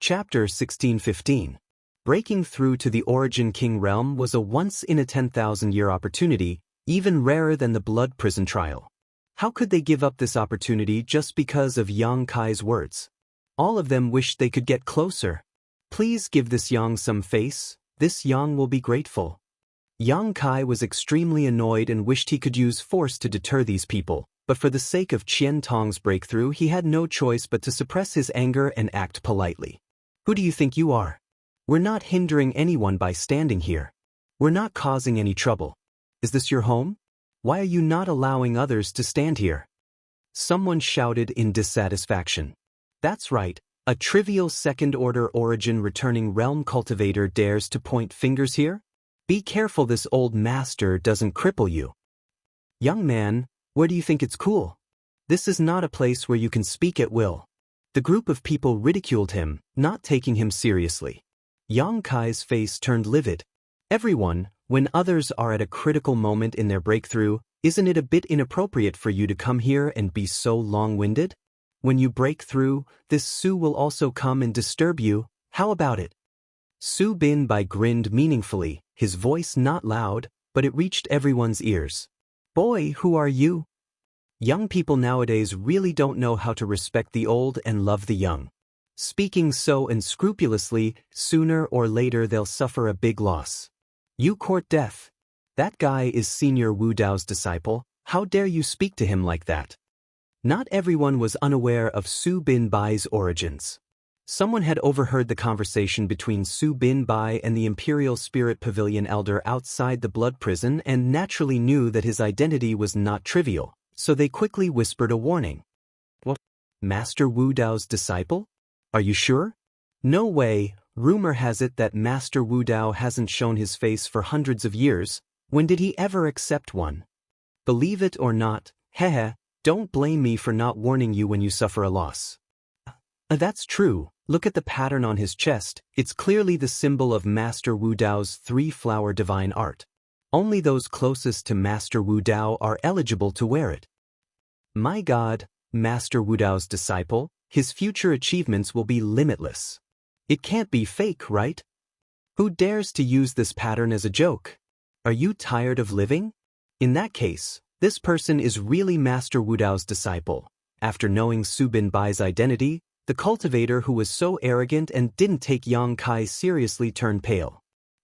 Chapter 1615. Breaking through to the Origin King realm was a once-in-a-10,000-year opportunity, even rarer than the blood prison trial. How could they give up this opportunity just because of Yang Kai's words? All of them wished they could get closer. Please give this Yang some face, this Yang will be grateful. Yang Kai was extremely annoyed and wished he could use force to deter these people, but for the sake of Qian Tong's breakthrough he had no choice but to suppress his anger and act politely. Who do you think you are? We're not hindering anyone by standing here. We're not causing any trouble. Is this your home? Why are you not allowing others to stand here? Someone shouted in dissatisfaction. That's right, a trivial second-order origin returning realm cultivator dares to point fingers here? Be careful this old master doesn't cripple you. Young man, where do you think it's cool? This is not a place where you can speak at will. The group of people ridiculed him, not taking him seriously. Yang Kai's face turned livid. Everyone, when others are at a critical moment in their breakthrough, isn't it a bit inappropriate for you to come here and be so long-winded? When you break through, this Su will also come and disturb you, how about it? Su Binbai grinned meaningfully, his voice not loud, but it reached everyone's ears. Boy, who are you? Young people nowadays really don't know how to respect the old and love the young. Speaking so unscrupulously, sooner or later they'll suffer a big loss. You court death. That guy is Senior Wu Dao's disciple, how dare you speak to him like that? Not everyone was unaware of Su Binbai's origins. Someone had overheard the conversation between Su Binbai and the Imperial Spirit Pavilion elder outside the blood prison and naturally knew that his identity was not trivial, so they quickly whispered a warning. What? Master Wu Dao's disciple? Are you sure? No way, rumor has it that Master Wu Dao hasn't shown his face for hundreds of years. When did he ever accept one? Believe it or not, hehe, don't blame me for not warning you when you suffer a loss. That's true, look at the pattern on his chest, it's clearly the symbol of Master Wu Dao's three-flower divine art. Only those closest to Master Wu Dao are eligible to wear it. My God, Master Wu Dao's disciple, his future achievements will be limitless. It can't be fake, right? Who dares to use this pattern as a joke? Are you tired of living? In that case, this person is really Master Wu Dao's disciple. After knowing Su Binbai's identity, the cultivator who was so arrogant and didn't take Yang Kai seriously turned pale.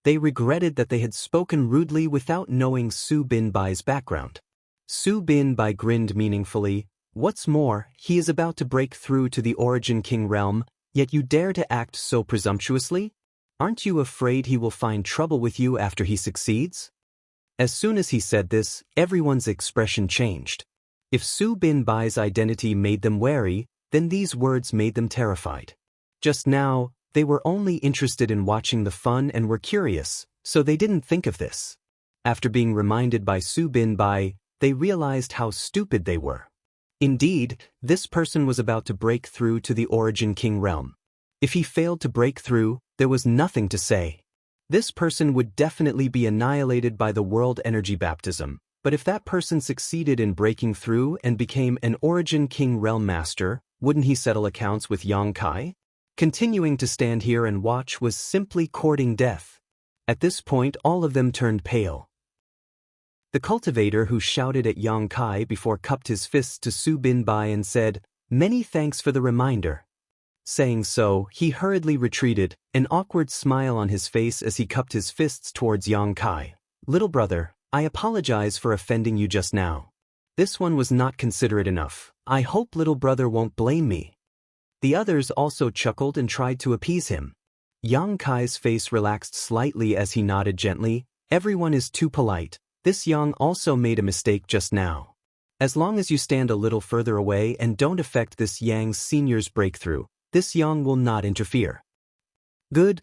They regretted that they had spoken rudely without knowing Su Binbai's background. Su Binbai grinned meaningfully. What's more, he is about to break through to the Origin King realm, yet you dare to act so presumptuously? Aren't you afraid he will find trouble with you after he succeeds? As soon as he said this, everyone's expression changed. If Su Binbai's identity made them wary, then these words made them terrified. Just now, they were only interested in watching the fun and were curious, so they didn't think of this. After being reminded by Su Binbai, they realized how stupid they were. Indeed, this person was about to break through to the Origin King realm. If he failed to break through, there was nothing to say. This person would definitely be annihilated by the world energy baptism, but if that person succeeded in breaking through and became an Origin King realm master, wouldn't he settle accounts with Yang Kai? Continuing to stand here and watch was simply courting death. At this point all of them turned pale. The cultivator who shouted at Yang Kai before cupped his fists to Su Binbai and said, "Many thanks for the reminder." Saying so, he hurriedly retreated, an awkward smile on his face as he cupped his fists towards Yang Kai. "Little brother, I apologize for offending you just now. This one was not considerate enough. I hope little brother won't blame me." The others also chuckled and tried to appease him. Yang Kai's face relaxed slightly as he nodded gently. Everyone is too polite. This Yang also made a mistake just now. As long as you stand a little further away and don't affect this Yang senior's breakthrough, this Yang will not interfere. Good,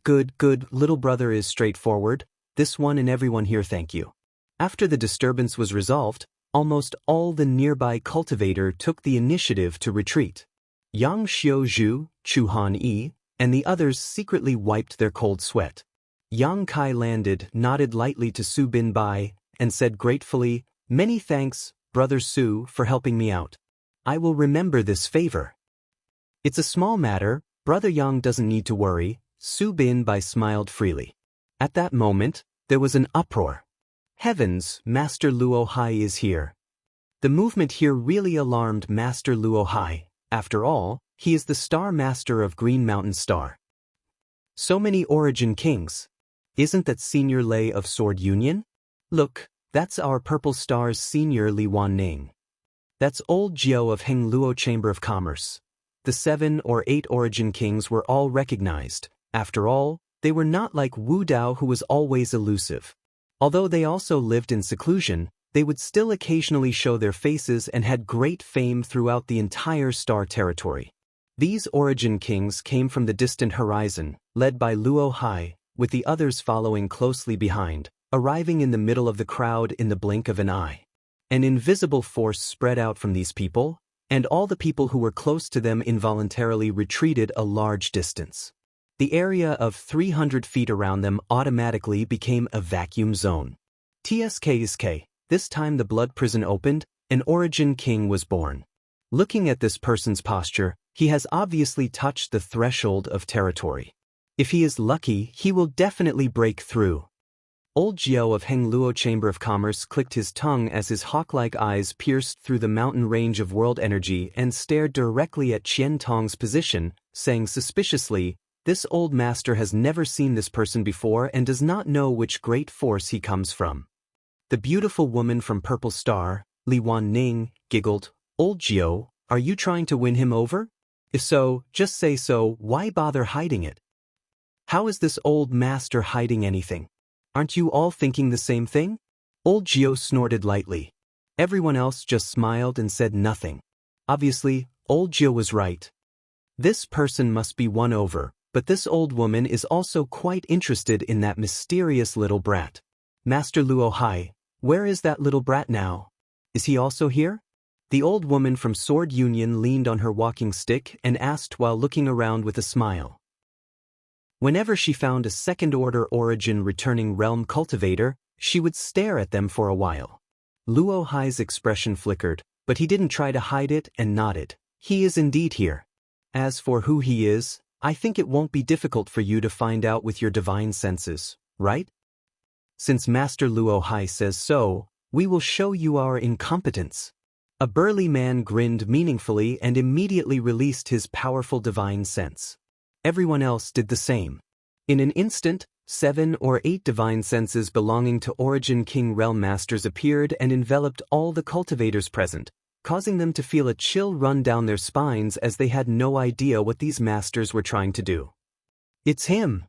little brother is straightforward. This one and everyone here thank you. After the disturbance was resolved, almost all the nearby cultivator took the initiative to retreat. Yang Xiaozhu, Chu Han Yi, and the others secretly wiped their cold sweat. Yang Kai landed, nodded lightly to Su Binbai, and said gratefully, "Many thanks, Brother Su, for helping me out. I will remember this favor." It's a small matter, Brother Yang doesn't need to worry, Su Bin smiled freely. At that moment, there was an uproar. Heavens, Master Luo Hai is here. The movement here really alarmed Master Luo Hai. After all, he is the Star Master of Green Mountain Star. So many Origin Kings. Isn't that Senior Lei of Sword Union? Look, that's our Purple Star's Senior Li Wanning. That's old Jiao of Heng Luo Chamber of Commerce. The 7 or 8 Origin Kings were all recognized. After all, they were not like Wu Dao, who was always elusive. Although they also lived in seclusion, they would still occasionally show their faces and had great fame throughout the entire Star territory. These Origin Kings came from the distant horizon, led by Luo Hai, with the others following closely behind, arriving in the middle of the crowd in the blink of an eye. An invisible force spread out from these people, and all the people who were close to them involuntarily retreated a large distance. The area of 300 feet around them automatically became a vacuum zone. TSK. This time the blood prison opened, an Origin King was born. Looking at this person's posture, he has obviously touched the threshold of territory. If he is lucky, he will definitely break through. Old Jiao of Heng Luo Chamber of Commerce clicked his tongue as his hawk-like eyes pierced through the mountain range of world energy and stared directly at Qian Tong's position, saying suspiciously, "This old master has never seen this person before and does not know which great force he comes from." The beautiful woman from Purple Star, Li Wanning, giggled, "Old Jiao, are you trying to win him over? If so, just say so, why bother hiding it? How is this old master hiding anything? Aren't you all thinking the same thing?" Old Jiao snorted lightly. Everyone else just smiled and said nothing. Obviously, Old Jiao was right. This person must be won over, but this old woman is also quite interested in that mysterious little brat. "Master Luo Hai, where is that little brat now? Is he also here?" The old woman from Sword Union leaned on her walking stick and asked while looking around with a smile. Whenever she found a second-order Origin returning realm cultivator, she would stare at them for a while. Luo Hai's expression flickered, but he didn't try to hide it and nodded. "He is indeed here. As for who he is, I think it won't be difficult for you to find out with your divine senses, right? Since Master Luo Hai says so, we will show you our incompetence." A burly man grinned meaningfully and immediately released his powerful divine sense. Everyone else did the same. In an instant, 7 or 8 divine senses belonging to Origin King Realm Masters appeared and enveloped all the cultivators present, causing them to feel a chill run down their spines as they had no idea what these masters were trying to do. "It's him!"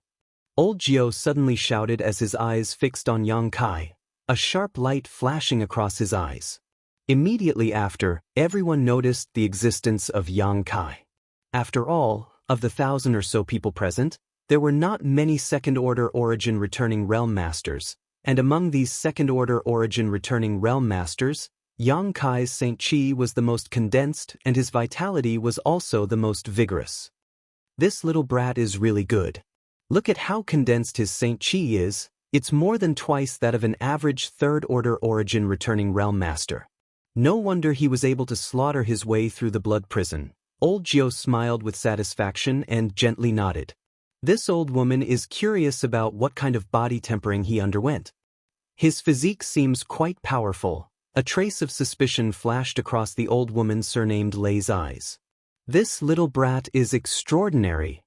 Old Jiao suddenly shouted as his eyes fixed on Yang Kai, a sharp light flashing across his eyes. Immediately after, everyone noticed the existence of Yang Kai. After all, of the 1,000 or so people present, there were not many second-order Origin returning Realm Masters, and among these second-order Origin returning Realm Masters, Yang Kai's Saint Qi was the most condensed and his vitality was also the most vigorous. "This little brat is really good. Look at how condensed his Saint Qi is, it's more than twice that of an average third-order Origin returning Realm Master. No wonder he was able to slaughter his way through the blood prison." Old Jiao smiled with satisfaction and gently nodded. This old woman is curious about what kind of body tempering he underwent. His physique seems quite powerful. A trace of suspicion flashed across the old woman surnamed Lei's eyes. "This little brat is extraordinary.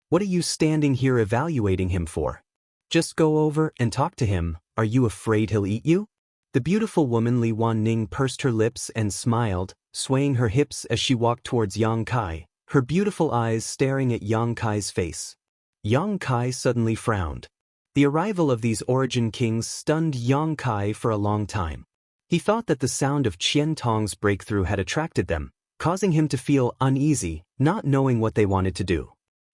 What are you standing here evaluating him for? Just go over and talk to him. Are you afraid he'll eat you?" The beautiful woman Li Wanning pursed her lips and smiled, swaying her hips as she walked towards Yang Kai, her beautiful eyes staring at Yang Kai's face. Yang Kai suddenly frowned. The arrival of these Origin Kings stunned Yang Kai for a long time. He thought that the sound of Qian Tong's breakthrough had attracted them, causing him to feel uneasy, not knowing what they wanted to do.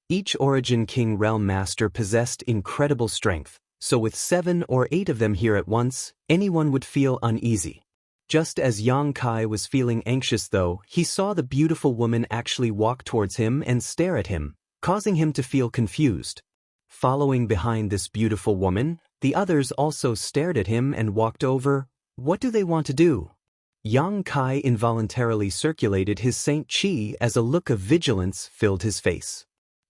Each Origin King Realm Master possessed incredible strength, so with 7 or 8 of them here at once, anyone would feel uneasy. Just as Yang Kai was feeling anxious though, he saw the beautiful woman actually walk towards him and stare at him, causing him to feel confused. Following behind this beautiful woman, the others also stared at him and walked over. What do they want to do? Yang Kai involuntarily circulated his Saint Qi as a look of vigilance filled his face.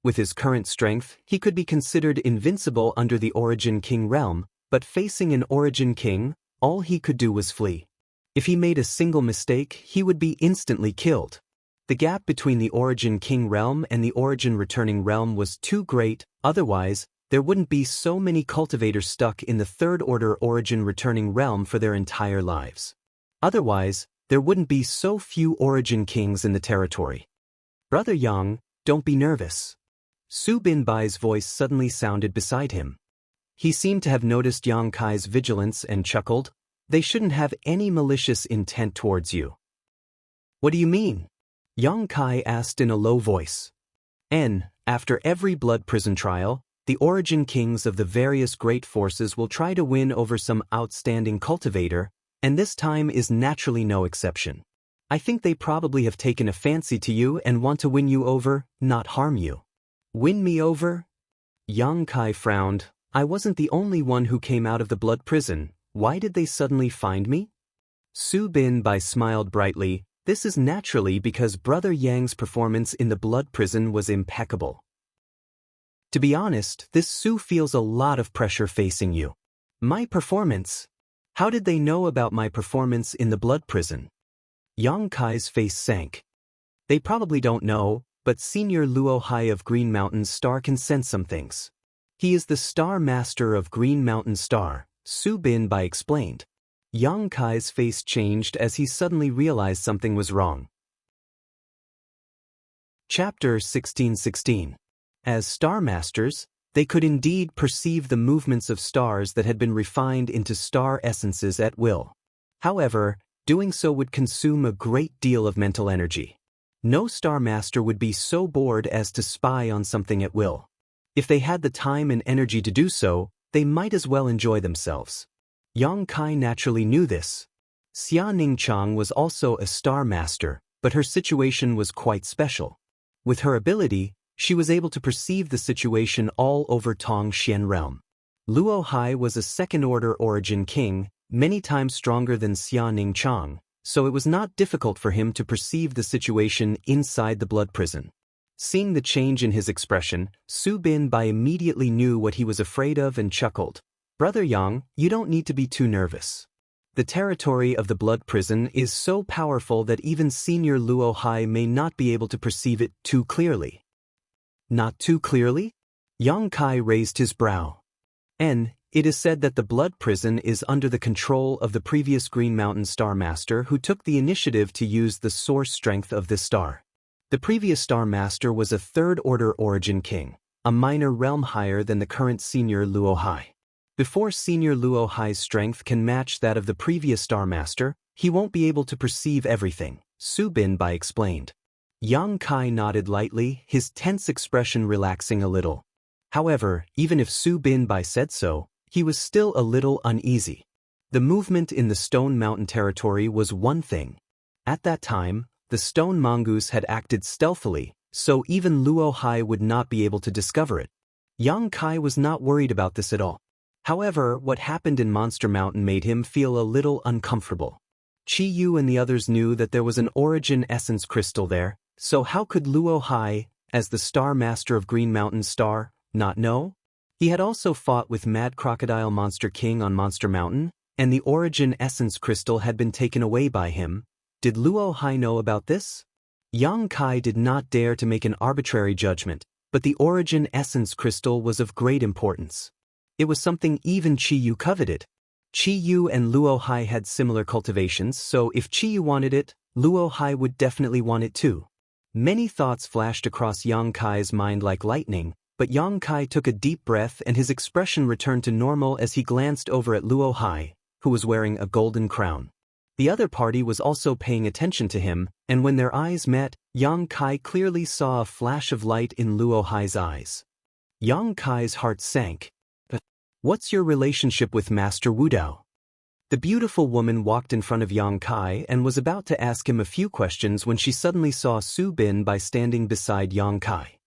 With his current strength, he could be considered invincible under the Origin King realm, but facing an Origin King, all he could do was flee. If he made a single mistake, he would be instantly killed. The gap between the Origin King realm and the Origin Returning realm was too great, otherwise, there wouldn't be so many cultivators stuck in the Third Order Origin Returning realm for their entire lives. Otherwise, there wouldn't be so few Origin Kings in the territory. Brother Yang, don't be nervous. Su Binbai's voice suddenly sounded beside him. He seemed to have noticed Yang Kai's vigilance and chuckled. They shouldn't have any malicious intent towards you. What do you mean? Yang Kai asked in a low voice. After every blood prison trial, the Origin Kings of the various great forces will try to win over some outstanding cultivator, and this time is naturally no exception. I think they probably have taken a fancy to you and want to win you over, not harm you. Win me over? Yang Kai frowned. I wasn't the only one who came out of the blood prison. Why did they suddenly find me? Su Binbai smiled brightly. This is naturally because Brother Yang's performance in the blood prison was impeccable. To be honest, this Su feels a lot of pressure facing you. My performance? How did they know about my performance in the blood prison? Yang Kai's face sank. They probably don't know, but Senior Luo Hai of Green Mountain Star can sense some things. He is the Star Master of Green Mountain Star, Su Binbai explained. Yang Kai's face changed as he suddenly realized something was wrong. Chapter 1616. As Star Masters, they could indeed perceive the movements of stars that had been refined into star essences at will. However, doing so would consume a great deal of mental energy. No Star Master would be so bored as to spy on something at will. If they had the time and energy to do so, they might as well enjoy themselves. Yang Kai naturally knew this. Xia Ningchang was also a Star Master, but her situation was quite special. With her ability, she was able to perceive the situation all over Tongxian realm. Luo Hai was a second-order Origin King, many times stronger than Xia Ningchang, so it was not difficult for him to perceive the situation inside the blood prison. Seeing the change in his expression, Su Binbai immediately knew what he was afraid of and chuckled. Brother Yang, you don't need to be too nervous. The territory of the blood prison is so powerful that even Senior Luo Hai may not be able to perceive it too clearly. Not too clearly? Yang Kai raised his brow. It is said that the blood prison is under the control of the previous Green Mountain Star Master who took the initiative to use the source strength of this star. The previous Star Master was a third-order Origin King, a minor realm higher than the current Senior Luo Hai. Before Senior Luo Hai's strength can match that of the previous Star Master, he won't be able to perceive everything, Su Binbai explained. Yang Kai nodded lightly, his tense expression relaxing a little. However, even if Su Binbai said so, he was still a little uneasy. The movement in the Stone Mountain territory was one thing. At that time, the stone mongoose had acted stealthily, so even Luo Hai would not be able to discover it. Yang Kai was not worried about this at all. However, what happened in Monster Mountain made him feel a little uncomfortable. Chi Yu and the others knew that there was an Origin Essence crystal there, so how could Luo Hai, as the Star Master of Green Mountain Star, not know? He had also fought with Mad Crocodile Monster King on Monster Mountain, and the Origin Essence crystal had been taken away by him. Did Luo Hai know about this? Yang Kai did not dare to make an arbitrary judgment, but the Origin Essence crystal was of great importance. It was something even Chi Yu coveted. Chi Yu and Luo Hai had similar cultivations, so if Chi Yu wanted it, Luo Hai would definitely want it too. Many thoughts flashed across Yang Kai's mind like lightning, but Yang Kai took a deep breath and his expression returned to normal as he glanced over at Luo Hai, who was wearing a golden crown. The other party was also paying attention to him, and when their eyes met, Yang Kai clearly saw a flash of light in Luo Hai's eyes. Yang Kai's heart sank. But what's your relationship with Master Wu Dao? The beautiful woman walked in front of Yang Kai and was about to ask him a few questions when she suddenly saw Su Binbai standing beside Yang Kai.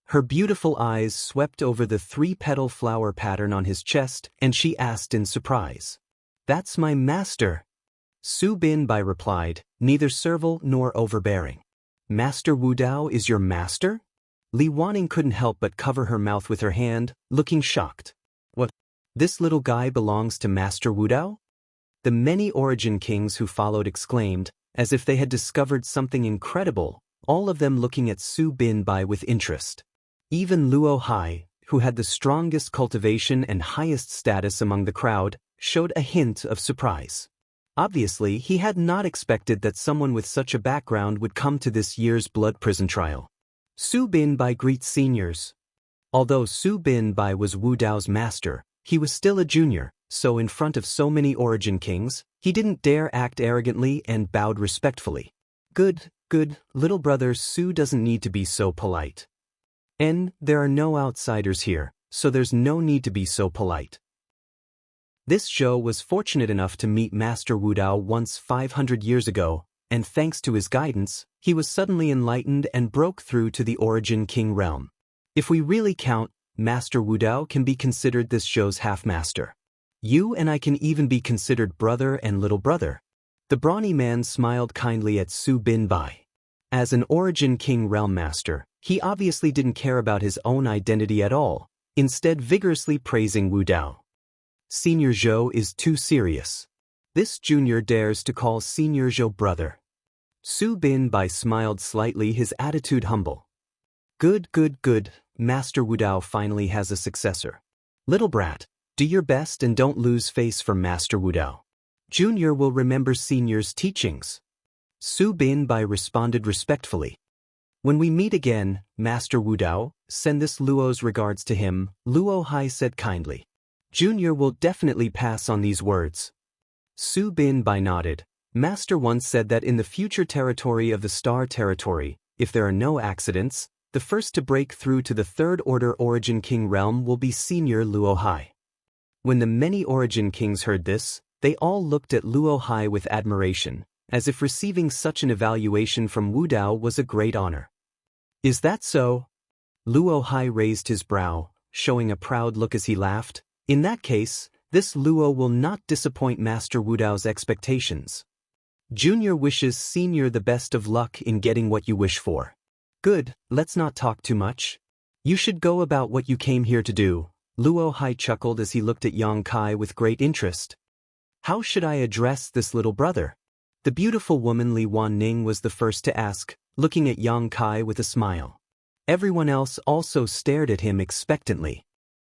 Her beautiful eyes swept over the three-petal flower pattern on his chest, and she asked in surprise. "That's my master." Su Binbai replied, neither servile nor overbearing. "Master Wu Dao is your master?" Li Wanning couldn't help but cover her mouth with her hand, looking shocked. What? This little guy belongs to Master Wu Dao? The many origin kings who followed exclaimed, as if they had discovered something incredible, all of them looking at Su Binbai with interest. Even Luo Hai, who had the strongest cultivation and highest status among the crowd, showed a hint of surprise. Obviously, he had not expected that someone with such a background would come to this year's blood prison trial. Su Binbai greets seniors. Although Su Binbai was Wu Dao's master, he was still a junior, so in front of so many origin kings, he didn't dare act arrogantly and bowed respectfully. Good, little brother Su doesn't need to be so polite. And there are no outsiders here, so there's no need to be so polite. This Zhou was fortunate enough to meet Master Wu Dao once 500 years ago, and thanks to his guidance, he was suddenly enlightened and broke through to the origin king realm. If we really count, Master Wu Dao can be considered this Zhou's half-master. You and I can even be considered brother and little brother. The brawny man smiled kindly at Su Binbai. As an origin king realm master, he obviously didn't care about his own identity at all, instead vigorously praising Wu Dao. Senior Zhou is too serious. This junior dares to call Senior Zhou brother. Su Binbai smiled slightly, his attitude humble. Good, Master Wu Dao finally has a successor. Little brat, do your best and don't lose face for Master Wu Dao. Junior will remember senior's teachings. Su Binbai responded respectfully. When we meet again, Master Wu Dao, send this Luo's regards to him, Luo Hai said kindly. Junior will definitely pass on these words. Su Binbai nodded. Master once said that in the future territory of the Star Territory, if there are no accidents, the first to break through to the Third Order Origin King realm will be Senior Luo Hai. When the many Origin Kings heard this, they all looked at Luo Hai with admiration, as if receiving such an evaluation from Wu Dao was a great honor. Is that so? Luo Hai raised his brow, showing a proud look as he laughed. In that case, this Luo will not disappoint Master Wu Dao's expectations. Junior wishes Senior the best of luck in getting what you wish for. Good, let's not talk too much. You should go about what you came here to do. Luo Hai chuckled as he looked at Yang Kai with great interest. How should I address this little brother? The beautiful woman Li Wanning was the first to ask, looking at Yang Kai with a smile. Everyone else also stared at him expectantly.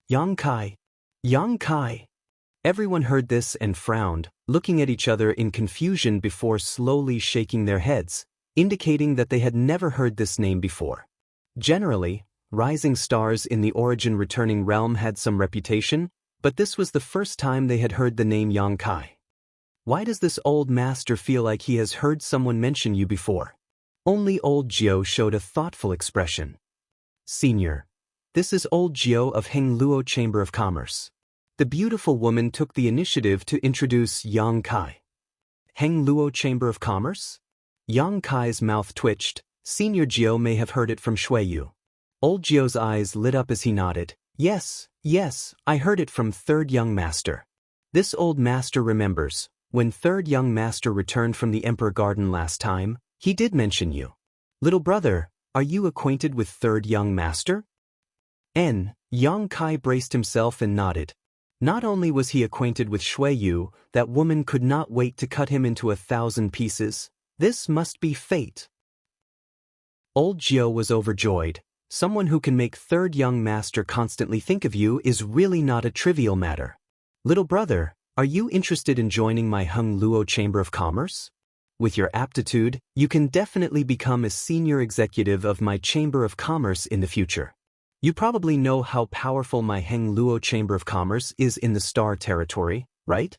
Yang Kai. Everyone heard this and frowned, looking at each other in confusion before slowly shaking their heads, indicating that they had never heard this name before. Generally, rising stars in the origin returning realm had some reputation, but this was the first time they had heard the name Yang Kai. Why does this old master feel like he has heard someone mention you before? Only old Jiao showed a thoughtful expression. Senior, this is old Jiao of Heng Luo Chamber of Commerce. The beautiful woman took the initiative to introduce Yang Kai. Heng Luo Chamber of Commerce? Yang Kai's mouth twitched. Senior Jiao may have heard it from Shuiyu. Old Jiao's eyes lit up as he nodded. Yes, I heard it from Third Young Master. This old master remembers, when Third Young Master returned from the Emperor Garden last time, he did mention you. Little brother, are you acquainted with Third Young Master? Yang Kai braced himself and nodded. Not only was he acquainted with Shuiyu, that woman could not wait to cut him into 1,000 pieces. This must be fate. Old Jiao was overjoyed. Someone who can make Third Young Master constantly think of you is really not a trivial matter. Little brother, are you interested in joining my Heng Luo Chamber of Commerce? With your aptitude, you can definitely become a senior executive of my Chamber of Commerce in the future. You probably know how powerful my Heng Luo Chamber of Commerce is in the Star Territory, right?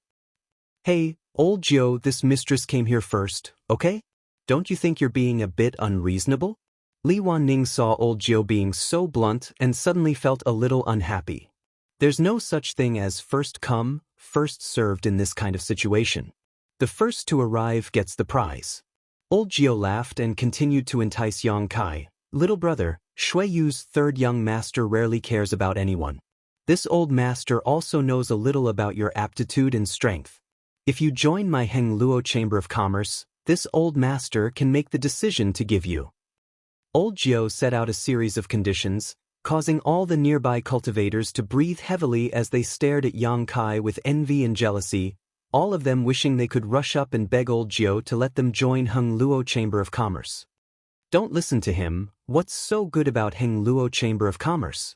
Hey, old Jiao, this mistress came here first, okay? Don't you think you're being a bit unreasonable? Li Wanning saw old Jiao being so blunt and suddenly felt a little unhappy. There's no such thing as first come, first served in this kind of situation. The first to arrive gets the prize. Old Jiao laughed and continued to entice Yang Kai. Little brother, Shuiyu's Third Young Master rarely cares about anyone. This old master also knows a little about your aptitude and strength. If you join my Heng Luo Chamber of Commerce, this old master can make the decision to give you. Old Jiao set out a series of conditions, causing all the nearby cultivators to breathe heavily as they stared at Yang Kai with envy and jealousy, all of them wishing they could rush up and beg Old Jiao to let them join Heng Luo Chamber of Commerce. Don't listen to him, what's so good about Heng Luo Chamber of Commerce?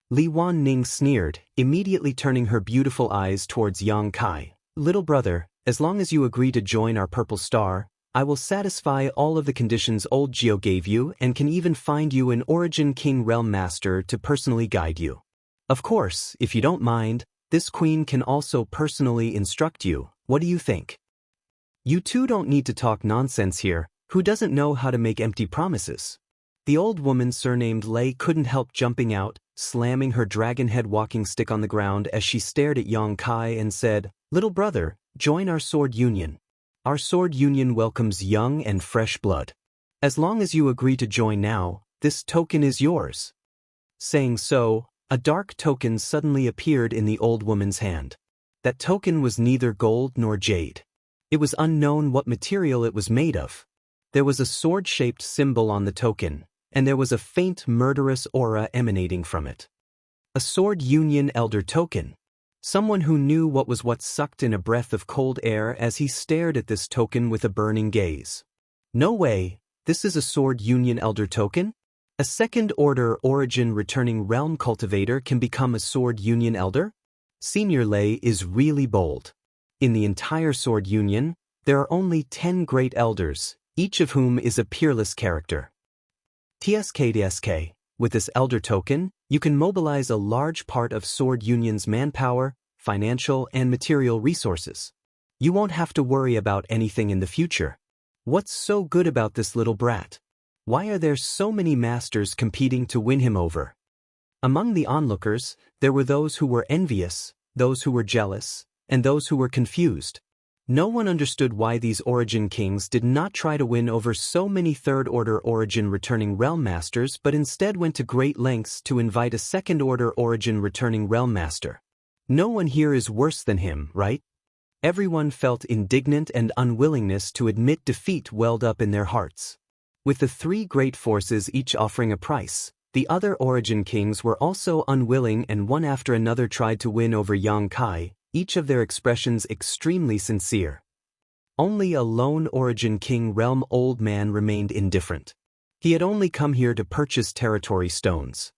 Li Wanning sneered, immediately turning her beautiful eyes towards Yang Kai. Little brother, as long as you agree to join our Purple Star, I will satisfy all of the conditions Old Jiao gave you and can even find you an Origin King Realm Master to personally guide you. Of course, if you don't mind, this queen can also personally instruct you. What do you think? You two don't need to talk nonsense here. Who doesn't know how to make empty promises? The old woman surnamed Lei couldn't help jumping out, slamming her dragon head walking stick on the ground as she stared at Yang Kai and said, "Little brother, join our sword union. Our sword union welcomes young and fresh blood. As long as you agree to join now, this token is yours." Saying so, a dark token suddenly appeared in the old woman's hand. That token was neither gold nor jade. It was unknown what material it was made of. There was a sword-shaped symbol on the token, and there was a faint murderous aura emanating from it. A sword union elder token. Someone who knew what sucked in a breath of cold air as he stared at this token with a burning gaze. No way, this is a sword union elder token? A second-order origin returning realm cultivator can become a sword union elder? Senior Lei is really bold. In the entire sword union, there are only 10 great elders, each of whom is a peerless character. TSK, with this elder token, you can mobilize a large part of Sword Union's manpower, financial and material resources. You won't have to worry about anything in the future. What's so good about this little brat? Why are there so many masters competing to win him over? Among the onlookers, there were those who were envious, those who were jealous, and those who were confused. No one understood why these Origin Kings did not try to win over so many third-order Origin returning Realm Masters but instead went to great lengths to invite a second-order Origin returning Realm Master. No one here is worse than him, right? Everyone felt indignant and unwillingness to admit defeat welled up in their hearts. With the three great forces each offering a price, the other Origin Kings were also unwilling and one after another tried to win over Yang Kai, each of their expressions extremely sincere. Only a lone Origin King Realm old man remained indifferent. He had only come here to purchase territory stones.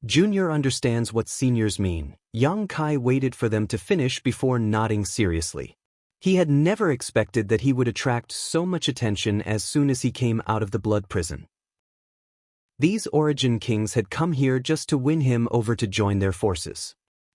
Junior understands what seniors mean. Yang Kai waited for them to finish before nodding seriously. He had never expected that he would attract so much attention as soon as he came out of the blood prison. These Origin Kings had come here just to win him over to join their forces.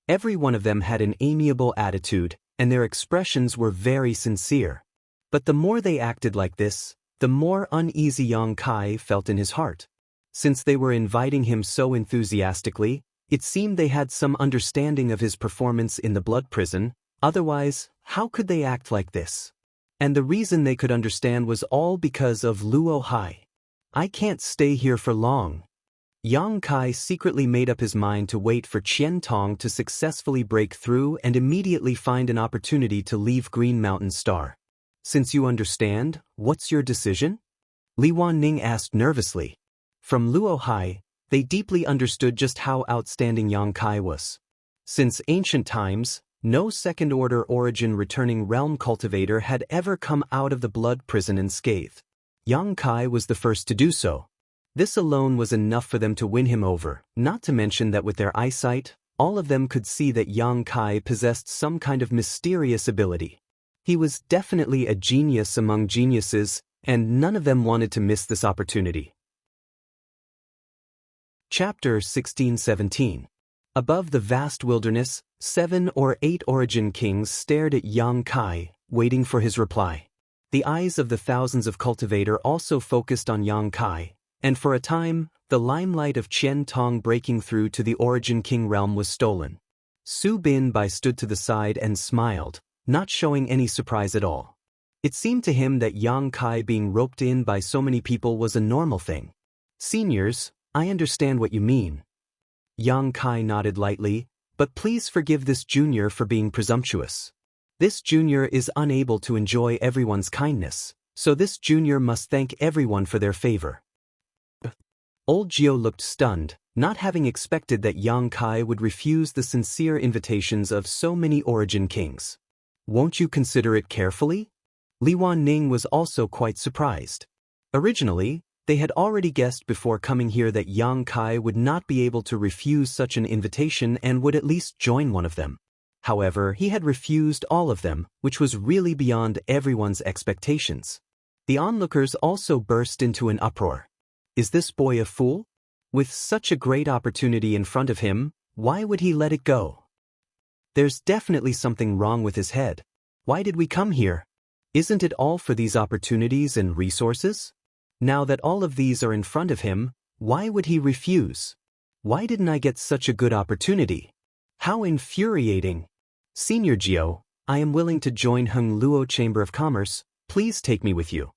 Every one of them had an amiable attitude, and their expressions were very sincere. But the more they acted like this, the more uneasy Yang Kai felt in his heart. Since they were inviting him so enthusiastically, it seemed they had some understanding of his performance in the blood prison, otherwise, how could they act like this? And the reason they could understand was all because of Luo Hai. I can't stay here for long. Yang Kai secretly made up his mind to wait for Qian Tong to successfully break through and immediately find an opportunity to leave Green Mountain Star. Since you understand, what's your decision? Li Wanning asked nervously. From Luo Hai, they deeply understood just how outstanding Yang Kai was. Since ancient times, no second-order origin returning realm cultivator had ever come out of the blood prison unscathed. Yang Kai was the first to do so. This alone was enough for them to win him over, not to mention that with their eyesight, all of them could see that Yang Kai possessed some kind of mysterious ability. He was definitely a genius among geniuses, and none of them wanted to miss this opportunity. Chapter 16-17. Above the vast wilderness, 7 or 8 Origin Kings stared at Yang Kai, waiting for his reply. The eyes of the thousands of cultivator also focused on Yang Kai, and for a time, the limelight of Qian Tong breaking through to the Origin King realm was stolen. Su Binbai stood to the side and smiled, not showing any surprise at all. It seemed to him that Yang Kai being roped in by so many people was a normal thing. Seniors, I understand what you mean. Yang Kai nodded lightly, but please forgive this junior for being presumptuous. This junior is unable to enjoy everyone's kindness, so this junior must thank everyone for their favor. Old Jiao looked stunned, not having expected that Yang Kai would refuse the sincere invitations of so many origin kings. Won't you consider it carefully? Li Wanning was also quite surprised. Originally, they had already guessed before coming here that Yang Kai would not be able to refuse such an invitation and would at least join one of them. However, he had refused all of them, which was really beyond everyone's expectations. The onlookers also burst into an uproar. Is this boy a fool? With such a great opportunity in front of him, why would he let it go? There's definitely something wrong with his head. Why did we come here? Isn't it all for these opportunities and resources? Now that all of these are in front of him, why would he refuse? Why didn't I get such a good opportunity? How infuriating! Senior Jiao, I am willing to join Heng Luo Chamber of Commerce, please take me with you.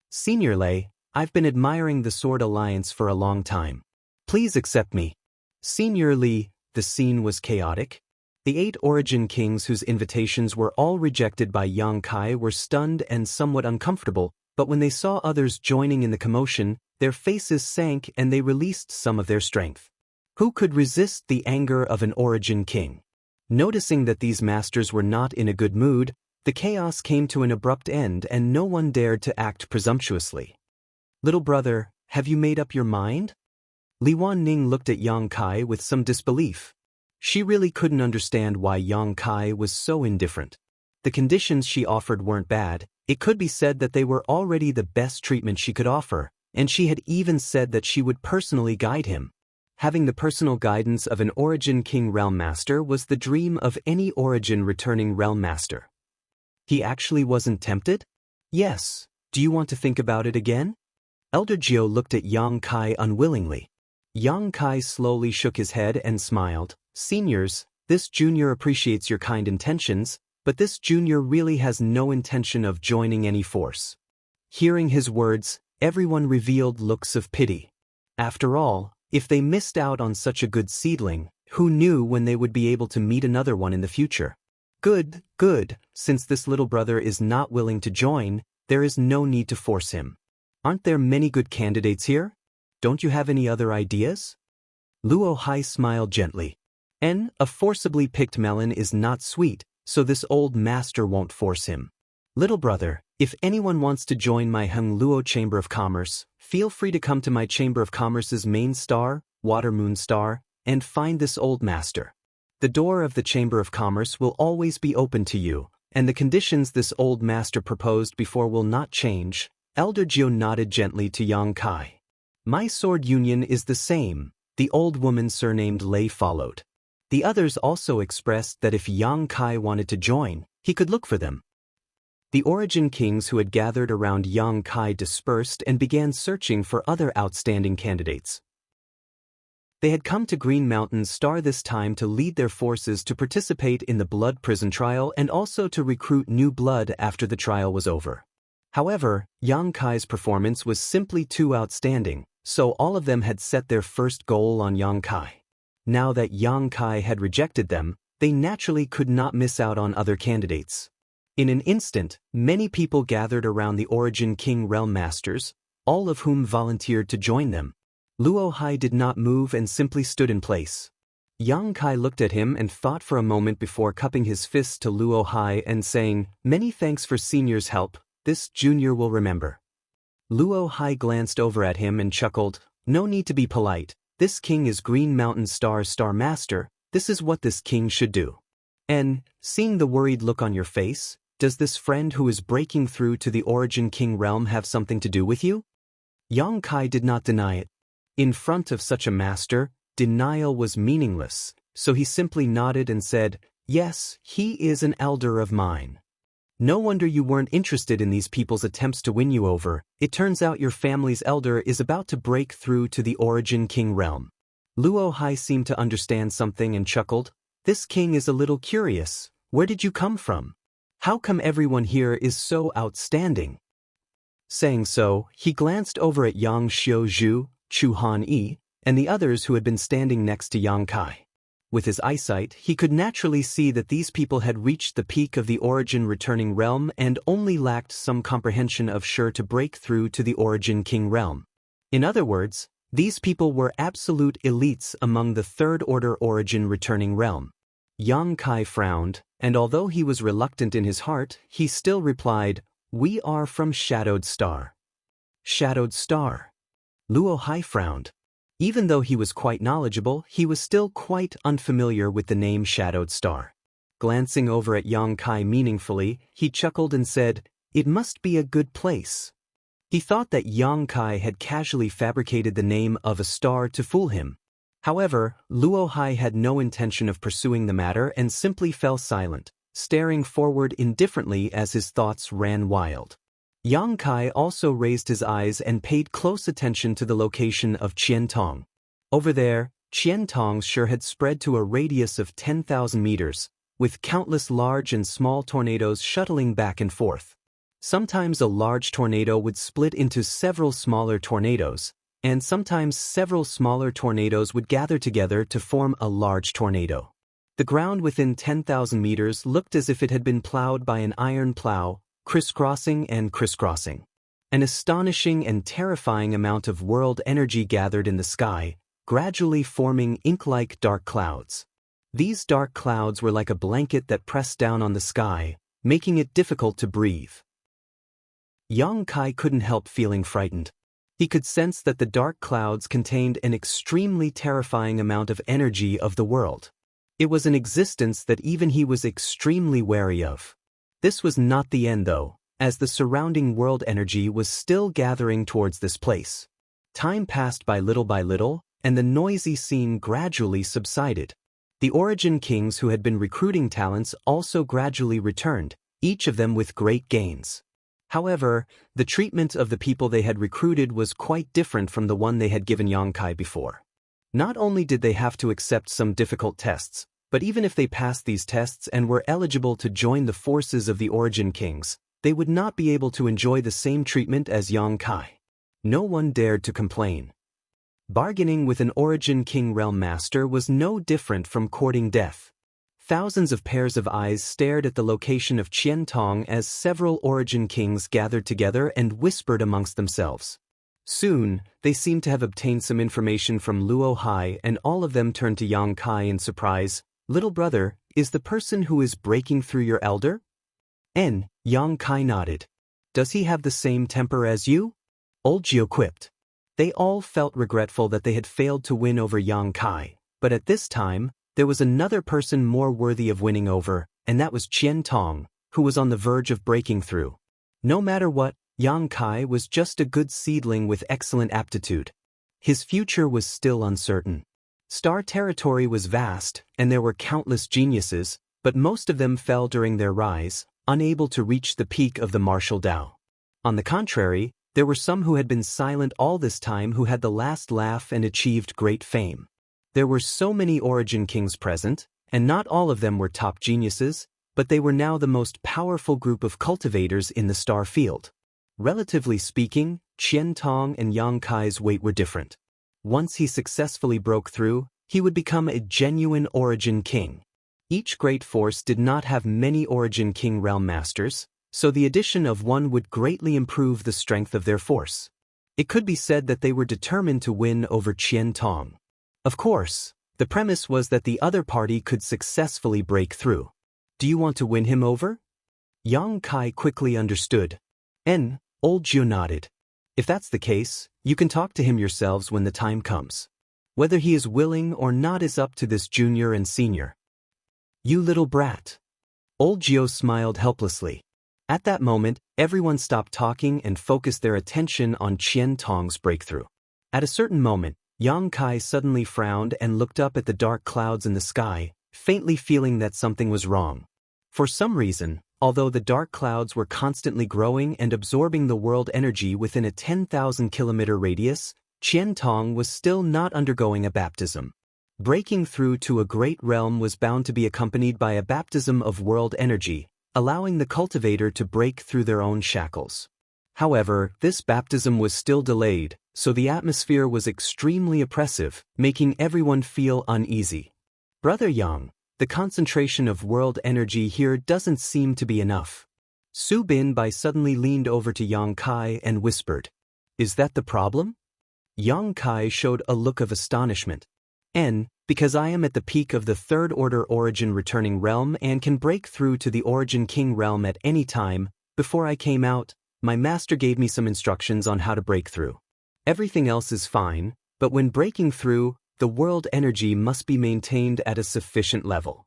Senior Lei, I've been admiring the Sword Alliance for a long time. Please accept me. Senior Li, the scene was chaotic. The 8 origin kings whose invitations were all rejected by Yang Kai were stunned and somewhat uncomfortable, but when they saw others joining in the commotion, their faces sank and they released some of their strength. Who could resist the anger of an origin king? Noticing that these masters were not in a good mood, the chaos came to an abrupt end and no one dared to act presumptuously. Little brother, have you made up your mind? Li Wanning looked at Yang Kai with some disbelief. She really couldn't understand why Yang Kai was so indifferent. The conditions she offered weren't bad, it could be said that they were already the best treatment she could offer, and she had even said that she would personally guide him. Having the personal guidance of an Origin King Realm Master was the dream of any Origin returning Realm Master. He actually wasn't tempted? Yes. Do you want to think about it again? Elder Jiao looked at Yang Kai unwillingly. Yang Kai slowly shook his head and smiled. Seniors, this junior appreciates your kind intentions, but this junior really has no intention of joining any force. Hearing his words, everyone revealed looks of pity. After all, if they missed out on such a good seedling, who knew when they would be able to meet another one in the future? Good, good, since this little brother is not willing to join, there is no need to force him. Aren't there many good candidates here? Don't you have any other ideas? Luo Hai smiled gently. A forcibly picked melon is not sweet, so this old master won't force him. Little brother, if anyone wants to join my Heng Luo Chamber of Commerce, feel free to come to my Chamber of Commerce's main star, Water Moon Star, and find this old master. The door of the Chamber of Commerce will always be open to you, and the conditions this old master proposed before will not change. Elder Jiao nodded gently to Yang Kai. My sword union is the same, the old woman surnamed Lei followed. The others also expressed that if Yang Kai wanted to join, he could look for them. The origin kings who had gathered around Yang Kai dispersed and began searching for other outstanding candidates. They had come to Green Mountain Star this time to lead their forces to participate in the blood prison trial and also to recruit new blood after the trial was over. However, Yang Kai's performance was simply too outstanding, so all of them had set their first goal on Yang Kai. Now that Yang Kai had rejected them, they naturally could not miss out on other candidates. In an instant, many people gathered around the Origin King Realm Masters, all of whom volunteered to join them. Luo Hai did not move and simply stood in place. Yang Kai looked at him and thought for a moment before cupping his fists to Luo Hai and saying, "Many thanks for senior's help, this junior will remember." Luo Hai glanced over at him and chuckled, "No need to be polite. This king is Green Mountain Star's Star Master, this is what this king should do." And, seeing the worried look on your face, does this friend who is breaking through to the Origin King realm have something to do with you? Yang Kai did not deny it. In front of such a master, denial was meaningless, so he simply nodded and said, "Yes, he is an elder of mine." No wonder you weren't interested in these people's attempts to win you over. It turns out your family's elder is about to break through to the Origin King realm. Luo Hai seemed to understand something and chuckled. This king is a little curious. Where did you come from? How come everyone here is so outstanding? Saying so, he glanced over at Yang Xiuzhu, Chu Han Yi, and the others who had been standing next to Yang Kai. With his eyesight, he could naturally see that these people had reached the peak of the Origin returning realm and only lacked some comprehension of sure to break through to the Origin King realm. In other words, These people were absolute elites among the third-order origin returning realm. Yang Kai frowned, and although he was reluctant in his heart, he still replied, "We are from Shadowed Star." Shadowed Star. Luo Hai frowned. Even though he was quite knowledgeable, he was still quite unfamiliar with the name Shadowed Star. Glancing over at Yang Kai meaningfully, he chuckled and said, "It must be a good place." He thought that Yang Kai had casually fabricated the name of a star to fool him. However, Luo Hai had no intention of pursuing the matter and simply fell silent, staring forward indifferently as his thoughts ran wild. Yang Kai also raised his eyes and paid close attention to the location of Qiantong. Over there, Qiantong's shore had spread to a radius of 10,000 meters, with countless large and small tornadoes shuttling back and forth. Sometimes a large tornado would split into several smaller tornadoes, and sometimes several smaller tornadoes would gather together to form a large tornado. The ground within 10,000 meters looked as if it had been plowed by an iron plow, crisscrossing and crisscrossing. An astonishing and terrifying amount of world energy gathered in the sky, gradually forming ink-like dark clouds. These dark clouds were like a blanket that pressed down on the sky, making it difficult to breathe. Yang Kai couldn't help feeling frightened. He could sense that the dark clouds contained an extremely terrifying amount of energy of the world. It was an existence that even he was extremely wary of. This was not the end though, as the surrounding world energy was still gathering towards this place. Time passed by little, and the noisy scene gradually subsided. The origin kings who had been recruiting talents also gradually returned, each of them with great gains. However, the treatment of the people they had recruited was quite different from the one they had given Yang Kai before. Not only did they have to accept some difficult tests, but even if they passed these tests and were eligible to join the forces of the origin kings, they would not be able to enjoy the same treatment as Yang Kai. No one dared to complain. Bargaining with an origin king realm master was no different from courting death. Thousands of pairs of eyes stared at the location of Qiantong as several origin kings gathered together and whispered amongst themselves. Soon, they seemed to have obtained some information from Luo Hai, and all of them turned to Yang Kai in surprise. "Little brother, is the person who is breaking through your elder?" Yang Kai nodded. "Does he have the same temper as you?" Old Gio quipped. They all felt regretful that they had failed to win over Yang Kai, but at this time, there was another person more worthy of winning over, and that was Qiantong, who was on the verge of breaking through. No matter what, Yang Kai was just a good seedling with excellent aptitude. His future was still uncertain. Star territory was vast, and there were countless geniuses, but most of them fell during their rise, unable to reach the peak of the martial Tao. On the contrary, there were some who had been silent all this time who had the last laugh and achieved great fame. There were so many origin kings present, and not all of them were top geniuses, but they were now the most powerful group of cultivators in the star field. Relatively speaking, Qiantong and Yang Kai's weight were different. Once he successfully broke through, he would become a genuine origin king. Each great force did not have many origin king realm masters, so the addition of one would greatly improve the strength of their force. It could be said that they were determined to win over Qiantong. Of course, the premise was that the other party could successfully break through. "Do you want to win him over?" Yang Kai quickly understood. Old Gio nodded. "If that's the case, you can talk to him yourselves when the time comes. Whether he is willing or not is up to this junior and senior." "You little brat." Old Gio smiled helplessly. At that moment, everyone stopped talking and focused their attention on Qiantong's breakthrough. At a certain moment, Yang Kai suddenly frowned and looked up at the dark clouds in the sky, faintly feeling that something was wrong. For some reason, although the dark clouds were constantly growing and absorbing the world energy within a 10,000-kilometer radius, Qiantong was still not undergoing a baptism. Breaking through to a great realm was bound to be accompanied by a baptism of world energy, allowing the cultivator to break through their own shackles. However, this baptism was still delayed, so the atmosphere was extremely oppressive, making everyone feel uneasy. "Brother Yang, the concentration of world energy here doesn't seem to be enough." Su Bin Bai suddenly leaned over to Yang Kai and whispered, "Is that the problem?" Yang Kai showed a look of astonishment. Because I am at the peak of the third order origin returning realm and can break through to the origin king realm at any time, before I came out, my master gave me some instructions on how to break through. Everything else is fine, but when breaking through, the world energy must be maintained at a sufficient level.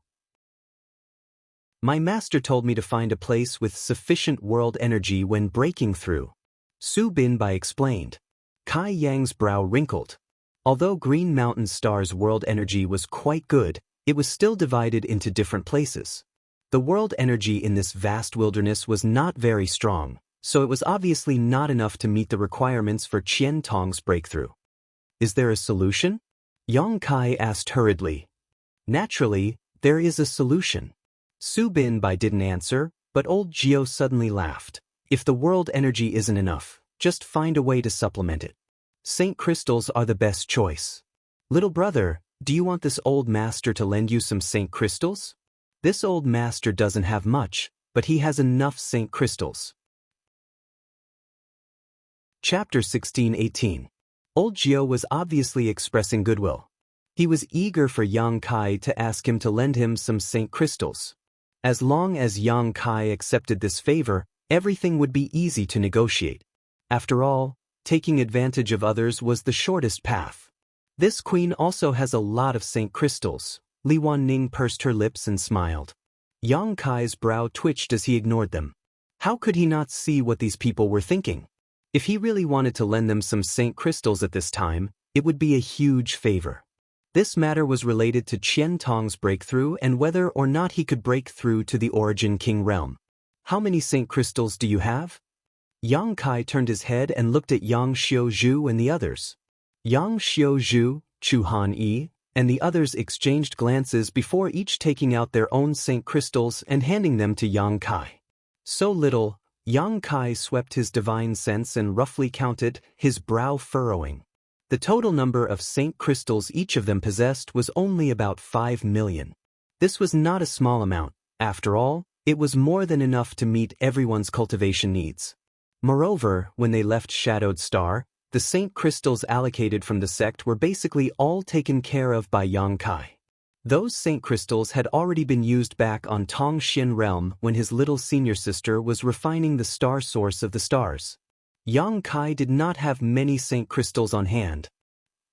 My master told me to find a place with sufficient world energy when breaking through. Su Binbai explained. Kai Yang's brow wrinkled. Although Green Mountain Star's world energy was quite good, it was still divided into different places. The world energy in this vast wilderness was not very strong, so it was obviously not enough to meet the requirements for Qian Tong's breakthrough. Is there a solution? Yang Kai asked hurriedly. Naturally, there is a solution. Su Binbai didn't answer, but old Jiao suddenly laughed. If the world energy isn't enough, just find a way to supplement it. Saint crystals are the best choice. Little brother, do you want this old master to lend you some saint crystals? This old master doesn't have much, but he has enough saint crystals. Chapter 16-18. Old Jiao was obviously expressing goodwill. He was eager for Yang Kai to ask him to lend him some saint crystals. As long as Yang Kai accepted this favor, everything would be easy to negotiate. After all, taking advantage of others was the shortest path. This queen also has a lot of saint crystals. Li Wanning pursed her lips and smiled. Yang Kai's brow twitched as he ignored them. How could he not see what these people were thinking? If he really wanted to lend them some saint crystals at this time, it would be a huge favor. This matter was related to Qian Tong's breakthrough and whether or not he could break through to the origin king realm. How many saint crystals do you have? Yang Kai turned his head and looked at Yang Xiaozhu and the others. Yang Xiaozhu, Chu Han Yi, and the others exchanged glances before each taking out their own saint crystals and handing them to Yang Kai. So little, Yang Kai swept his divine sense and roughly counted, his brow furrowing. The total number of saint crystals each of them possessed was only about 5 million. This was not a small amount. After all, it was more than enough to meet everyone's cultivation needs. Moreover, when they left Shadowed Star, the saint crystals allocated from the sect were basically all taken care of by Yang Kai. Those saint crystals had already been used back on Tongxian realm when his little senior sister was refining the star source of the stars. Yang Kai did not have many saint crystals on hand.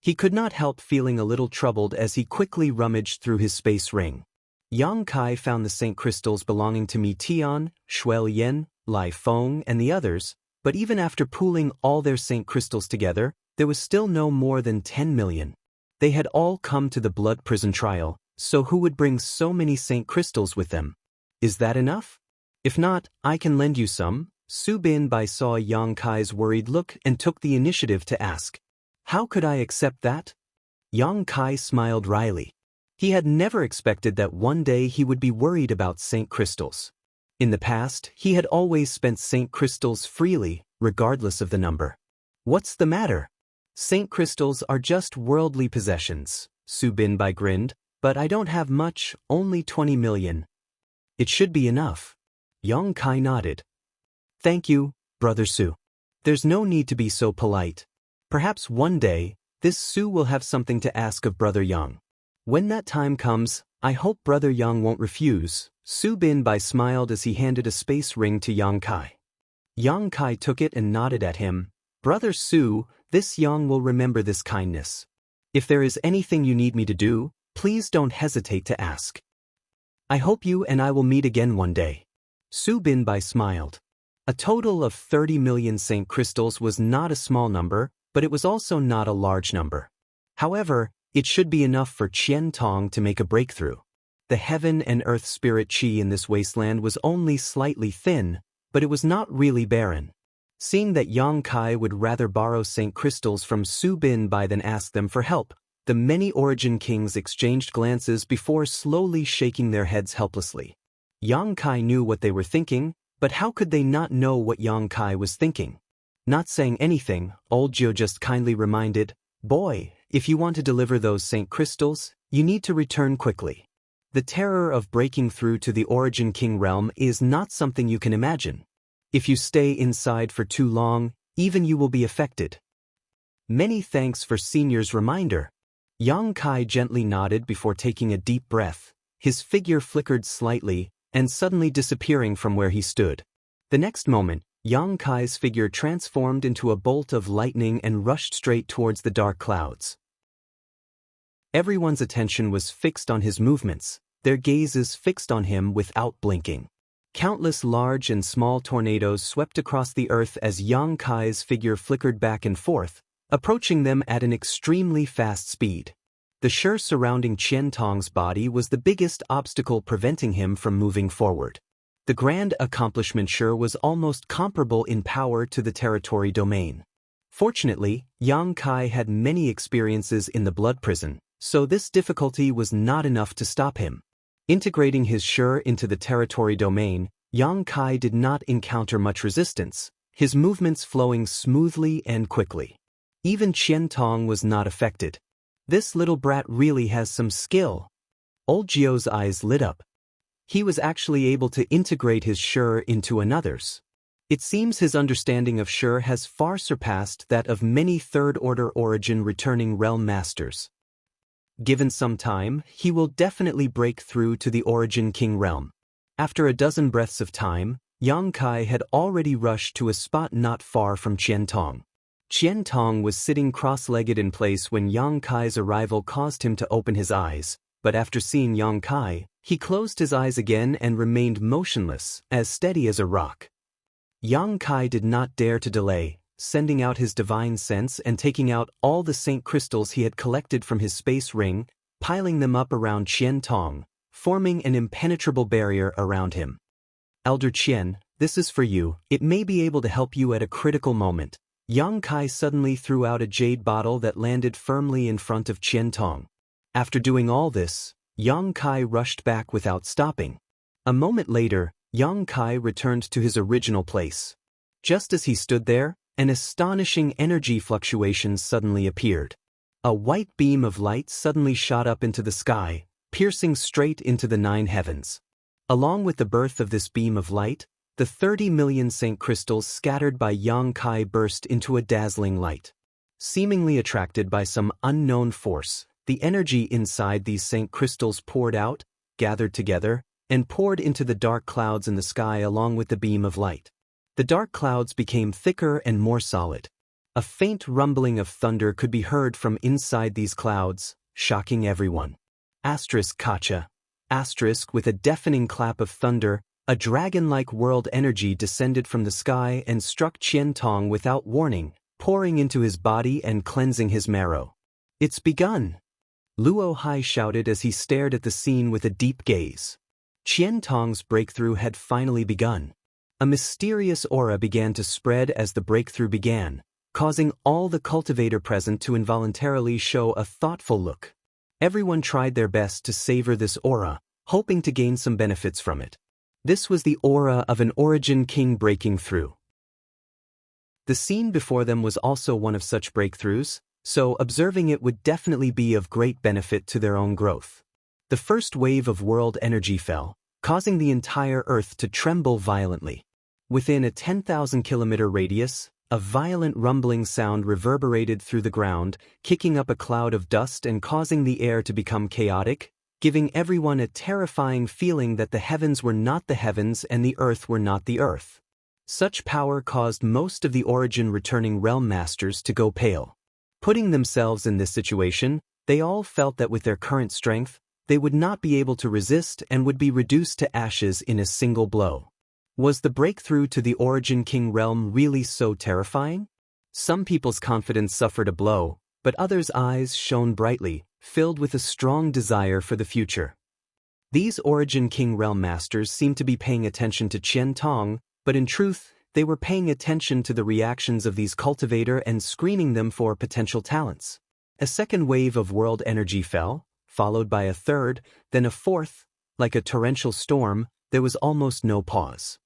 He could not help feeling a little troubled as he quickly rummaged through his space ring. Yang Kai found the saint crystals belonging to Mi Tian, Shuel Yen, Lai Feng, and the others, but even after pooling all their saint crystals together, there was still no more than 10 million. They had all come to the blood prison trial, so who would bring so many saint crystals with them? Is that enough? If not, I can lend you some. Su Binbai saw Yang Kai's worried look and took the initiative to ask. How could I accept that? Yang Kai smiled wryly. He had never expected that one day he would be worried about saint crystals. In the past, he had always spent saint crystals freely, regardless of the number. What's the matter? Saint crystals are just worldly possessions, Su Binbai grinned, but I don't have much, only 20 million. It should be enough. Yang Kai nodded. Thank you, Brother Su. There's no need to be so polite. Perhaps one day, this Su will have something to ask of Brother Yang. When that time comes, I hope Brother Yang won't refuse. Su Binbai smiled as he handed a space ring to Yang Kai. Yang Kai took it and nodded at him. Brother Su, this Yang will remember this kindness. If there is anything you need me to do, please don't hesitate to ask. I hope you and I will meet again one day. Su Binbai smiled. A total of 30 million saint crystals was not a small number, but it was also not a large number. However, it should be enough for Qian Tong to make a breakthrough. The heaven and earth spirit qi in this wasteland was only slightly thin, but it was not really barren. Seeing that Yang Kai would rather borrow saint crystals from Su Binbai than ask them for help, the many origin kings exchanged glances before slowly shaking their heads helplessly. Yang Kai knew what they were thinking, but how could they not know what Yang Kai was thinking? Not saying anything, old Jiao just kindly reminded, Boy, if you want to deliver those saint crystals, you need to return quickly. The terror of breaking through to the origin king realm is not something you can imagine. If you stay inside for too long, even you will be affected. Many thanks for Senior's reminder. Yang Kai gently nodded before taking a deep breath. His figure flickered slightly, and suddenly disappearing from where he stood. The next moment, Yang Kai's figure transformed into a bolt of lightning and rushed straight towards the dark clouds. Everyone's attention was fixed on his movements, their gazes fixed on him without blinking. Countless large and small tornadoes swept across the earth as Yang Kai's figure flickered back and forth, approaching them at an extremely fast speed. The Shi surrounding Qian Tong's body was the biggest obstacle preventing him from moving forward. The grand accomplishment Shi was almost comparable in power to the territory domain. Fortunately, Yang Kai had many experiences in the blood prison, so this difficulty was not enough to stop him. Integrating his Shi into the territory domain, Yang Kai did not encounter much resistance, his movements flowing smoothly and quickly. Even Qian Tong was not affected. This little brat really has some skill. Old Jiao's eyes lit up. He was actually able to integrate his Shi into another's. It seems his understanding of Shi has far surpassed that of many third-order origin returning realm masters. Given some time, he will definitely break through to the Origin King realm. After a dozen breaths of time, Yang Kai had already rushed to a spot not far from Qian Tong. Qian Tong was sitting cross-legged in place when Yang Kai's arrival caused him to open his eyes, but after seeing Yang Kai, he closed his eyes again and remained motionless, as steady as a rock. Yang Kai did not dare to delay, sending out his divine sense and taking out all the saint crystals he had collected from his space ring, piling them up around Qian Tong, forming an impenetrable barrier around him. Elder Qian, this is for you, it may be able to help you at a critical moment. Yang Kai suddenly threw out a jade bottle that landed firmly in front of Qian Tong. After doing all this, Yang Kai rushed back without stopping. A moment later, Yang Kai returned to his original place. Just as he stood there, an astonishing energy fluctuation suddenly appeared. A white beam of light suddenly shot up into the sky, piercing straight into the 9 heavens. Along with the birth of this beam of light, the 30 million saint crystals scattered by Yang Kai burst into a dazzling light. Seemingly attracted by some unknown force, the energy inside these saint crystals poured out, gathered together, and poured into the dark clouds in the sky along with the beam of light. The dark clouds became thicker and more solid. A faint rumbling of thunder could be heard from inside these clouds, shocking everyone. Kacha. With a deafening clap of thunder, a dragon-like world energy descended from the sky and struck Qian Tong without warning, pouring into his body and cleansing his marrow. It's begun! Luo Hai shouted as he stared at the scene with a deep gaze. Qian Tong's breakthrough had finally begun. A mysterious aura began to spread as the breakthrough began, causing all the cultivator present to involuntarily show a thoughtful look. Everyone tried their best to savor this aura, hoping to gain some benefits from it. This was the aura of an Origin King breaking through. The scene before them was also one of such breakthroughs, so observing it would definitely be of great benefit to their own growth. The first wave of world energy fell, causing the entire Earth to tremble violently. Within a 10,000-kilometer radius, a violent rumbling sound reverberated through the ground, kicking up a cloud of dust and causing the air to become chaotic, giving everyone a terrifying feeling that the heavens were not the heavens and the earth were not the earth. Such power caused most of the Origin returning realm masters to go pale. Putting themselves in this situation, they all felt that with their current strength, they would not be able to resist and would be reduced to ashes in a single blow. Was the breakthrough to the Origin King realm really so terrifying? Some people's confidence suffered a blow, but others' eyes shone brightly, filled with a strong desire for the future. These Origin King realm masters seemed to be paying attention to Qian Tong, but in truth, they were paying attention to the reactions of these cultivator and screening them for potential talents. A second wave of world energy fell, followed by a third, then a fourth. Like a torrential storm, there was almost no pause.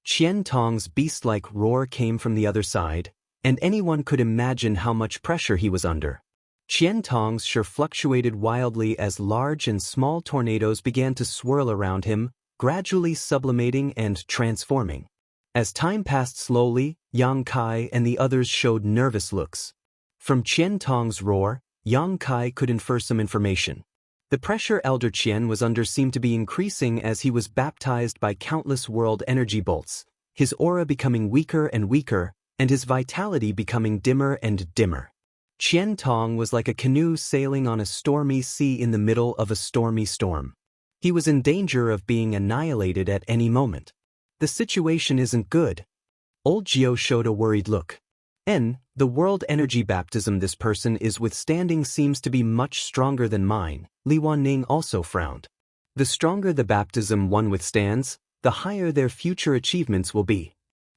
Qian Tong's beast-like roar came from the other side, and anyone could imagine how much pressure he was under. Qian Tong's Shi fluctuated wildly as large and small tornadoes began to swirl around him, gradually sublimating and transforming. As time passed slowly, Yang Kai and the others showed nervous looks. From Qian Tong's roar, Yang Kai could infer some information. The pressure Elder Qian was under seemed to be increasing as he was baptized by countless world energy bolts, his aura becoming weaker and weaker, and his vitality becoming dimmer and dimmer. Qian Tong was like a canoe sailing on a stormy sea in the middle of a stormy storm. He was in danger of being annihilated at any moment. The situation isn't good. Old Jiao showed a worried look. The world energy baptism this person is withstanding seems to be much stronger than mine, Li Wanning also frowned. The stronger the baptism one withstands, the higher their future achievements will be.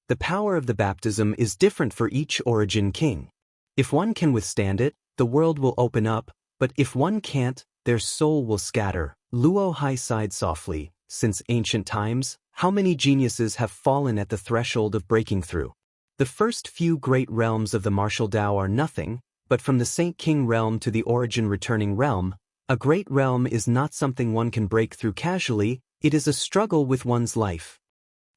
The power of the baptism is different for each origin king. If one can withstand it, the world will open up, but if one can't, their soul will scatter. Luo Hai sighed softly. Since ancient times, how many geniuses have fallen at the threshold of breaking through? The first few great realms of the martial Tao are nothing, but from the Saint King realm to the origin returning realm, a great realm is not something one can break through casually, it is a struggle with one's life.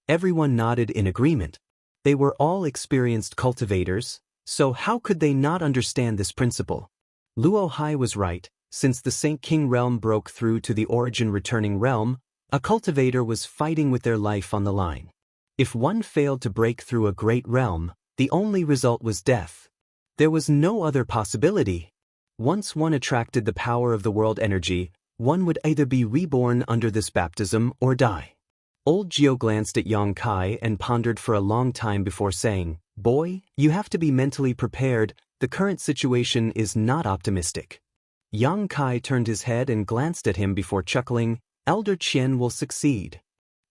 Everyone nodded in agreement. They were all experienced cultivators, so how could they not understand this principle? Luo Hai was right. Since the Saint King realm broke through to the origin returning realm, a cultivator was fighting with their life on the line. If one failed to break through a great realm, the only result was death. There was no other possibility. Once one attracted the power of the world energy, one would either be reborn under this baptism or die. Old Jiao glanced at Yang Kai and pondered for a long time before saying, "Boy, you have to be mentally prepared, the current situation is not optimistic." Yang Kai turned his head and glanced at him before chuckling, "Elder Qian will succeed."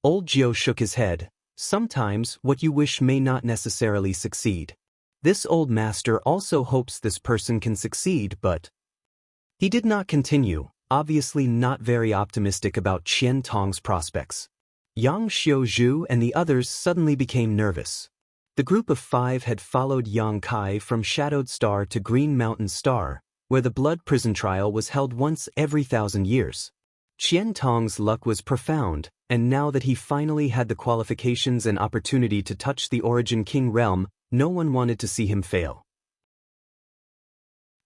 Old Jiao shook his head. Sometimes what you wish may not necessarily succeed. This old master also hopes this person can succeed, but... He did not continue, obviously not very optimistic about Qian Tong's prospects. Yang Xiaozhu and the others suddenly became nervous. The group of 5 had followed Yang Kai from Shadowed Star to Green Mountain Star, where the blood prison trial was held once every 1,000 years. Qian Tong's luck was profound, and now that he finally had the qualifications and opportunity to touch the Origin King realm, no one wanted to see him fail.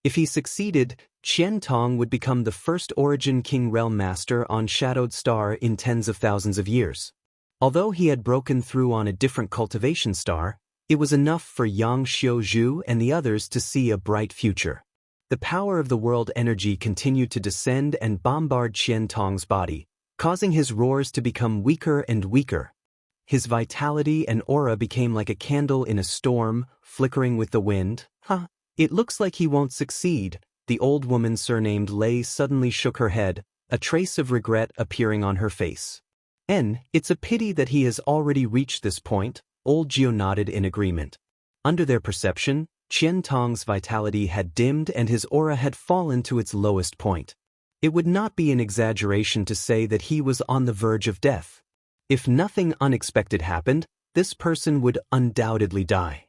If he succeeded, Qian Tong would become the first Origin King realm master on Shadowed Star in tens of thousands of years. Although he had broken through on a different cultivation star, it was enough for Yang Xiaozhu and the others to see a bright future. The power of the world energy continued to descend and bombard Qian Tong's body, causing his roars to become weaker and weaker. His vitality and aura became like a candle in a storm, flickering with the wind. It looks like he won't succeed. The old woman surnamed Lei suddenly shook her head, a trace of regret appearing on her face. It's a pity that he has already reached this point, Old Jiao nodded in agreement. Under their perception, Qian Tong's vitality had dimmed and his aura had fallen to its lowest point. It would not be an exaggeration to say that he was on the verge of death. If nothing unexpected happened, this person would undoubtedly die.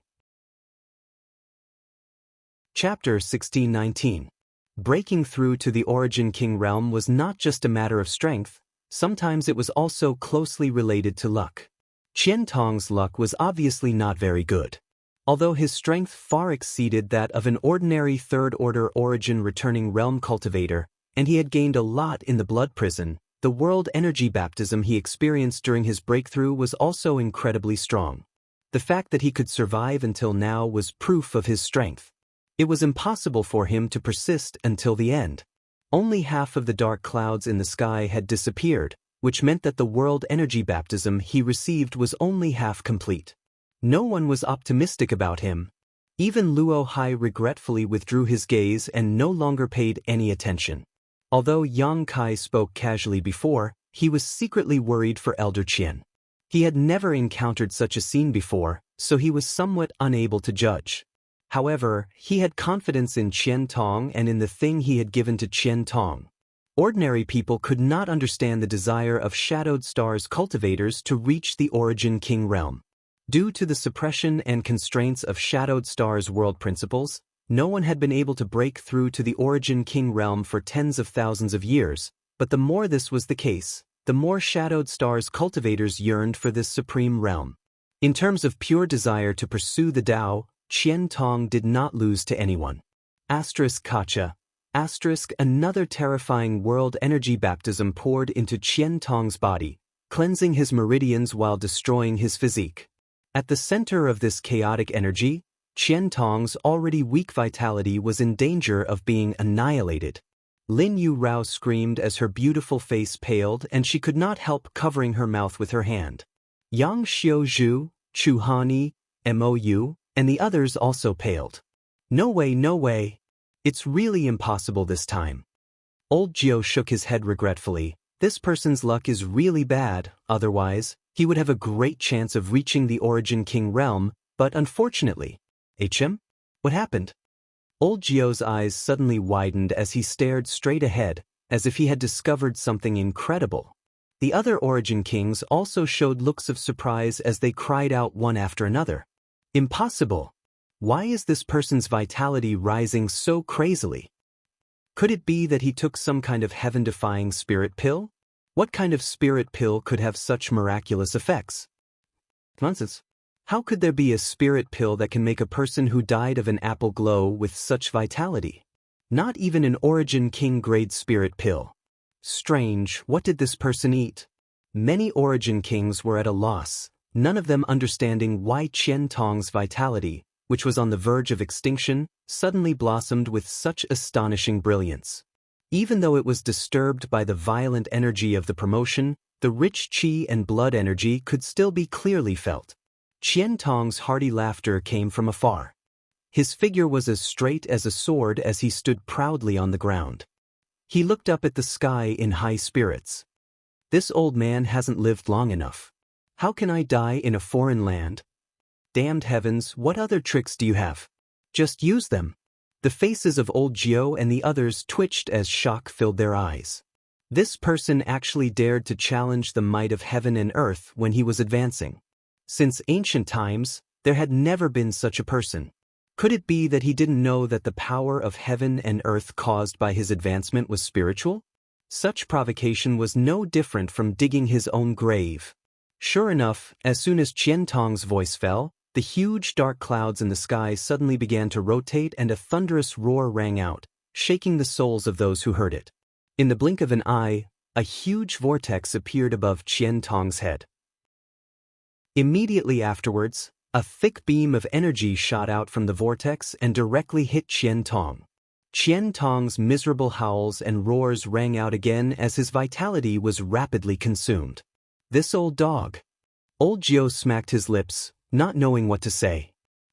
Chapter 1619. Breaking through to the Origin King realm was not just a matter of strength, sometimes it was also closely related to luck. Qian Tong's luck was obviously not very good. Although his strength far exceeded that of an ordinary third-order origin returning realm cultivator, and he had gained a lot in the blood prison, the world energy baptism he experienced during his breakthrough was also incredibly strong. The fact that he could survive until now was proof of his strength. It was impossible for him to persist until the end. Only half of the dark clouds in the sky had disappeared, which meant that the world energy baptism he received was only half complete. No one was optimistic about him. Even Luo Hai regretfully withdrew his gaze and no longer paid any attention. Although Yang Kai spoke casually before, he was secretly worried for Elder Qian. He had never encountered such a scene before, so he was somewhat unable to judge. However, he had confidence in Qian Tong and in the thing he had given to Qian Tong. Ordinary people could not understand the desire of Shadowed Star's cultivators to reach the Origin King realm. Due to the suppression and constraints of Shadowed Star's world principles, no one had been able to break through to the Origin King realm for tens of thousands of years, but the more this was the case, the more Shadowed Star's cultivators yearned for this supreme realm. In terms of pure desire to pursue the Tao, Qian Tong did not lose to anyone. Asterisk Kacha. Asterisk another terrifying world energy baptism poured into Qian Tong's body, cleansing his meridians while destroying his physique. At the center of this chaotic energy, Qian Tong's already weak vitality was in danger of being annihilated. Lin Yu Rao screamed as her beautiful face paled and she could not help covering her mouth with her hand. Yang Xiuzhu, Chu Hani, Mou, and the others also paled. No way, no way. It's really impossible this time. Old Jiao shook his head regretfully. This person's luck is really bad, otherwise, he would have a great chance of reaching the Origin King realm, but unfortunately. HM? What happened? Old Jiao's eyes suddenly widened as he stared straight ahead, as if he had discovered something incredible. The other Origin Kings also showed looks of surprise as they cried out one after another. Impossible! Why is this person's vitality rising so crazily? Could it be that he took some kind of heaven-defying spirit pill? What kind of spirit pill could have such miraculous effects? Nonsense. How could there be a spirit pill that can make a person who died of an apple glow with such vitality? Not even an Origin King grade spirit pill. Strange, what did this person eat? Many Origin Kings were at a loss, none of them understanding why Qian Tong's vitality, which was on the verge of extinction, suddenly blossomed with such astonishing brilliance. Even though it was disturbed by the violent energy of the promotion, the rich qi and blood energy could still be clearly felt. Qian Tong's hearty laughter came from afar. His figure was as straight as a sword as he stood proudly on the ground. He looked up at the sky in high spirits. This old man hasn't lived long enough. How can I die in a foreign land? Damned heavens, what other tricks do you have? Just use them. The faces of old Jiao and the others twitched as shock filled their eyes. This person actually dared to challenge the might of heaven and earth when he was advancing. Since ancient times, there had never been such a person. Could it be that he didn't know that the power of heaven and earth caused by his advancement was spiritual? Such provocation was no different from digging his own grave. Sure enough, as soon as Qian Tong's voice fell, the huge dark clouds in the sky suddenly began to rotate and a thunderous roar rang out, shaking the souls of those who heard it. In the blink of an eye, a huge vortex appeared above Qian Tong's head. Immediately afterwards, a thick beam of energy shot out from the vortex and directly hit Qian Tong. Qian Tong's miserable howls and roars rang out again as his vitality was rapidly consumed. This old dog. Old Jiao smacked his lips, not knowing what to say.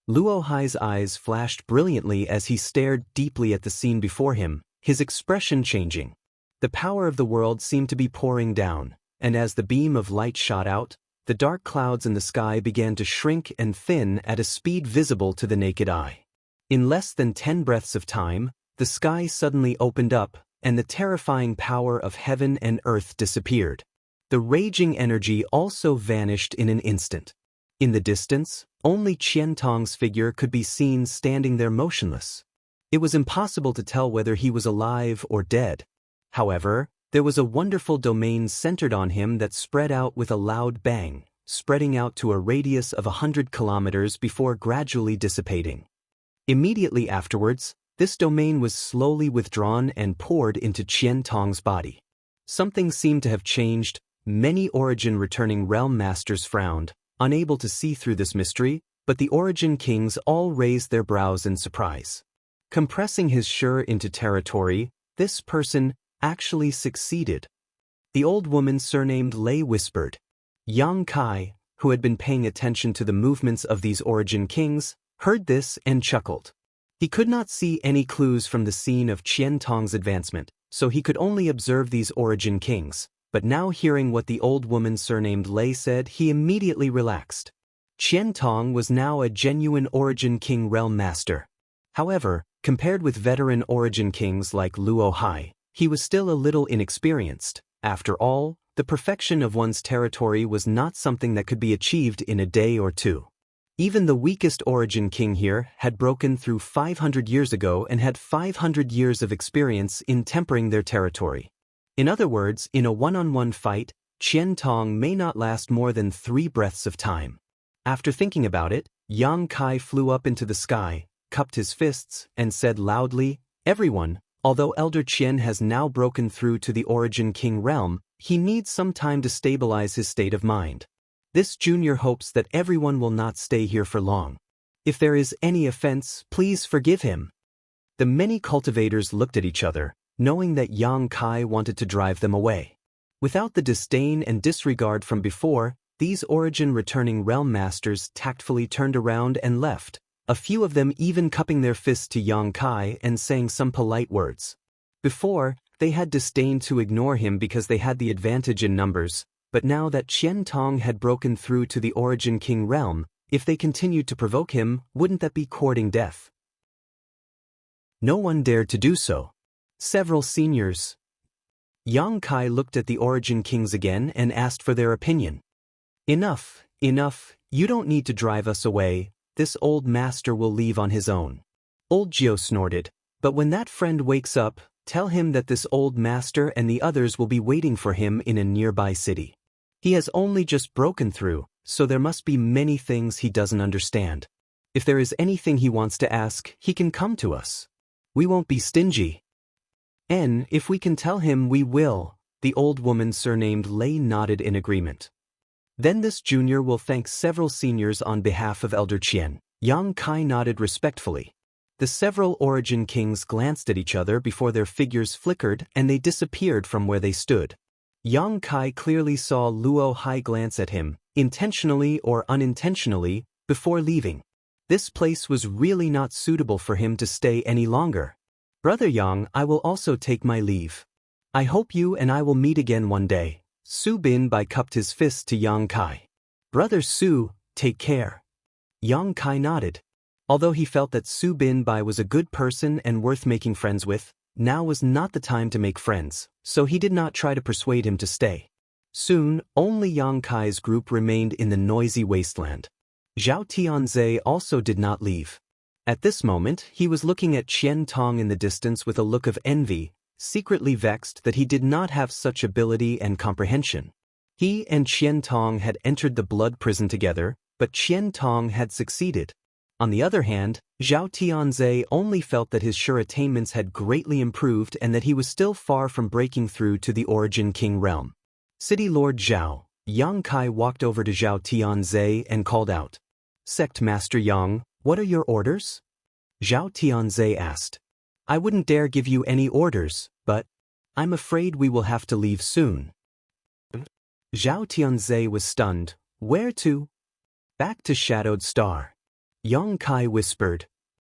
Luo Hai's eyes flashed brilliantly as he stared deeply at the scene before him, his expression changing. The power of the world seemed to be pouring down, and as the beam of light shot out, the dark clouds in the sky began to shrink and thin at a speed visible to the naked eye. In less than 10 breaths of time, the sky suddenly opened up, and the terrifying power of heaven and earth disappeared. The raging energy also vanished in an instant. In the distance, only Qian Tong's figure could be seen standing there motionless. It was impossible to tell whether he was alive or dead. However, there was a wonderful domain centered on him that spread out with a loud bang, spreading out to a radius of 100 kilometers before gradually dissipating. Immediately afterwards, this domain was slowly withdrawn and poured into Qian Tong's body. Something seemed to have changed. Many Origin returning realm masters frowned, unable to see through this mystery, but the Origin Kings all raised their brows in surprise. Compressing his Shi into territory, this person actually succeeded. The old woman surnamed Lei whispered. Yang Kai, who had been paying attention to the movements of these Origin Kings, heard this and chuckled. He could not see any clues from the scene of Qian Tong's advancement, so he could only observe these Origin Kings, but now hearing what the old woman surnamed Lei said, he immediately relaxed. Qian Tong was now a genuine Origin King realm master. However, compared with veteran Origin Kings like Luo Hai, he was still a little inexperienced. After all, the perfection of one's territory was not something that could be achieved in a day or two. Even the weakest Origin King here had broken through 500 years ago and had 500 years of experience in tempering their territory. In other words, in a one-on-one fight, Qian Tong may not last more than 3 breaths of time. After thinking about it, Yang Kai flew up into the sky, cupped his fists, and said loudly, "Everyone, although Elder Qian has now broken through to the Origin King realm, he needs some time to stabilize his state of mind. This junior hopes that everyone will not stay here for long. If there is any offense, please forgive him." The many cultivators looked at each other, knowing that Yang Kai wanted to drive them away. Without the disdain and disregard from before, these Origin returning realm masters tactfully turned around and left, a few of them even cupping their fists to Yang Kai and saying some polite words. Before, they had disdained to ignore him because they had the advantage in numbers, but now that Qian Tong had broken through to the Origin King realm, if they continued to provoke him, wouldn't that be courting death? No one dared to do so. Several seniors. Yang Kai looked at the Origin Kings again and asked for their opinion. "Enough, enough, you don't need to drive us away, this old master will leave on his own." Old Gio snorted, "But when that friend wakes up, tell him that this old master and the others will be waiting for him in a nearby city. He has only just broken through, so there must be many things he doesn't understand. If there is anything he wants to ask, he can come to us. We won't be stingy." "And if we can tell him, we will," the old woman surnamed Lei nodded in agreement. "Then this junior will thank several seniors on behalf of Elder Qian." Yang Kai nodded respectfully. The several Origin Kings glanced at each other before their figures flickered and they disappeared from where they stood. Yang Kai clearly saw Luo Hai glance at him, intentionally or unintentionally, before leaving. This place was really not suitable for him to stay any longer. "Brother Yang, I will also take my leave. I hope you and I will meet again one day." Su Bin Bai cupped his fist to Yang Kai. "Brother Su, take care." Yang Kai nodded. Although he felt that Su Bin Bai was a good person and worth making friends with, now was not the time to make friends, so he did not try to persuade him to stay. Soon, only Yang Kai's group remained in the noisy wasteland. Zhao Tianze also did not leave. At this moment, he was looking at Qian Tong in the distance with a look of envy, secretly vexed that he did not have such ability and comprehension. He and Qian Tong had entered the blood prison together, but Qian Tong had succeeded. On the other hand, Zhao Tianze only felt that his sure attainments had greatly improved and that he was still far from breaking through to the Origin King realm. City Lord Zhao, Yang Kai walked over to Zhao Tianze and called out, "Sect Master Yang, what are your orders?" Zhao Tianze asked. "I wouldn't dare give you any orders, but I'm afraid we will have to leave soon." Zhao Tianze was stunned. "Where to?" "Back to Shadowed Star." Yang Kai whispered.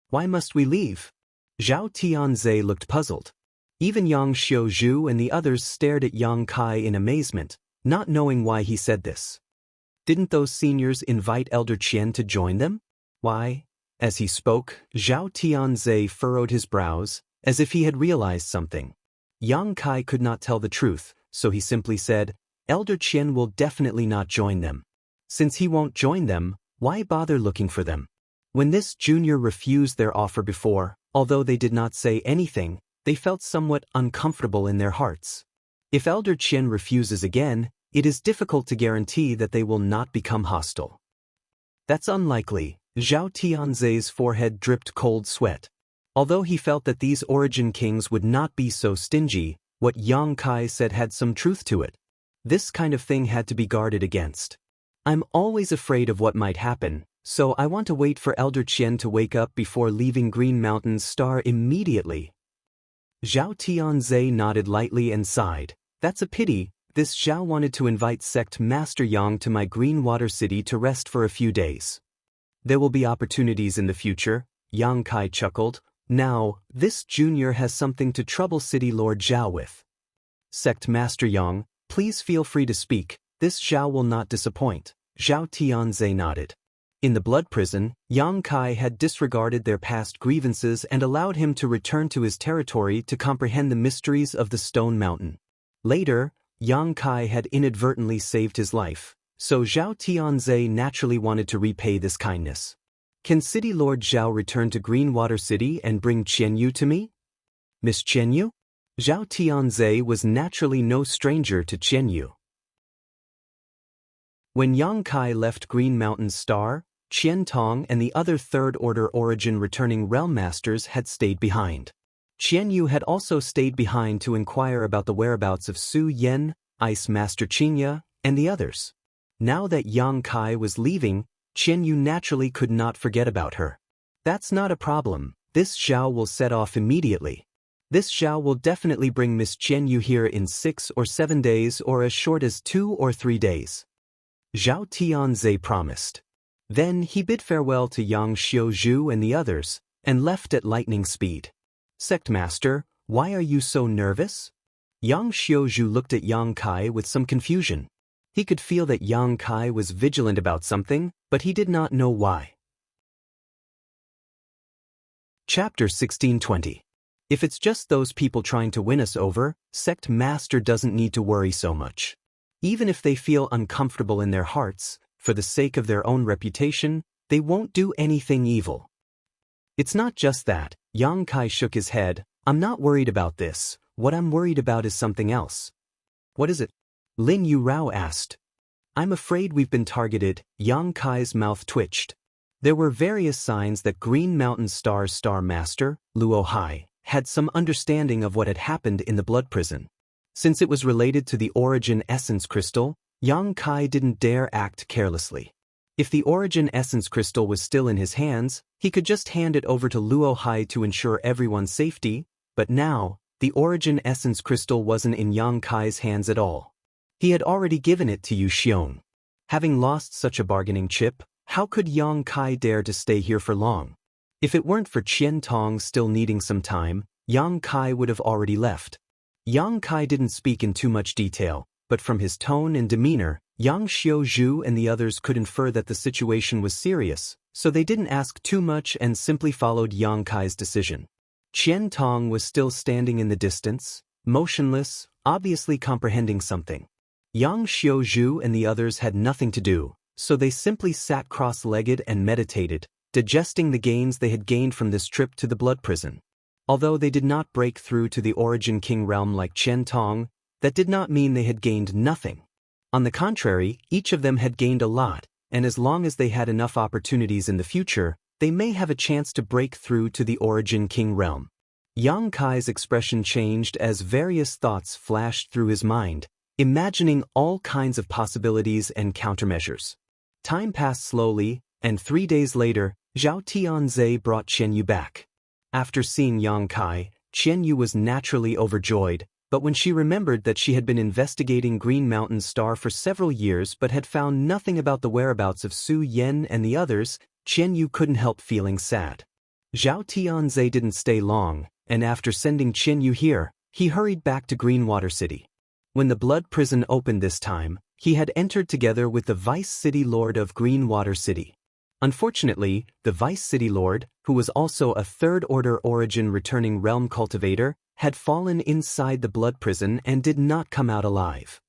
"Why must we leave?" Zhao Tianze looked puzzled. Even Yang Xiuzhu and the others stared at Yang Kai in amazement, not knowing why he said this. Didn't those seniors invite Elder Qian to join them? Why? As he spoke, Zhao Tianze furrowed his brows, as if he had realized something. Yang Kai could not tell the truth, so he simply said, "Elder Qian will definitely not join them. Since he won't join them, why bother looking for them?" When this junior refused their offer before, although they did not say anything, they felt somewhat uncomfortable in their hearts. If Elder Qian refuses again, it is difficult to guarantee that they will not become hostile. "That's unlikely." Zhao Tianze's forehead dripped cold sweat. Although he felt that these Origin Kings would not be so stingy, what Yang Kai said had some truth to it. This kind of thing had to be guarded against. "I'm always afraid of what might happen, so I want to wait for Elder Qian to wake up before leaving Green Mountain's Star immediately." Zhao Tianze nodded lightly and sighed. "That's a pity. This Zhao wanted to invite Sect Master Yang to my Green Water City to rest for a few days. There will be opportunities in the future," Yang Kai chuckled. "Now, this junior has something to trouble City Lord Zhao with." "Sect Master Yang, please feel free to speak. This Zhao will not disappoint." Zhao Tianze nodded. In the blood prison, Yang Kai had disregarded their past grievances and allowed him to return to his territory to comprehend the mysteries of the Stone Mountain. Later, Yang Kai had inadvertently saved his life, so Zhao Tianze naturally wanted to repay this kindness. "Can City Lord Zhao return to Green Water City and bring Qianyu to me?" "Miss Qianyu?" Zhao Tianze was naturally no stranger to Qianyu. When Yang Kai left Green Mountain's Star, Qian Tong and the other third-order origin returning realm masters had stayed behind. Qian Yu had also stayed behind to inquire about the whereabouts of Su Yan, Ice Master Qingya, and the others. Now that Yang Kai was leaving, Qian Yu naturally could not forget about her. That's not a problem, this Zhao will set off immediately. This Zhao will definitely bring Miss Qian Yu here in 6 or 7 days or as short as 2 or 3 days. Zhao Tianze promised. Then he bid farewell to Yang Xiuzhu and the others, and left at lightning speed. Sect Master, why are you so nervous? Yang Xiuzhu looked at Yang Kai with some confusion. He could feel that Yang Kai was vigilant about something, but he did not know why. Chapter 1620. If it's just those people trying to win us over, Sect Master doesn't need to worry so much. Even if they feel uncomfortable in their hearts, for the sake of their own reputation, they won't do anything evil. It's not just that. Yang Kai shook his head. I'm not worried about this. What I'm worried about is something else. What is it? Lin Yu Rao asked. I'm afraid we've been targeted. Yang Kai's mouth twitched. There were various signs that Green Mountain Star's Star Master, Luo Hai, had some understanding of what had happened in the blood prison. Since it was related to the Origin Essence Crystal, Yang Kai didn't dare act carelessly. If the Origin Essence Crystal was still in his hands, he could just hand it over to Luo Hai to ensure everyone's safety, but now, the Origin Essence Crystal wasn't in Yang Kai's hands at all. He had already given it to Yu Xiong. Having lost such a bargaining chip, how could Yang Kai dare to stay here for long? If it weren't for Qian Tong still needing some time, Yang Kai would have already left. Yang Kai didn't speak in too much detail, but from his tone and demeanor, Yang Xiuzhu and the others could infer that the situation was serious, so they didn't ask too much and simply followed Yang Kai's decision. Qian Tong was still standing in the distance, motionless, obviously comprehending something. Yang Xiuzhu and the others had nothing to do, so they simply sat cross-legged and meditated, digesting the gains they had gained from this trip to the blood prison. Although they did not break through to the Origin King realm like Qian Tong, that did not mean they had gained nothing. On the contrary, each of them had gained a lot, and as long as they had enough opportunities in the future, they may have a chance to break through to the Origin King realm. Yang Kai's expression changed as various thoughts flashed through his mind, imagining all kinds of possibilities and countermeasures. Time passed slowly, and 3 days later, Zhao Tianze brought Qian Yu back. After seeing Yang Kai, Qian Yu was naturally overjoyed, but when she remembered that she had been investigating Green Mountain Star for several years but had found nothing about the whereabouts of Su Yan and the others, Qian Yu couldn't help feeling sad. Zhao Tianze didn't stay long, and after sending Qian Yu here, he hurried back to Greenwater City. When the blood prison opened this time, he had entered together with the Vice City Lord of Greenwater City. Unfortunately, the Vice City Lord, who was also a third-order origin returning realm cultivator, had fallen inside the blood prison and did not come out alive.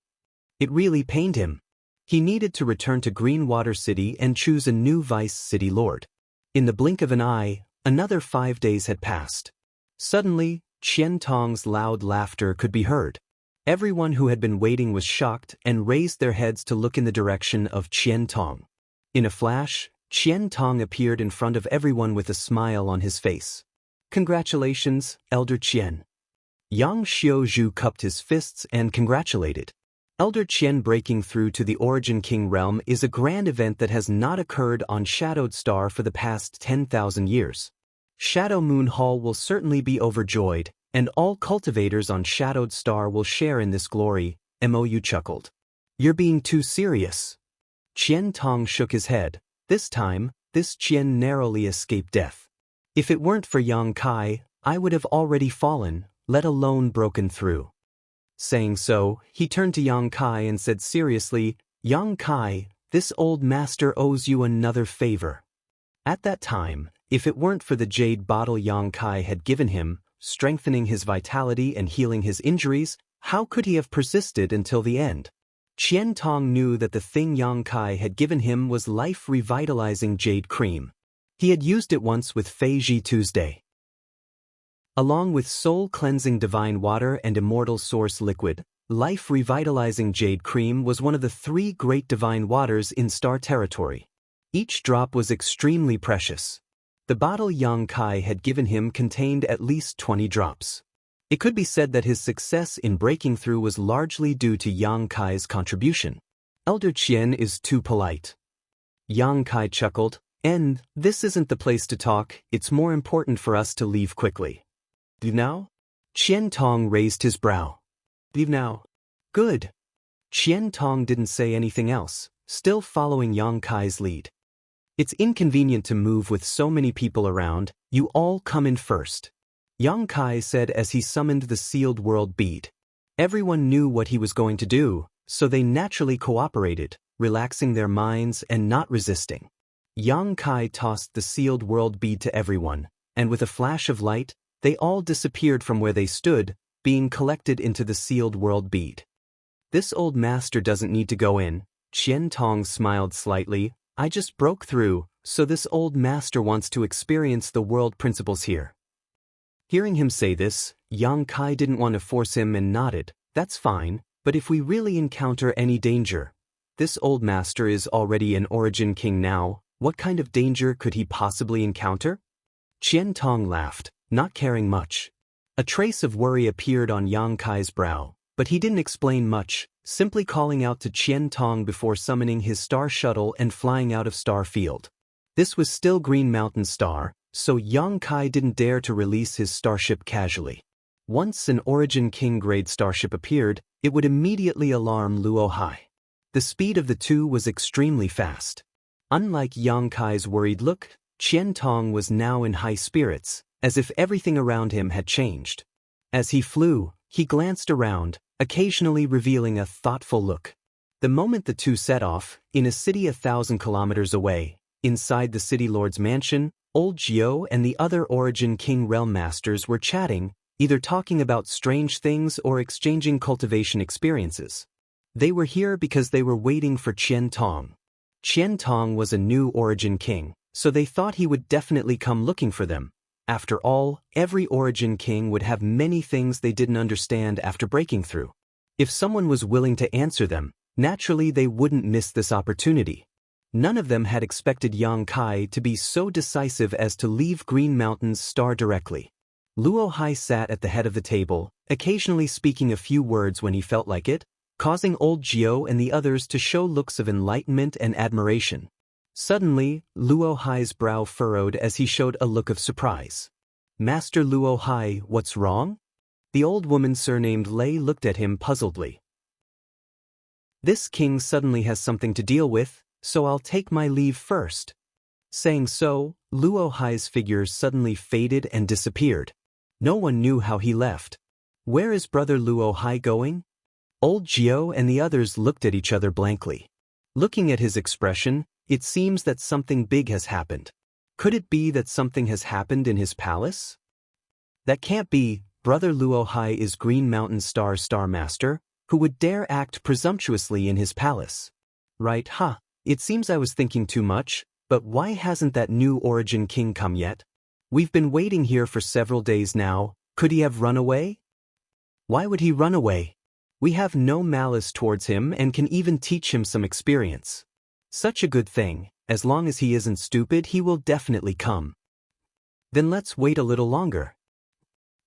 It really pained him. He needed to return to Greenwater City and choose a new Vice City Lord. In the blink of an eye, another 5 days had passed. Suddenly, Qian Tong's loud laughter could be heard. Everyone who had been waiting was shocked and raised their heads to look in the direction of Qian Tong. In a flash, Qian Tong appeared in front of everyone with a smile on his face. Congratulations, Elder Qian. Yang Xiuzhu cupped his fists and congratulated. Elder Qian breaking through to the Origin King realm is a grand event that has not occurred on Shadowed Star for the past 10,000 years. Shadow Moon Hall will certainly be overjoyed, and all cultivators on Shadowed Star will share in this glory, Mou chuckled. You're being too serious. Qian Tong shook his head. This time, this Qian narrowly escaped death. If it weren't for Yang Kai, I would have already fallen, let alone broken through. Saying so, he turned to Yang Kai and said seriously, Yang Kai, this old master owes you another favor. At that time, if it weren't for the jade bottle Yang Kai had given him, strengthening his vitality and healing his injuries, how could he have persisted until the end? Qian Tong knew that the thing Yang Kai had given him was life-revitalizing jade cream. He had used it once with Fei Ji Tuesday. Along with soul-cleansing divine water and immortal source liquid, life-revitalizing jade cream was one of the 3 great divine waters in Star Territory. Each drop was extremely precious. The bottle Yang Kai had given him contained at least 20 drops. It could be said that his success in breaking through was largely due to Yang Kai's contribution. Elder Qian is too polite. Yang Kai chuckled, and this isn't the place to talk, it's more important for us to leave quickly. Leave now? Qian Tong raised his brow. Leave now. Good. Qian Tong didn't say anything else, still following Yang Kai's lead. It's inconvenient to move with so many people around, you all come in first. Yang Kai said as he summoned the sealed world bead. Everyone knew what he was going to do, so they naturally cooperated, relaxing their minds and not resisting. Yang Kai tossed the sealed world bead to everyone, and with a flash of light, they all disappeared from where they stood, being collected into the sealed world bead. This old master doesn't need to go in. Qian Tong smiled slightly. I just broke through, so this old master wants to experience the world principles here. Hearing him say this, Yang Kai didn't want to force him and nodded. That's fine, but if we really encounter any danger, this old master is already an origin king now, what kind of danger could he possibly encounter? Qian Tong laughed, not caring much. A trace of worry appeared on Yang Kai's brow, but he didn't explain much, simply calling out to Qian Tong before summoning his star shuttle and flying out of Star Field. This was still Green Mountain Star, so Yang Kai didn't dare to release his starship casually. Once an Origin King grade starship appeared, it would immediately alarm Luo Hai. The speed of the two was extremely fast. Unlike Yang Kai's worried look, Qian Tong was now in high spirits, as if everything around him had changed. As he flew, he glanced around, occasionally revealing a thoughtful look. The moment the two set off, in a city 1,000 kilometers away, inside the city lord's mansion, Old Jiao and the other Origin King realm masters were chatting, either talking about strange things or exchanging cultivation experiences. They were here because they were waiting for Qian Tong. Qian Tong was a new Origin King, so they thought he would definitely come looking for them. After all, every Origin King would have many things they didn't understand after breaking through. If someone was willing to answer them, naturally they wouldn't miss this opportunity. None of them had expected Yang Kai to be so decisive as to leave Green Mountain's star directly. Luo Hai sat at the head of the table, occasionally speaking a few words when he felt like it, causing Old Jiao and the others to show looks of enlightenment and admiration. Suddenly, Luo Hai's brow furrowed as he showed a look of surprise. Master Luo Hai, what's wrong? The old woman surnamed Lei looked at him puzzledly. This king suddenly has something to deal with, so I'll take my leave first. Saying so, Luo Hai's figure suddenly faded and disappeared. No one knew how he left. Where is brother Luo Hai going? Old Jiao and the others looked at each other blankly. Looking at his expression, it seems that something big has happened. Could it be that something has happened in his palace? That can't be. Brother Luo Hai is Green Mountain Star Master, who would dare act presumptuously in his palace. Right, huh? It seems I was thinking too much, but why hasn't that new Origin King come yet? We've been waiting here for several days now. Could he have run away? Why would he run away? We have no malice towards him and can even teach him some experience. Such a good thing, as long as he isn't stupid, he will definitely come. Then let's wait a little longer.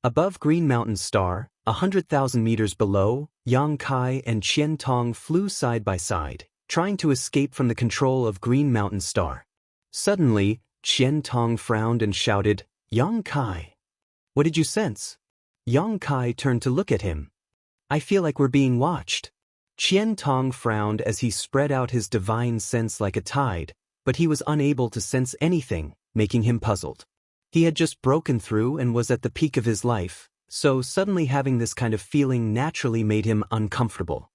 Above Green Mountain Star, 100,000 meters below, Yang Kai and Qian Tong flew side by side, trying to escape from the control of Green Mountain Star. Suddenly, Qian Tong frowned and shouted, Yang Kai. What did you sense? Yang Kai turned to look at him. I feel like we're being watched. Qian Tong frowned as he spread out his divine sense like a tide, but he was unable to sense anything, making him puzzled. He had just broken through and was at the peak of his life, so suddenly having this kind of feeling naturally made him uncomfortable.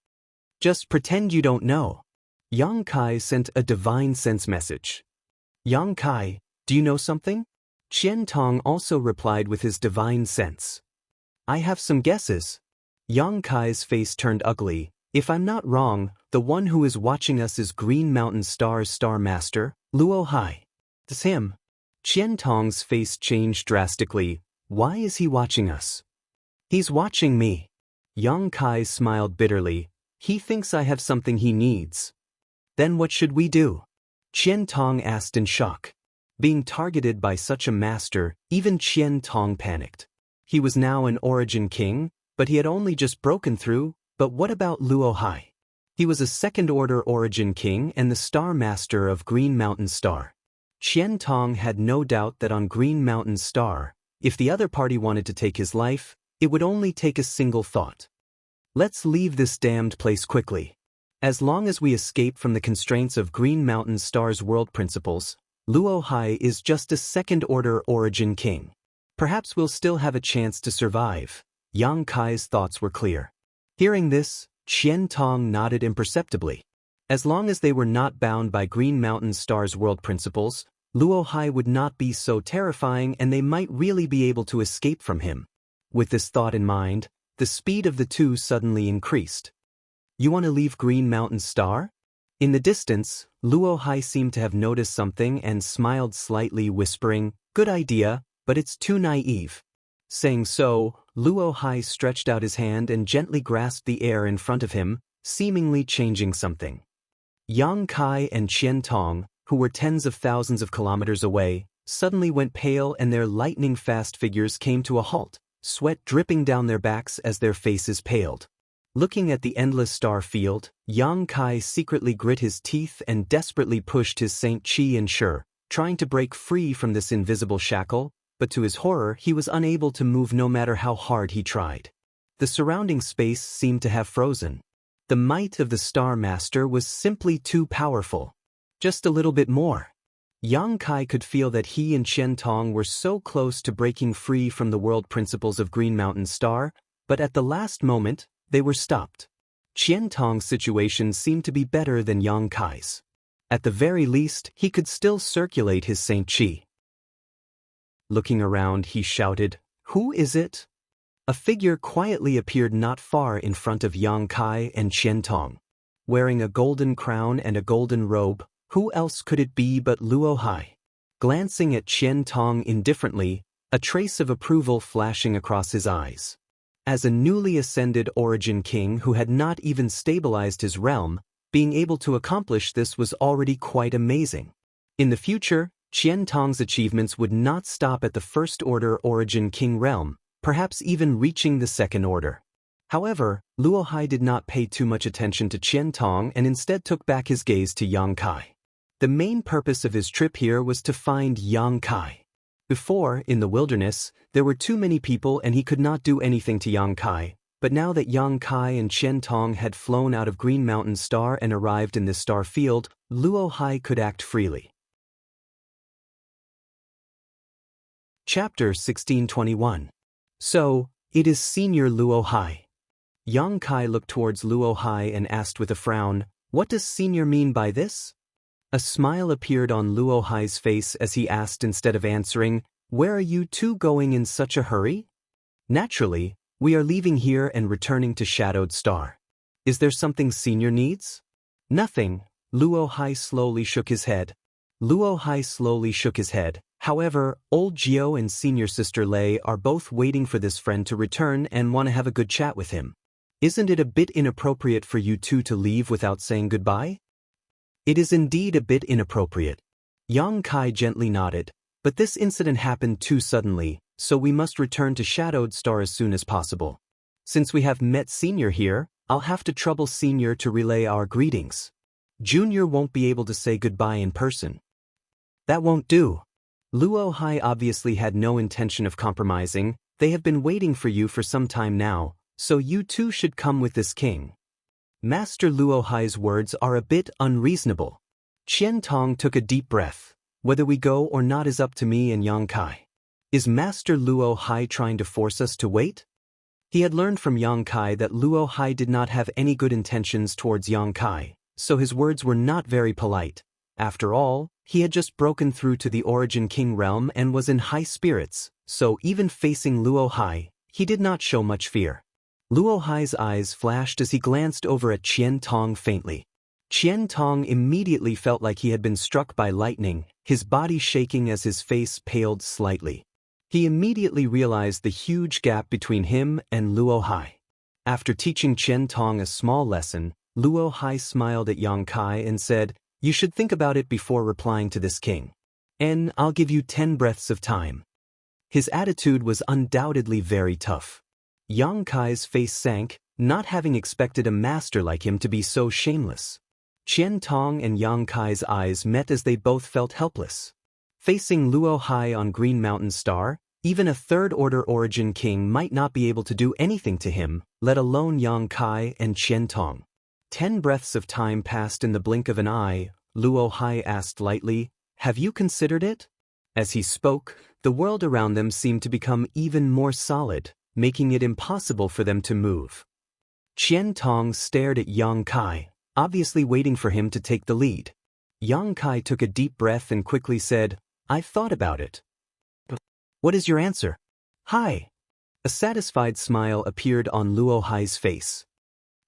Just pretend you don't know. Yang Kai sent a divine sense message. Yang Kai, do you know something? Qian Tong also replied with his divine sense. I have some guesses. Yang Kai's face turned ugly. If I'm not wrong, the one who is watching us is Green Mountain Star's Star Master, Luo Hai. It's him. Qian Tong's face changed drastically. Why is he watching us? He's watching me. Yang Kai smiled bitterly. He thinks I have something he needs. Then what should we do? Qian Tong asked in shock. Being targeted by such a master, even Qian Tong panicked. He was now an origin king, but he had only just broken through. But what about Luo Hai? He was a second-order origin king and the star master of Green Mountain Star. Qian Tong had no doubt that on Green Mountain Star, if the other party wanted to take his life, it would only take a single thought. Let's leave this damned place quickly. As long as we escape from the constraints of Green Mountain Star's world principles, Luo Hai is just a second-order origin king. Perhaps we'll still have a chance to survive. Yang Kai's thoughts were clear. Hearing this, Qian Tong nodded imperceptibly. As long as they were not bound by Green Mountain Star's world principles, Luo Hai would not be so terrifying and they might really be able to escape from him. With this thought in mind, the speed of the two suddenly increased. You want to leave Green Mountain Star? In the distance, Luo Hai seemed to have noticed something and smiled slightly, whispering, "Good idea, but it's too naive." Saying so, Luo Hai stretched out his hand and gently grasped the air in front of him, seemingly changing something. Yang Kai and Qian Tong, who were tens of thousands of kilometers away, suddenly went pale and their lightning-fast figures came to a halt, sweat dripping down their backs as their faces paled. Looking at the endless star field, Yang Kai secretly grit his teeth and desperately pushed his Saint Qi and Shi, trying to break free from this invisible shackle, but to his horror he was unable to move no matter how hard he tried. The surrounding space seemed to have frozen. The might of the Star Master was simply too powerful. Just a little bit more. Yang Kai could feel that he and Qian Tong were so close to breaking free from the world principles of Green Mountain Star, but at the last moment, they were stopped. Qian Tong's situation seemed to be better than Yang Kai's. At the very least, he could still circulate his Saint Qi. Looking around, he shouted, "Who is it?" A figure quietly appeared not far in front of Yang Kai and Qian Tong. Wearing a golden crown and a golden robe, who else could it be but Luo Hai? Glancing at Qian Tong indifferently, a trace of approval flashing across his eyes. As a newly ascended origin king who had not even stabilized his realm, being able to accomplish this was already quite amazing. In the future, Qian Tong's achievements would not stop at the first-order origin king realm, perhaps even reaching the second order. However, Luo Hai did not pay too much attention to Qian Tong and instead took back his gaze to Yang Kai. The main purpose of his trip here was to find Yang Kai. Before, in the wilderness, there were too many people and he could not do anything to Yang Kai, but now that Yang Kai and Qian Tong had flown out of Green Mountain Star and arrived in this star field, Luo Hai could act freely. Chapter 1621. So, it is Senior Luo Hai. Yang Kai looked towards Luo Hai and asked with a frown, "What does senior mean by this?" A smile appeared on Luo Hai's face as he asked instead of answering, "Where are you two going in such a hurry?" "Naturally, we are leaving here and returning to Shadowed Star. Is there something senior needs?" "Nothing." Luo Hai slowly shook his head. However, old Jiao and senior sister Lei are both waiting for this friend to return and want to have a good chat with him. Isn't it a bit inappropriate for you two to leave without saying goodbye? It is indeed a bit inappropriate. Yang Kai gently nodded, but this incident happened too suddenly, so we must return to Shadowed Star as soon as possible. Since we have met Senior here, I'll have to trouble Senior to relay our greetings. Junior won't be able to say goodbye in person. That won't do. Luo Hai obviously had no intention of compromising. They have been waiting for you for some time now, so you two should come with this king. Master Luo Hai's words are a bit unreasonable. Qian Tong took a deep breath. Whether we go or not is up to me and Yang Kai. Is Master Luo Hai trying to force us to wait? He had learned from Yang Kai that Luo Hai did not have any good intentions towards Yang Kai, so his words were not very polite. After all, he had just broken through to the Origin King realm and was in high spirits, so even facing Luo Hai, he did not show much fear. Luo Hai's eyes flashed as he glanced over at Qian Tong faintly. Qian Tong immediately felt like he had been struck by lightning, his body shaking as his face paled slightly. He immediately realized the huge gap between him and Luo Hai. After teaching Qian Tong a small lesson, Luo Hai smiled at Yang Kai and said, You should think about it before replying to this king. And I'll give you 10 breaths of time. His attitude was undoubtedly very tough. Yang Kai's face sank, not having expected a master like him to be so shameless. Qian Tong and Yang Kai's eyes met as they both felt helpless. Facing Luo Hai on Green Mountain Star, even a third-order origin king might not be able to do anything to him, let alone Yang Kai and Qian Tong. 10 breaths of time passed in the blink of an eye. Luo Hai asked lightly, "Have you considered it?" As he spoke, the world around them seemed to become even more solid, making it impossible for them to move. Qian Tong stared at Yang Kai, obviously waiting for him to take the lead. Yang Kai took a deep breath and quickly said, "I've thought about it." "What is your answer?" "Hi." A satisfied smile appeared on Luo Hai's face.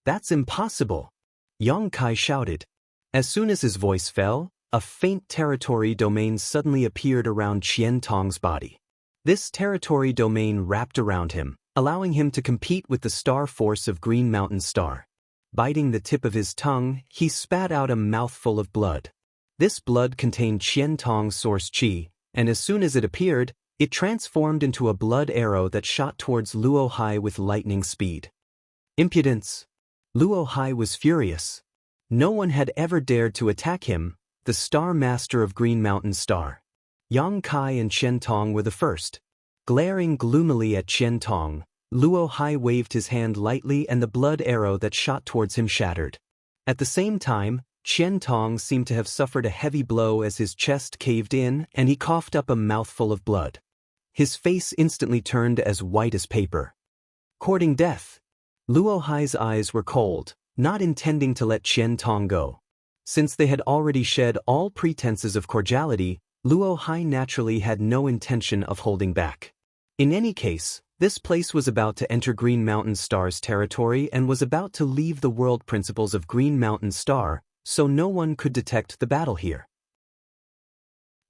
"That's impossible," Yang Kai shouted. As soon as his voice fell, a faint territory domain suddenly appeared around Qian Tong's body. This territory domain wrapped around him, allowing him to compete with the star force of Green Mountain Star. Biting the tip of his tongue, he spat out a mouthful of blood. This blood contained Qian Tong's source qi, and as soon as it appeared, it transformed into a blood arrow that shot towards Luo Hai with lightning speed. Impudence! Luo Hai was furious. No one had ever dared to attack him, the Star Master of Green Mountain Star. Yang Kai and Qian Tong were the first. Glaring gloomily at Qian Tong, Luo Hai waved his hand lightly and the blood arrow that shot towards him shattered. At the same time, Qian Tong seemed to have suffered a heavy blow as his chest caved in and he coughed up a mouthful of blood. His face instantly turned as white as paper. Courting death. Luo Hai's eyes were cold, not intending to let Qian Tong go. Since they had already shed all pretenses of cordiality, Luo Hai naturally had no intention of holding back. In any case, this place was about to enter Green Mountain Star's territory and was about to leave the world principles of Green Mountain Star, so no one could detect the battle here.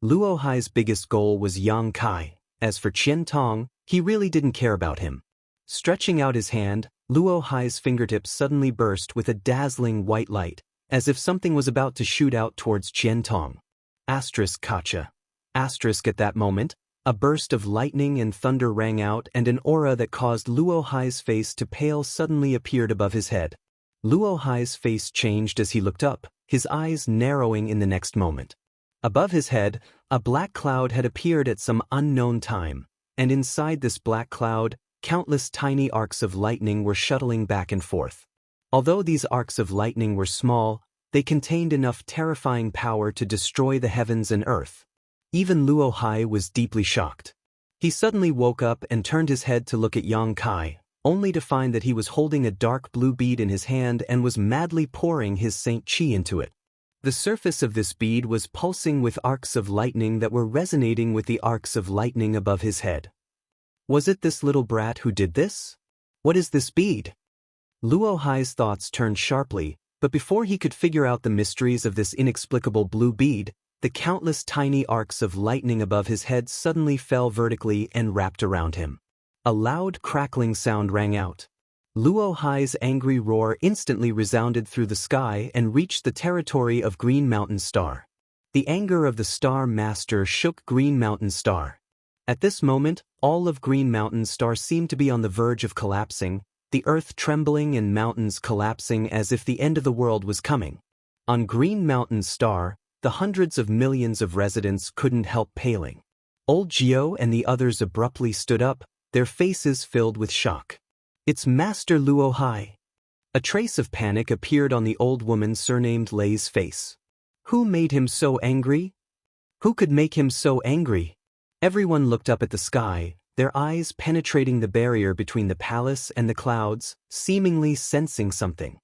Luo Hai's biggest goal was Yang Kai. As for Qian Tong, he really didn't care about him. Stretching out his hand, Luo Hai's fingertips suddenly burst with a dazzling white light, as if something was about to shoot out towards Qian Tong. Asterisk Kacha. Asterisk at that moment, a burst of lightning and thunder rang out and an aura that caused Luo Hai's face to pale suddenly appeared above his head. Luo Hai's face changed as he looked up, his eyes narrowing in the next moment. Above his head, a black cloud had appeared at some unknown time, and inside this black cloud, countless tiny arcs of lightning were shuttling back and forth. Although these arcs of lightning were small, they contained enough terrifying power to destroy the heavens and earth. Even Luo Hai was deeply shocked. He suddenly woke up and turned his head to look at Yang Kai, only to find that he was holding a dark blue bead in his hand and was madly pouring his Saint Qi into it. The surface of this bead was pulsing with arcs of lightning that were resonating with the arcs of lightning above his head. Was it this little brat who did this? What is this bead? Luo Hai's thoughts turned sharply, but before he could figure out the mysteries of this inexplicable blue bead, the countless tiny arcs of lightning above his head suddenly fell vertically and wrapped around him. A loud crackling sound rang out. Luo Hai's angry roar instantly resounded through the sky and reached the territory of Green Mountain Star. The anger of the Star Master shook Green Mountain Star. At this moment, all of Green Mountain Star seemed to be on the verge of collapsing, the earth trembling and mountains collapsing as if the end of the world was coming. On Green Mountain Star, the hundreds of millions of residents couldn't help paling. Old Gio and the others abruptly stood up, their faces filled with shock. It's Master Luo Hai. A trace of panic appeared on the old woman surnamed Lei's face. Who made him so angry? Who could make him so angry? Everyone looked up at the sky, their eyes penetrating the barrier between the palace and the clouds, seemingly sensing something.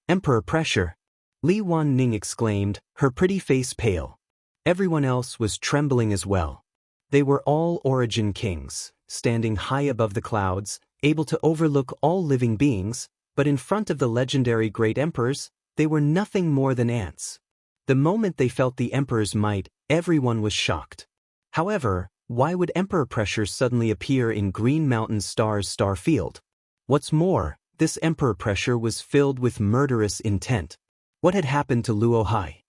Emperor pressure! Li Wanning exclaimed, her pretty face pale. Everyone else was trembling as well. They were all origin kings, standing high above the clouds, able to overlook all living beings, but in front of the legendary great emperors, they were nothing more than ants. The moment they felt the emperor's might, everyone was shocked. However, why would emperor pressure suddenly appear in Green Mountain Star's star field? What's more, this emperor pressure was filled with murderous intent. What had happened to Luo Hai?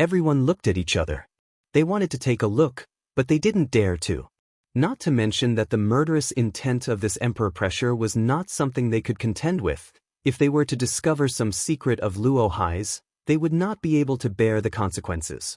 Everyone looked at each other. They wanted to take a look, but they didn't dare to. Not to mention that the murderous intent of this emperor pressure was not something they could contend with. If they were to discover some secret of Luo Hai's, they would not be able to bear the consequences.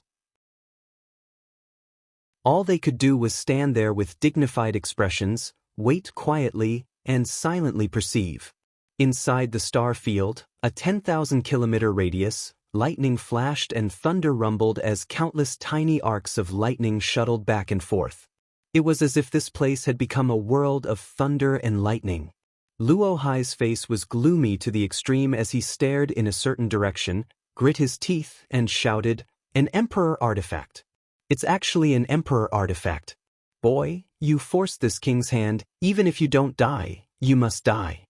All they could do was stand there with dignified expressions, wait quietly, and silently perceive. Inside the star field, a 10,000-kilometer radius, lightning flashed and thunder rumbled as countless tiny arcs of lightning shuttled back and forth. It was as if this place had become a world of thunder and lightning. Luo Hai's face was gloomy to the extreme as he stared in a certain direction, grit his teeth, and shouted, "An emperor artifact. It's actually an emperor artifact. Boy, you forced this king's hand, even if you don't die, you must die."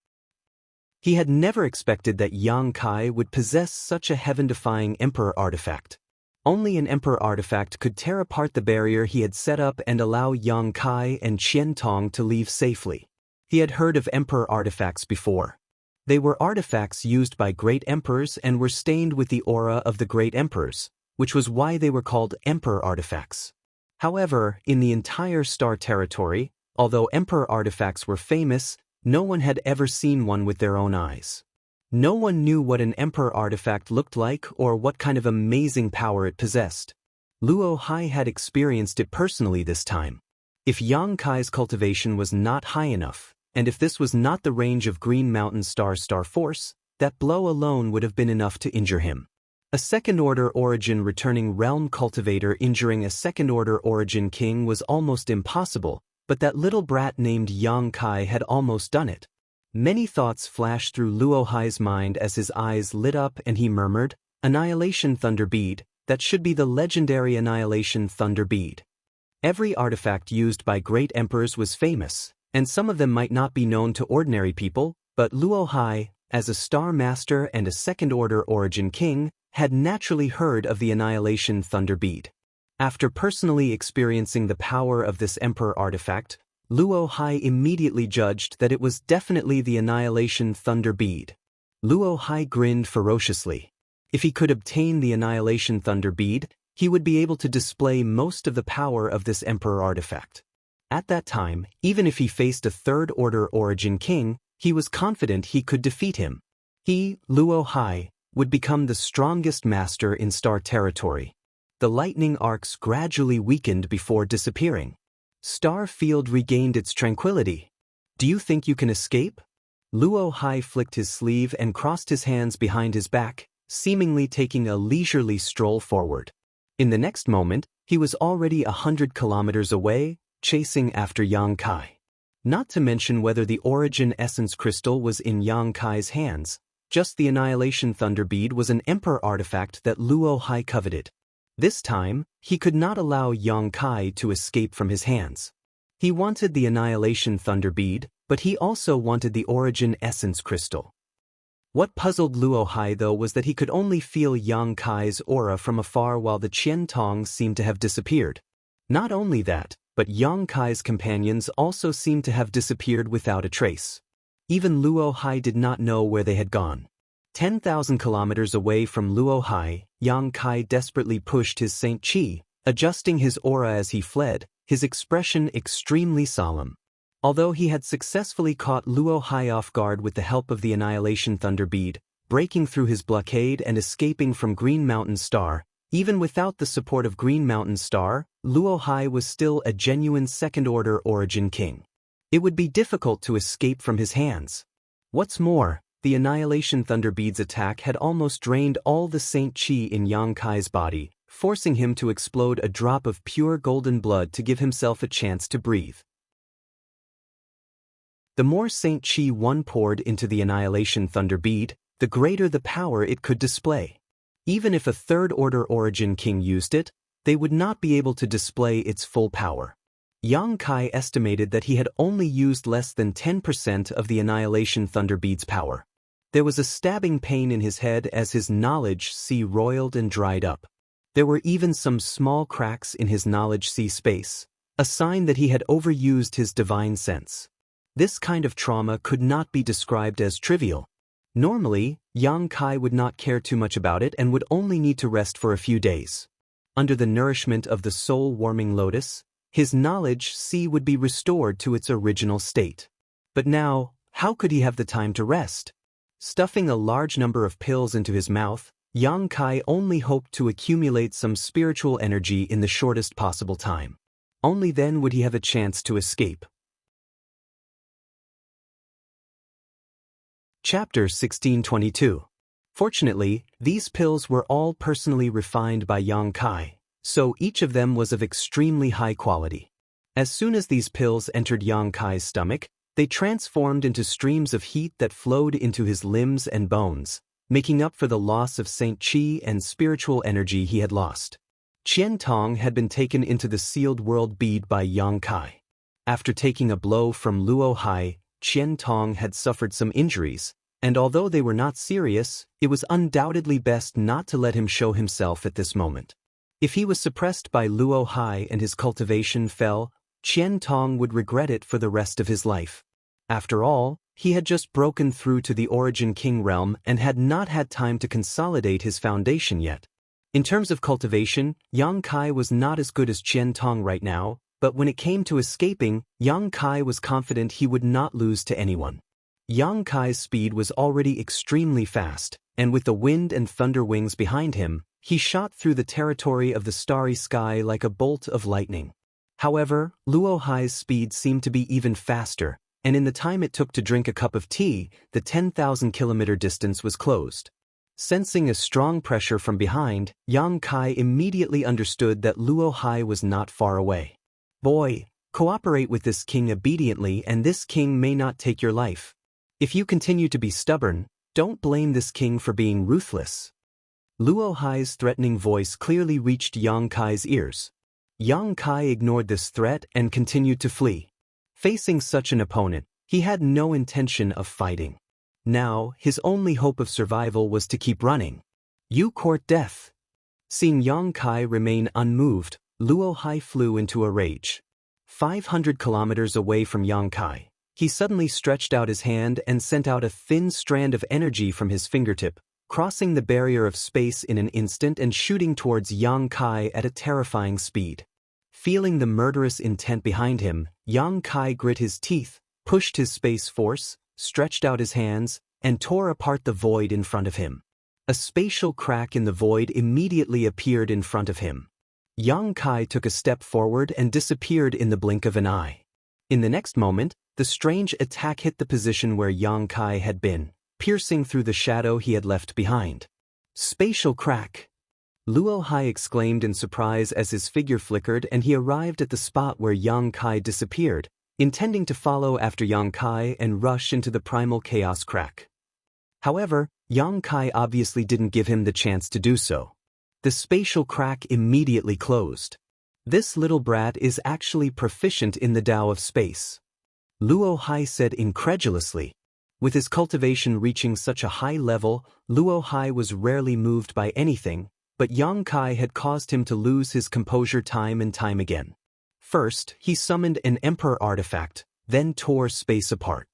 He had never expected that Yang Kai would possess such a heaven-defying emperor artifact. Only an emperor artifact could tear apart the barrier he had set up and allow Yang Kai and Qian Tong to leave safely. He had heard of emperor artifacts before. They were artifacts used by great emperors and were stained with the aura of the great emperors, which was why they were called emperor artifacts. However, in the entire star territory, although emperor artifacts were famous, no one had ever seen one with their own eyes. No one knew what an emperor artifact looked like or what kind of amazing power it possessed. Luo Hai had experienced it personally this time. If Yang Kai's cultivation was not high enough, and if this was not the range of Green Mountain Star Force, that blow alone would have been enough to injure him. A second-order origin returning realm cultivator injuring a second-order origin king was almost impossible, but that little brat named Yang Kai had almost done it. Many thoughts flashed through Luo Hai's mind as his eyes lit up and he murmured, "Annihilation Thunder Bead, that should be the legendary Annihilation Thunder Bead." Every artifact used by great emperors was famous, and some of them might not be known to ordinary people, but Luo Hai, as a star master and a second-order origin king, had naturally heard of the Annihilation Thunder Bead. After personally experiencing the power of this emperor artifact, Luo Hai immediately judged that it was definitely the Annihilation Thunder Bead. Luo Hai grinned ferociously. If he could obtain the Annihilation Thunder Bead, he would be able to display most of the power of this emperor artifact. At that time, even if he faced a third-order origin king, he was confident he could defeat him. He, Luo Hai, would become the strongest master in star territory. The lightning arcs gradually weakened before disappearing. Star Field regained its tranquility. "Do you think you can escape?" Luo Hai flicked his sleeve and crossed his hands behind his back, seemingly taking a leisurely stroll forward. In the next moment, he was already 100 kilometers away, chasing after Yang Kai. Not to mention whether the Origin Essence Crystal was in Yang Kai's hands, just the Annihilation Thunder Bead was an emperor artifact that Luo Hai coveted. This time, he could not allow Yang Kai to escape from his hands. He wanted the Annihilation Thunder Bead, but he also wanted the Origin Essence Crystal. What puzzled Luo Hai though was that he could only feel Yang Kai's aura from afar while the Qian Tong seemed to have disappeared. Not only that, but Yang Kai's companions also seemed to have disappeared without a trace. Even Luo Hai did not know where they had gone. 10,000 kilometers away from Luo Hai, Yang Kai desperately pushed his Saint Qi, adjusting his aura as he fled, his expression extremely solemn. Although he had successfully caught Luo Hai off guard with the help of the Annihilation Thunder Bead, breaking through his blockade and escaping from Green Mountain Star, even without the support of Green Mountain Star, Luo Hai was still a genuine second-order origin king. It would be difficult to escape from his hands. What's more, the Annihilation Thunder Bead's attack had almost drained all the Saint Qi in Yang Kai's body, forcing him to explode a drop of pure golden blood to give himself a chance to breathe. The more Saint Qi one poured into the Annihilation Thunder Bead, the greater the power it could display. Even if a third-order origin king used it, they would not be able to display its full power. Yang Kai estimated that he had only used less than 10% of the Annihilation Thunder Bead's power. There was a stabbing pain in his head as his knowledge sea roiled and dried up. There were even some small cracks in his knowledge sea space, a sign that he had overused his divine sense. This kind of trauma could not be described as trivial. Normally, Yang Kai would not care too much about it and would only need to rest for a few days. Under the nourishment of the soul-warming lotus, his knowledge would be restored to its original state. But now, how could he have the time to rest? Stuffing a large number of pills into his mouth, Yang Kai only hoped to accumulate some spiritual energy in the shortest possible time. Only then would he have a chance to escape. Chapter 1622. Fortunately, these pills were all personally refined by Yang Kai, so each of them was of extremely high quality. As soon as these pills entered Yang Kai's stomach, they transformed into streams of heat that flowed into his limbs and bones, making up for the loss of Saint Qi and spiritual energy he had lost. Qian Tong had been taken into the sealed world bead by Yang Kai. After taking a blow from Luo Hai, Qian Tong had suffered some injuries, and although they were not serious, it was undoubtedly best not to let him show himself at this moment. If he was suppressed by Luo Hai and his cultivation fell, Qian Tong would regret it for the rest of his life. After all, he had just broken through to the Origin King realm and had not had time to consolidate his foundation yet. In terms of cultivation, Yang Kai was not as good as Qian Tong right now, but when it came to escaping, Yang Kai was confident he would not lose to anyone. Yang Kai's speed was already extremely fast, and with the wind and thunder wings behind him, he shot through the territory of the starry sky like a bolt of lightning. However, Luo Hai's speed seemed to be even faster, and in the time it took to drink a cup of tea, the 10,000-kilometer distance was closed. Sensing a strong pressure from behind, Yang Kai immediately understood that Luo Hai was not far away. Boy, cooperate with this king obediently and this king may not take your life. If you continue to be stubborn, don't blame this king for being ruthless. Luo Hai's threatening voice clearly reached Yang Kai's ears. Yang Kai ignored this threat and continued to flee. Facing such an opponent, he had no intention of fighting. Now, his only hope of survival was to keep running. You court death. Seeing Yang Kai remain unmoved, Luo Hai flew into a rage. 500 kilometers away from Yang Kai, he suddenly stretched out his hand and sent out a thin strand of energy from his fingertip, crossing the barrier of space in an instant and shooting towards Yang Kai at a terrifying speed. Feeling the murderous intent behind him, Yang Kai grit his teeth, pushed his space force, stretched out his hands, and tore apart the void in front of him. A spatial crack in the void immediately appeared in front of him. Yang Kai took a step forward and disappeared in the blink of an eye. In the next moment, the strange attack hit the position where Yang Kai had been, piercing through the shadow he had left behind. Spatial crack! Luo Hai exclaimed in surprise as his figure flickered and he arrived at the spot where Yang Kai disappeared, intending to follow after Yang Kai and rush into the primal chaos crack. However, Yang Kai obviously didn't give him the chance to do so. The spatial crack immediately closed. This little brat is actually proficient in the Tao of space. Luo Hai said incredulously. With his cultivation reaching such a high level, Luo Hai was rarely moved by anything, but Yang Kai had caused him to lose his composure time and time again. First, he summoned an Emperor artifact, then tore space apart.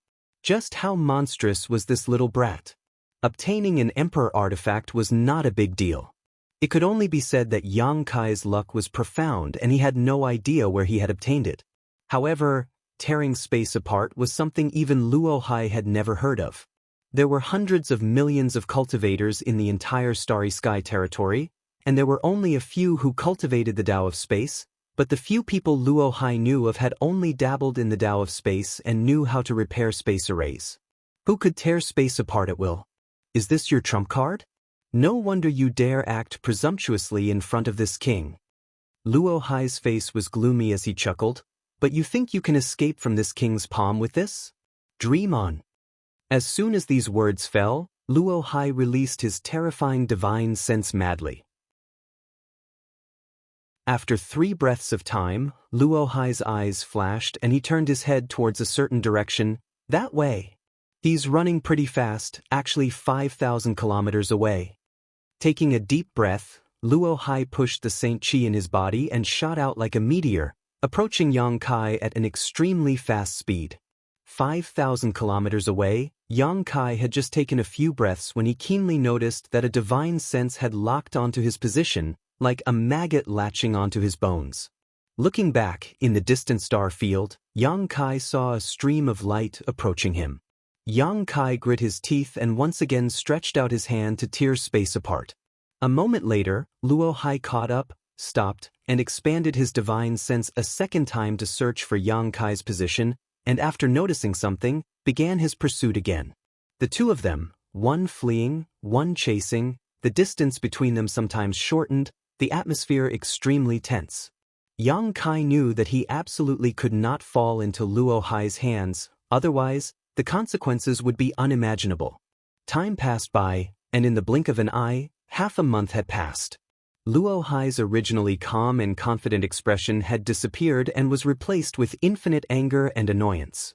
Just how monstrous was this little brat? Obtaining an Emperor artifact was not a big deal. It could only be said that Yang Kai's luck was profound and he had no idea where he had obtained it. However, tearing space apart was something even Luo Hai had never heard of. There were hundreds of millions of cultivators in the entire Starry Sky territory, and there were only a few who cultivated the Tao of space, but the few people Luo Hai knew of had only dabbled in the Tao of space and knew how to repair space arrays. Who could tear space apart at will? Is this your trump card? No wonder you dare act presumptuously in front of this king. Luo Hai's face was gloomy as he chuckled. But you think you can escape from this king's palm with this? Dream on. As soon as these words fell, Luo Hai released his terrifying divine sense madly. After 3 breaths of time, Luo Hai's eyes flashed and he turned his head towards a certain direction. That way. He's running pretty fast, actually 5,000 kilometers away. Taking a deep breath, Luo Hai pushed the Saint Qi in his body and shot out like a meteor, approaching Yang Kai at an extremely fast speed. 5,000 kilometers away, Yang Kai had just taken a few breaths when he keenly noticed that a divine sense had locked onto his position, like a maggot latching onto his bones. Looking back, in the distant star field, Yang Kai saw a stream of light approaching him. Yang Kai grit his teeth and once again stretched out his hand to tear space apart. A moment later, Luo Hai caught up, stopped, and expanded his divine sense a second time to search for Yang Kai's position, and after noticing something, began his pursuit again. The two of them, one fleeing, one chasing, the distance between them sometimes shortened, the atmosphere extremely tense. Yang Kai knew that he absolutely could not fall into Luo Hai's hands, otherwise, the consequences would be unimaginable. Time passed by, and in the blink of an eye, half a month had passed. Luo Hai's originally calm and confident expression had disappeared and was replaced with infinite anger and annoyance.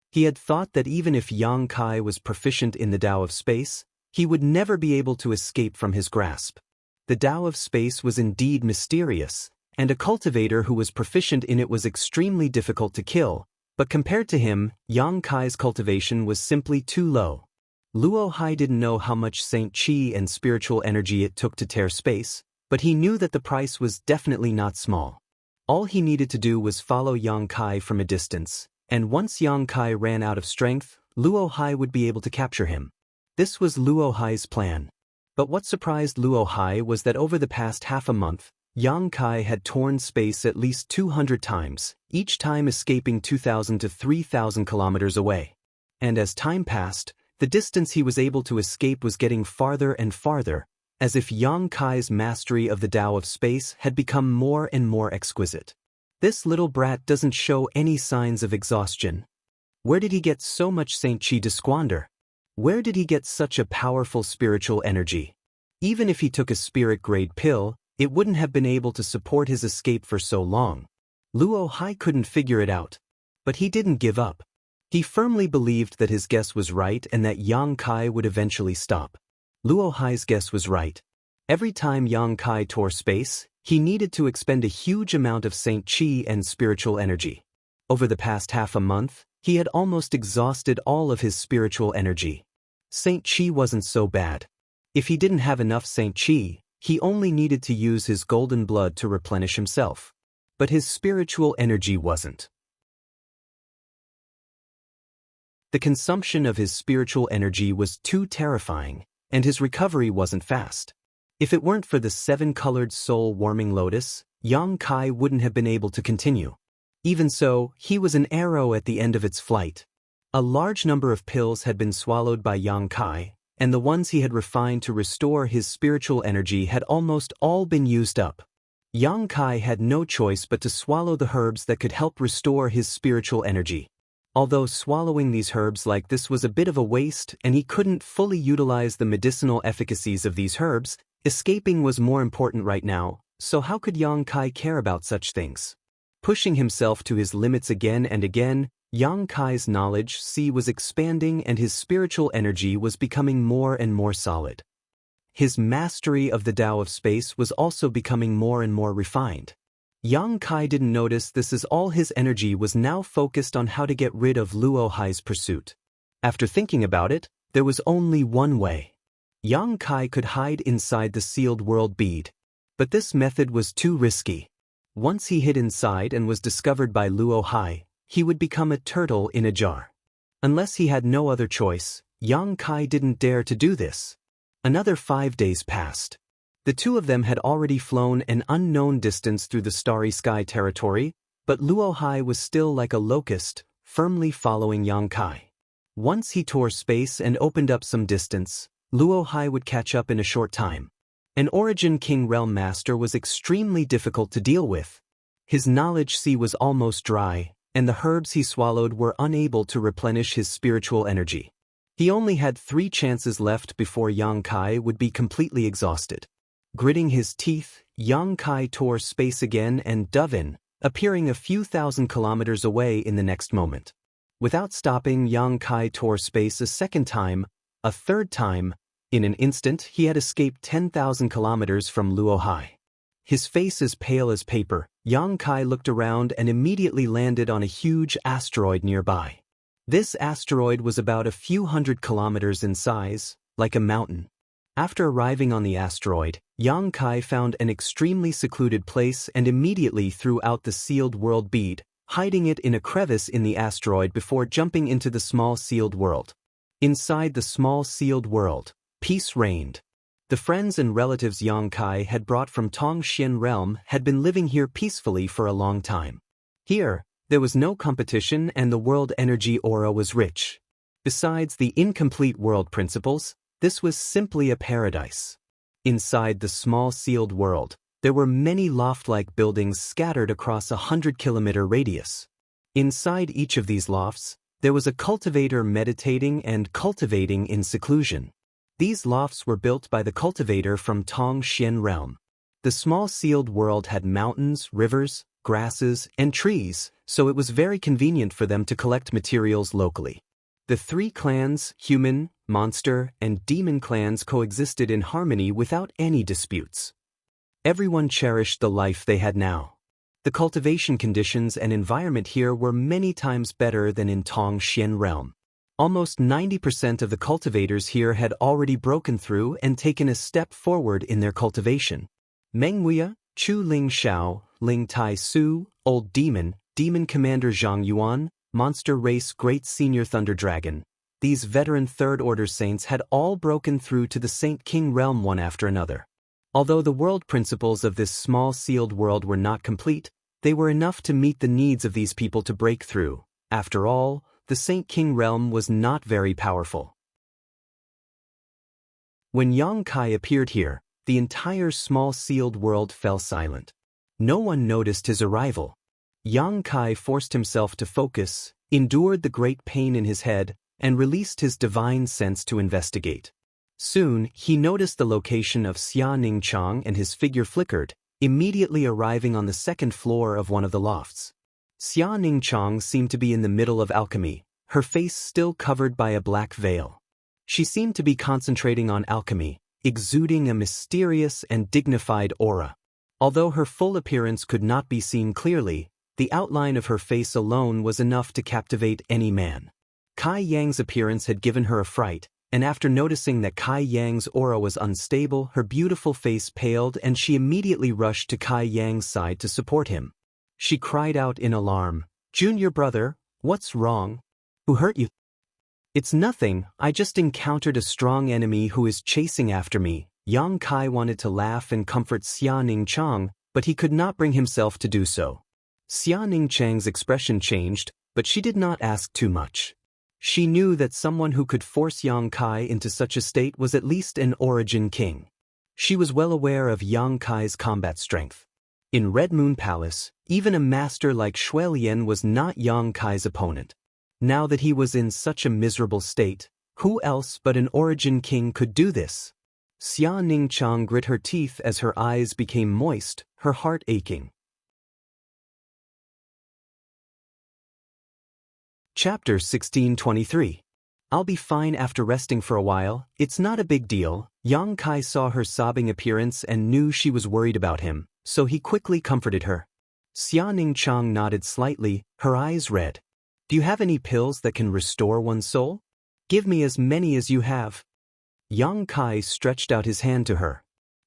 He had thought that even if Yang Kai was proficient in the Tao of Space, he would never be able to escape from his grasp. The Tao of Space was indeed mysterious, and a cultivator who was proficient in it was extremely difficult to kill, but compared to him, Yang Kai's cultivation was simply too low. Luo Hai didn't know how much Saint Qi and spiritual energy it took to tear space, but he knew that the price was definitely not small. All he needed to do was follow Yang Kai from a distance, and once Yang Kai ran out of strength, Luo Hai would be able to capture him. This was Luo Hai's plan. But what surprised Luo Hai was that over the past half a month, Yang Kai had torn space at least 200 times, each time escaping 2,000 to 3,000 kilometers away. And as time passed, the distance he was able to escape was getting farther and farther, as if Yang Kai's mastery of the Tao of Space had become more and more exquisite. This little brat doesn't show any signs of exhaustion. Where did he get so much Saint Qi to squander? Where did he get such a powerful spiritual energy? Even if he took a spirit-grade pill, it wouldn't have been able to support his escape for so long. Luo Hai couldn't figure it out. But he didn't give up. He firmly believed that his guess was right and that Yang Kai would eventually stop. Luo Hai's guess was right. Every time Yang Kai tore space, he needed to expend a huge amount of Saint Qi and spiritual energy. Over the past half a month, he had almost exhausted all of his spiritual energy. Saint Qi wasn't so bad. If he didn't have enough Saint Qi, he only needed to use his golden blood to replenish himself. But his spiritual energy wasn't. The consumption of his spiritual energy was too terrifying, and his recovery wasn't fast. If it weren't for the 7-colored soul-warming lotus, Yang Kai wouldn't have been able to continue. Even so, he was an arrow at the end of its flight. A large number of pills had been swallowed by Yang Kai, and the ones he had refined to restore his spiritual energy had almost all been used up. Yang Kai had no choice but to swallow the herbs that could help restore his spiritual energy. Although swallowing these herbs like this was a bit of a waste and he couldn't fully utilize the medicinal efficacies of these herbs, escaping was more important right now, so how could Yang Kai care about such things? Pushing himself to his limits again and again, Yang Kai's knowledge was expanding and his spiritual energy was becoming more and more solid. His mastery of the Tao of Space was also becoming more and more refined. Yang Kai didn't notice this as all his energy was now focused on how to get rid of Luo Hai's pursuit. After thinking about it, there was only one way. Yang Kai could hide inside the sealed world bead. But this method was too risky. Once he hid inside and was discovered by Luo Hai, he would become a turtle in a jar. Unless he had no other choice, Yang Kai didn't dare to do this. Another 5 days passed. The two of them had already flown an unknown distance through the starry sky territory, but Luo Hai was still like a locust, firmly following Yang Kai. Once he tore space and opened up some distance, Luo Hai would catch up in a short time. An Origin King Realm Master was extremely difficult to deal with. His knowledge was almost dry, and the herbs he swallowed were unable to replenish his spiritual energy. He only had 3 chances left before Yang Kai would be completely exhausted. Gritting his teeth, Yang Kai tore space again and dove in, appearing a few thousand kilometers away in the next moment. Without stopping, Yang Kai tore space a second time, a third time. In an instant, he had escaped 10,000 kilometers from Luo Hai. His face as pale as paper, Yang Kai looked around and immediately landed on a huge asteroid nearby. This asteroid was about a few hundred kilometers in size, like a mountain. After arriving on the asteroid, Yang Kai found an extremely secluded place and immediately threw out the sealed world bead, hiding it in a crevice in the asteroid before jumping into the small sealed world. Inside the small sealed world, peace reigned. The friends and relatives Yang Kai had brought from Tongxian realm had been living here peacefully for a long time. Here, there was no competition and the world energy aura was rich. Besides the incomplete world principles, this was simply a paradise. Inside the small sealed world, there were many loft-like buildings scattered across a 100-kilometer radius. Inside each of these lofts, there was a cultivator meditating and cultivating in seclusion. These lofts were built by the cultivator from Tongxian realm. The small sealed world had mountains, rivers, grasses, and trees, so it was very convenient for them to collect materials locally. The three clans, human, monster, and demon clans coexisted in harmony without any disputes. Everyone cherished the life they had now. The cultivation conditions and environment here were many times better than in Tongxian realm. Almost 90% of the cultivators here had already broken through and taken a step forward in their cultivation. Meng Wuya, Chu Ling Xiao, Ling Tai Su, Old Demon, Demon Commander Zhang Yuan, Monster Race Great Senior Thunder Dragon. These veteran third-order saints had all broken through to the Saint King realm one after another. Although the world principles of this small sealed world were not complete, they were enough to meet the needs of these people to break through. After all, the Saint King realm was not very powerful. When Yang Kai appeared here, the entire small sealed world fell silent. No one noticed his arrival. Yang Kai forced himself to focus, endured the great pain in his head, and released his divine sense to investigate. Soon, he noticed the location of Xia Ningchang and his figure flickered, immediately arriving on the second floor of one of the lofts. Xia Ningchang seemed to be in the middle of alchemy, her face still covered by a black veil. She seemed to be concentrating on alchemy, exuding a mysterious and dignified aura. Although her full appearance could not be seen clearly, the outline of her face alone was enough to captivate any man. Kai Yang's appearance had given her a fright, and after noticing that Kai Yang's aura was unstable, her beautiful face paled and she immediately rushed to Kai Yang's side to support him. She cried out in alarm, "Junior brother, what's wrong? Who hurt you?" "It's nothing, I just encountered a strong enemy who is chasing after me." Yang Kai wanted to laugh and comfort Xia Ningchang, but he could not bring himself to do so. Xia Ningchang's expression changed, but she did not ask too much. She knew that someone who could force Yang Kai into such a state was at least an origin king. She was well aware of Yang Kai's combat strength. In Red Moon Palace, even a master like Shui Lian was not Yang Kai's opponent. Now that he was in such a miserable state, who else but an origin king could do this? Xia Ningchang grit her teeth as her eyes became moist, her heart aching. Chapter 1623. I'll be fine after resting for a while, it's not a big deal. Yang Kai saw her sobbing appearance and knew she was worried about him, so he quickly comforted her. Xia Ningchang nodded slightly, her eyes red. "Do you have any pills that can restore one's soul? Give me as many as you have." Yang Kai stretched out his hand to her.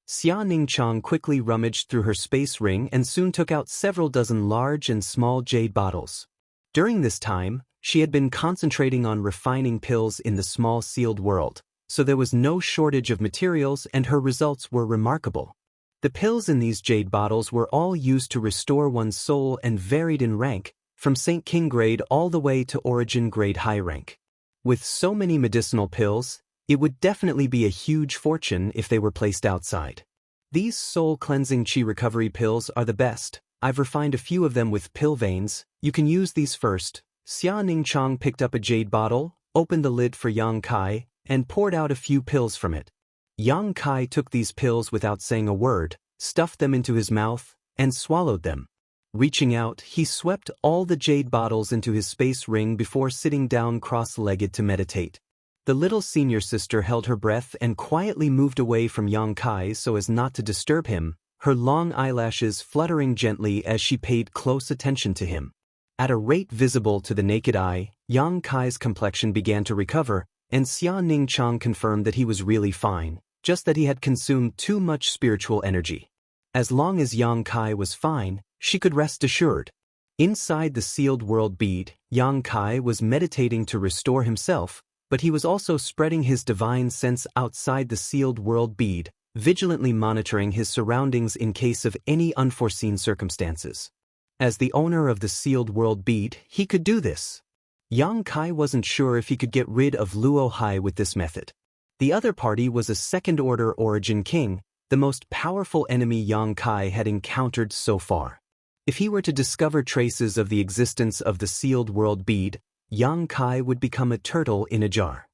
Xia Ningchang quickly rummaged through her space ring and soon took out several dozen large and small jade bottles. During this time, she had been concentrating on refining pills in the small sealed world, so there was no shortage of materials and her results were remarkable. The pills in these jade bottles were all used to restore one's soul and varied in rank, from Saint King grade all the way to origin grade high rank. With so many medicinal pills, it would definitely be a huge fortune if they were placed outside. These soul-cleansing chi recovery pills are the best. I've refined a few of them with pill veins. You can use these first. Xia Ningchang picked up a jade bottle, opened the lid for Yang Kai, and poured out a few pills from it. Yang Kai took these pills without saying a word, stuffed them into his mouth, and swallowed them. Reaching out, he swept all the jade bottles into his space ring before sitting down cross-legged to meditate. The little senior sister held her breath and quietly moved away from Yang Kai so as not to disturb him, her long eyelashes fluttering gently as she paid close attention to him. At a rate visible to the naked eye, Yang Kai's complexion began to recover, and Xia Ningchang confirmed that he was really fine, just that he had consumed too much spiritual energy. As long as Yang Kai was fine, she could rest assured. Inside the sealed world bead, Yang Kai was meditating to restore himself, but he was also spreading his divine sense outside the sealed world bead, vigilantly monitoring his surroundings in case of any unforeseen circumstances. As the owner of the sealed world bead, he could do this. Yang Kai wasn't sure if he could get rid of Luo Hai with this method. The other party was a second-order origin king, the most powerful enemy Yang Kai had encountered so far. If he were to discover traces of the existence of the sealed world bead, Yang Kai would become a turtle in a jar.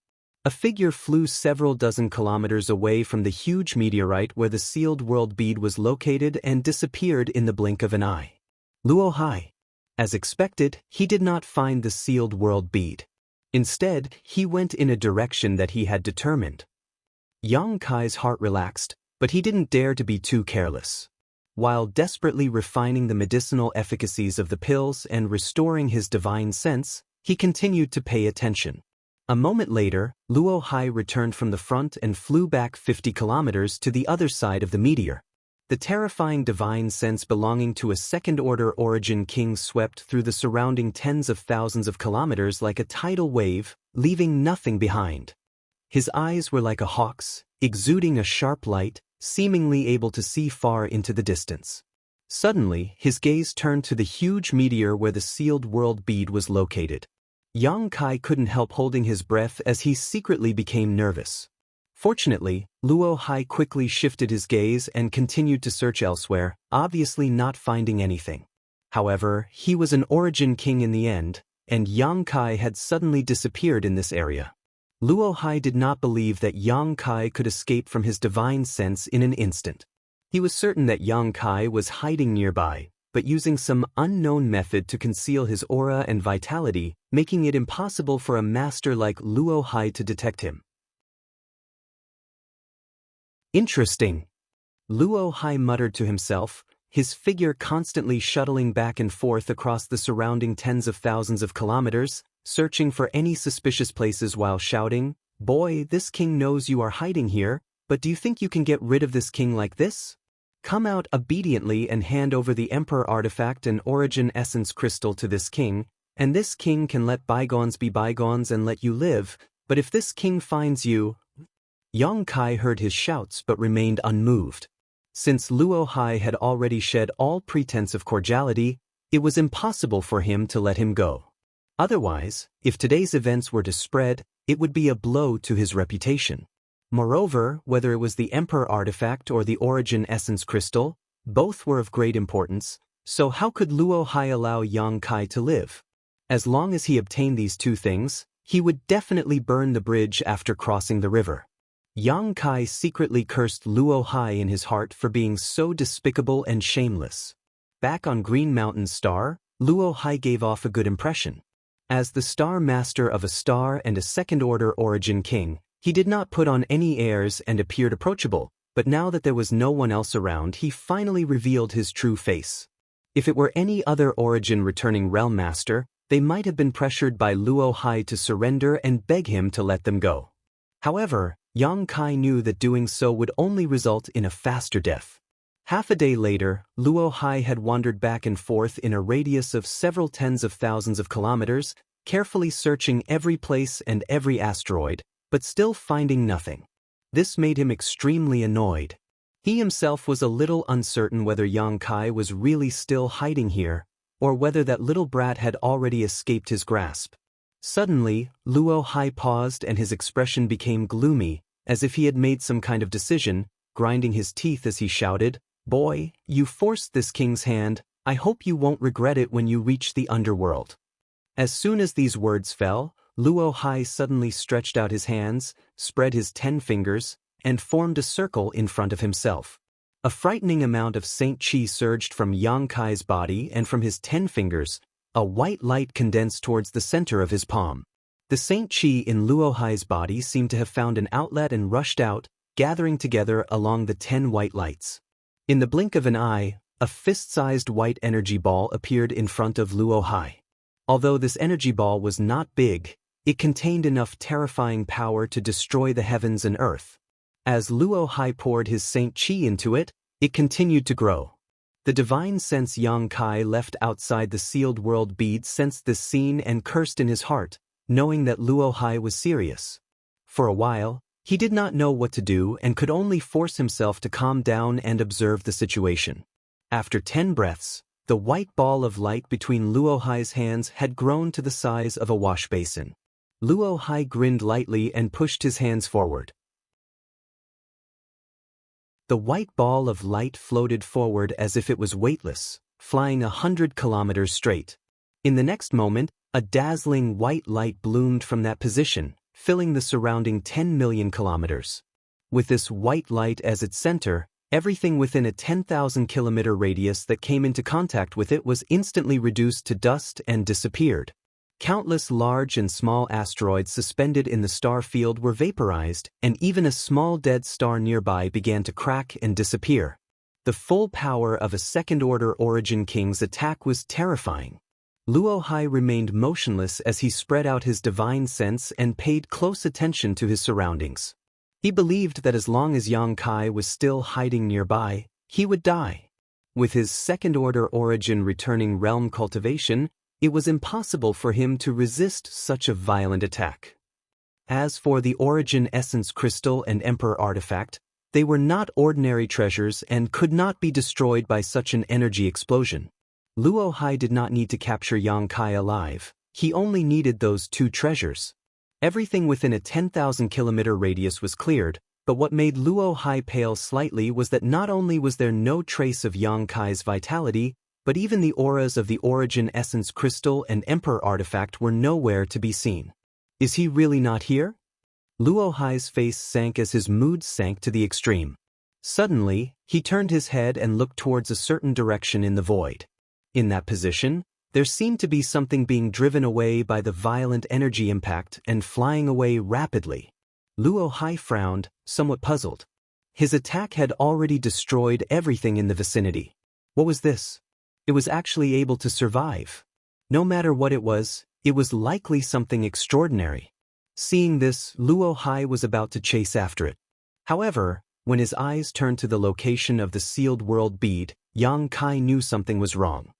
A figure flew several dozen kilometers away from the huge meteorite where the sealed world bead was located and disappeared in the blink of an eye. Luo Hai. As expected, he did not find the sealed world bead. Instead, he went in a direction that he had determined. Yang Kai's heart relaxed, but he didn't dare to be too careless. While desperately refining the medicinal efficacies of the pills and restoring his divine sense, he continued to pay attention. A moment later, Luo Hai returned from the front and flew back 50 kilometers to the other side of the meteor. The terrifying divine sense belonging to a second-order origin king swept through the surrounding tens of thousands of kilometers like a tidal wave, leaving nothing behind. His eyes were like a hawk's, exuding a sharp light, seemingly able to see far into the distance. Suddenly, his gaze turned to the huge meteor where the sealed world bead was located. Yang Kai couldn't help holding his breath as he secretly became nervous. Fortunately, Luo Hai quickly shifted his gaze and continued to search elsewhere, obviously not finding anything. However, he was an origin king in the end, and Yang Kai had suddenly disappeared in this area. Luo Hai did not believe that Yang Kai could escape from his divine sense in an instant. He was certain that Yang Kai was hiding nearby, but using some unknown method to conceal his aura and vitality, making it impossible for a master like Luo Hai to detect him. Interesting. Luo Hai muttered to himself, his figure constantly shuttling back and forth across the surrounding tens of thousands of kilometers, searching for any suspicious places while shouting, "Boy, this king knows you are hiding here, but do you think you can get rid of this king like this? Come out obediently and hand over the Emperor artifact and origin essence crystal to this king, and this king can let bygones be bygones and let you live, but if this king finds you—" Yang Kai heard his shouts but remained unmoved. Since Luo Hai had already shed all pretense of cordiality, it was impossible for him to let him go. Otherwise, if today's events were to spread, it would be a blow to his reputation. Moreover, whether it was the Emperor artifact or the origin essence crystal, both were of great importance, so how could Luo Hai allow Yang Kai to live? As long as he obtained these two things, he would definitely burn the bridge after crossing the river. Yang Kai secretly cursed Luo Hai in his heart for being so despicable and shameless. Back on Green Mountain's star, Luo Hai gave off a good impression. As the star master of a star and a second-order origin king, he did not put on any airs and appeared approachable, but now that there was no one else around, he finally revealed his true face. If it were any other origin returning realm master, they might have been pressured by Luo Hai to surrender and beg him to let them go. However, Yang Kai knew that doing so would only result in a faster death. Half a day later, Luo Hai had wandered back and forth in a radius of several tens of thousands of kilometers, carefully searching every place and every asteroid, but still finding nothing. This made him extremely annoyed. He himself was a little uncertain whether Yang Kai was really still hiding here, or whether that little brat had already escaped his grasp. Suddenly, Luo Hai paused and his expression became gloomy, as if he had made some kind of decision, grinding his teeth as he shouted, "Boy, you forced this king's hand, I hope you won't regret it when you reach the underworld." As soon as these words fell, Luo Hai suddenly stretched out his hands, spread his 10 fingers, and formed a circle in front of himself. A frightening amount of Saint Qi surged from Yang Kai's body, and from his 10 fingers, a white light condensed towards the center of his palm. The Saint Qi in Luo Hai's body seemed to have found an outlet and rushed out, gathering together along the 10 white lights. In the blink of an eye, a fist-sized white energy ball appeared in front of Luo Hai. Although this energy ball was not big, it contained enough terrifying power to destroy the heavens and earth. As Luo Hai poured his Saint Qi into it, it continued to grow. The divine sense Yang Kai left outside the sealed world bead sensed this scene and cursed in his heart, knowing that Luo Hai was serious. For a while, he did not know what to do and could only force himself to calm down and observe the situation. After 10 breaths, the white ball of light between Luo Hai's hands had grown to the size of a wash basin. Luo Hai grinned lightly and pushed his hands forward. The white ball of light floated forward as if it was weightless, flying 100 kilometers straight. In the next moment, a dazzling white light bloomed from that position, filling the surrounding 10 million kilometers. With this white light as its center, everything within a 10,000-kilometer radius that came into contact with it was instantly reduced to dust and disappeared. Countless large and small asteroids suspended in the star field were vaporized, and even a small dead star nearby began to crack and disappear. The full power of a second-order Origin King's attack was terrifying. Luo Hai remained motionless as he spread out his divine sense and paid close attention to his surroundings. He believed that as long as Yang Kai was still hiding nearby, he would die. With his second-order origin returning realm cultivation, it was impossible for him to resist such a violent attack. As for the Origin Essence Crystal and Emperor Artifact, they were not ordinary treasures and could not be destroyed by such an energy explosion. Luo Hai did not need to capture Yang Kai alive, he only needed those 2 treasures. Everything within a 10,000-kilometer radius was cleared, but what made Luo Hai pale slightly was that not only was there no trace of Yang Kai's vitality, but even the auras of the Origin Essence Crystal and Emperor Artifact were nowhere to be seen. Is he really not here? Luo Hai's face sank as his mood sank to the extreme. Suddenly, he turned his head and looked towards a certain direction in the void. In that position, there seemed to be something being driven away by the violent energy impact and flying away rapidly. Luo Hai frowned, somewhat puzzled. His attack had already destroyed everything in the vicinity. What was this? It was actually able to survive. No matter what it was likely something extraordinary. Seeing this, Luo Hai was about to chase after it. However, when his eyes turned to the location of the sealed world bead, Yang Kai knew something was wrong.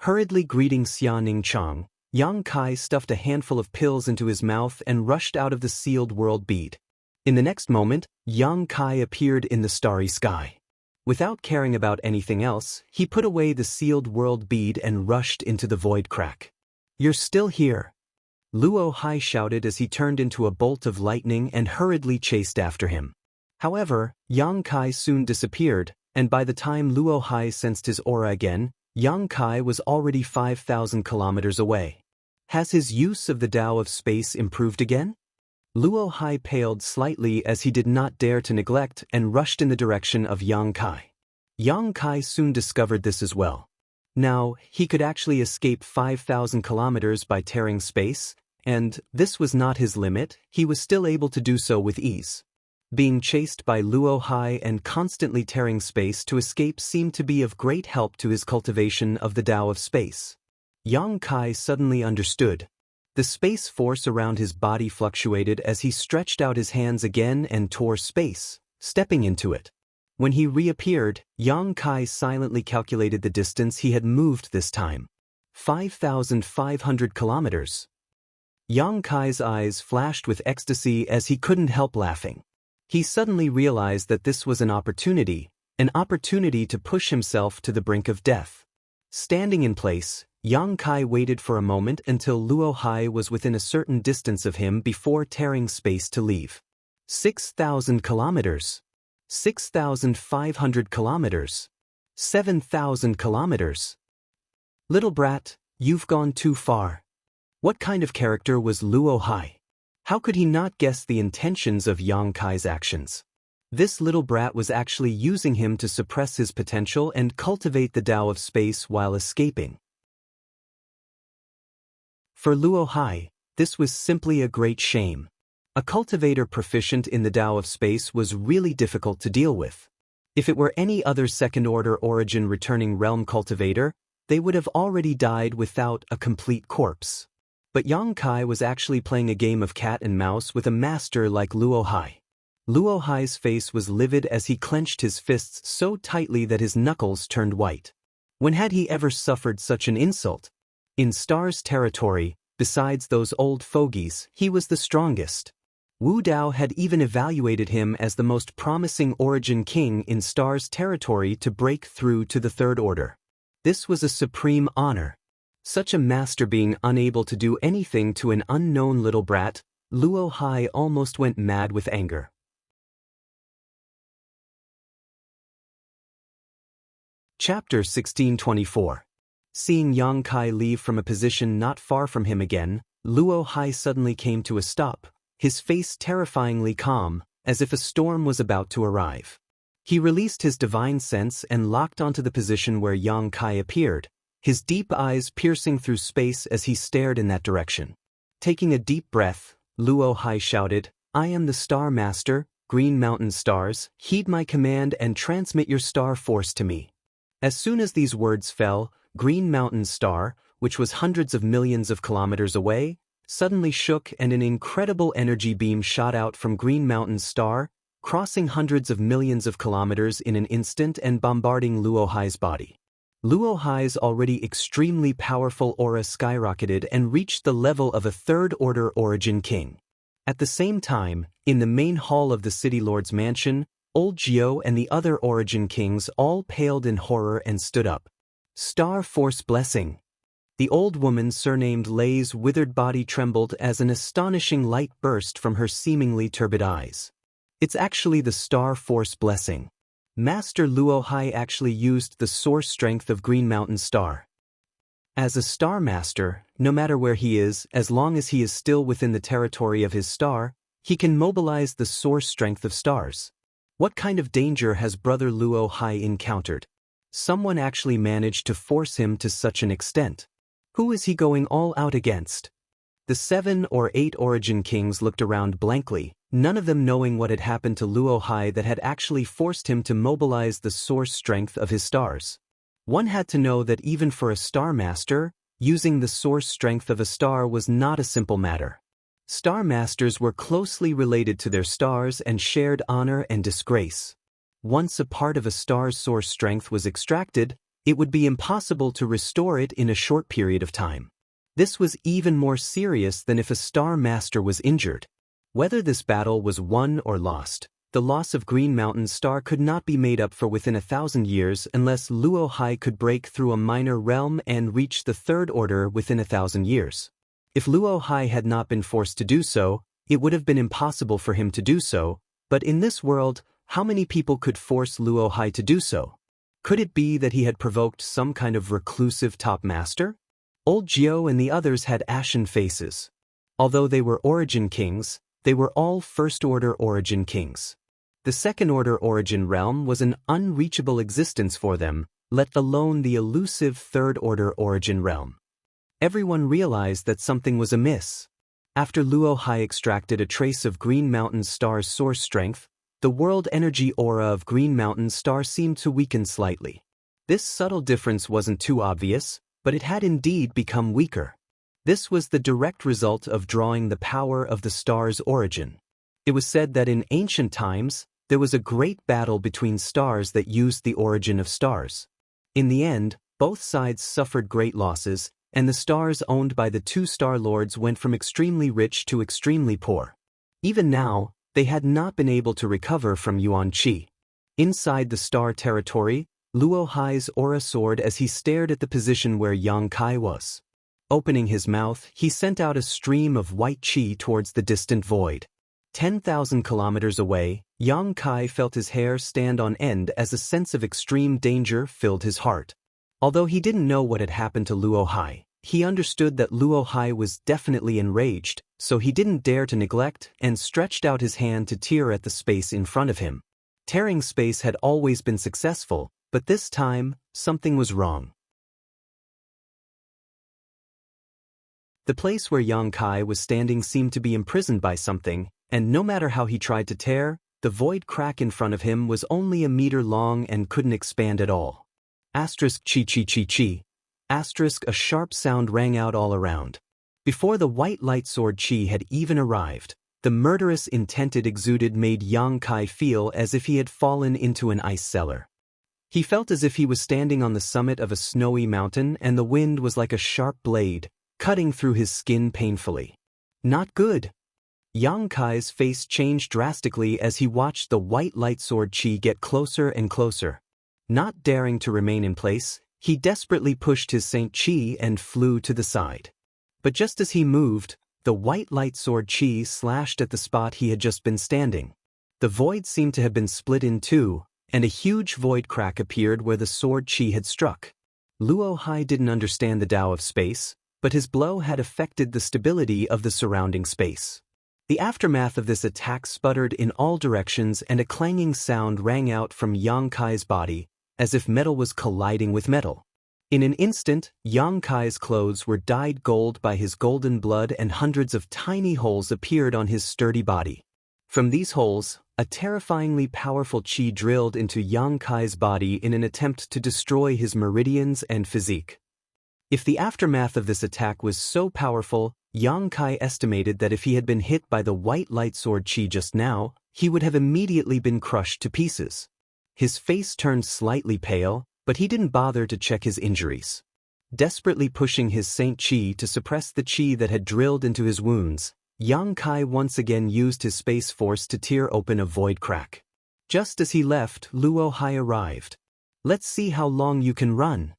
Hurriedly greeting Xia Ning Chang, Yang Kai stuffed a handful of pills into his mouth and rushed out of the sealed world bead. In the next moment, Yang Kai appeared in the starry sky. Without caring about anything else, he put away the sealed world bead and rushed into the void crack. "You're still here!" Luo Hai shouted as he turned into a bolt of lightning and hurriedly chased after him. However, Yang Kai soon disappeared, and by the time Luo Hai sensed his aura again, Yang Kai was already 5,000 kilometers away. Has his use of the Tao of space improved again? Luo Hai paled slightly as he did not dare to neglect and rushed in the direction of Yang Kai. Yang Kai soon discovered this as well. Now, he could actually escape 5,000 kilometers by tearing space, and this was not his limit, he was still able to do so with ease. Being chased by Luo Hai and constantly tearing space to escape seemed to be of great help to his cultivation of the Tao of space. Yang Kai suddenly understood. The space force around his body fluctuated as he stretched out his hands again and tore space, stepping into it. When he reappeared, Yang Kai silently calculated the distance he had moved this time. 5,500 kilometers. Yang Kai's eyes flashed with ecstasy as he couldn't help laughing. He suddenly realized that this was an opportunity to push himself to the brink of death. Standing in place, Yang Kai waited for a moment until Luo Hai was within a certain distance of him before tearing space to leave. 6,000 kilometers. 6,500 kilometers. 7,000 kilometers. Little brat, you've gone too far. What kind of character was Luo Hai? How could he not guess the intentions of Yang Kai's actions? This little brat was actually using him to suppress his potential and cultivate the Tao of space while escaping. For Luo Hai, this was simply a great shame. A cultivator proficient in the Tao of space was really difficult to deal with. If it were any other second-order origin returning realm cultivator, they would have already died without a complete corpse. But Yang Kai was actually playing a game of cat and mouse with a master like Luo Hai. Luo Hai's face was livid as he clenched his fists so tightly that his knuckles turned white. When had he ever suffered such an insult? In Star's territory, besides those old fogies, he was the strongest. Wu Dao had even evaluated him as the most promising origin king in Star's territory to break through to the Third Order. This was a supreme honor. Such a master being unable to do anything to an unknown little brat, Luo Hai almost went mad with anger. Chapter 1624. Seeing Yang Kai leave from a position not far from him again, Luo Hai suddenly came to a stop, his face terrifyingly calm, as if a storm was about to arrive. He released his divine sense and locked onto the position where Yang Kai appeared, his deep eyes piercing through space as he stared in that direction. Taking a deep breath, Luo Hai shouted, "I am the Star Master, Green Mountain Stars, heed my command and transmit your star force to me." As soon as these words fell, Green Mountain Star, which was hundreds of millions of kilometers away, suddenly shook and an incredible energy beam shot out from Green Mountain Star, crossing hundreds of millions of kilometers in an instant and bombarding Luo Hai's body. Luo Hai's already extremely powerful aura skyrocketed and reached the level of a Third Order origin king. At the same time, in the main hall of the City Lord's mansion, Old Jiao and the other origin kings all paled in horror and stood up. Star Force Blessing. The old woman surnamed Lei's withered body trembled as an astonishing light burst from her seemingly turbid eyes. It's actually the Star Force Blessing. Master Luo Hai actually used the source strength of Green Mountain Star. As a Star Master, no matter where he is, as long as he is still within the territory of his star, he can mobilize the source strength of stars. What kind of danger has Brother Luo Hai encountered? Someone actually managed to force him to such an extent. Who is he going all out against? The 7 or 8 origin kings looked around blankly, none of them knowing what had happened to Luo Hai that had actually forced him to mobilize the source strength of his stars. One had to know that even for a Star Master, using the source strength of a star was not a simple matter. Star Masters were closely related to their stars and shared honor and disgrace. Once a part of a star's source strength was extracted, it would be impossible to restore it in a short period of time. This was even more serious than if a Star Master was injured. Whether this battle was won or lost, the loss of Green Mountain Star could not be made up for within 1,000 years unless Luo Hai could break through a minor realm and reach the Third Order within 1,000 years. If Luo Hai had not been forced to do so, it would have been impossible for him to do so, but in this world, how many people could force Luo Hai to do so? Could it be that he had provoked some kind of reclusive top master? Old Jiao and the others had ashen faces. Although they were origin kings, they were all First Order origin kings. The Second Order origin realm was an unreachable existence for them, let alone the elusive Third Order origin realm. Everyone realized that something was amiss. After Luo Hai extracted a trace of Green Mountain Star's source strength, the world energy aura of Green Mountain Star seemed to weaken slightly. This subtle difference wasn't too obvious, but it had indeed become weaker. This was the direct result of drawing the power of the star's origin. It was said that in ancient times, there was a great battle between stars that used the origin of stars. In the end, both sides suffered great losses, and the stars owned by the 2 Star Lords went from extremely rich to extremely poor. Even now, they had not been able to recover from Yuan Qi. Inside the star territory, Luo Hai's aura soared as he stared at the position where Yang Kai was. Opening his mouth, he sent out a stream of white qi towards the distant void. 10,000 kilometers away, Yang Kai felt his hair stand on end as a sense of extreme danger filled his heart. Although he didn't know what had happened to Luo Hai, he understood that Luo Hai was definitely enraged, so he didn't dare to neglect and stretched out his hand to tear at the space in front of him. Tearing space had always been successful, but this time, something was wrong. The place where Yang Kai was standing seemed to be imprisoned by something, and no matter how he tried to tear, the void crack in front of him was only a meter long and couldn't expand at all. Asterisk chi chi chi chi. Asterisk, a sharp sound rang out all around. Before the white light sword Qi had even arrived, the murderous intent it exuded made Yang Kai feel as if he had fallen into an ice cellar. He felt as if he was standing on the summit of a snowy mountain and the wind was like a sharp blade, cutting through his skin painfully. Not good. Yang Kai's face changed drastically as he watched the white light sword Qi get closer and closer. Not daring to remain in place, he desperately pushed his Saint Qi and flew to the side. But just as he moved, the white light sword Qi slashed at the spot he had just been standing. The void seemed to have been split in two, and a huge void crack appeared where the sword Qi had struck. Luo Hai didn't understand the Tao of space, but his blow had affected the stability of the surrounding space. The aftermath of this attack sputtered in all directions and a clanging sound rang out from Yang Kai's body, as if metal was colliding with metal. In an instant, Yang Kai's clothes were dyed gold by his golden blood and hundreds of tiny holes appeared on his sturdy body. From these holes, a terrifyingly powerful qi drilled into Yang Kai's body in an attempt to destroy his meridians and physique. If the aftermath of this attack was so powerful, Yang Kai estimated that if he had been hit by the white light sword qi just now, he would have immediately been crushed to pieces. His face turned slightly pale, but he didn't bother to check his injuries. Desperately pushing his Saint Qi to suppress the qi that had drilled into his wounds, Yang Kai once again used his space force to tear open a void crack. Just as he left, Luo Hai arrived. "Let's see how long you can run."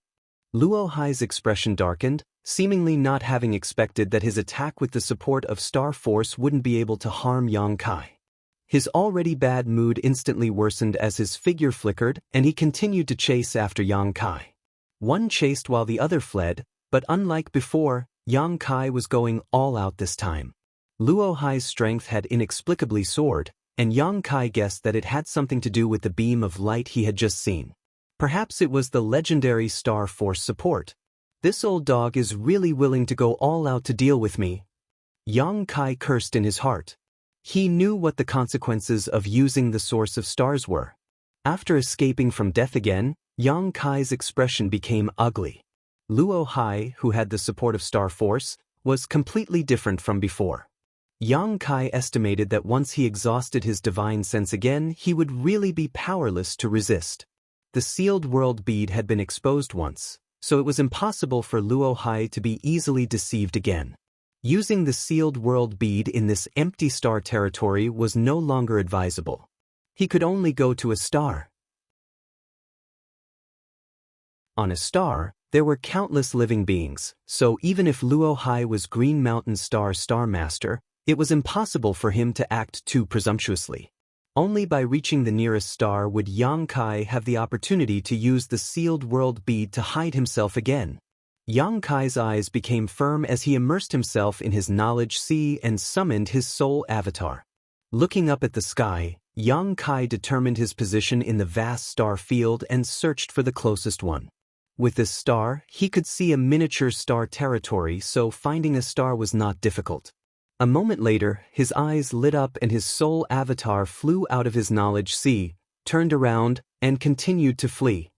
Luo Hai's expression darkened, seemingly not having expected that his attack with the support of Star Force wouldn't be able to harm Yang Kai. His already bad mood instantly worsened as his figure flickered, and he continued to chase after Yang Kai. One chased while the other fled, but unlike before, Yang Kai was going all out this time. Luo Hai's strength had inexplicably soared, and Yang Kai guessed that it had something to do with the beam of light he had just seen. Perhaps it was the legendary Star Force support. "This old dog is really willing to go all out to deal with me." Yang Kai cursed in his heart. He knew what the consequences of using the source of stars were. After escaping from death again, Yang Kai's expression became ugly. Luo Hai, who had the support of Star Force, was completely different from before. Yang Kai estimated that once he exhausted his divine sense again, he would really be powerless to resist. The sealed world bead had been exposed once, so it was impossible for Luo Hai to be easily deceived again. Using the sealed world bead in this empty star territory was no longer advisable. He could only go to a star. On a star, there were countless living beings, so even if Luo Hai was Green Mountain Star Master, it was impossible for him to act too presumptuously. Only by reaching the nearest star would Yang Kai have the opportunity to use the sealed world bead to hide himself again. Yang Kai's eyes became firm as he immersed himself in his knowledge sea and summoned his soul avatar. Looking up at the sky, Yang Kai determined his position in the vast star field and searched for the closest one. With this star, he could see a miniature star territory, so finding a star was not difficult. A moment later, his eyes lit up and his soul avatar flew out of his knowledge sea, turned around, and continued to flee.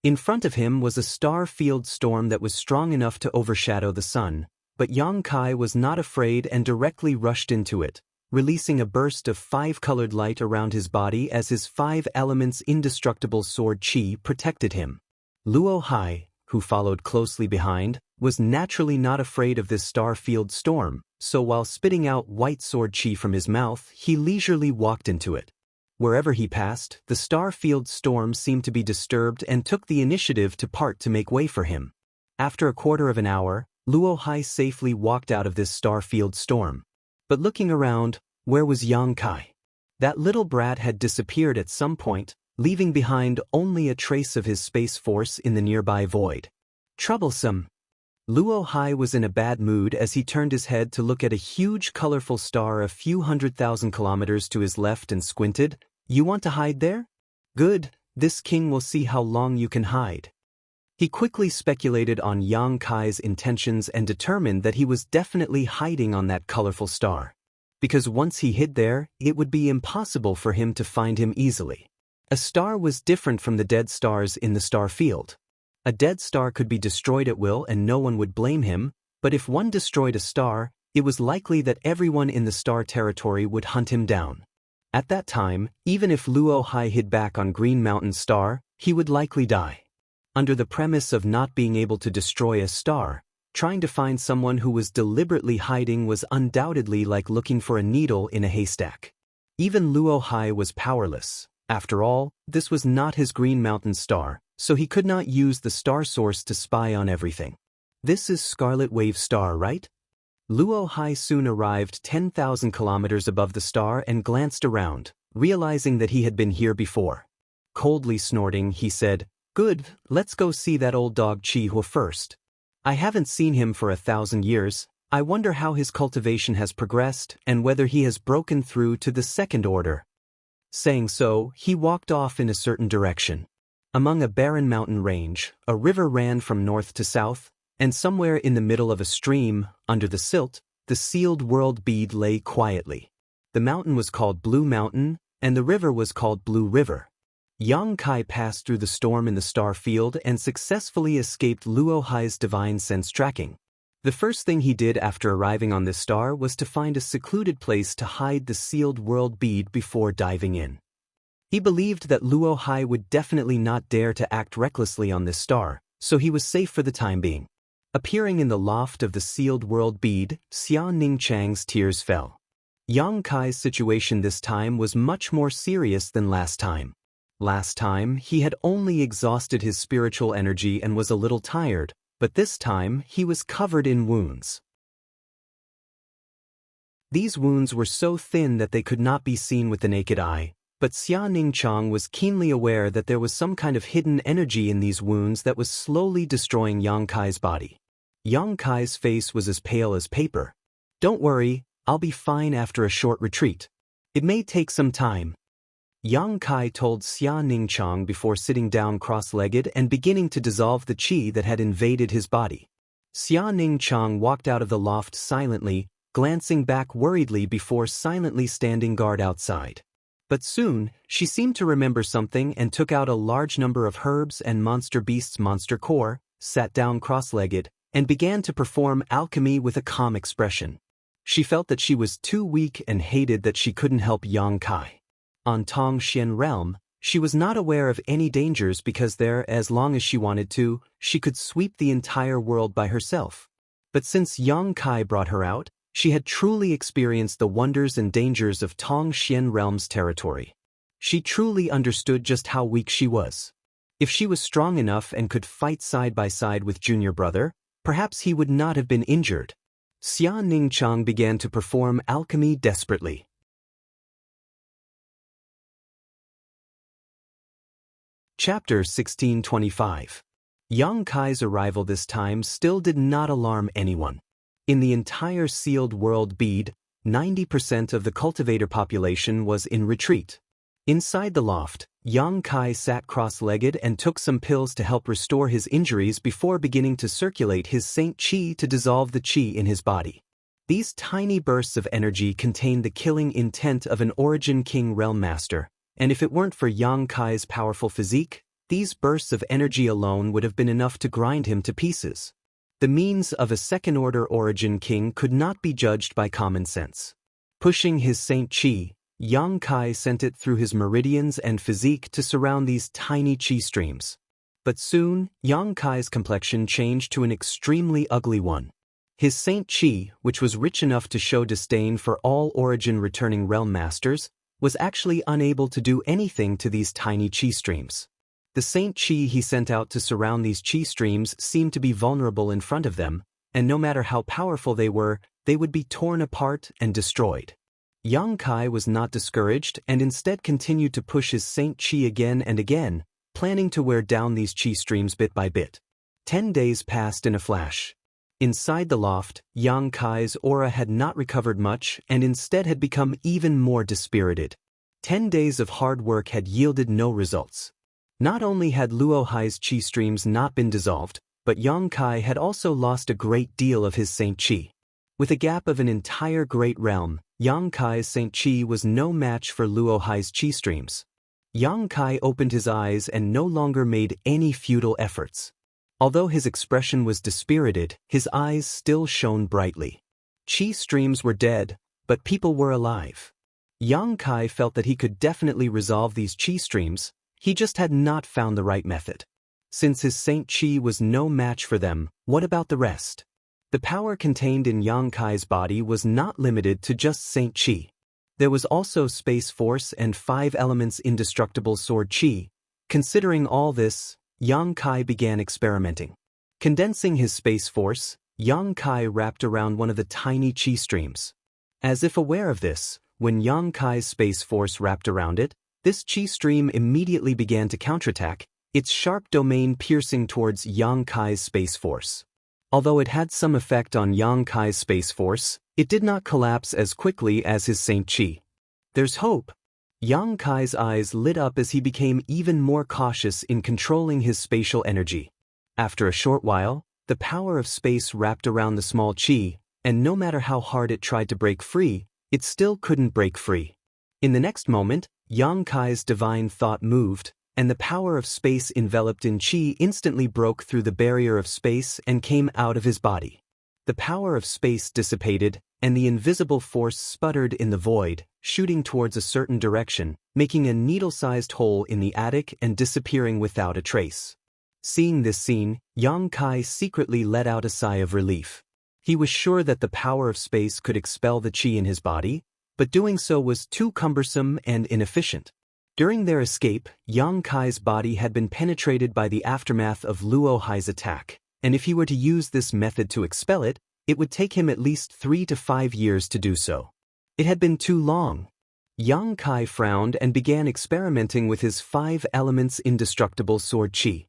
In front of him was a star field storm that was strong enough to overshadow the sun, but Yang Kai was not afraid and directly rushed into it, releasing a burst of five-colored light around his body as his five elements indestructible sword qi protected him. Luo Hai, who followed closely behind, was naturally not afraid of this star field storm, so while spitting out white sword qi from his mouth, he leisurely walked into it. Wherever he passed, the star field storm seemed to be disturbed and took the initiative to part to make way for him. After a quarter of an hour, Luo Hai safely walked out of this star field storm. But looking around, where was Yang Kai? That little brat had disappeared at some point, leaving behind only a trace of his space force in the nearby void. Troublesome. Luo Hai was in a bad mood as he turned his head to look at a huge colorful star a few 100,000 kilometers to his left and squinted. "You want to hide there? Good, this king will see how long you can hide." He quickly speculated on Yang Kai's intentions and determined that he was definitely hiding on that colorful star. Because once he hid there, it would be impossible for him to find him easily. A star was different from the dead stars in the star field. A dead star could be destroyed at will and no one would blame him, but if one destroyed a star, it was likely that everyone in the star territory would hunt him down. At that time, even if Luo Hai hid back on Green Mountain Star, he would likely die. Under the premise of not being able to destroy a star, trying to find someone who was deliberately hiding was undoubtedly like looking for a needle in a haystack. Even Luo Hai was powerless. After all, this was not his Green Mountain Star, so he could not use the star source to spy on everything. This is Scarlet Wave Star, right? Luo Hai soon arrived 10,000 kilometers above the star and glanced around, realizing that he had been here before. Coldly snorting, he said, "Good, let's go see that old dog Qihua first. I haven't seen him for 1,000 years. I wonder how his cultivation has progressed and whether he has broken through to the second order." Saying so, he walked off in a certain direction. Among a barren mountain range, a river ran from north to south, and somewhere in the middle of a stream, under the silt, the sealed world bead lay quietly. The mountain was called Blue Mountain, and the river was called Blue River. Yang Kai passed through the storm in the star field and successfully escaped Luo Hai's divine sense tracking. The first thing he did after arriving on this star was to find a secluded place to hide the sealed world bead before diving in. He believed that Luo Hai would definitely not dare to act recklessly on this star, so he was safe for the time being. Appearing in the loft of the sealed world bead, Xia Ningchang's tears fell. Yang Kai's situation this time was much more serious than last time. Last time, he had only exhausted his spiritual energy and was a little tired, but this time, he was covered in wounds. These wounds were so thin that they could not be seen with the naked eye, but Xia Ningchang was keenly aware that there was some kind of hidden energy in these wounds that was slowly destroying Yang Kai's body. Yang Kai's face was as pale as paper. "Don't worry, I'll be fine after a short retreat. It may take some time," Yang Kai told Xia Ningchang before sitting down cross-legged and beginning to dissolve the qi that had invaded his body. Xia Ningchang walked out of the loft silently, glancing back worriedly before silently standing guard outside. But soon, she seemed to remember something and took out a large number of herbs and monster beasts' monster core, sat down cross-legged, and began to perform alchemy with a calm expression. She felt that she was too weak and hated that she couldn't help Yang Kai. On Tongxian realm, she was not aware of any dangers because there, as long as she wanted to, she could sweep the entire world by herself. But since Yang Kai brought her out, she had truly experienced the wonders and dangers of Tongxian realm's territory. She truly understood just how weak she was. If she was strong enough and could fight side by side with junior brother, perhaps he would not have been injured. Xia Ningchang began to perform alchemy desperately. Chapter 1625. Yang Kai's arrival this time still did not alarm anyone. In the entire sealed world bead, 90% of the cultivator population was in retreat. Inside the loft, Yang Kai sat cross-legged and took some pills to help restore his injuries before beginning to circulate his Saint Qi to dissolve the Qi in his body. These tiny bursts of energy contained the killing intent of an Origin King Realm Master, and if it weren't for Yang Kai's powerful physique, these bursts of energy alone would have been enough to grind him to pieces. The means of a second-order Origin King could not be judged by common sense. Pushing his Saint Qi, Yang Kai sent it through his meridians and physique to surround these tiny qi streams. But soon, Yang Kai's complexion changed to an extremely ugly one. His Saint Qi, which was rich enough to show disdain for all Origin returning realm masters, was actually unable to do anything to these tiny qi streams. The Saint Qi he sent out to surround these qi streams seemed to be vulnerable in front of them, and no matter how powerful they would be torn apart and destroyed. Yang Kai was not discouraged and instead continued to push his Saint Qi again and again, planning to wear down these qi streams bit by bit. 10 days passed in a flash. Inside the loft, Yang Kai's aura had not recovered much and instead had become even more dispirited. 10 days of hard work had yielded no results. Not only had Luo Hai's qi streams not been dissolved, but Yang Kai had also lost a great deal of his Saint Qi. With a gap of an entire great realm, Yang Kai's Saint Qi was no match for Luo Hai's qi streams. Yang Kai opened his eyes and no longer made any futile efforts. Although his expression was dispirited, his eyes still shone brightly. Qi streams were dead, but people were alive. Yang Kai felt that he could definitely resolve these qi streams, he just had not found the right method. Since his Saint Qi was no match for them, what about the rest? The power contained in Yang Kai's body was not limited to just Saint Qi. There was also Space Force and 5 elements indestructible sword Qi. Considering all this, Yang Kai began experimenting. Condensing his Space Force, Yang Kai wrapped around one of the tiny Qi streams. As if aware of this, when Yang Kai's Space Force wrapped around it, this Qi stream immediately began to counterattack, its sharp domain piercing towards Yang Kai's Space Force. Although it had some effect on Yang Kai's Space Force, it did not collapse as quickly as his Saint Qi. There's hope. Yang Kai's eyes lit up as he became even more cautious in controlling his spatial energy. After a short while, the power of space wrapped around the small Qi, and no matter how hard it tried to break free, it still couldn't break free. In the next moment, Yang Kai's divine thought moved, and the power of space enveloped in Qi instantly broke through the barrier of space and came out of his body. The power of space dissipated, and the invisible force sputtered in the void, shooting towards a certain direction, making a needle-sized hole in the attic and disappearing without a trace. Seeing this scene, Yang Kai secretly let out a sigh of relief. He was sure that the power of space could expel the Qi in his body, but doing so was too cumbersome and inefficient. During their escape, Yang Kai's body had been penetrated by the aftermath of Luo Hai's attack, and if he were to use this method to expel it, it would take him at least 3 to 5 years to do so. It had been too long. Yang Kai frowned and began experimenting with his 5 elements indestructible sword Qi.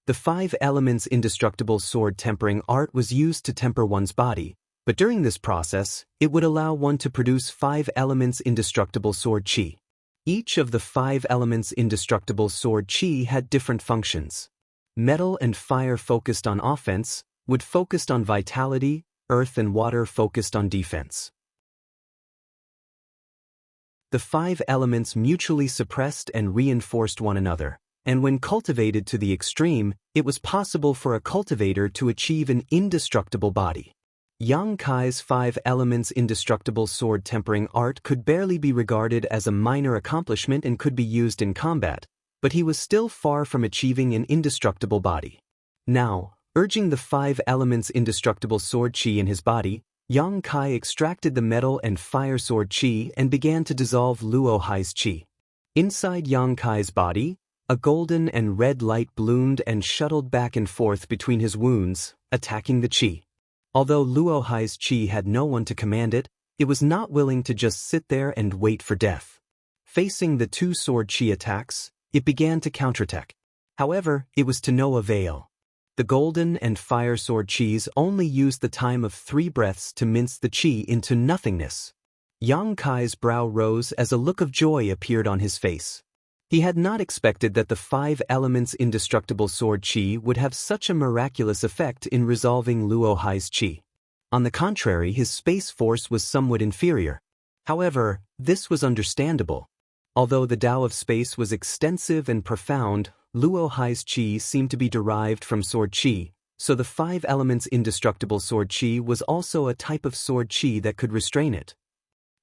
The 5 elements indestructible sword tempering art was used to temper one's body, but during this process, it would allow one to produce 5 elements indestructible sword Qi. Each of the 5 elements indestructible sword Qi had different functions. Metal and fire focused on offense, wood focused on vitality, earth and water focused on defense. The 5 elements mutually suppressed and reinforced one another, and when cultivated to the extreme, it was possible for a cultivator to achieve an indestructible body. Yang Kai's 5 elements indestructible sword tempering art could barely be regarded as a minor accomplishment and could be used in combat, but he was still far from achieving an indestructible body. Now, urging the 5 elements indestructible sword Qi in his body, Yang Kai extracted the metal and fire sword Qi and began to dissolve Luo Hai's Qi. Inside Yang Kai's body, a golden and red light bloomed and shuttled back and forth between his wounds, attacking the Qi. Although Luo Hai's Qi had no one to command it, it was not willing to just sit there and wait for death. Facing the 2 sword Qi attacks, it began to counterattack. However, it was to no avail. The golden and fire sword Qis only used the time of 3 breaths to mince the Qi into nothingness. Yang Kai's brow rose as a look of joy appeared on his face. He had not expected that the 5 elements indestructible sword Qi would have such a miraculous effect in resolving Luo Hai's Qi. On the contrary, his space force was somewhat inferior. However, this was understandable. Although the Tao of space was extensive and profound, Luo Hai's Qi seemed to be derived from sword Qi, so the 5 elements indestructible sword Qi was also a type of sword Qi that could restrain it.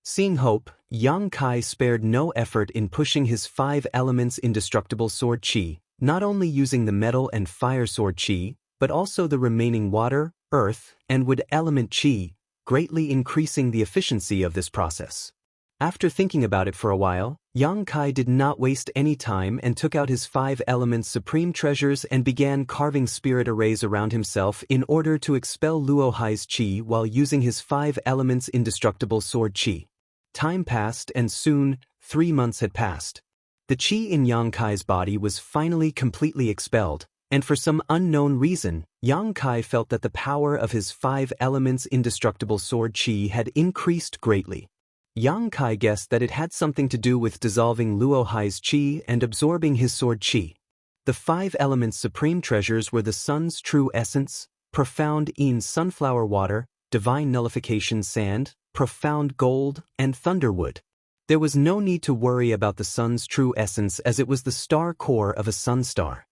Seeing hope, Yang Kai spared no effort in pushing his 5 elements indestructible sword Qi, not only using the metal and fire sword Qi, but also the remaining water, earth, and wood element Qi, greatly increasing the efficiency of this process. After thinking about it for a while, Yang Kai did not waste any time and took out his 5 elements supreme treasures and began carving spirit arrays around himself in order to expel Luo Hai's Qi while using his 5 elements indestructible sword Qi. Time passed and soon, 3 months had passed. The Qi in Yang Kai's body was finally completely expelled, and for some unknown reason, Yang Kai felt that the power of his 5 elements indestructible sword Qi had increased greatly. Yang Kai guessed that it had something to do with dissolving Luo Hai's Qi and absorbing his sword Qi. The 5 elements supreme treasures were the sun's true essence, profound Yin sunflower water, divine nullification sand, profound gold, and thunderwood. There was no need to worry about the sun's true essence as it was the star core of a sun star.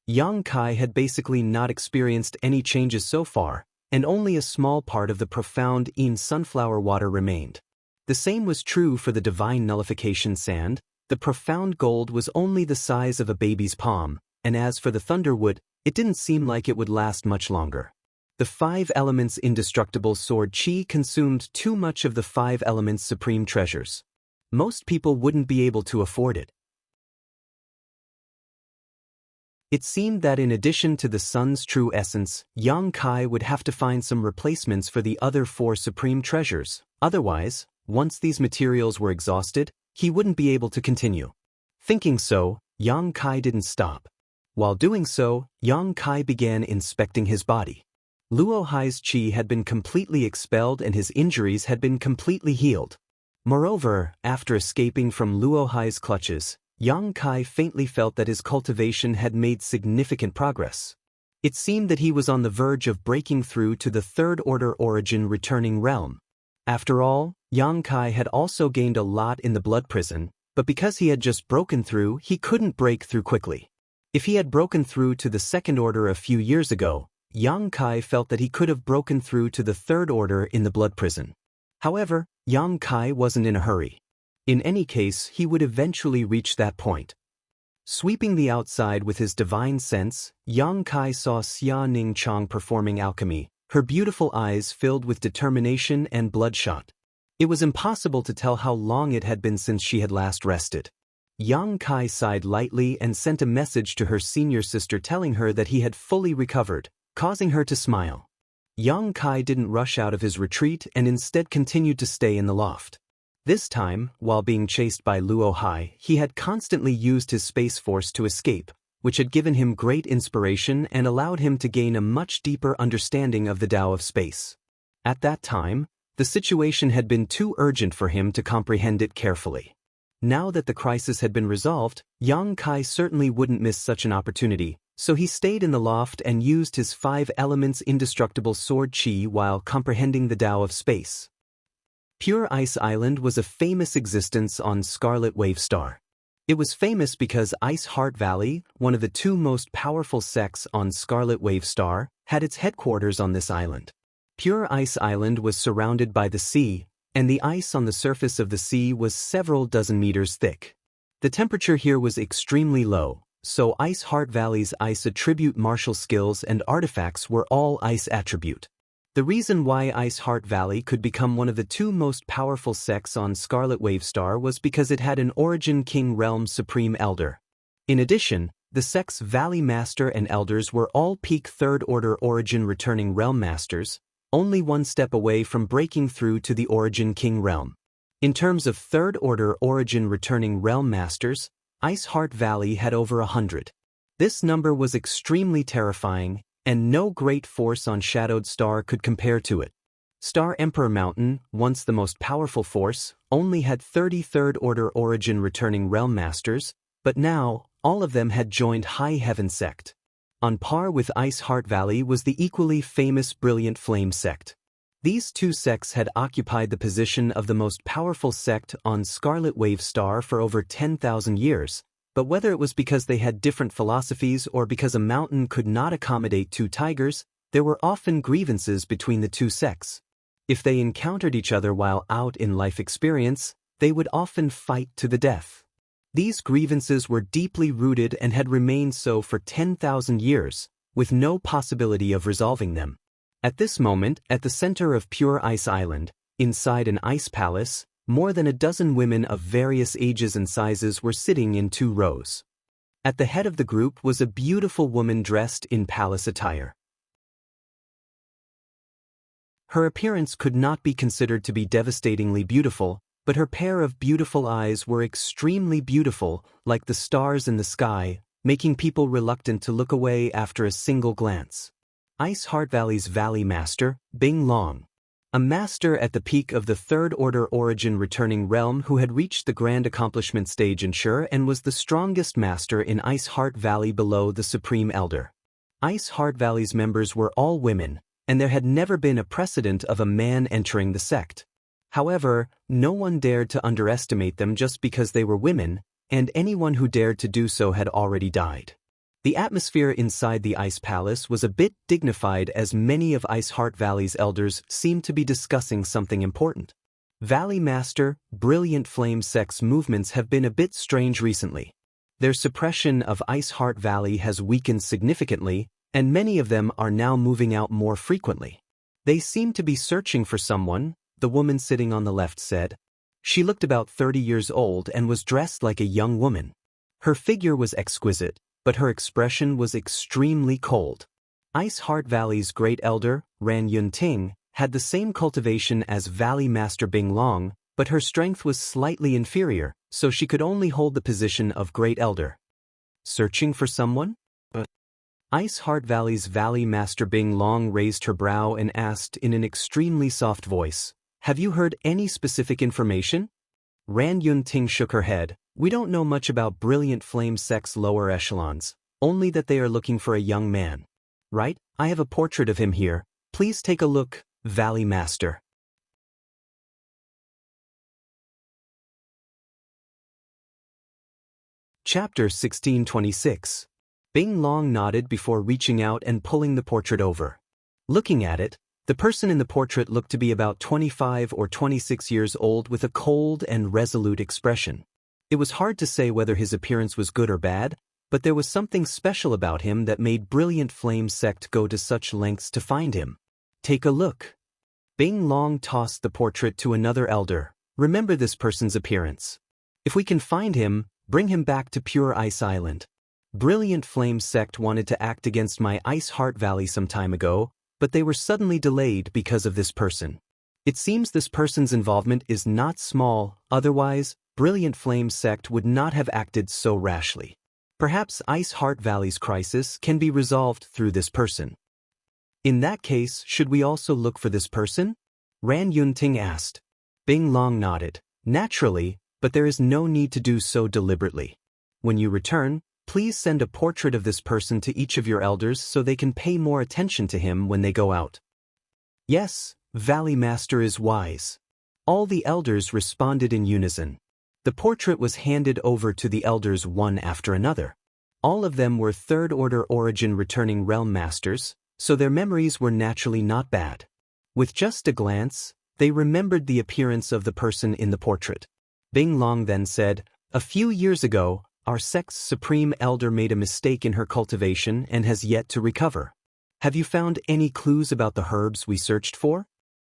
Yang Kai had basically not experienced any changes so far, and only a small part of the profound Yin sunflower water remained. The same was true for the divine nullification sand. The profound gold was only the size of a baby's palm, and as for the thunderwood, it didn't seem like it would last much longer. The 5 elements indestructible sword chi consumed too much of the 5 elements supreme treasures. Most people wouldn't be able to afford it. It seemed that in addition to the sun's true essence, Yang Kai would have to find some replacements for the other 4 supreme treasures. Otherwise, once these materials were exhausted, he wouldn't be able to continue. Thinking so, Yang Kai didn't stop. While doing so, Yang Kai began inspecting his body. Luo Hai's qi had been completely expelled and his injuries had been completely healed. Moreover, after escaping from Luo Hai's clutches, Yang Kai faintly felt that his cultivation had made significant progress. It seemed that he was on the verge of breaking through to the third-order origin returning realm. After all, Yang Kai had also gained a lot in the blood prison, but because he had just broken through, he couldn't break through quickly. If he had broken through to the second order a few years ago, Yang Kai felt that he could have broken through to the third order in the blood prison. However, Yang Kai wasn't in a hurry. In any case, he would eventually reach that point. Sweeping the outside with his divine sense, Yang Kai saw Xia Ning Chang performing alchemy, her beautiful eyes filled with determination and bloodshot. It was impossible to tell how long it had been since she had last rested. Yang Kai sighed lightly and sent a message to her senior sister telling her that he had fully recovered, causing her to smile. Yang Kai didn't rush out of his retreat and instead continued to stay in the loft. This time, while being chased by Luo Hai, he had constantly used his space force to escape, which had given him great inspiration and allowed him to gain a much deeper understanding of the Tao of space. At that time, the situation had been too urgent for him to comprehend it carefully. Now that the crisis had been resolved, Yang Kai certainly wouldn't miss such an opportunity, so he stayed in the loft and used his 5 elements indestructible sword chi while comprehending the Tao of space. Pure Ice Island was a famous existence on Scarlet Wave Star. It was famous because Ice Heart Valley, one of the 2 most powerful sects on Scarlet Wave Star, had its headquarters on this island. Pure Ice Island was surrounded by the sea, and the ice on the surface of the sea was several dozen meters thick. The temperature here was extremely low, so Ice Heart Valley's ice attribute martial skills and artifacts were all ice attribute. The reason why Ice Heart Valley could become one of the 2 most powerful sects on Scarlet Wave Star was because it had an Origin King Realm Supreme Elder. In addition, the sect's Valley Master and Elders were all peak Third Order Origin Returning Realm Masters, only 1 step away from breaking through to the Origin King Realm. In terms of Third Order Origin Returning Realm Masters, Ice Heart Valley had over 100. This number was extremely terrifying, and no great force on Shadowed Star could compare to it. Star Emperor Mountain, once the most powerful force, only had 30 Third Order Origin Returning Realm Masters, but now, all of them had joined High Heaven Sect. On par with Ice Heart Valley was the equally famous Brilliant Flame Sect. These 2 sects had occupied the position of the most powerful sect on Scarlet Wave Star for over 10,000 years, but whether it was because they had different philosophies or because a mountain could not accommodate 2 tigers, there were often grievances between the 2 sects. If they encountered each other while out in life experience, they would often fight to the death. These grievances were deeply rooted and had remained so for 10,000 years, with no possibility of resolving them. At this moment, at the center of Pure Ice Island, inside an ice palace, more than a dozen women of various ages and sizes were sitting in 2 rows. At the head of the group was a beautiful woman dressed in palace attire. Her appearance could not be considered to be devastatingly beautiful, but her pair of beautiful eyes were extremely beautiful, like the stars in the sky, making people reluctant to look away after a single glance. Ice Heart Valley's Valley Master, Bing Long. A master at the peak of the Third Order Origin Returning Realm who had reached the Grand Accomplishment stage in Sure and was the strongest master in Ice Heart Valley below the Supreme Elder. Ice Heart Valley's members were all women, and there had never been a precedent of a man entering the sect. However, no one dared to underestimate them just because they were women, and anyone who dared to do so had already died. The atmosphere inside the Ice Palace was a bit dignified as many of Ice Heart Valley's elders seemed to be discussing something important. Valley Master, Brilliant Flame Sect's movements have been a bit strange recently. Their suppression of Ice Heart Valley has weakened significantly, and many of them are now moving out more frequently. They seem to be searching for someone, the woman sitting on the left said. She looked about 30 years old and was dressed like a young woman. Her figure was exquisite, but her expression was extremely cold. Ice Heart Valley's great elder, Ran Yunting, had the same cultivation as Valley Master Bing Long, but her strength was slightly inferior, so she could only hold the position of great elder. Searching for someone? Ice Heart Valley's Valley Master Bing Long raised her brow and asked in an extremely soft voice, "Have you heard any specific information?" Ran Yunting shook her head. "We don't know much about Brilliant Flame Sect's lower echelons, only that they are looking for a young man. Right? I have a portrait of him here. Please take a look, Valley Master." Chapter 1626. Bing Long nodded before reaching out and pulling the portrait over. Looking at it, the person in the portrait looked to be about 25 or 26 years old with a cold and resolute expression. It was hard to say whether his appearance was good or bad, but there was something special about him that made Brilliant Flame Sect go to such lengths to find him. "Take a look." Bing Long tossed the portrait to another elder. "Remember this person's appearance. If we can find him, bring him back to Pure Ice Island. Brilliant Flame Sect wanted to act against my Ice Heart Valley some time ago, but they were suddenly delayed because of this person. It seems this person's involvement is not small, otherwise, Brilliant Flame Sect would not have acted so rashly. Perhaps Ice Heart Valley's crisis can be resolved through this person." "In that case, should we also look for this person?" Ran Yunting asked. Bing Long nodded. "Naturally, but there is no need to do so deliberately. When you return, please send a portrait of this person to each of your elders so they can pay more attention to him when they go out." "Yes, Valley Master is wise." All the elders responded in unison. The portrait was handed over to the elders one after another. All of them were third-order origin returning realm masters, so their memories were naturally not bad. With just a glance, they remembered the appearance of the person in the portrait. Bing Long then said, "A few years ago, our sect's supreme elder made a mistake in her cultivation and has yet to recover. Have you found any clues about the herbs we searched for?"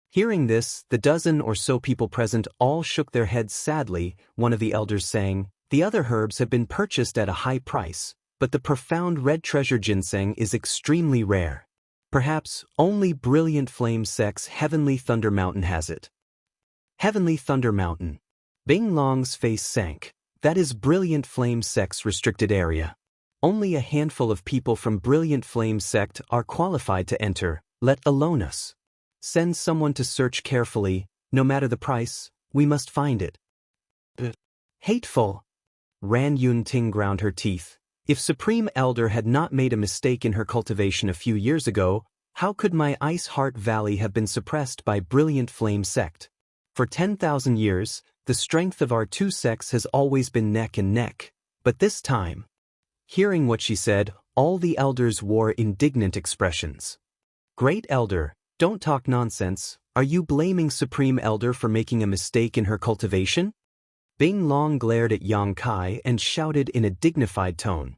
Hearing this, the dozen or so people present all shook their heads sadly, one of the elders saying, "The other herbs have been purchased at a high price, but the profound red treasure ginseng is extremely rare. Perhaps only Brilliant Flame Sect's Heavenly Thunder Mountain has it." Heavenly Thunder Mountain. Bing Long's face sank. That is Brilliant Flame Sect's restricted area. Only a handful of people from Brilliant Flame Sect are qualified to enter, let alone us. Send someone to search carefully, no matter the price, we must find it. Hateful. Ran Yunting ground her teeth. If Supreme Elder had not made a mistake in her cultivation a few years ago, how could my Ice Heart Valley have been suppressed by Brilliant Flame Sect? For 10,000 years, the strength of our two sects has always been neck and neck, but this time. Hearing what she said, all the elders wore indignant expressions. "Great Elder, don't talk nonsense. Are you blaming Supreme Elder for making a mistake in her cultivation?" Bing Long glared at Yang Kai and shouted in a dignified tone.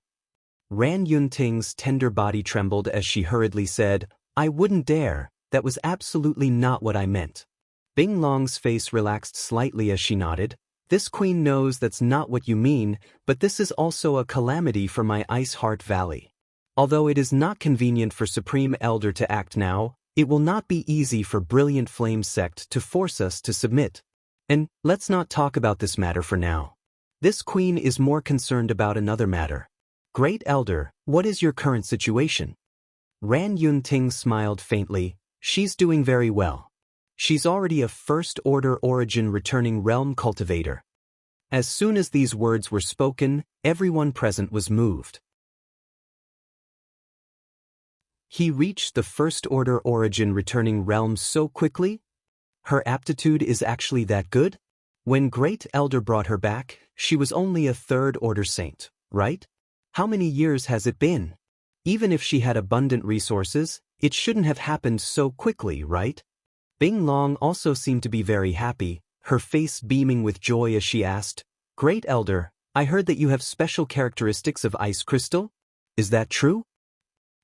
Ran Yunting's tender body trembled as she hurriedly said, "I wouldn't dare, that was absolutely not what I meant." Bing Long's face relaxed slightly as she nodded. "This queen knows that's not what you mean, but this is also a calamity for my Ice Heart Valley. Although it is not convenient for Supreme Elder to act now, it will not be easy for Brilliant Flame Sect to force us to submit. And let's not talk about this matter for now. This queen is more concerned about another matter. Great Elder, what is your current situation?" Ran Yunting smiled faintly. "She's doing very well. She's already a first-order origin returning realm cultivator." As soon as these words were spoken, everyone present was moved. He reached the first-order origin returning realm so quickly? Her aptitude is actually that good? When Great Elder brought her back, she was only a third-order saint, right? How many years has it been? Even if she had abundant resources, it shouldn't have happened so quickly, right? Bing Long also seemed to be very happy, her face beaming with joy as she asked, "Great Elder, I heard that you have special characteristics of ice crystal? Is that true?"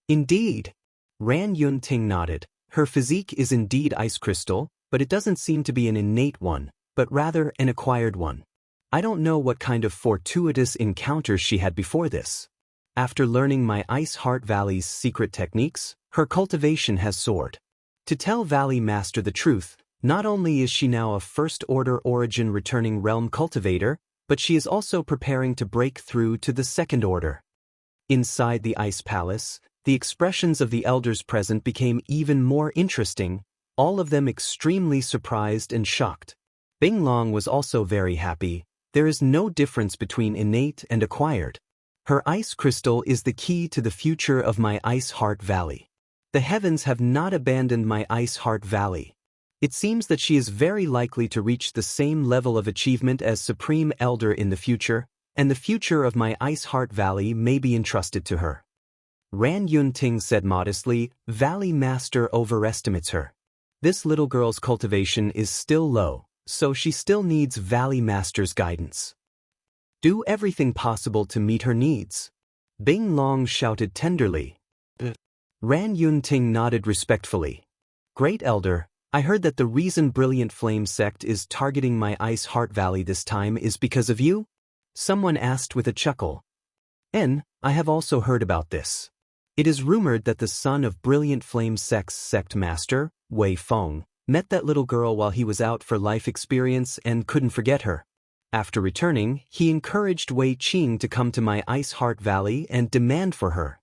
"Indeed." Ran Yun-ting nodded. "Her physique is indeed ice crystal, but it doesn't seem to be an innate one, but rather an acquired one. I don't know what kind of fortuitous encounters she had before this. After learning my Ice Heart Valley's secret techniques, her cultivation has soared. To tell Valley Master the truth, not only is she now a first-order origin returning realm cultivator, but she is also preparing to break through to the second order." Inside the Ice Palace, the expressions of the elders present became even more interesting, all of them extremely surprised and shocked. Bing Long was also very happy. There is no difference between innate and acquired. Her ice crystal is the key to the future of my Ice Heart Valley. The heavens have not abandoned my Ice Heart Valley. It seems that she is very likely to reach the same level of achievement as Supreme Elder in the future, and the future of my Ice Heart Valley may be entrusted to her. Ran Yun-ting said modestly, "Valley Master overestimates her. This little girl's cultivation is still low, so she still needs Valley Master's guidance. Do everything possible to meet her needs." Bing Long shouted tenderly. Ran Yun-ting nodded respectfully. "Great Elder, I heard that the reason Brilliant Flame Sect is targeting my Ice Heart Valley this time is because of you?" Someone asked with a chuckle. I have also heard about this. It is rumored that the son of Brilliant Flame Sect's sect master, Wei Feng, met that little girl while he was out for life experience and couldn't forget her. After returning, he encouraged Wei Qing to come to my Ice Heart Valley and demand for her.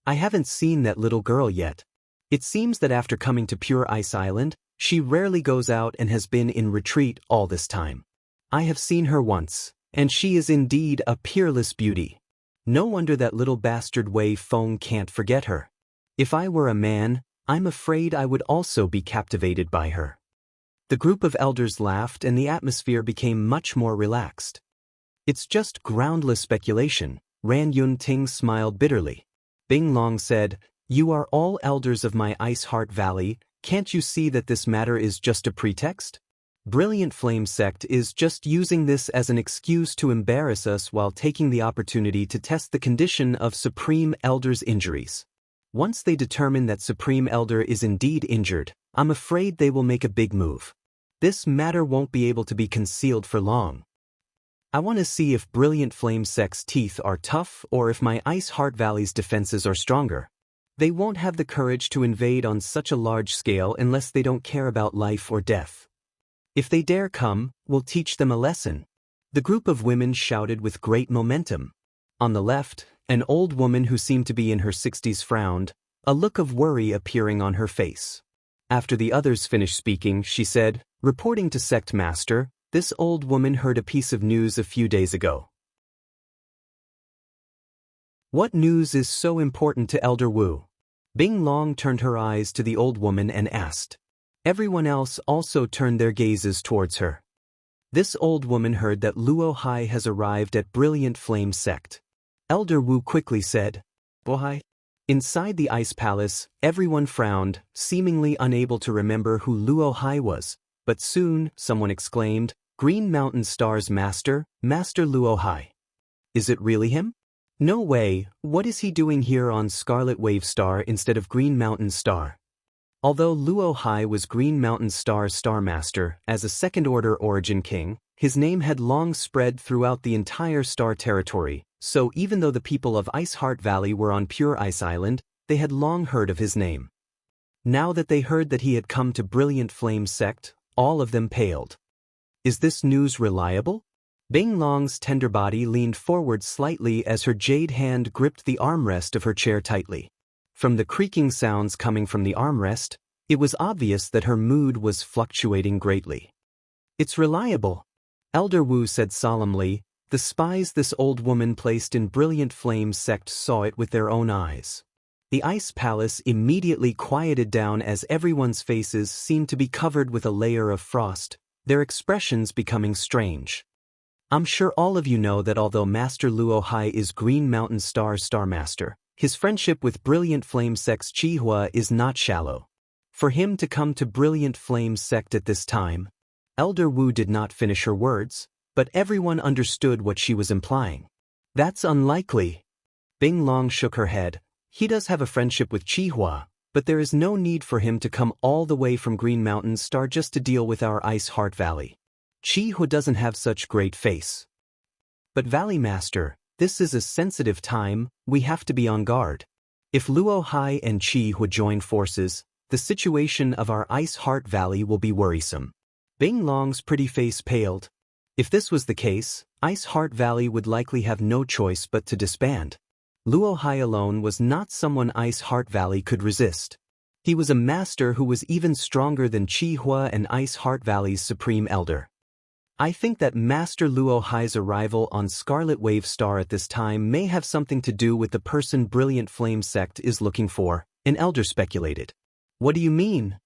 I haven't seen that little girl yet. It seems that after coming to Pure Ice Island, she rarely goes out and has been in retreat all this time. I have seen her once, and she is indeed a peerless beauty. No wonder that little bastard Wei Feng can't forget her. If I were a man, I'm afraid I would also be captivated by her." The group of elders laughed and the atmosphere became much more relaxed. "It's just groundless speculation," Ran Yun-ting smiled bitterly. Bing Long said, "You are all elders of my Ice Heart Valley, can't you see that this matter is just a pretext? Brilliant Flame Sect is just using this as an excuse to embarrass us while taking the opportunity to test the condition of Supreme Elder's injuries. Once they determine that Supreme Elder is indeed injured, I'm afraid they will make a big move. This matter won't be able to be concealed for long. I want to see if Brilliant Flame Sect's teeth are tough or if my Ice Heart Valley's defenses are stronger. They won't have the courage to invade on such a large scale unless they don't care about life or death. If they dare come, we'll teach them a lesson." The group of women shouted with great momentum. On the left, an old woman who seemed to be in her 60s frowned, a look of worry appearing on her face. After the others finished speaking, she said, "Reporting to Sect Master, this old woman heard a piece of news a few days ago." "What news is so important to Elder Wu?" Bing Long turned her eyes to the old woman and asked. Everyone else also turned their gazes towards her. This old woman heard that Luo Hai has arrived at Brilliant Flame Sect. Elder Wu quickly said, "Bohai?" Inside the Ice Palace, everyone frowned, seemingly unable to remember who Luo Hai was, but soon, someone exclaimed, "Green Mountain Star's master, Master Luo Hai. Is it really him? No way, what is he doing here on Scarlet Wave Star instead of Green Mountain Star?" Although Luo Hai was Green Mountain Star's Star Master, as a second-order Origin King, his name had long spread throughout the entire Star Territory, so even though the people of Ice Heart Valley were on Pure Ice Island, they had long heard of his name. Now that they heard that he had come to Brilliant Flame Sect, all of them paled. "Is this news reliable?" Bing Long's tender body leaned forward slightly as her jade hand gripped the armrest of her chair tightly. From the creaking sounds coming from the armrest, it was obvious that her mood was fluctuating greatly. "It's reliable," Elder Wu said solemnly. The spies this old woman placed in Brilliant Flame Sect saw it with their own eyes. The Ice Palace immediately quieted down as everyone's faces seemed to be covered with a layer of frost, their expressions becoming strange. I'm sure all of you know that although Master Luo Hai is Green Mountain Star Master, his friendship with Brilliant Flame Sect's Qihua is not shallow. For him to come to Brilliant Flame Sect at this time, Elder Wu did not finish her words, but everyone understood what she was implying. That's unlikely. Bing Long shook her head. He does have a friendship with Qihua, but there is no need for him to come all the way from Green Mountain Star just to deal with our Ice Heart Valley. Qihua doesn't have such great face. But Valley Master, this is a sensitive time, we have to be on guard. If Luo Hai and Qihua join forces, the situation of our Ice Heart Valley will be worrisome. Bing Long's pretty face paled. If this was the case, Ice Heart Valley would likely have no choice but to disband. Luo Hai alone was not someone Ice Heart Valley could resist. He was a master who was even stronger than Qihua and Ice Heart Valley's Supreme Elder. I think that Master Luo Hai's arrival on Scarlet Wave Star at this time may have something to do with the person Brilliant Flame Sect is looking for, an elder speculated. What do you mean?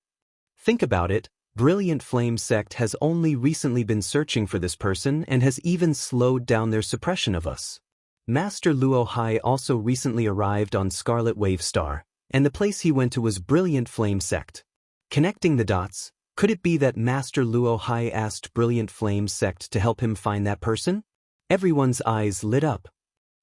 Think about it, Brilliant Flame Sect has only recently been searching for this person and has even slowed down their suppression of us. Master Luo Hai also recently arrived on Scarlet Wave Star, and the place he went to was Brilliant Flame Sect. Connecting the dots, could it be that Master Luo Hai asked Brilliant Flame Sect to help him find that person? Everyone's eyes lit up.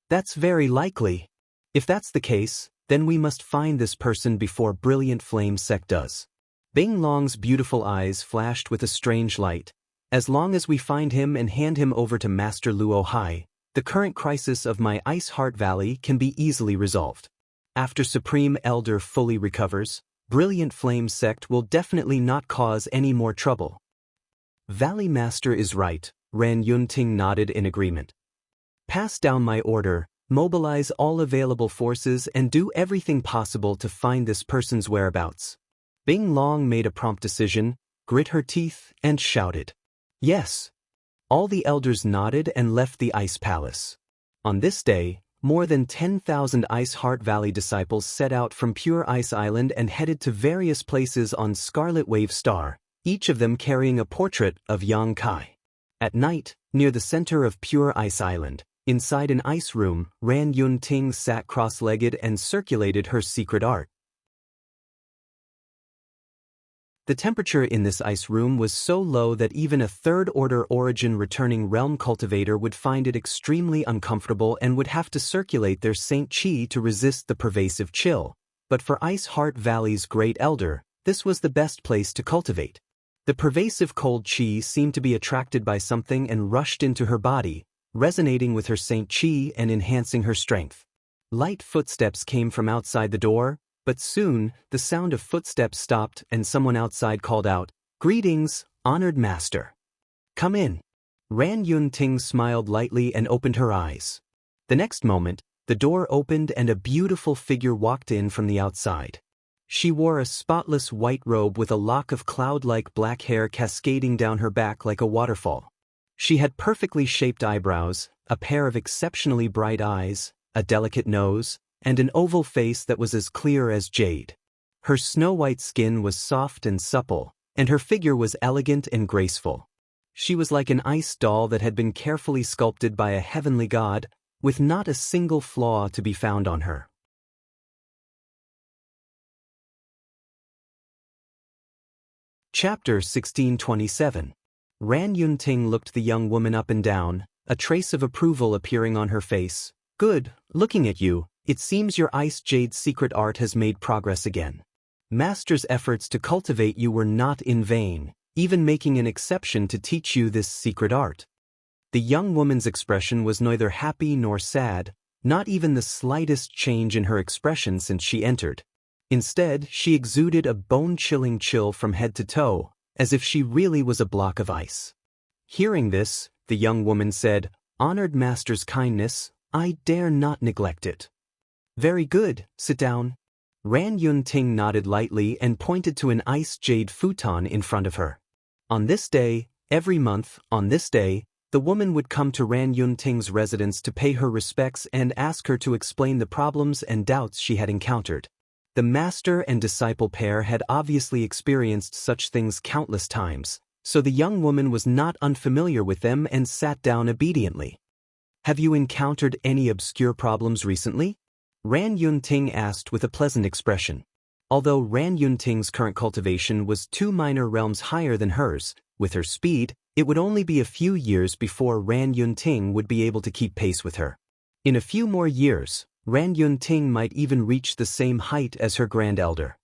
That's very likely. If that's the case, then we must find this person before Brilliant Flame Sect does. Bing Long's beautiful eyes flashed with a strange light. As long as we find him and hand him over to Master Luo Hai, the current crisis of my Ice Heart Valley can be easily resolved. After Supreme Elder fully recovers, Brilliant Flame Sect will definitely not cause any more trouble. Valley Master is right, Ran Yunting nodded in agreement. Pass down my order, mobilize all available forces and do everything possible to find this person's whereabouts. Bing Long made a prompt decision, grit her teeth, and shouted. Yes. All the elders nodded and left the Ice Palace. On this day, more than 10,000 Ice Heart Valley disciples set out from Pure Ice Island and headed to various places on Scarlet Wave Star, each of them carrying a portrait of Yang Kai. At night, near the center of Pure Ice Island, inside an ice room, Ran Yunting sat cross-legged and circulated her secret art. The temperature in this ice room was so low that even a third-order origin returning realm cultivator would find it extremely uncomfortable and would have to circulate their Saint Qi to resist the pervasive chill. But for Ice Heart Valley's Great Elder, this was the best place to cultivate. The pervasive cold Qi seemed to be attracted by something and rushed into her body, resonating with her Saint Qi and enhancing her strength. Light footsteps came from outside the door, but soon, the sound of footsteps stopped and someone outside called out, "Greetings, honored master. Come in." Ran Yunting smiled lightly and opened her eyes. The next moment, the door opened and a beautiful figure walked in from the outside. She wore a spotless white robe with a lock of cloud-like black hair cascading down her back like a waterfall. She had perfectly shaped eyebrows, a pair of exceptionally bright eyes, a delicate nose, and an oval face that was as clear as jade. Her snow-white skin was soft and supple, and her figure was elegant and graceful. She was like an ice doll that had been carefully sculpted by a heavenly god, with not a single flaw to be found on her. Chapter 1627. Ran Yunting looked the young woman up and down, a trace of approval appearing on her face. "Good, looking at you. It seems your Ice Jade secret art has made progress again. Master's efforts to cultivate you were not in vain, even making an exception to teach you this secret art." The young woman's expression was neither happy nor sad, not even the slightest change in her expression since she entered. Instead, she exuded a bone-chilling chill from head to toe, as if she really was a block of ice. Hearing this, the young woman said, "Honored master's kindness, I dare not neglect it." "Very good, sit down." Ran Yunting nodded lightly and pointed to an ice jade futon in front of her. On this day, every month, on this day, the woman would come to Ran Yunting's residence to pay her respects and ask her to explain the problems and doubts she had encountered. The master and disciple pair had obviously experienced such things countless times, so the young woman was not unfamiliar with them and sat down obediently. Have you encountered any obscure problems recently? Ran Yunting asked with a pleasant expression. Although Ran Yunting's current cultivation was 2 minor realms higher than hers, with her speed, it would only be a few years before Ran Yunting would be able to keep pace with her. In a few more years, Ran Yunting might even reach the same height as her grand elder.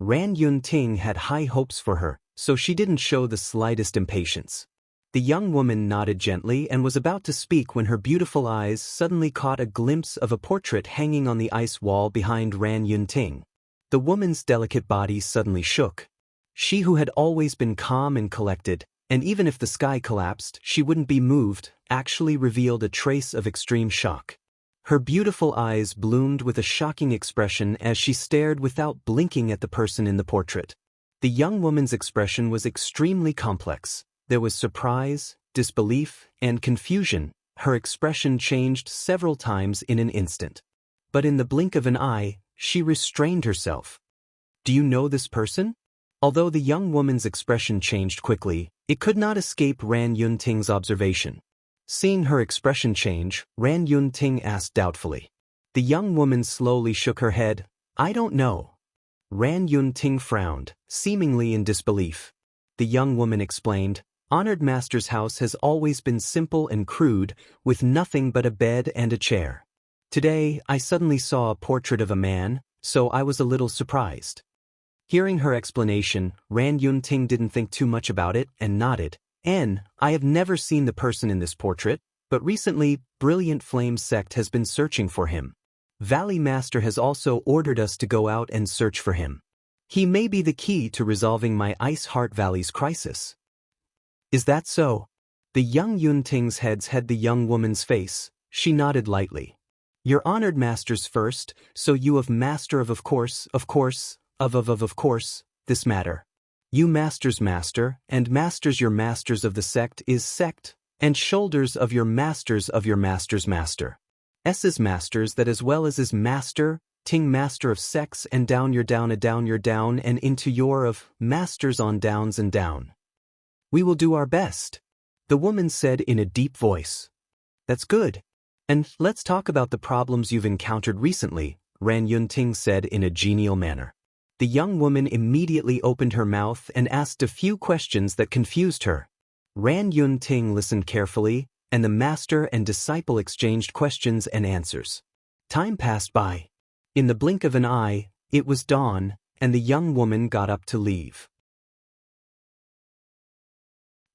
Ran Yunting had high hopes for her, so she didn't show the slightest impatience. The young woman nodded gently and was about to speak when her beautiful eyes suddenly caught a glimpse of a portrait hanging on the ice wall behind Ran Yunting. The woman's delicate body suddenly shook. She who had always been calm and collected, and even if the sky collapsed, she wouldn't be moved, actually revealed a trace of extreme shock. Her beautiful eyes bloomed with a shocking expression as she stared without blinking at the person in the portrait. The young woman's expression was extremely complex. There was surprise, disbelief, and confusion. Her expression changed several times in an instant. But in the blink of an eye, she restrained herself. Do you know this person? Although the young woman's expression changed quickly, it could not escape Ran Yunting's observation. Seeing her expression change, Ran Yunting asked doubtfully. The young woman slowly shook her head. I don't know. Ran Yunting frowned, seemingly in disbelief. The young woman explained, Honored Master's house has always been simple and crude, with nothing but a bed and a chair. Today, I suddenly saw a portrait of a man, so I was a little surprised. Hearing her explanation, Ran Yunting didn't think too much about it and nodded. I have never seen the person in this portrait, but recently, Brilliant Flame Sect has been searching for him. Valley Master has also ordered us to go out and search for him. He may be the key to resolving my Ice Heart Valley's crisis. Is that so? The young Yunting's heads had the young woman's face. She nodded lightly. Your honored masters first, so you of master of course, this matter. You masters master, and masters your masters of the sect is sect, and shoulders of your masters master. S's masters that as well as is master, ting master of sects and down your down and into your of masters on downs and down. We will do our best, the woman said in a deep voice. That's good. And let's talk about the problems you've encountered recently, Ran Yunting said in a genial manner. The young woman immediately opened her mouth and asked a few questions that confused her. Ran Yunting listened carefully, and the master and disciple exchanged questions and answers. Time passed by. In the blink of an eye, it was dawn, and the young woman got up to leave.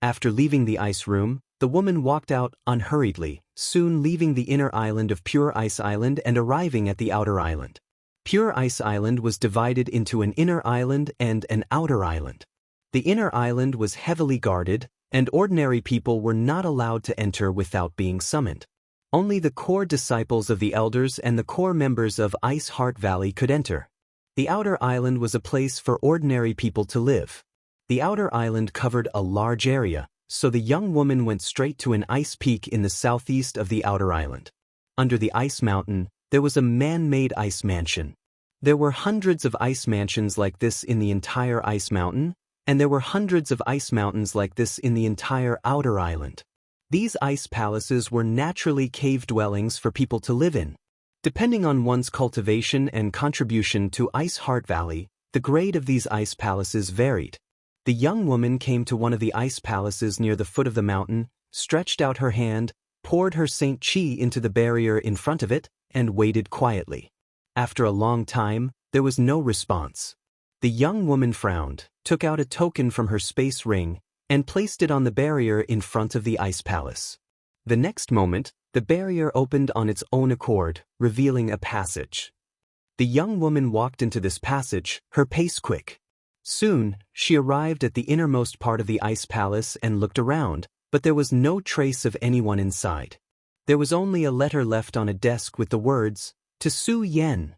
After leaving the ice room, the woman walked out unhurriedly, soon leaving the inner island of Pure Ice Island and arriving at the outer island. Pure Ice Island was divided into an inner island and an outer island. The inner island was heavily guarded, and ordinary people were not allowed to enter without being summoned. Only the core disciples of the elders and the core members of Ice Heart Valley could enter. The outer island was a place for ordinary people to live. The outer island covered a large area, so the young woman went straight to an ice peak in the southeast of the outer island. Under the ice mountain, there was a man-made ice mansion. There were hundreds of ice mansions like this in the entire ice mountain, and there were hundreds of ice mountains like this in the entire outer island. These ice palaces were naturally cave dwellings for people to live in. Depending on one's cultivation and contribution to Ice Heart Valley, the grade of these ice palaces varied. The young woman came to one of the ice palaces near the foot of the mountain, stretched out her hand, poured her Saint Chi into the barrier in front of it, and waited quietly. After a long time, there was no response. The young woman frowned, took out a token from her space ring, and placed it on the barrier in front of the ice palace. The next moment, the barrier opened on its own accord, revealing a passage. The young woman walked into this passage, her pace quick. Soon, she arrived at the innermost part of the ice palace and looked around, but there was no trace of anyone inside. There was only a letter left on a desk with the words, "To Su Yen."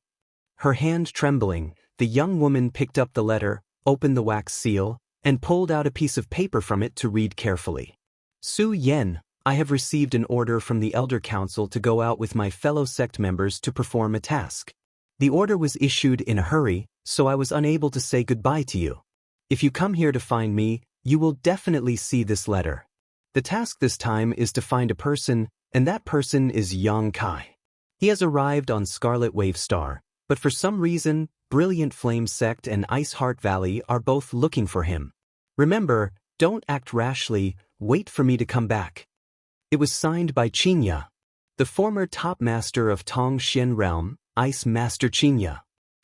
Her hand trembling, the young woman picked up the letter, opened the wax seal, and pulled out a piece of paper from it to read carefully. "Su Yen, I have received an order from the Elder Council to go out with my fellow sect members to perform a task. The order was issued in a hurry, so I was unable to say goodbye to you. If you come here to find me, You will definitely see this letter. The task this time is to find a person, and that person is Yang Kai. He has arrived on Scarlet Wave Star, but for some reason, Brilliant Flame Sect and Ice Heart Valley are both looking for him. Remember, don't act rashly, wait for me to come back. It was signed by Qinya, the former top master of Tongxian Realm, Ice Master Qinya.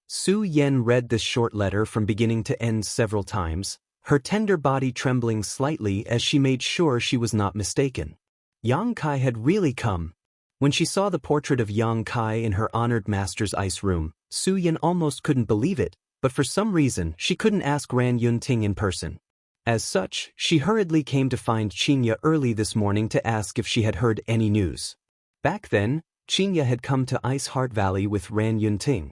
Su Yen read this short letter from beginning to end several times, her tender body trembling slightly as she made sure she was not mistaken. Yang Kai had really come. When she saw the portrait of Yang Kai in her honored master's ice room, Su Yen almost couldn't believe it, but for some reason she couldn't ask Ran Yunting in person. As such, she hurriedly came to find Qinya early this morning to ask if she had heard any news. Back then, Qinya had come to Ice Heart Valley with Ran Yunting.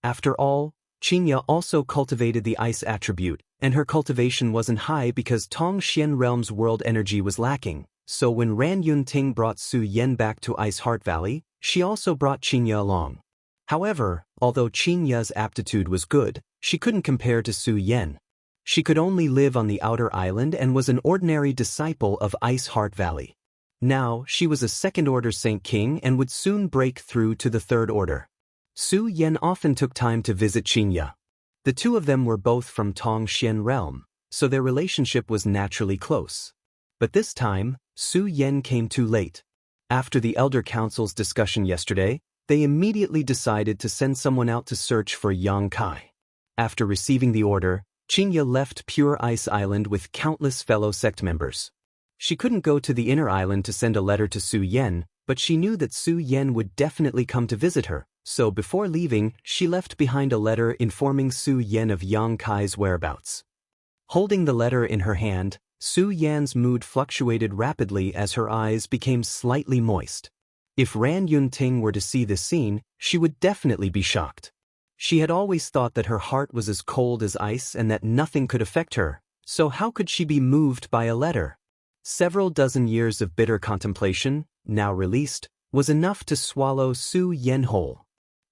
After all, Qinya also cultivated the ice attribute, and her cultivation wasn't high because Tongxian Realm's world energy was lacking, so when Ran Yunting brought Su Yen back to Ice Heart Valley, she also brought Qinya along. However, although Qinya's aptitude was good, she couldn't compare to Su Yen. She could only live on the outer island and was an ordinary disciple of Ice Heart Valley. Now, she was a second-order Saint King and would soon break through to the third order. Su Yen often took time to visit Qinya. The two of them were both from Tongxian Realm, so their relationship was naturally close. But this time, Su Yen came too late. After the Elder Council's discussion yesterday, they immediately decided to send someone out to search for Yang Kai. After receiving the order, Qinya left Pure Ice Island with countless fellow sect members. She couldn't go to the inner island to send a letter to Su Yen, but she knew that Su Yen would definitely come to visit her, so before leaving, she left behind a letter informing Su Yen of Yang Kai's whereabouts. Holding the letter in her hand, Su Yan's mood fluctuated rapidly as her eyes became slightly moist. If Ran Yunting were to see this scene, she would definitely be shocked. She had always thought that her heart was as cold as ice and that nothing could affect her, so how could she be moved by a letter? Several dozen years of bitter contemplation, now released, was enough to swallow Su Yen whole.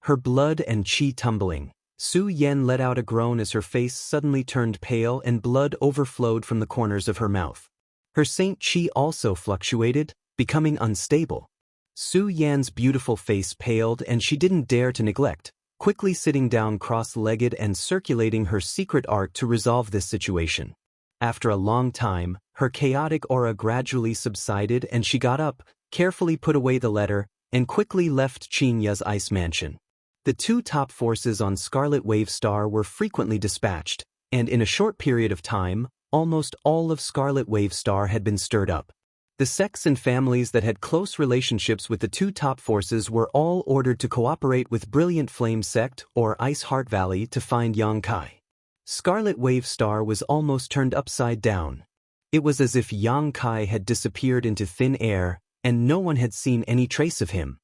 Her blood and qi tumbling, Su Yen let out a groan as her face suddenly turned pale and blood overflowed from the corners of her mouth. Her saint qi also fluctuated, becoming unstable. Su Yan's beautiful face paled and she didn't dare to neglect, quickly sitting down cross-legged and circulating her secret art to resolve this situation. After a long time, her chaotic aura gradually subsided and she got up, carefully put away the letter, and quickly left Qinya's ice mansion. The two top forces on Scarlet Wave Star were frequently dispatched, and in a short period of time, almost all of Scarlet Wave Star had been stirred up. The sects and families that had close relationships with the two top forces were all ordered to cooperate with Brilliant Flame Sect or Ice Heart Valley to find Yang Kai. Scarlet Wave Star was almost turned upside down. It was as if Yang Kai had disappeared into thin air, and no one had seen any trace of him.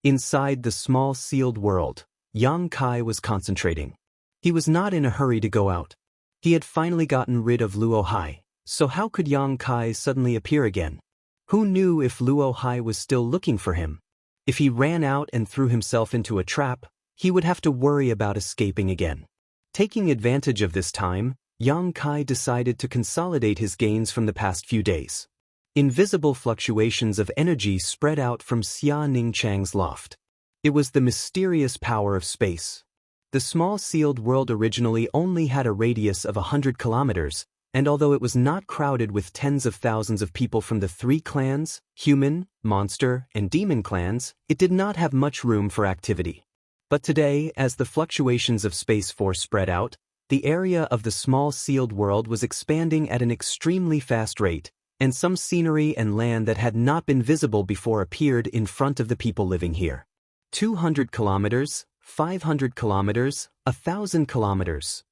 Inside the small sealed world, Yang Kai was concentrating. He was not in a hurry to go out. He had finally gotten rid of Luo Hai, so how could Yang Kai suddenly appear again? Who knew if Luo Hai was still looking for him? If he ran out and threw himself into a trap, he would have to worry about escaping again. Taking advantage of this time, Yang Kai decided to consolidate his gains from the past few days. Invisible fluctuations of energy spread out from Xia Ningchang's loft. It was the mysterious power of space. The small sealed world originally only had a radius of 100 kilometers, and although it was not crowded with tens of thousands of people from the three clans, human, monster, and demon clans, it did not have much room for activity. But today, as the fluctuations of space force spread out, the area of the small sealed world was expanding at an extremely fast rate, and some scenery and land that had not been visible before appeared in front of the people living here. 200 kilometers, 500 kilometers, 1,000 kilometers,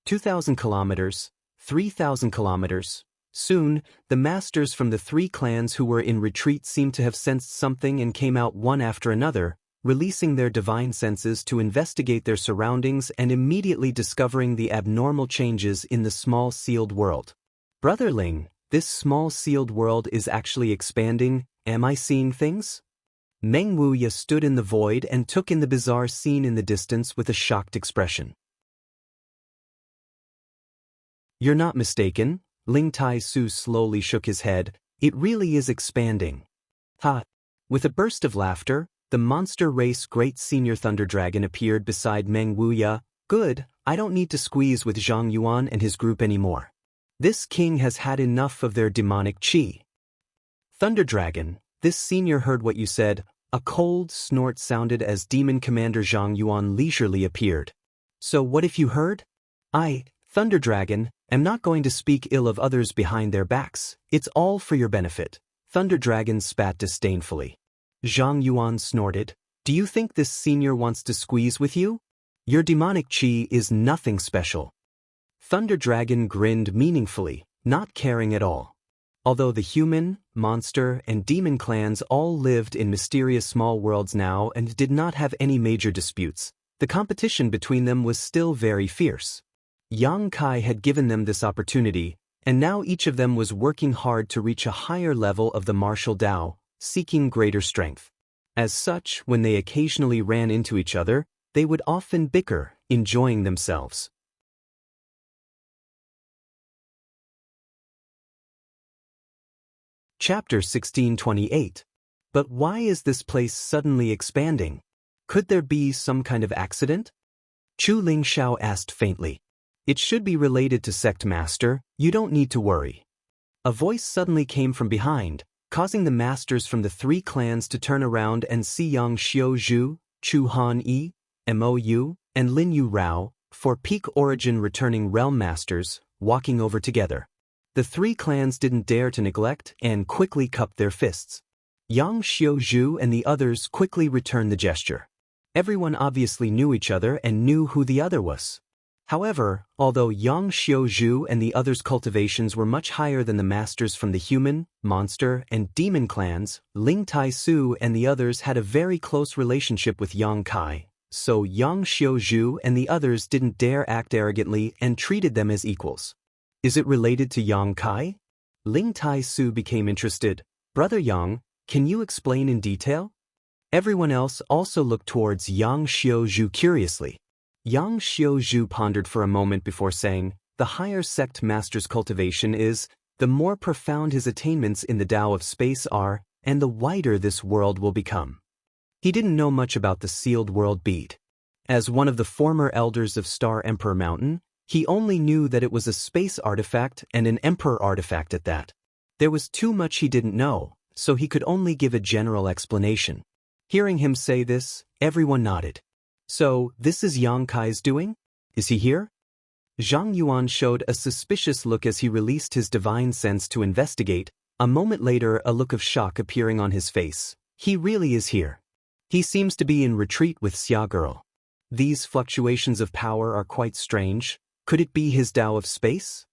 2,000 kilometers, 3,000 kilometers. Soon, the masters from the three clans who were in retreat seemed to have sensed something and came out one after another, releasing their divine senses to investigate their surroundings and immediately discovering the abnormal changes in the small sealed world. Brotherling, this small sealed world is actually expanding, am I seeing things? Meng Wuya stood in the void and took in the bizarre scene in the distance with a shocked expression. You're not mistaken, Ling Tai Su slowly shook his head. It really is expanding. Ha! With a burst of laughter, the monster race Great Senior Thunder Dragon appeared beside Meng Wuya. Good, I don't need to squeeze with Zhang Yuan and his group anymore. This king has had enough of their demonic qi. Thunder Dragon, this senior heard what you said. A cold snort sounded as Demon Commander Zhang Yuan leisurely appeared. So what if you heard? I, Thunder Dragon, am not going to speak ill of others behind their backs. It's all for your benefit. Thunder Dragon spat disdainfully. Zhang Yuan snorted. Do you think this senior wants to squeeze with you? Your demonic qi is nothing special. Thunder Dragon grinned meaningfully, not caring at all. Although the human, monster, and demon clans all lived in mysterious small worlds now and did not have any major disputes, the competition between them was still very fierce. Yang Kai had given them this opportunity, and now each of them was working hard to reach a higher level of the martial Tao, seeking greater strength. As such, when they occasionally ran into each other, they would often bicker, enjoying themselves. Chapter 1628. But why is this place suddenly expanding? Could there be some kind of accident? Chu Lingxiao asked faintly. It should be related to Sect Master, you don't need to worry. A voice suddenly came from behind, causing the masters from the three clans to turn around and see Yang Xiuzhu, Chu Han Yi, Mou, and Lin Yu Rao, four peak origin returning realm masters, walking over together. The three clans didn't dare to neglect and quickly cupped their fists. Yang Xiuzhu and the others quickly returned the gesture. Everyone obviously knew each other and knew who the other was. However, although Yang Xiuzhu and the others' cultivations were much higher than the masters from the human, monster, and demon clans, Ling Tai Su and the others had a very close relationship with Yang Kai, so Yang Xiuzhu and the others didn't dare act arrogantly and treated them as equals. Is it related to Yang Kai? Ling Tai Su became interested. Brother Yang, can you explain in detail? Everyone else also looked towards Yang Xiuzhu curiously. Yang Xiuzhu pondered for a moment before saying, the higher sect master's cultivation is, the more profound his attainments in the Tao of space are, and the wider this world will become. He didn't know much about the sealed world bead. As one of the former elders of Star Emperor Mountain, he only knew that it was a space artifact and an emperor artifact at that. There was too much he didn't know, so he could only give a general explanation. Hearing him say this, everyone nodded. So, this is Yang Kai's doing? Is he here? Zhang Yuan showed a suspicious look as he released his divine sense to investigate, a moment later a look of shock appearing on his face. He really is here. He seems to be in retreat with Xia Girl. These fluctuations of power are quite strange. Could it be his Tao of space?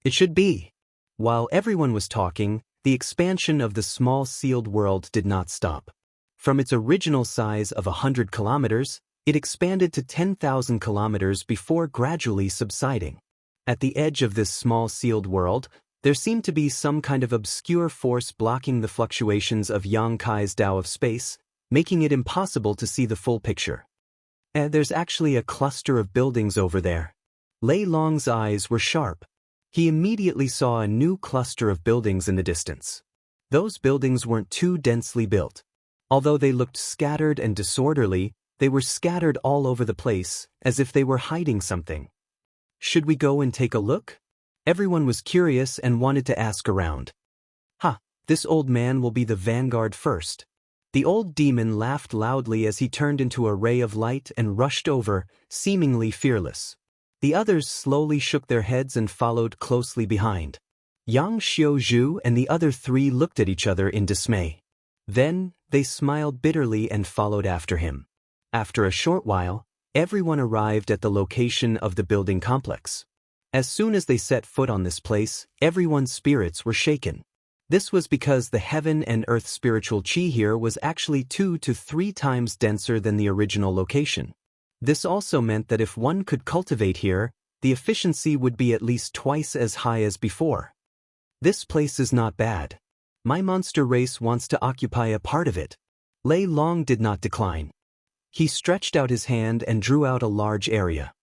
It should be. While everyone was talking, the expansion of the small sealed world did not stop. From its original size of 100 kilometers, it expanded to 10,000 kilometers before gradually subsiding. At the edge of this small sealed world, there seemed to be some kind of obscure force blocking the fluctuations of Yang Kai's Tao of space, making it impossible to see the full picture. There's actually a cluster of buildings over there. Lei Long's eyes were sharp. He immediately saw a new cluster of buildings in the distance. Those buildings weren't too densely built. Although they looked scattered and disorderly, they were scattered all over the place, as if they were hiding something. Should we go and take a look? Everyone was curious and wanted to ask around. This old man will be the vanguard first. The old demon laughed loudly as he turned into a ray of light and rushed over, seemingly fearless. The others slowly shook their heads and followed closely behind. Yang Xiuzhu and the other three looked at each other in dismay. Then, they smiled bitterly and followed after him. After a short while, everyone arrived at the location of the building complex. As soon as they set foot on this place, everyone's spirits were shaken. This was because the heaven and earth spiritual qi here was actually 2 to 3 times denser than the original location. This also meant that if one could cultivate here, the efficiency would be at least twice as high as before. This place is not bad. My monster race wants to occupy a part of it. Lei Long did not decline. He stretched out his hand and drew out a large area.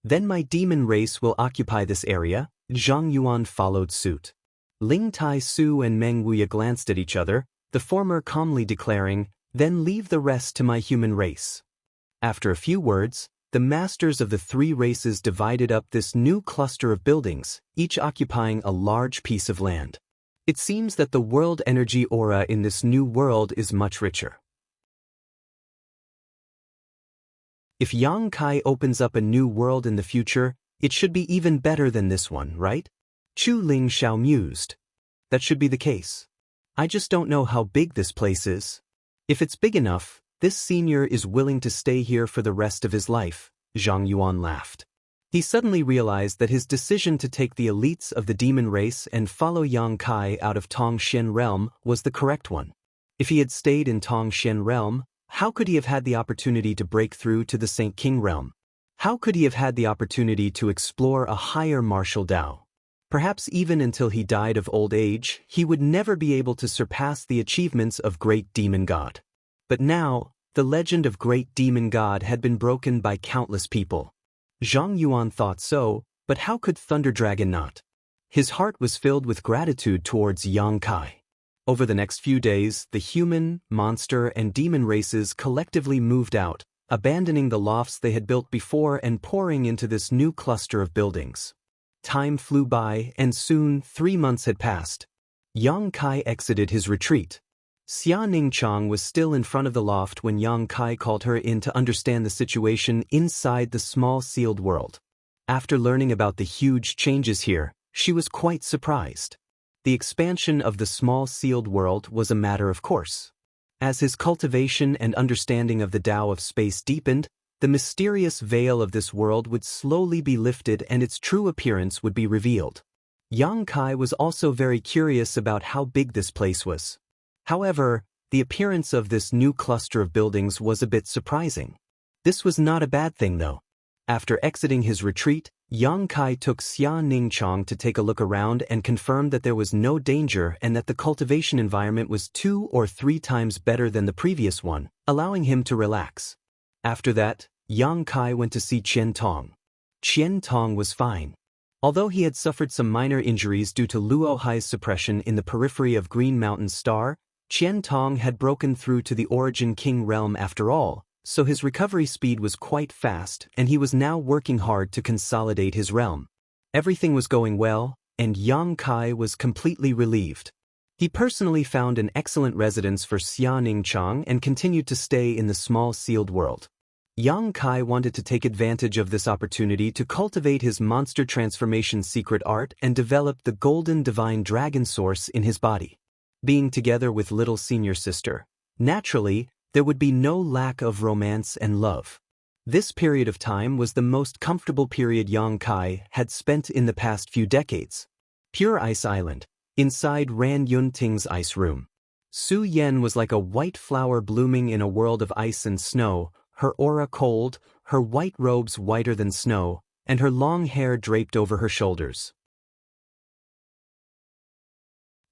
Then my demon race will occupy this area. Zhang Yuan followed suit. Ling Tai Su and Meng Wuya glanced at each other, the former calmly declaring, "Then leave the rest to my human race." After a few words, the masters of the three races divided up this new cluster of buildings, each occupying a large piece of land. It seems that the world energy aura in this new world is much richer. If Yang Kai opens up a new world in the future, it should be even better than this one, right? Chu Ling Xiao mused. That should be the case. I just don't know how big this place is. If it's big enough, this senior is willing to stay here for the rest of his life, Zhang Yuan laughed. He suddenly realized that his decision to take the elites of the demon race and follow Yang Kai out of Tongxian realm was the correct one. If he had stayed in Tongxian realm, how could he have had the opportunity to break through to the Saint King realm? How could he have had the opportunity to explore a higher martial Dao? Perhaps even until he died of old age, he would never be able to surpass the achievements of Great Demon God. But now, the legend of Great Demon God had been broken by countless people. Zhang Yuan thought so, but how could Thunder Dragon not? His heart was filled with gratitude towards Yang Kai. Over the next few days, the human, monster, and demon races collectively moved out, abandoning the lofts they had built before and pouring into this new cluster of buildings. Time flew by, and soon 3 months had passed. Yang Kai exited his retreat. Xia Ningchang was still in front of the loft when Yang Kai called her in to understand the situation inside the small sealed world. After learning about the huge changes here, she was quite surprised. The expansion of the small sealed world was a matter of course. As his cultivation and understanding of the Tao of space deepened, the mysterious veil of this world would slowly be lifted and its true appearance would be revealed. Yang Kai was also very curious about how big this place was. However, the appearance of this new cluster of buildings was a bit surprising. This was not a bad thing though. After exiting his retreat, Yang Kai took Xia Ningchang to take a look around and confirmed that there was no danger and that the cultivation environment was 2 or 3 times better than the previous one, allowing him to relax. After that, Yang Kai went to see Qian Tong. Qian Tong was fine. Although he had suffered some minor injuries due to Luo Hai's suppression in the periphery of Green Mountain Star, Qian Tong had broken through to the Origin King realm after all, so his recovery speed was quite fast and he was now working hard to consolidate his realm. Everything was going well, and Yang Kai was completely relieved. He personally found an excellent residence for Xia Ningchang and continued to stay in the small sealed world. Yang Kai wanted to take advantage of this opportunity to cultivate his monster transformation secret art and develop the golden divine dragon source in his body. Being together with little senior sister, naturally, there would be no lack of romance and love. This period of time was the most comfortable period Yang Kai had spent in the past few decades. Pure Ice Island, inside Ran Yunting's ice room. Su Yen was like a white flower blooming in a world of ice and snow, her aura cold, her white robes whiter than snow, and her long hair draped over her shoulders.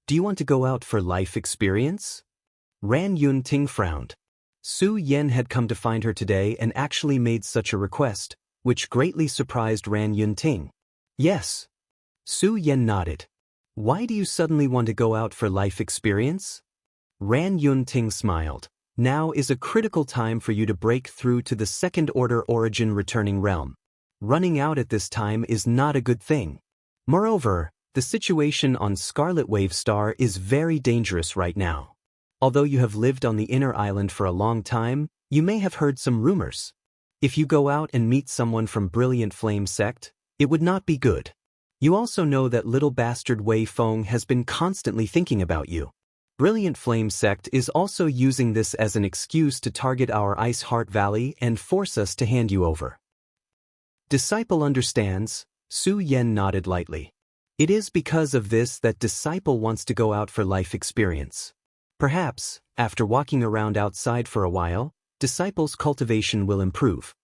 Do you want to go out for life experience? Ran Yunting frowned. Su Yen had come to find her today and actually made such a request, which greatly surprised Ran Yunting. Yes. Su Yen nodded. Why do you suddenly want to go out for life experience? Ran Yunting smiled. Now is a critical time for you to break through to the second-order origin returning realm. Running out at this time is not a good thing. Moreover, the situation on Scarlet Wave Star is very dangerous right now. Although you have lived on the inner island for a long time, you may have heard some rumors. If you go out and meet someone from Brilliant Flame Sect, it would not be good. You also know that little bastard Wei Feng has been constantly thinking about you. Brilliant Flame Sect is also using this as an excuse to target our Ice Heart Valley and force us to hand you over. Disciple understands. Su Yen nodded lightly. It is because of this that Disciple wants to go out for life experience. Perhaps, after walking around outside for a while, Disciple's cultivation will improve.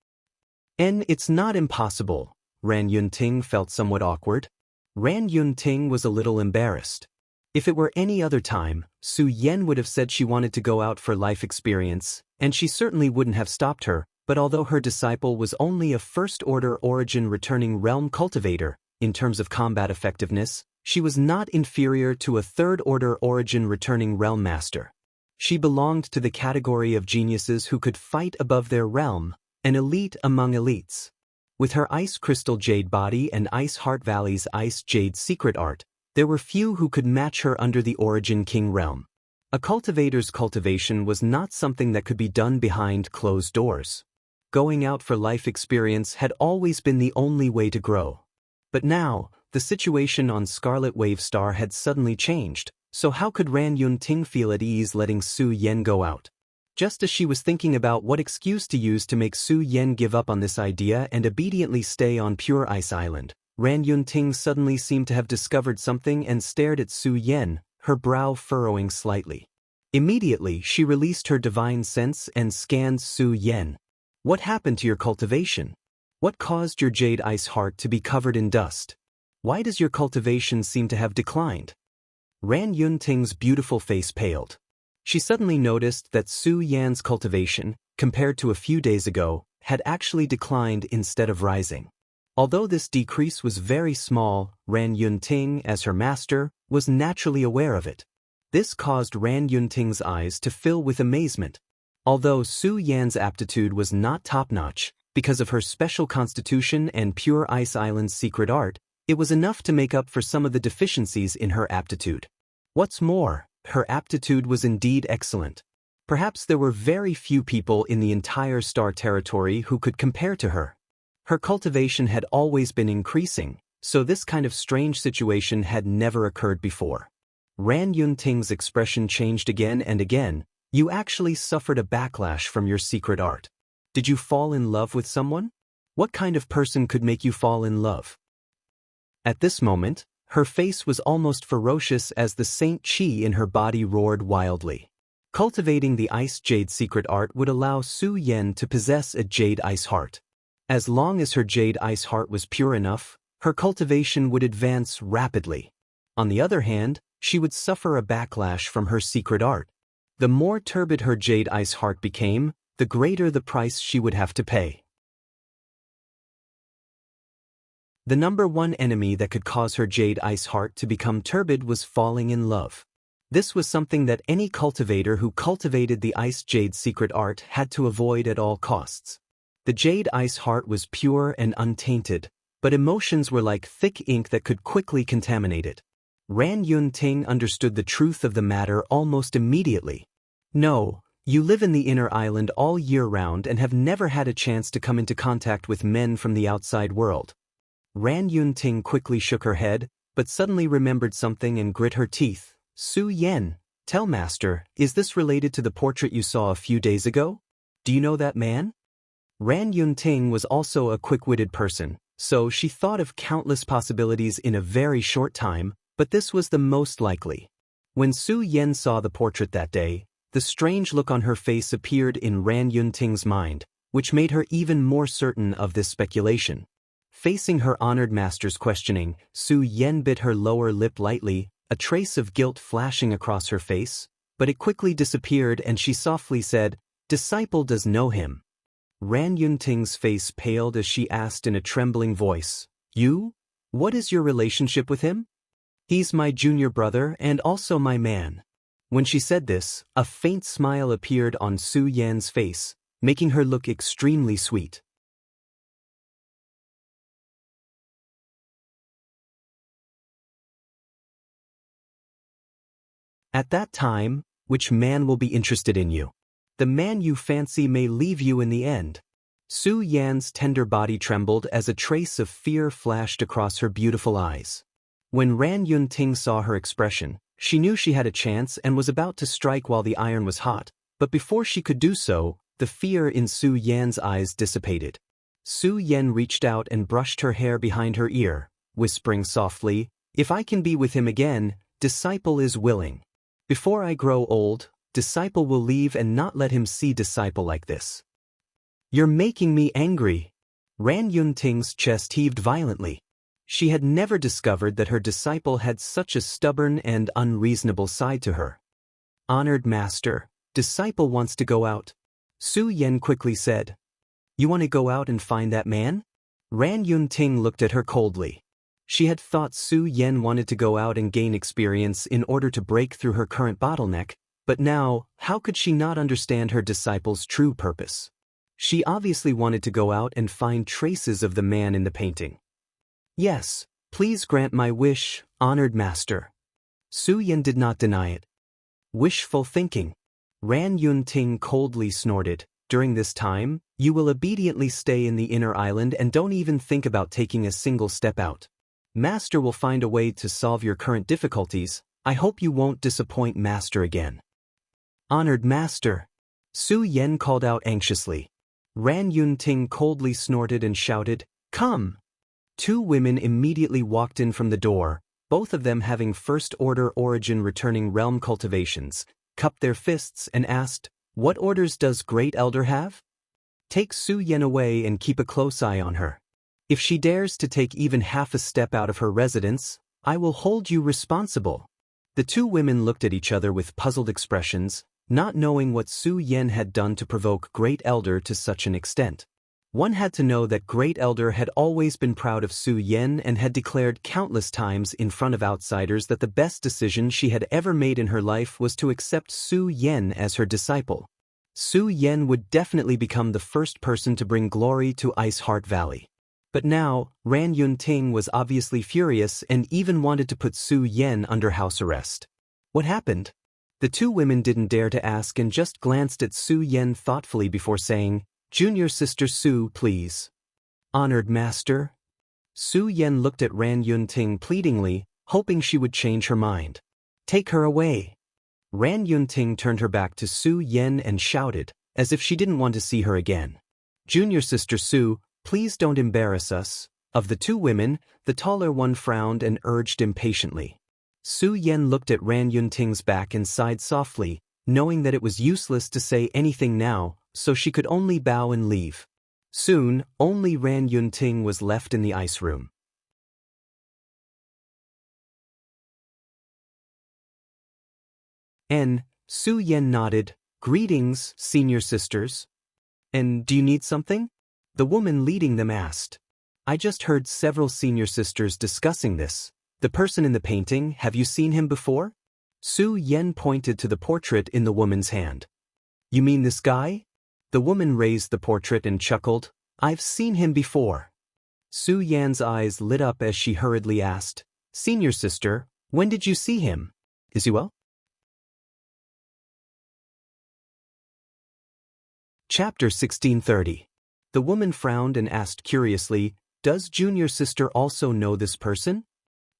And it's not impossible. Ran Yunting felt somewhat awkward. Ran Yunting was a little embarrassed. If it were any other time, Su Yen would have said she wanted to go out for life experience, and she certainly wouldn't have stopped her, But although her disciple was only a first-order origin returning realm cultivator, in terms of combat effectiveness, she was not inferior to a third-order origin returning realm master. She belonged to the category of geniuses who could fight above their realm, an elite among elites. With her Ice Crystal Jade body and Ice Heart Valley's Ice Jade secret art, there were few who could match her under the Origin King realm. A cultivator's cultivation was not something that could be done behind closed doors. Going out for life experience had always been the only way to grow. But now, the situation on Scarlet Wave Star had suddenly changed, so how could Ran Yunting feel at ease letting Su Yen go out? Just as she was thinking about what excuse to use to make Su Yen give up on this idea and obediently stay on Pure Ice Island, Ran Yunting suddenly seemed to have discovered something and stared at Su Yen, her brow furrowing slightly. Immediately, she released her divine sense and scanned Su Yen. What happened to your cultivation? What caused your jade ice heart to be covered in dust? Why does your cultivation seem to have declined? Ran Yunting's beautiful face paled. She suddenly noticed that Su Yan's cultivation, compared to a few days ago, had actually declined instead of rising. Although this decrease was very small, Ran Yunting, as her master, was naturally aware of it. This caused Ran Yunting's eyes to fill with amazement. Although Su Yan's aptitude was not top-notch, because of her special constitution and Pure Ice Island's secret art, it was enough to make up for some of the deficiencies in her aptitude. What's more, her aptitude was indeed excellent. Perhaps there were very few people in the entire star territory who could compare to her. Her cultivation had always been increasing, so this kind of strange situation had never occurred before. Ran Yunting's expression changed again and again. You actually suffered a backlash from your secret art. Did you fall in love with someone? What kind of person could make you fall in love? At this moment, her face was almost ferocious as the Saint Qi in her body roared wildly. Cultivating the Ice Jade secret art would allow Su Yen to possess a Jade Ice Heart. As long as her Jade Ice Heart was pure enough, her cultivation would advance rapidly. On the other hand, she would suffer a backlash from her secret art. The more turbid her Jade Ice Heart became, the greater the price she would have to pay. The number one enemy that could cause her Jade Ice Heart to become turbid was falling in love. This was something that any cultivator who cultivated the Ice Jade secret art had to avoid at all costs. The Jade Ice Heart was pure and untainted, but emotions were like thick ink that could quickly contaminate it. Ran Yunting understood the truth of the matter almost immediately. No, you live in the inner island all year round and have never had a chance to come into contact with men from the outside world. Ran Yunting quickly shook her head, but suddenly remembered something and grit her teeth. Su Yen, tell master, is this related to the portrait you saw a few days ago? Do you know that man? Ran Yunting was also a quick-witted person, so she thought of countless possibilities in a very short time, but this was the most likely. When Su Yen saw the portrait that day, the strange look on her face appeared in Ran Yunting's mind, which made her even more certain of this speculation. Facing her honored master's questioning, Su Yen bit her lower lip lightly, a trace of guilt flashing across her face, but it quickly disappeared and she softly said, "Disciple does know him." Ran Yunting's face paled as she asked in a trembling voice, "You? What is your relationship with him?" "He's my junior brother and also my man." When she said this, a faint smile appeared on Su Yan's face, making her look extremely sweet. At that time, which man will be interested in you? The man you fancy may leave you in the end. Su Yan's tender body trembled as a trace of fear flashed across her beautiful eyes. When Ran Yunting saw her expression, she knew she had a chance and was about to strike while the iron was hot, but before she could do so, the fear in Su Yan's eyes dissipated. Su Yan reached out and brushed her hair behind her ear, whispering softly, "If I can be with him again, disciple is willing. Before I grow old, disciple will leave and not let him see disciple like this." "You're making me angry." Ran Yunting's chest heaved violently. She had never discovered that her disciple had such a stubborn and unreasonable side to her. "Honored master, disciple wants to go out," Su Yen quickly said. You want to go out and find that man? Ran Yunting looked at her coldly. She had thought Su Yan wanted to go out and gain experience in order to break through her current bottleneck, but now, how could she not understand her disciple's true purpose? She obviously wanted to go out and find traces of the man in the painting. Yes, please grant my wish, honored master. Su Yan did not deny it. Wishful thinking. Ran Yunting coldly snorted. During this time, you will obediently stay in the inner island and don't even think about taking a single step out. Master will find a way to solve your current difficulties. I hope you won't disappoint Master again. Honored Master. Su Yan called out anxiously. Ran Yunting coldly snorted and shouted, Come! Two women immediately walked in from the door, both of them having first-order origin returning realm cultivations, cupped their fists and asked, What orders does Great Elder have? Take Su Yan away and keep a close eye on her. If she dares to take even half a step out of her residence, I will hold you responsible. The two women looked at each other with puzzled expressions, not knowing what Su Yan had done to provoke Great Elder to such an extent. One had to know that Great Elder had always been proud of Su Yan and had declared countless times in front of outsiders that the best decision she had ever made in her life was to accept Su Yan as her disciple. Su Yan would definitely become the first person to bring glory to Ice Heart Valley. But now, Ran Yunting was obviously furious and even wanted to put Su Yan under house arrest. What happened? The two women didn't dare to ask and just glanced at Su Yan thoughtfully before saying, Junior Sister Su, please. Honored Master. Su Yan looked at Ran Yunting pleadingly, hoping she would change her mind. Take her away. Ran Yunting turned her back to Su Yan and shouted, as if she didn't want to see her again. Junior Sister Su, please don't embarrass us. Of the two women, the taller one frowned and urged impatiently. Su Yan looked at Ran Yunting's back and sighed softly, knowing that it was useless to say anything now, so she could only bow and leave. Soon, only Ran Yunting was left in the ice room. Su Yan nodded. Greetings, senior sisters. And do you need something? The woman leading them asked. I just heard several senior sisters discussing this. The person in the painting, have you seen him before? Su Yan pointed to the portrait in the woman's hand. You mean this guy? The woman raised the portrait and chuckled. I've seen him before. Su Yan's eyes lit up as she hurriedly asked, Senior sister, when did you see him? Is he well? Chapter 1630. The woman frowned and asked curiously, Does junior sister also know this person?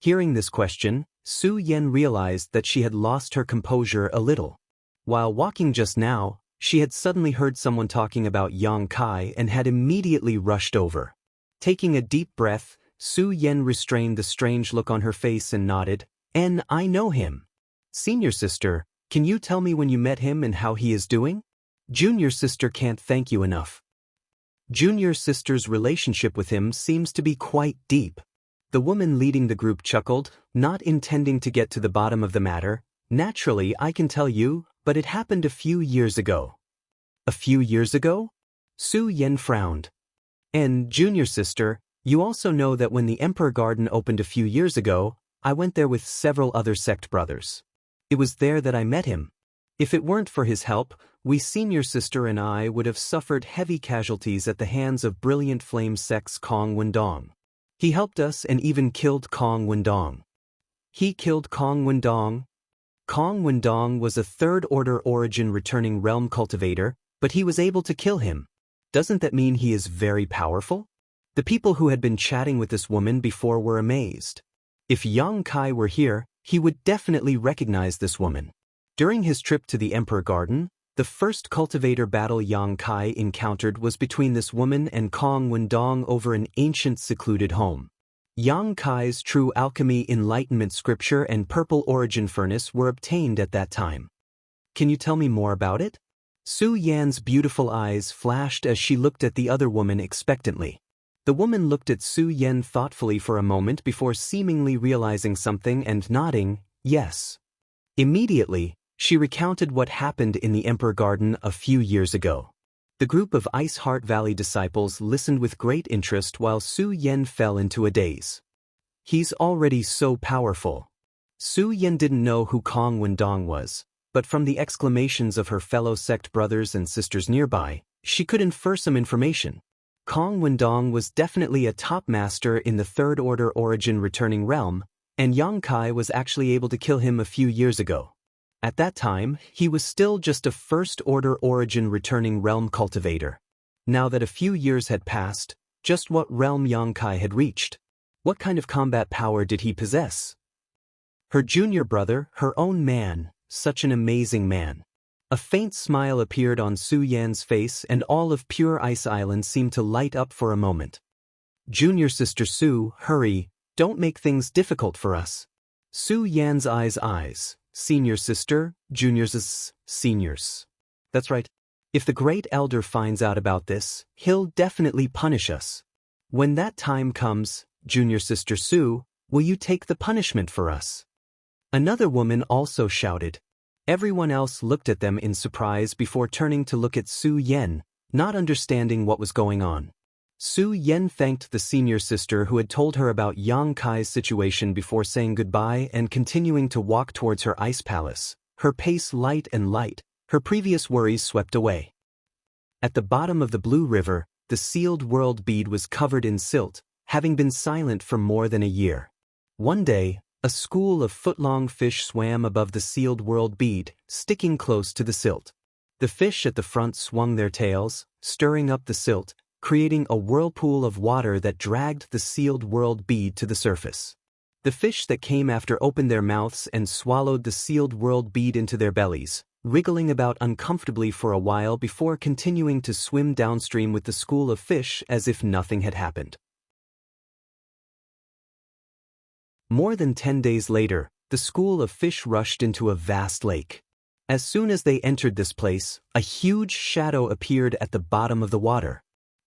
Hearing this question, Su Yan realized that she had lost her composure a little. While walking just now, she had suddenly heard someone talking about Yang Kai and had immediately rushed over. Taking a deep breath, Su Yan restrained the strange look on her face and nodded, I know him. Senior sister, can you tell me when you met him and how he is doing? Junior sister can't thank you enough. Junior sister's relationship with him seems to be quite deep. The woman leading the group chuckled, not intending to get to the bottom of the matter. Naturally, I can tell you, but it happened a few years ago. A few years ago? Su Yan frowned. And, junior sister, you also know that when the Emperor Garden opened a few years ago, I went there with several other sect brothers. It was there that I met him. If it weren't for his help, we senior sister and I would have suffered heavy casualties at the hands of Brilliant Flame Sect's Kong Wendong. He helped us and even killed Kong Wendong. He killed Kong Wendong? Kong Wendong was a third-order origin returning realm cultivator, but he was able to kill him. Doesn't that mean he is very powerful? The people who had been chatting with this woman before were amazed. If Yang Kai were here, he would definitely recognize this woman. During his trip to the Emperor Garden, the first cultivator battle Yang Kai encountered was between this woman and Kong Wendong over an ancient secluded home. Yang Kai's True Alchemy Enlightenment Scripture and Purple Origin Furnace were obtained at that time. Can you tell me more about it? Su Yan's beautiful eyes flashed as she looked at the other woman expectantly. The woman looked at Su Yan thoughtfully for a moment before seemingly realizing something and nodding, yes. Immediately, she recounted what happened in the Emperor Garden a few years ago. The group of Ice Heart Valley disciples listened with great interest while Su Yen fell into a daze. He's already so powerful. Su Yen didn't know who Kong Wendong was, but from the exclamations of her fellow sect brothers and sisters nearby, she could infer some information. Kong Wendong was definitely a top master in the Third Order Origin Returning Realm, and Yang Kai was actually able to kill him a few years ago. At that time, he was still just a First Order Origin Returning Realm cultivator. Now that a few years had passed, just what realm Yang Kai had reached? What kind of combat power did he possess? Her junior brother, her own man, such an amazing man. A faint smile appeared on Su Yan's face and all of Pure Ice Island seemed to light up for a moment. Junior sister Su, hurry, don't make things difficult for us. Su Yan's eyes. Senior sister, juniors, seniors. That's right. If the great elder finds out about this, he'll definitely punish us. When that time comes, junior sister Su, will you take the punishment for us? Another woman also shouted. Everyone else looked at them in surprise before turning to look at Su Yen, not understanding what was going on. Su Yen thanked the senior sister who had told her about Yang Kai's situation before saying goodbye and continuing to walk towards her ice palace, her pace light, her previous worries swept away. At the bottom of the Blue River, the sealed world bead was covered in silt, having been silent for more than a year. One day, a school of foot-long fish swam above the sealed world bead, sticking close to the silt. The fish at the front swung their tails, stirring up the silt, creating a whirlpool of water that dragged the sealed world bead to the surface. The fish that came after opened their mouths and swallowed the sealed world bead into their bellies, wriggling about uncomfortably for a while before continuing to swim downstream with the school of fish as if nothing had happened. More than 10 days later, the school of fish rushed into a vast lake. As soon as they entered this place, a huge shadow appeared at the bottom of the water.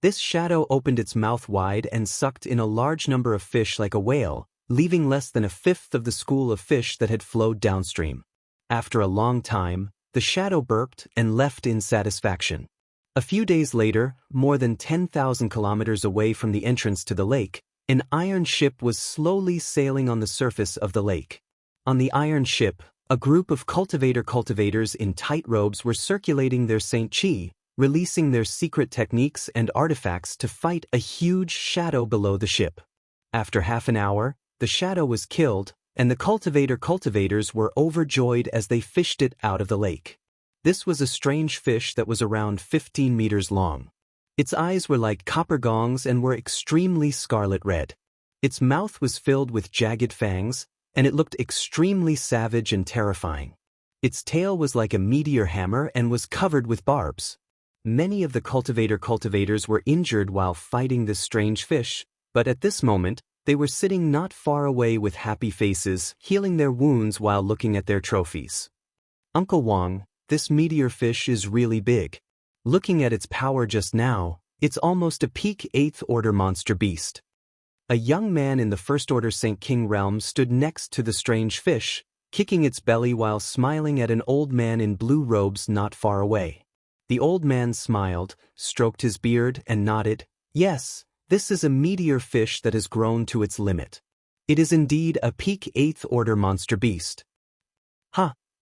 This shadow opened its mouth wide and sucked in a large number of fish like a whale, leaving less than a fifth of the school of fish that had flowed downstream. After a long time, the shadow burped and left in satisfaction. A few days later, more than 10,000 kilometers away from the entrance to the lake, an iron ship was slowly sailing on the surface of the lake. On the iron ship, a group of cultivators in tight robes were circulating their Saint Chi, releasing their secret techniques and artifacts to fight a huge shadow below the ship. After half an hour, the shadow was killed, and the cultivators were overjoyed as they fished it out of the lake. This was a strange fish that was around 15 meters long. Its eyes were like copper gongs and were extremely scarlet red. Its mouth was filled with jagged fangs, and it looked extremely savage and terrifying. Its tail was like a meteor hammer and was covered with barbs. Many of the cultivators were injured while fighting this strange fish, but at this moment, they were sitting not far away with happy faces, healing their wounds while looking at their trophies. Uncle Wang, this meteor fish is really big. Looking at its power just now, it's almost a peak 8th Order monster beast. A young man in the First Order Saint King realm stood next to the strange fish, kicking its belly while smiling at an old man in blue robes not far away. The old man smiled, stroked his beard, and nodded. Yes, this is a meteor fish that has grown to its limit. It is indeed a peak 8th Order monster beast.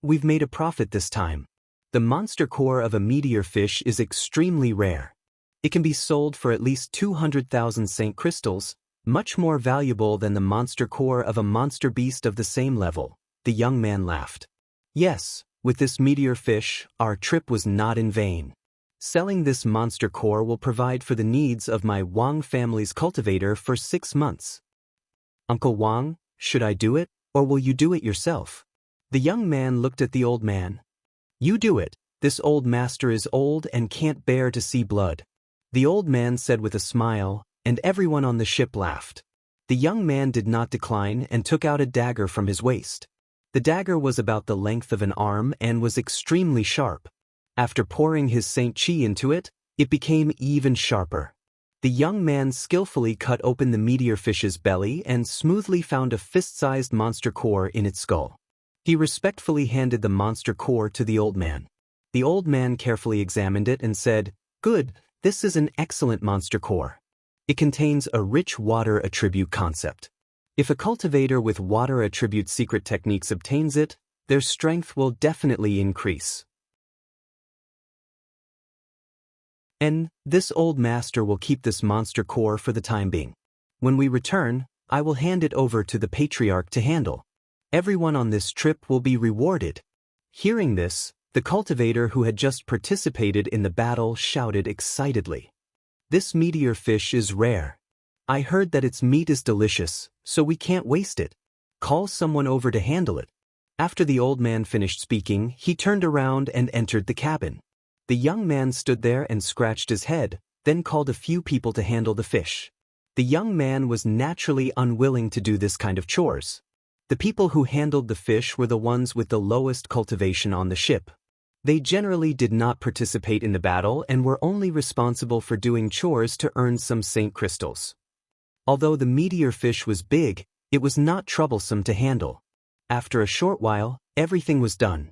We've made a profit this time. The monster core of a meteor fish is extremely rare. It can be sold for at least 200,000 Saint crystals, much more valuable than the monster core of a monster beast of the same level. The young man laughed. Yes, with this meteor fish, our trip was not in vain. Selling this monster core will provide for the needs of my Wang family's cultivator for 6 months. Uncle Wang, should I do it, or will you do it yourself? The young man looked at the old man. You do it. This old master is old and can't bear to see blood. The old man said with a smile, and everyone on the ship laughed. The young man did not decline and took out a dagger from his waist. The dagger was about the length of an arm and was extremely sharp. After pouring his Saint Chi into it, it became even sharper. The young man skillfully cut open the meteor fish's belly and smoothly found a fist-sized monster core in its skull. He respectfully handed the monster core to the old man. The old man carefully examined it and said, Good, this is an excellent monster core. It contains a rich water attribute concept. If a cultivator with water attribute secret techniques obtains it, their strength will definitely increase. And this old master will keep this monster core for the time being. When we return, I will hand it over to the patriarch to handle. Everyone on this trip will be rewarded. Hearing this, the cultivator who had just participated in the battle shouted excitedly. This meteor fish is rare. I heard that its meat is delicious, so we can't waste it. Call someone over to handle it. After the old man finished speaking, he turned around and entered the cabin. The young man stood there and scratched his head, then called a few people to handle the fish. The young man was naturally unwilling to do this kind of chores. The people who handled the fish were the ones with the lowest cultivation on the ship. They generally did not participate in the battle and were only responsible for doing chores to earn some saint crystals. Although the meteor fish was big, it was not troublesome to handle. After a short while, everything was done.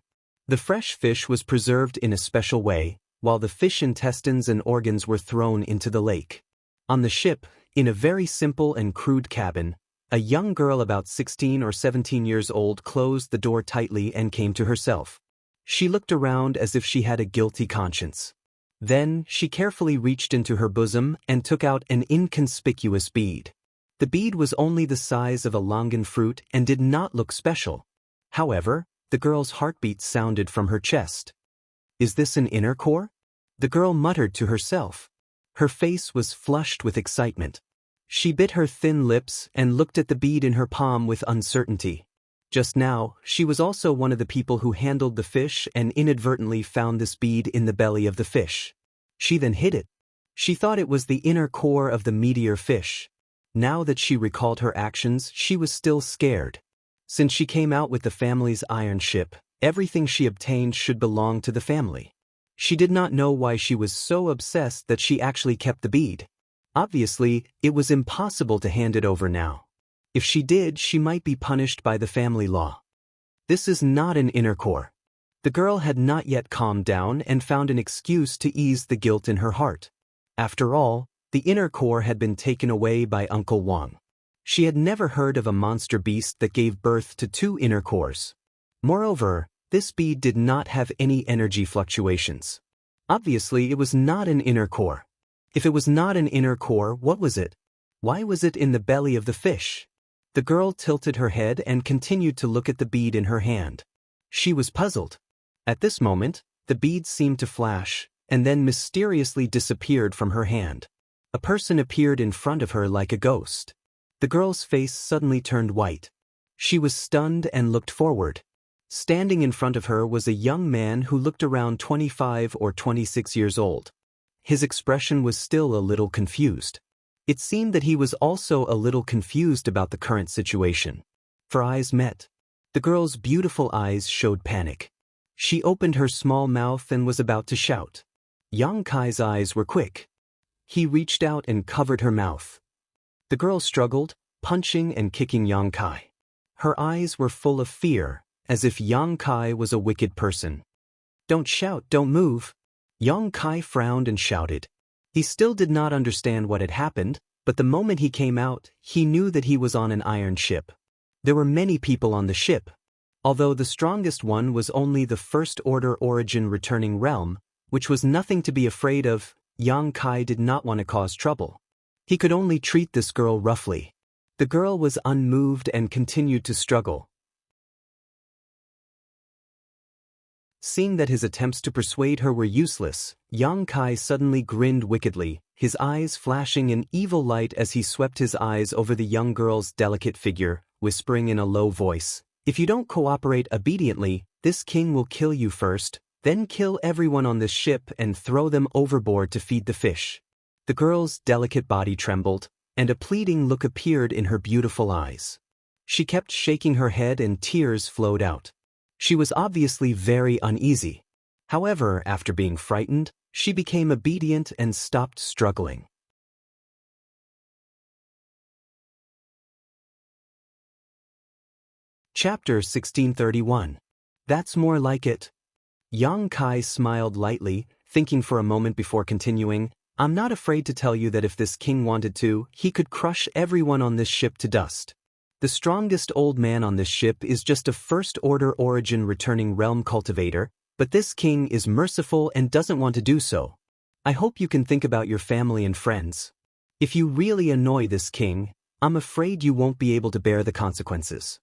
The fresh fish was preserved in a special way, while the fish intestines and organs were thrown into the lake. On the ship, in a very simple and crude cabin, a young girl about 16 or 17 years old closed the door tightly and came to herself. She looked around as if she had a guilty conscience. Then, she carefully reached into her bosom and took out an inconspicuous bead. The bead was only the size of a longan fruit and did not look special. However, the girl's heartbeat sounded from her chest. Is this an inner core? The girl muttered to herself. Her face was flushed with excitement. She bit her thin lips and looked at the bead in her palm with uncertainty. Just now, she was also one of the people who handled the fish and inadvertently found this bead in the belly of the fish. She then hid it. She thought it was the inner core of the meteor fish. Now that she recalled her actions, she was still scared. Since she came out with the family's iron ship, everything she obtained should belong to the family. She did not know why she was so obsessed that she actually kept the bead. Obviously, it was impossible to hand it over now. If she did, she might be punished by the family law. This is not an inner core. The girl had not yet calmed down and found an excuse to ease the guilt in her heart. After all, the inner core had been taken away by Uncle Wang. She had never heard of a monster beast that gave birth to 2 inner cores. Moreover, this bead did not have any energy fluctuations. Obviously, it was not an inner core. If it was not an inner core, what was it? Why was it in the belly of the fish? The girl tilted her head and continued to look at the bead in her hand. She was puzzled. At this moment, the bead seemed to flash, and then mysteriously disappeared from her hand. A person appeared in front of her like a ghost. The girl's face suddenly turned white. She was stunned and looked forward. Standing in front of her was a young man who looked around 25 or 26 years old. His expression was still a little confused. It seemed that he was also a little confused about the current situation. For eyes met. The girl's beautiful eyes showed panic. She opened her small mouth and was about to shout. Yang Kai's eyes were quick. He reached out and covered her mouth. The girl struggled, punching and kicking Yang Kai. Her eyes were full of fear, as if Yang Kai was a wicked person. Don't shout, don't move. Yang Kai frowned and shouted. He still did not understand what had happened, but the moment he came out, he knew that he was on an iron ship. There were many people on the ship. Although the strongest one was only the First Order Origin returning realm, which was nothing to be afraid of, Yang Kai did not want to cause trouble. He could only treat this girl roughly. The girl was unmoved and continued to struggle. Seeing that his attempts to persuade her were useless, Yang Kai suddenly grinned wickedly, his eyes flashing an evil light as he swept his eyes over the young girl's delicate figure, whispering in a low voice, "If you don't cooperate obediently, this king will kill you first, then kill everyone on this ship and throw them overboard to feed the fish." The girl's delicate body trembled, and a pleading look appeared in her beautiful eyes. She kept shaking her head and tears flowed out. She was obviously very uneasy. However, after being frightened, she became obedient and stopped struggling. Chapter 1631. That's more like it. Yang Kai smiled lightly, thinking for a moment before continuing, I'm not afraid to tell you that if this king wanted to, he could crush everyone on this ship to dust. The strongest old man on this ship is just a first-order origin returning realm cultivator, but this king is merciful and doesn't want to do so. I hope you can think about your family and friends. If you really annoy this king, I'm afraid you won't be able to bear the consequences.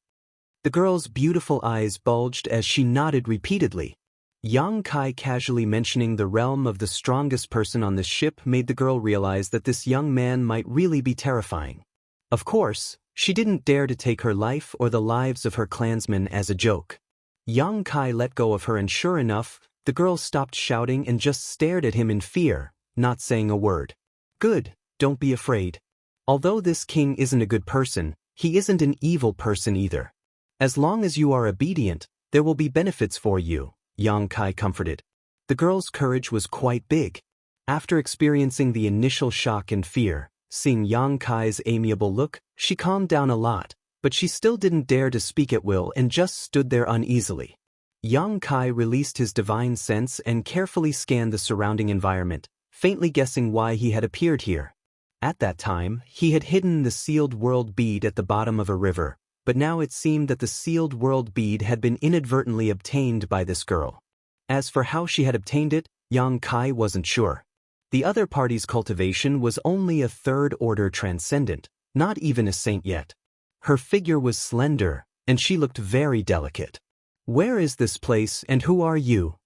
The girl's beautiful eyes bulged as she nodded repeatedly. Yang Kai casually mentioning the realm of the strongest person on this ship made the girl realize that this young man might really be terrifying. Of course, she didn't dare to take her life or the lives of her clansmen as a joke. Yang Kai let go of her and sure enough, the girl stopped shouting and just stared at him in fear, not saying a word. Good, don't be afraid. Although this king isn't a good person, he isn't an evil person either. As long as you are obedient, there will be benefits for you, Yang Kai comforted. The girl's courage was quite big. After experiencing the initial shock and fear, seeing Yang Kai's amiable look, she calmed down a lot, but she still didn't dare to speak at will and just stood there uneasily. Yang Kai released his divine sense and carefully scanned the surrounding environment, faintly guessing why he had appeared here. At that time, he had hidden the sealed world bead at the bottom of a river, but now it seemed that the sealed world bead had been inadvertently obtained by this girl. As for how she had obtained it, Yang Kai wasn't sure. The other party's cultivation was only a third-order transcendent, not even a saint yet. Her figure was slender, and she looked very delicate. Where is this place and who are you?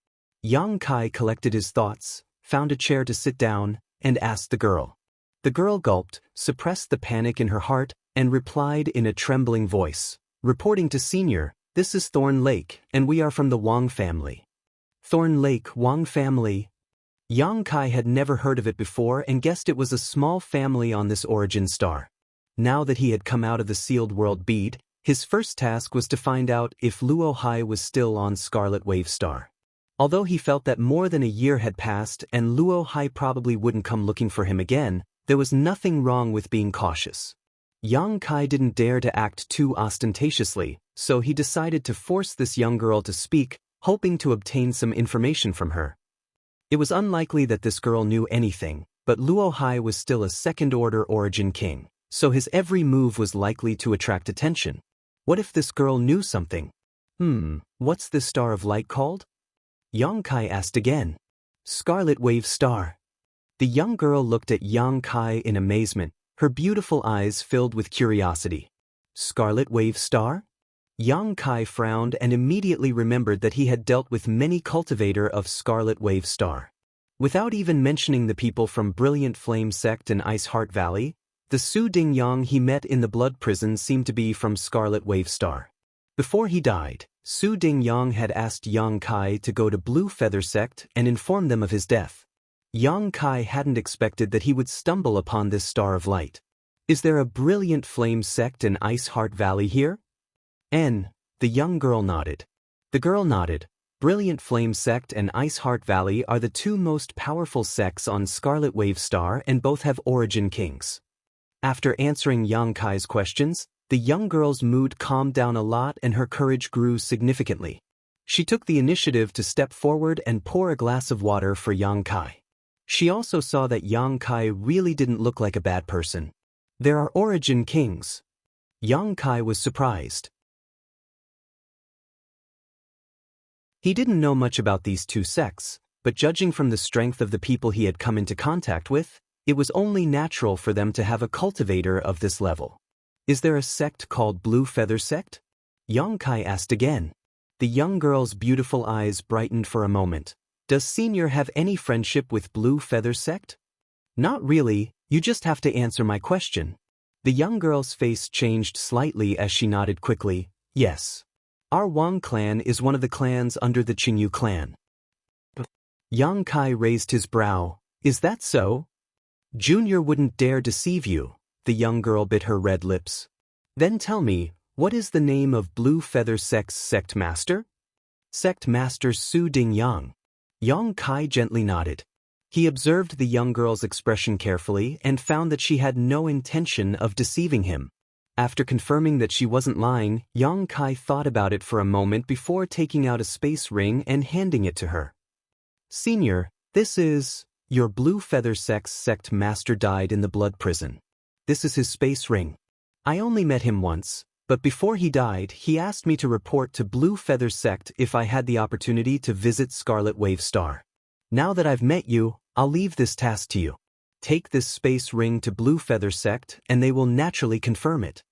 Yang Kai collected his thoughts, found a chair to sit down, and asked the girl. The girl gulped, suppressed the panic in her heart, and replied in a trembling voice, "Reporting to Senior, this is Thorn Lake, and we are from the Wang family." Thorn Lake, Wang family? Yang Kai had never heard of it before and guessed it was a small family on this origin star. Now that he had come out of the sealed world bead, his first task was to find out if Luo Hai was still on Scarlet Wave Star. Although he felt that more than a year had passed and Luo Hai probably wouldn't come looking for him again, there was nothing wrong with being cautious. Yang Kai didn't dare to act too ostentatiously, so he decided to force this young girl to speak, hoping to obtain some information from her. It was unlikely that this girl knew anything, but Luo Hai was still a second-order origin king, so his every move was likely to attract attention. What if this girl knew something? What's this star of light called? Yang Kai asked again. Scarlet Wave Star. The young girl looked at Yang Kai in amazement, her beautiful eyes filled with curiosity. Scarlet Wave Star? Yang Kai frowned and immediately remembered that he had dealt with many cultivator of Scarlet Wave Star. Without even mentioning the people from Brilliant Flame Sect and Ice Heart Valley, the Su Ding Yang he met in the blood prison seemed to be from Scarlet Wave Star. Before he died, Su Ding Yang had asked Yang Kai to go to Blue Feather Sect and inform them of his death. Yang Kai hadn't expected that he would stumble upon this star of light. Is there a Brilliant Flame Sect in Ice Heart Valley here? The young girl nodded. The girl nodded. Brilliant Flame Sect and Ice Heart Valley are the two most powerful sects on Scarlet Wave Star and both have origin kings. After answering Yang Kai's questions, the young girl's mood calmed down a lot and her courage grew significantly. She took the initiative to step forward and pour a glass of water for Yang Kai. She also saw that Yang Kai really didn't look like a bad person. There are origin kings. Yang Kai was surprised. He didn't know much about these two sects, but judging from the strength of the people he had come into contact with, it was only natural for them to have a cultivator of this level. Is there a sect called Blue Feather Sect? Yang Kai asked again. The young girl's beautiful eyes brightened for a moment. Does Senior have any friendship with Blue Feather Sect? Not really, you just have to answer my question. The young girl's face changed slightly as she nodded quickly. Yes. Our Wang clan is one of the clans under the Qingyu clan. Yang Kai raised his brow. Is that so? Junior wouldn't dare deceive you. The young girl bit her red lips. Then tell me, what is the name of Blue Feather Sect's sect master? Sect master Su Ding Yang. Yang Kai gently nodded. He observed the young girl's expression carefully and found that she had no intention of deceiving him. After confirming that she wasn't lying, Yang Kai thought about it for a moment before taking out a space ring and handing it to her. Senior, This is, your Blue Feather sect master died in the blood prison. This is his space ring. I only met him once, but before he died, he asked me to report to Blue Feather sect if I had the opportunity to visit Scarlet Wave Star. Now that I've met you, I'll leave this task to you. Take this space ring to Blue Feather sect and they will naturally confirm it.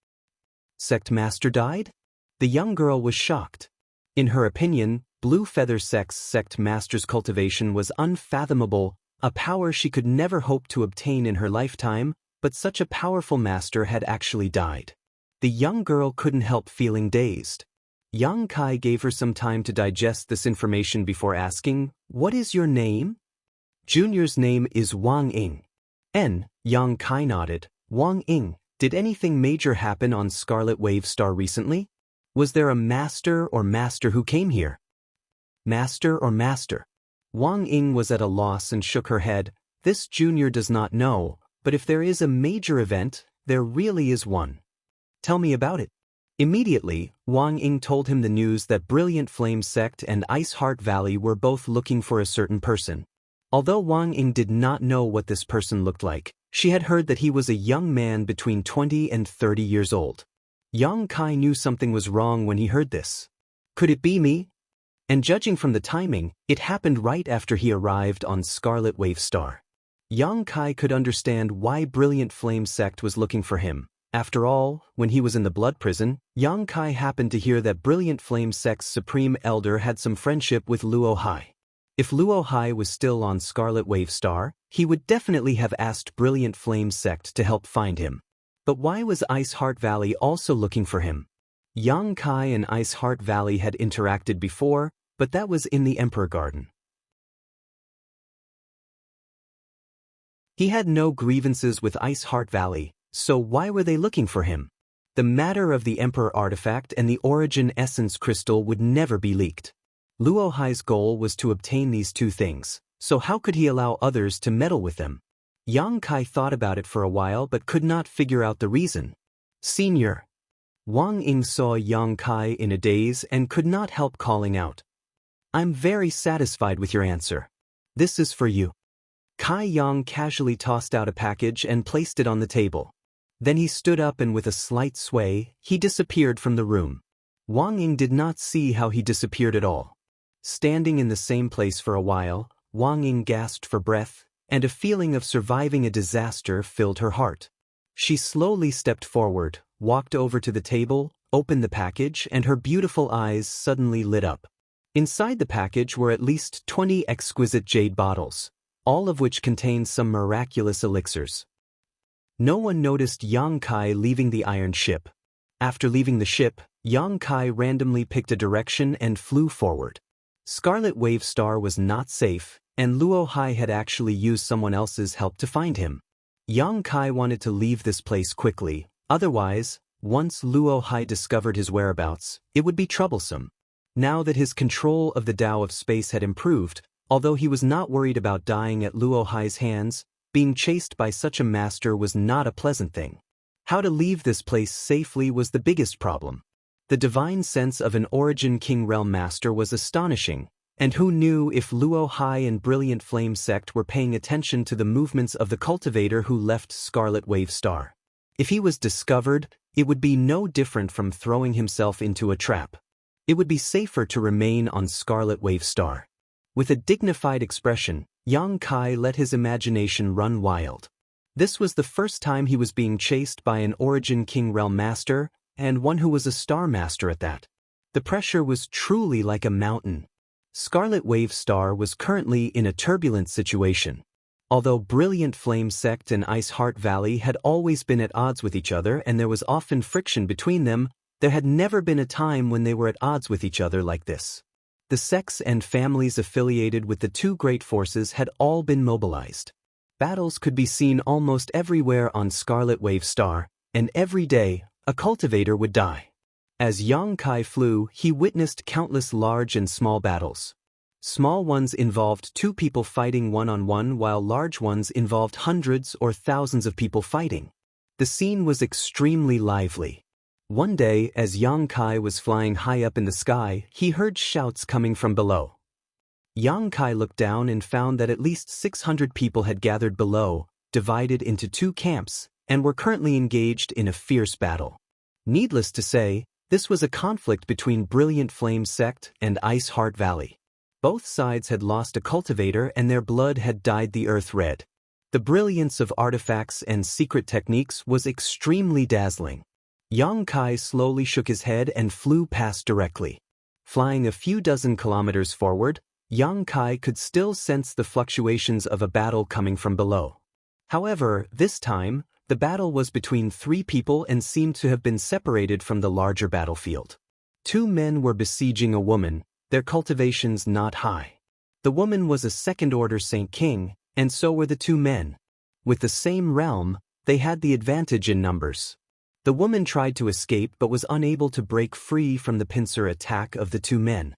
Sect master died? The young girl was shocked. In her opinion, Blue Feather sect's sect master's cultivation was unfathomable, a power she could never hope to obtain in her lifetime, but such a powerful master had actually died. The young girl couldn't help feeling dazed. Yang Kai gave her some time to digest this information before asking, "What is your name?" Junior's name is Wang Ying. Yang Kai nodded. Wang Ying, did anything major happen on Scarlet Wave Star recently? Was there a master who came here? Master or master? Wang Ying was at a loss and shook her head. This junior does not know, but if there is a major event, there really is one. Tell me about it. Immediately, Wang Ying told him the news that Brilliant Flame Sect and Ice Heart Valley were both looking for a certain person. Although Wang Ying did not know what this person looked like, she had heard that he was a young man between 20 and 30 years old. Yang Kai knew something was wrong when he heard this. Could it be me? And judging from the timing, it happened right after he arrived on Scarlet Wave Star. Yang Kai could understand why Brilliant Flame Sect was looking for him. After all, when he was in the blood prison, Yang Kai happened to hear that Brilliant Flame Sect's Supreme Elder had some friendship with Luo Hai. If Luo Hai was still on Scarlet Wave Star, he would definitely have asked Brilliant Flame Sect to help find him. But why was Ice Heart Valley also looking for him? Yang Kai and Ice Heart Valley had interacted before, but that was in the Emperor Garden. He had no grievances with Ice Heart Valley, so why were they looking for him? The matter of the Emperor artifact and the Origin Essence Crystal would never be leaked. Luo Hai's goal was to obtain these two things, so how could he allow others to meddle with them? Yang Kai thought about it for a while but could not figure out the reason. Senior. Wang Ying saw Yang Kai in a daze and could not help calling out. I'm very satisfied with your answer. This is for you. Kai Yang casually tossed out a package and placed it on the table. Then he stood up and with a slight sway, he disappeared from the room. Wang Ying did not see how he disappeared at all. Standing in the same place for a while, Wang Ying gasped for breath, and a feeling of surviving a disaster filled her heart. She slowly stepped forward, walked over to the table, opened the package, and her beautiful eyes suddenly lit up. Inside the package were at least 20 exquisite jade bottles, all of which contained some miraculous elixirs. No one noticed Yang Kai leaving the iron ship. After leaving the ship, Yang Kai randomly picked a direction and flew forward. Scarlet Wave Star was not safe, and Luo Hai had actually used someone else's help to find him. Yang Kai wanted to leave this place quickly, otherwise, once Luo Hai discovered his whereabouts, it would be troublesome. Now that his control of the Tao of Space had improved, although he was not worried about dying at Luo Hai's hands, being chased by such a master was not a pleasant thing. How to leave this place safely was the biggest problem. The divine sense of an Origin King Realm Master was astonishing, and who knew if Luo Hai and Brilliant Flame Sect were paying attention to the movements of the cultivator who left Scarlet Wave Star. If he was discovered, it would be no different from throwing himself into a trap. It would be safer to remain on Scarlet Wave Star. With a dignified expression, Yang Kai let his imagination run wild. This was the first time he was being chased by an Origin King Realm Master, and one who was a Star Master at that. The pressure was truly like a mountain. Scarlet Wave Star was currently in a turbulent situation. Although Brilliant Flame Sect and Ice Heart Valley had always been at odds with each other and there was often friction between them, there had never been a time when they were at odds with each other like this. The sects and families affiliated with the two great forces had all been mobilized. Battles could be seen almost everywhere on Scarlet Wave Star, and every day, a cultivator would die. As Yang Kai flew, he witnessed countless large and small battles. Small ones involved two people fighting one-on-one, while large ones involved hundreds or thousands of people fighting. The scene was extremely lively. One day, as Yang Kai was flying high up in the sky, he heard shouts coming from below. Yang Kai looked down and found that at least 600 people had gathered below, divided into two camps, and were currently engaged in a fierce battle. Needless to say, this was a conflict between Brilliant Flame Sect and Ice Heart Valley. Both sides had lost a cultivator and their blood had dyed the earth red. The brilliance of artifacts and secret techniques was extremely dazzling. Yang Kai slowly shook his head and flew past directly. Flying a few dozen kilometers forward, Yang Kai could still sense the fluctuations of a battle coming from below. However, this time, the battle was between three people and seemed to have been separated from the larger battlefield. Two men were besieging a woman, their cultivations not high. The woman was a second-order Saint King, and so were the two men. With the same realm, they had the advantage in numbers. The woman tried to escape but was unable to break free from the pincer attack of the two men.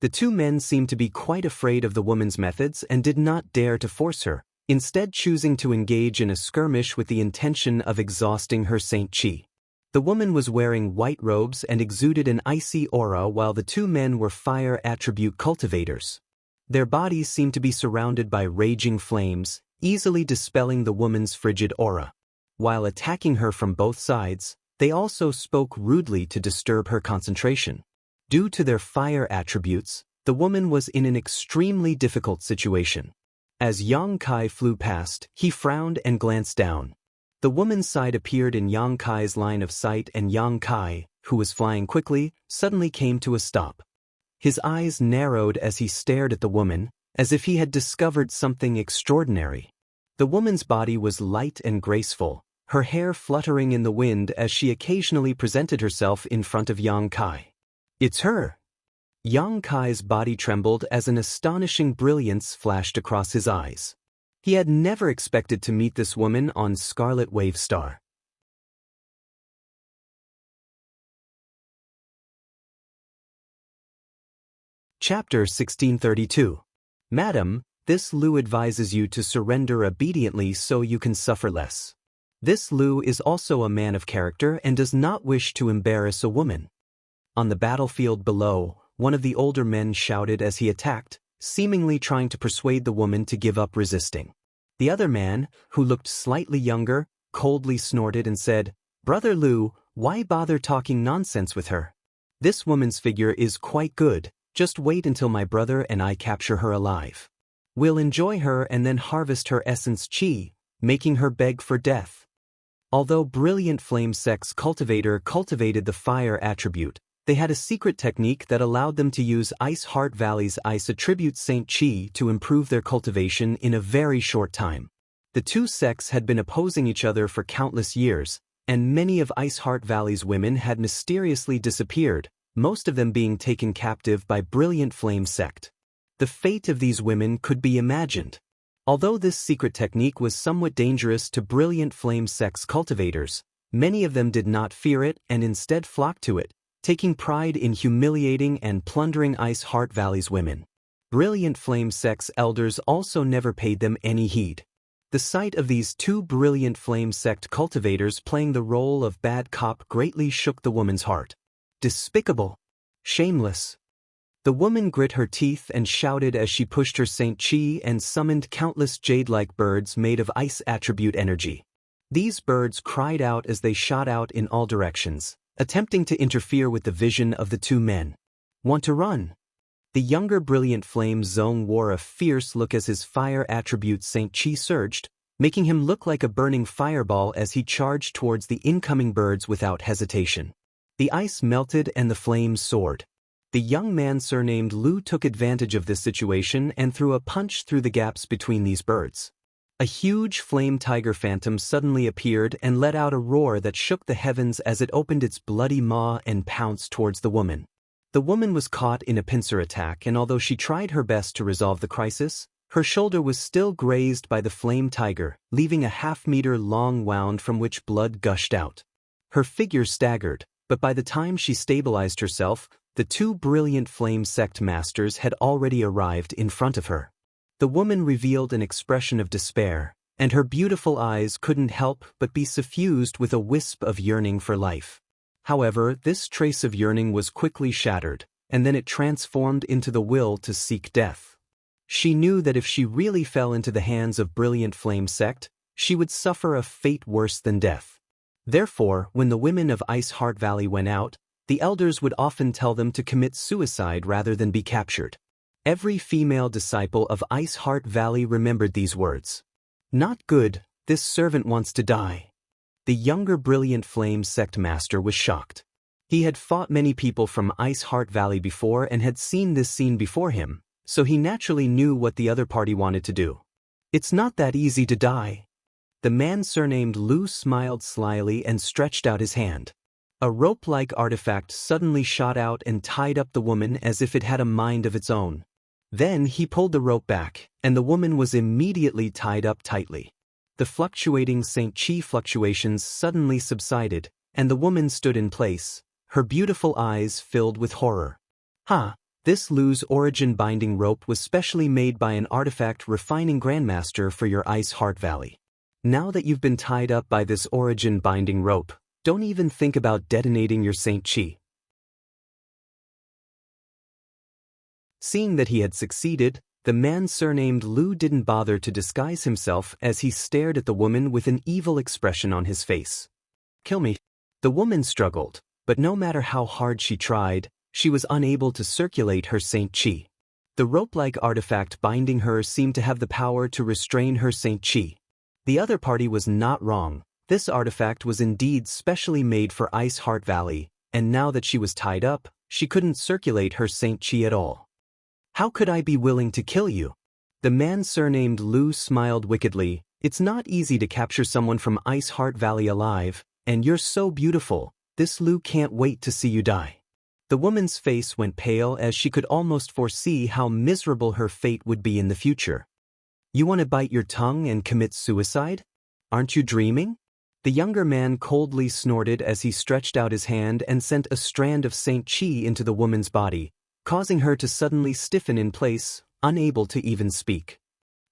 The two men seemed to be quite afraid of the woman's methods and did not dare to force her, instead choosing to engage in a skirmish with the intention of exhausting her Saint Chi. The woman was wearing white robes and exuded an icy aura while the two men were fire attribute cultivators. Their bodies seemed to be surrounded by raging flames, easily dispelling the woman's frigid aura. While attacking her from both sides, they also spoke rudely to disturb her concentration. Due to their fire attributes, the woman was in an extremely difficult situation. As Yang Kai flew past, he frowned and glanced down. The woman's side appeared in Yang Kai's line of sight and Yang Kai, who was flying quickly, suddenly came to a stop. His eyes narrowed as he stared at the woman, as if he had discovered something extraordinary. The woman's body was light and graceful, her hair fluttering in the wind as she occasionally presented herself in front of Yang Kai. "It's her!" Yang Kai's body trembled as an astonishing brilliance flashed across his eyes. He had never expected to meet this woman on Scarlet Wave Star. Chapter 1632. Madam, this Lu advises you to surrender obediently so you can suffer less. This Lu is also a man of character and does not wish to embarrass a woman. On the battlefield below, one of the older men shouted as he attacked, seemingly trying to persuade the woman to give up resisting. The other man, who looked slightly younger, coldly snorted and said, "Brother Lu, why bother talking nonsense with her? This woman's figure is quite good, just wait until my brother and I capture her alive. We'll enjoy her and then harvest her essence chi, making her beg for death." Although Brilliant Flame Sect's cultivator cultivated the fire attribute, they had a secret technique that allowed them to use Ice Heart Valley's Ice Attribute Saint Chi to improve their cultivation in a very short time. The two sects had been opposing each other for countless years, and many of Ice Heart Valley's women had mysteriously disappeared, most of them being taken captive by Brilliant Flame Sect. The fate of these women could be imagined. Although this secret technique was somewhat dangerous to Brilliant Flame Sect's cultivators, many of them did not fear it and instead flocked to it, taking pride in humiliating and plundering Ice Heart Valley's women. Brilliant Flame Sect's elders also never paid them any heed. The sight of these two Brilliant Flame Sect cultivators playing the role of bad cop greatly shook the woman's heart. Despicable! Shameless! The woman grit her teeth and shouted as she pushed her Saint Chi and summoned countless jade-like birds made of ice attribute energy. These birds cried out as they shot out in all directions, attempting to interfere with the vision of the two men. "Want to run?" The younger Brilliant Flame Zong wore a fierce look as his fire attribute Saint Chi surged, making him look like a burning fireball as he charged towards the incoming birds without hesitation. The ice melted and the flames soared. The young man surnamed Lu took advantage of this situation and threw a punch through the gaps between these birds. A huge flame tiger phantom suddenly appeared and let out a roar that shook the heavens as it opened its bloody maw and pounced towards the woman. The woman was caught in a pincer attack, and although she tried her best to resolve the crisis, her shoulder was still grazed by the flame tiger, leaving a half-meter-long wound from which blood gushed out. Her figure staggered, but by the time she stabilized herself, the two Brilliant Flame Sect masters had already arrived in front of her. The woman revealed an expression of despair, and her beautiful eyes couldn't help but be suffused with a wisp of yearning for life. However, this trace of yearning was quickly shattered, and then it transformed into the will to seek death. She knew that if she really fell into the hands of Brilliant Flame sect, she would suffer a fate worse than death. Therefore, when the women of Ice Heart Valley went out, the elders would often tell them to commit suicide rather than be captured. Every female disciple of Ice Heart Valley remembered these words. Not good, this servant wants to die. The younger Brilliant Flame sect master was shocked. He had fought many people from Ice Heart Valley before and had seen this scene before him, so he naturally knew what the other party wanted to do. It's not that easy to die. The man surnamed Lu smiled slyly and stretched out his hand. A rope-like artifact suddenly shot out and tied up the woman as if it had a mind of its own. Then he pulled the rope back, and the woman was immediately tied up tightly. The fluctuating St. Chi fluctuations suddenly subsided, and the woman stood in place, her beautiful eyes filled with horror. This Lu's origin binding rope was specially made by an artifact refining grandmaster for your Ice Heart Valley. Now that you've been tied up by this origin binding rope, don't even think about detonating your St. Chi. Seeing that he had succeeded, the man surnamed Lu didn't bother to disguise himself as he stared at the woman with an evil expression on his face. Kill me. The woman struggled, but no matter how hard she tried, she was unable to circulate her St. Chi. The rope-like artifact binding her seemed to have the power to restrain her St. Chi. The other party was not wrong. This artifact was indeed specially made for Ice Heart Valley, and now that she was tied up, she couldn't circulate her St. Chi at all. How could I be willing to kill you? The man surnamed Lu smiled wickedly. It's not easy to capture someone from Ice Heart Valley alive, and you're so beautiful, this Lu can't wait to see you die. The woman's face went pale as she could almost foresee how miserable her fate would be in the future. You want to bite your tongue and commit suicide? Aren't you dreaming? The younger man coldly snorted as he stretched out his hand and sent a strand of St. Chi into the woman's body, causing her to suddenly stiffen in place, unable to even speak.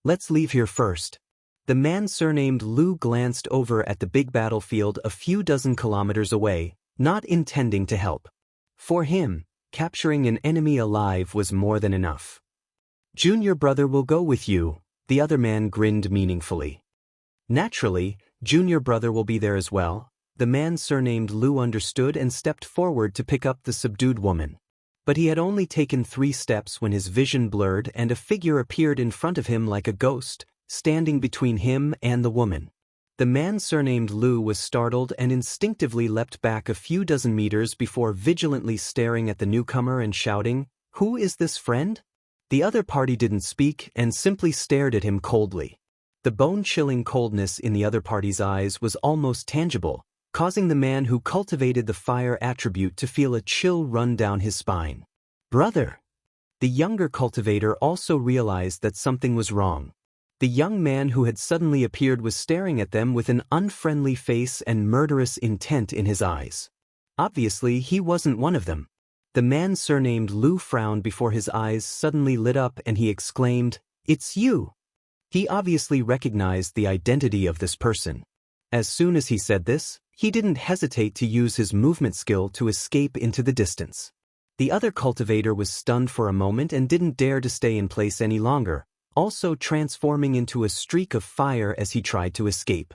Let's leave here first. The man surnamed Lu glanced over at the big battlefield a few dozen kilometers away, not intending to help. For him, capturing an enemy alive was more than enough. Junior brother will go with you, the other man grinned meaningfully. Naturally, Junior brother will be there as well. The man surnamed Lu understood and stepped forward to pick up the subdued woman. But he had only taken 3 steps when his vision blurred and a figure appeared in front of him like a ghost, standing between him and the woman. The man surnamed Lu was startled and instinctively leapt back a few dozen meters before vigilantly staring at the newcomer and shouting, "Who is this friend?" The other party didn't speak and simply stared at him coldly. The bone-chilling coldness in the other party's eyes was almost tangible, causing the man who cultivated the fire attribute to feel a chill run down his spine. Brother! The younger cultivator also realized that something was wrong. The young man who had suddenly appeared was staring at them with an unfriendly face and murderous intent in his eyes. Obviously, he wasn't one of them. The man surnamed Lu frowned before his eyes suddenly lit up and he exclaimed, "It's you!" He obviously recognized the identity of this person. As soon as he said this, he didn't hesitate to use his movement skill to escape into the distance. The other cultivator was stunned for a moment and didn't dare to stay in place any longer, also transforming into a streak of fire as he tried to escape.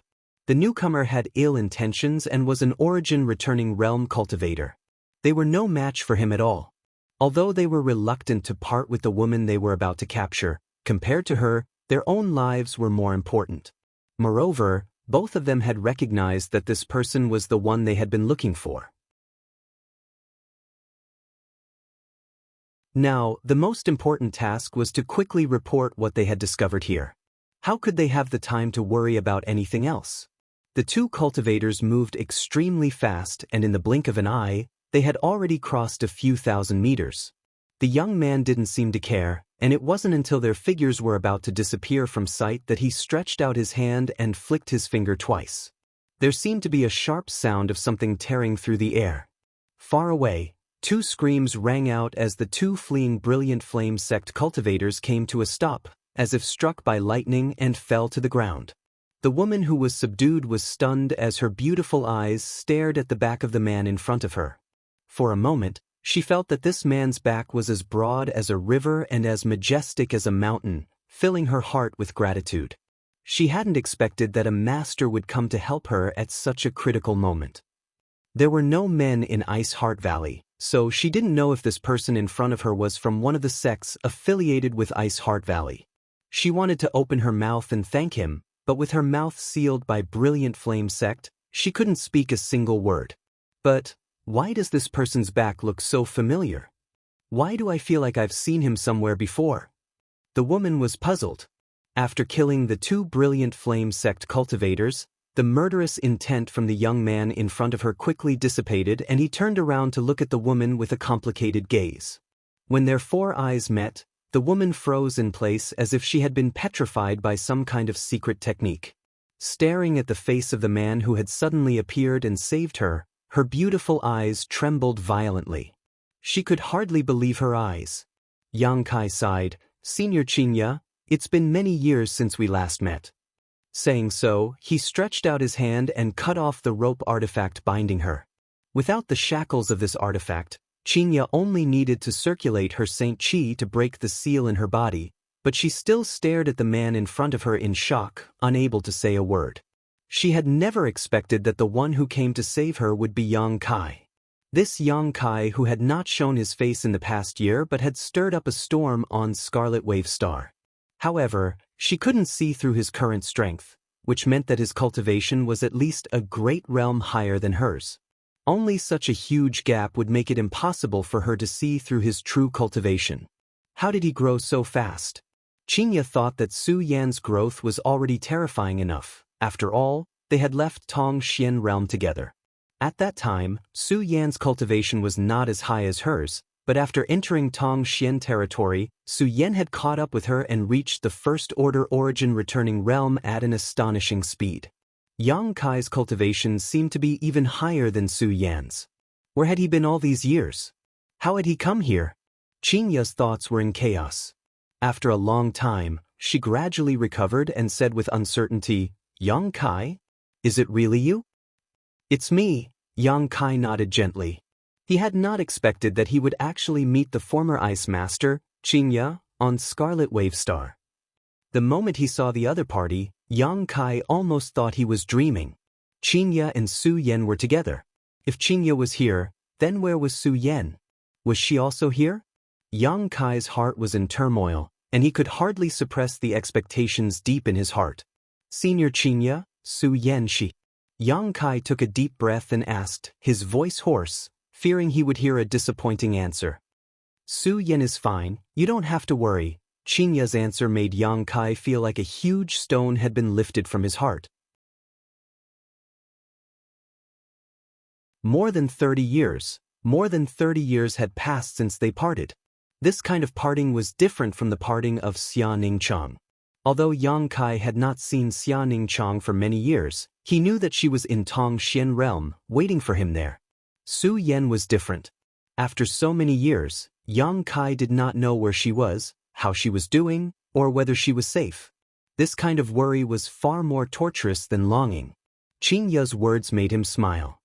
The newcomer had ill intentions and was an origin-returning realm cultivator. They were no match for him at all. Although they were reluctant to part with the woman they were about to capture, compared to her, their own lives were more important. Moreover, both of them had recognized that this person was the one they had been looking for. Now, the most important task was to quickly report what they had discovered here. How could they have the time to worry about anything else? The 2 cultivators moved extremely fast and in the blink of an eye, they had already crossed a few thousand meters. The young man didn't seem to care, and it wasn't until their figures were about to disappear from sight that he stretched out his hand and flicked his finger twice. There seemed to be a sharp sound of something tearing through the air. Far away, 2 screams rang out as the 2 fleeing Brilliant Flame sect cultivators came to a stop, as if struck by lightning, and fell to the ground. The woman who was subdued was stunned as her beautiful eyes stared at the back of the man in front of her. For a moment, She felt that this man's back was as broad as a river and as majestic as a mountain, filling her heart with gratitude. She hadn't expected that a master would come to help her at such a critical moment. There were no men in Ice Heart Valley, so she didn't know if this person in front of her was from one of the sects affiliated with Ice Heart Valley. She wanted to open her mouth and thank him, but with her mouth sealed by Brilliant Flame Sect, she couldn't speak a single word. But why does this person's back look so familiar? Why do I feel like I've seen him somewhere before? The woman was puzzled. After killing the 2 Brilliant Flame Sect cultivators, the murderous intent from the young man in front of her quickly dissipated and he turned around to look at the woman with a complicated gaze. When their 4 eyes met, the woman froze in place as if she had been petrified by some kind of secret technique. Staring at the face of the man who had suddenly appeared and saved her, her beautiful eyes trembled violently. She could hardly believe her eyes. Yang Kai sighed, "Senior Qinya, it's been many years since we last met." Saying so, he stretched out his hand and cut off the rope artifact binding her. Without the shackles of this artifact, Qinya only needed to circulate her Saint Qi to break the seal in her body, but she still stared at the man in front of her in shock, unable to say a word. She had never expected that the one who came to save her would be Yang Kai. This Yang Kai who had not shown his face in the past year but had stirred up a storm on Scarlet Wave Star. However, she couldn't see through his current strength, which meant that his cultivation was at least a great realm higher than hers. Only such a huge gap would make it impossible for her to see through his true cultivation. How did he grow so fast? Qinya thought that Su Yan's growth was already terrifying enough. After all, they had left Tong Xian realm together. At that time, Su Yan's cultivation was not as high as hers, but after entering Tong Xian territory, Su Yan had caught up with her and reached the First Order Origin returning realm at an astonishing speed. Yang Kai's cultivation seemed to be even higher than Su Yan's. Where had he been all these years? How had he come here? Qinya's thoughts were in chaos. After a long time, she gradually recovered and said with uncertainty, "Yang Kai? Is it really you?" "It's me," Yang Kai nodded gently. He had not expected that he would actually meet the former Ice Master, Qinya, on Scarlet Wave Star. The moment he saw the other party, Yang Kai almost thought he was dreaming. Qinya and Su Yan were together. If Qinya was here, then where was Su Yan? Was she also here? Yang Kai's heart was in turmoil, and he could hardly suppress the expectations deep in his heart. "Senior Qinya, Su Yan she." Yang Kai took a deep breath and asked, his voice hoarse, fearing he would hear a disappointing answer. "Su Yan is fine, you don't have to worry." Qinya's answer made Yang Kai feel like a huge stone had been lifted from his heart. More than 30 years had passed since they parted. This kind of parting was different from the parting of Xia Ningchang. Although Yang Kai had not seen Xia Ningchang for many years, he knew that she was in Tong Xian realm, waiting for him there. Su Yan was different. After so many years, Yang Kai did not know where she was, how she was doing, or whether she was safe. This kind of worry was far more torturous than longing. Qinya's words made him smile.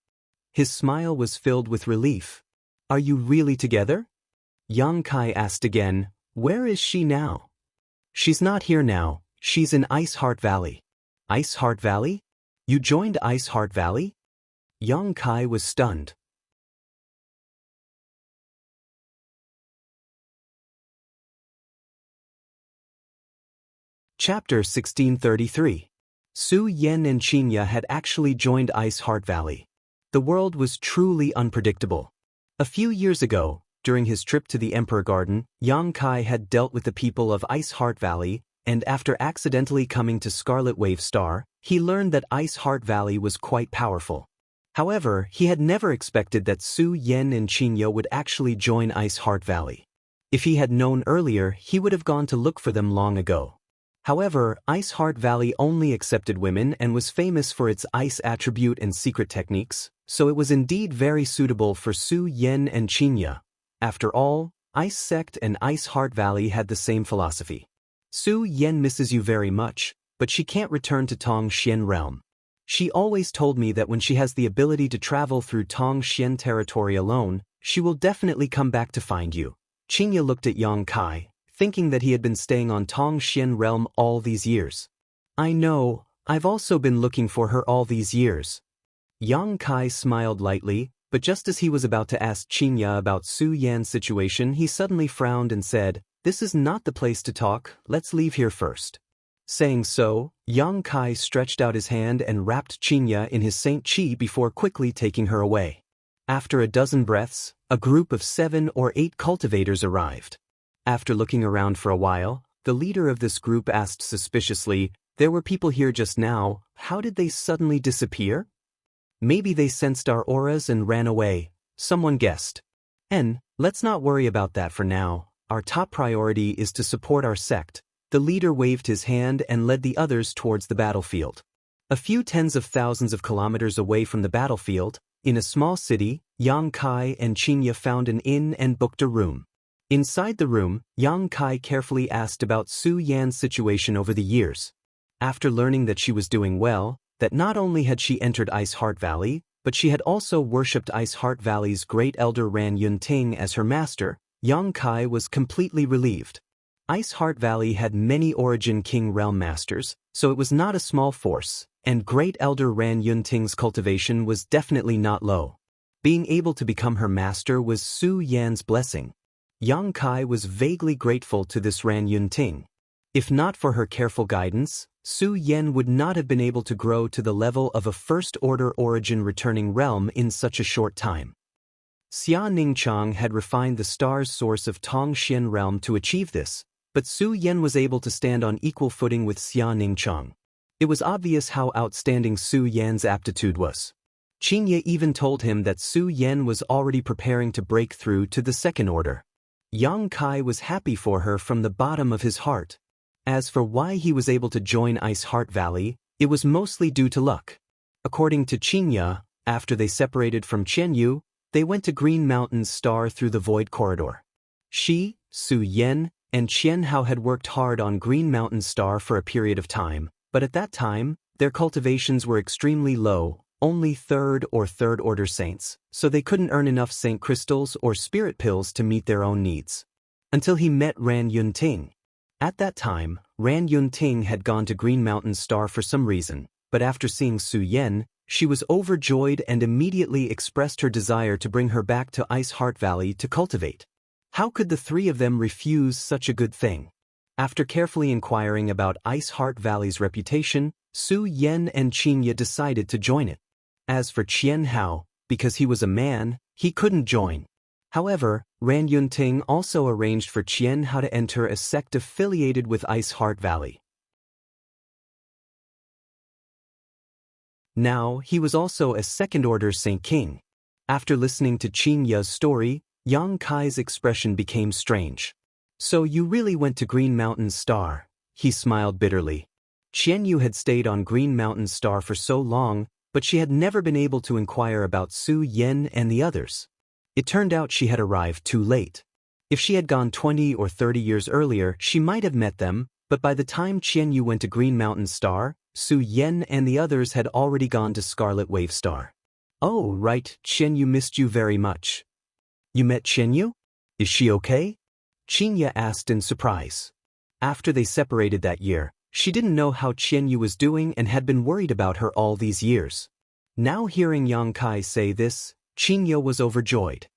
His smile was filled with relief. "Are you really together?" Yang Kai asked again, "Where is she now?" "She's not here now, she's in Ice Heart Valley." "Ice Heart Valley? You joined Ice Heart Valley?" Yang Kai was stunned. Chapter 1633. Su Yan and Qinya had actually joined Ice Heart Valley. The world was truly unpredictable. A few years ago, during his trip to the Emperor Garden, Yang Kai had dealt with the people of Ice Heart Valley, and after accidentally coming to Scarlet Wave Star, he learned that Ice Heart Valley was quite powerful. However, he had never expected that Su Yan and Qinya would actually join Ice Heart Valley. If he had known earlier, he would have gone to look for them long ago. However, Ice Heart Valley only accepted women and was famous for its ice attribute and secret techniques, so it was indeed very suitable for Su Yan and Qinya. After all, Ice Sect and Ice Heart Valley had the same philosophy. Su Yan misses you very much, but she can't return to Tong Xian realm. She always told me that when she has the ability to travel through Tong Xian territory alone, She will definitely come back to find you. Qingya looked at Yang Kai, thinking that he had been staying on Tongxian realm all these years. I know, I've also been looking for her all these years. Yang Kai smiled lightly, but just as he was about to ask Qingya about Su Yan's situation, he suddenly frowned and said, "This is not the place to talk, let's leave here first." Saying so, Yang Kai stretched out his hand and wrapped Qingya in his Saint Qi before quickly taking her away. After a dozen breaths, a group of 7 or 8 cultivators arrived. After looking around for a while, the leader of this group asked suspiciously, "There were people here just now, how did they suddenly disappear?" "Maybe they sensed our auras and ran away," someone guessed. Let's not worry about that for now, our top priority is to support our sect." The leader waved his hand and led the others towards the battlefield. A few tens of thousands of kilometers away from the battlefield, in a small city, Yang Kai and Qingya found an inn and booked a room. Inside the room, Yang Kai carefully asked about Su Yan's situation over the years. After learning that she was doing well, that not only had she entered Ice Heart Valley, but she had also worshipped Ice Heart Valley's great elder Ran Yunting as her master, Yang Kai was completely relieved. Ice Heart Valley had many Origin King Realm Masters, so it was not a small force, and Great Elder Ran Yunting's cultivation was definitely not low. Being able to become her master was Su Yan's blessing. Yang Kai was vaguely grateful to this Ran Yunting. If not for her careful guidance, Su Yan would not have been able to grow to the level of a first-order Origin returning realm in such a short time. Xia Ningchang had refined the star's source of Tongxian realm to achieve this, but Su Yan was able to stand on equal footing with Xia Ningchang. It was obvious how outstanding Su Yan's aptitude was. Qingya even told him that Su Yan was already preparing to break through to the second order. Yang Kai was happy for her from the bottom of his heart. As for why he was able to join Ice Heart Valley, it was mostly due to luck. According to Qingya, after they separated from Jianghu, they went to Green Mountain's star through the Void Corridor. She, Su Yan, and Qianhao had worked hard on Green Mountain Star for a period of time, but at that time, their cultivations were extremely low, only third or third order saints, so they couldn't earn enough saint crystals or spirit pills to meet their own needs. Until he met Ran Yunting. At that time, Ran Yunting had gone to Green Mountain Star for some reason, but after seeing Su Yan, she was overjoyed and immediately expressed her desire to bring her back to Ice Heart Valley to cultivate. How could the three of them refuse such a good thing? After carefully inquiring about Ice Heart Valley's reputation, Su Yan and Qingya decided to join it. As for Qianhao, because he was a man, he couldn't join. However, Ran Yunting also arranged for Qianhao to enter a sect affiliated with Ice Heart Valley. Now, he was also a second-order Saint King. After listening to Qingya's story, Yang Kai's expression became strange. "So you really went to Green Mountain Star?" He smiled bitterly. Jianghu had stayed on Green Mountain Star for so long, but she had never been able to inquire about Su Yan and the others. It turned out she had arrived too late. If she had gone 20 or 30 years earlier, she might have met them, but by the time Jianghu went to Green Mountain Star, Su Yan and the others had already gone to Scarlet Wave Star. "Oh, right, Jianghu missed you very much." "You met Jianghu? Is she okay?" Qingya asked in surprise. After they separated that year, she didn't know how Jianghu was doing and had been worried about her all these years. Now hearing Yang Kai say this, Qingya was overjoyed.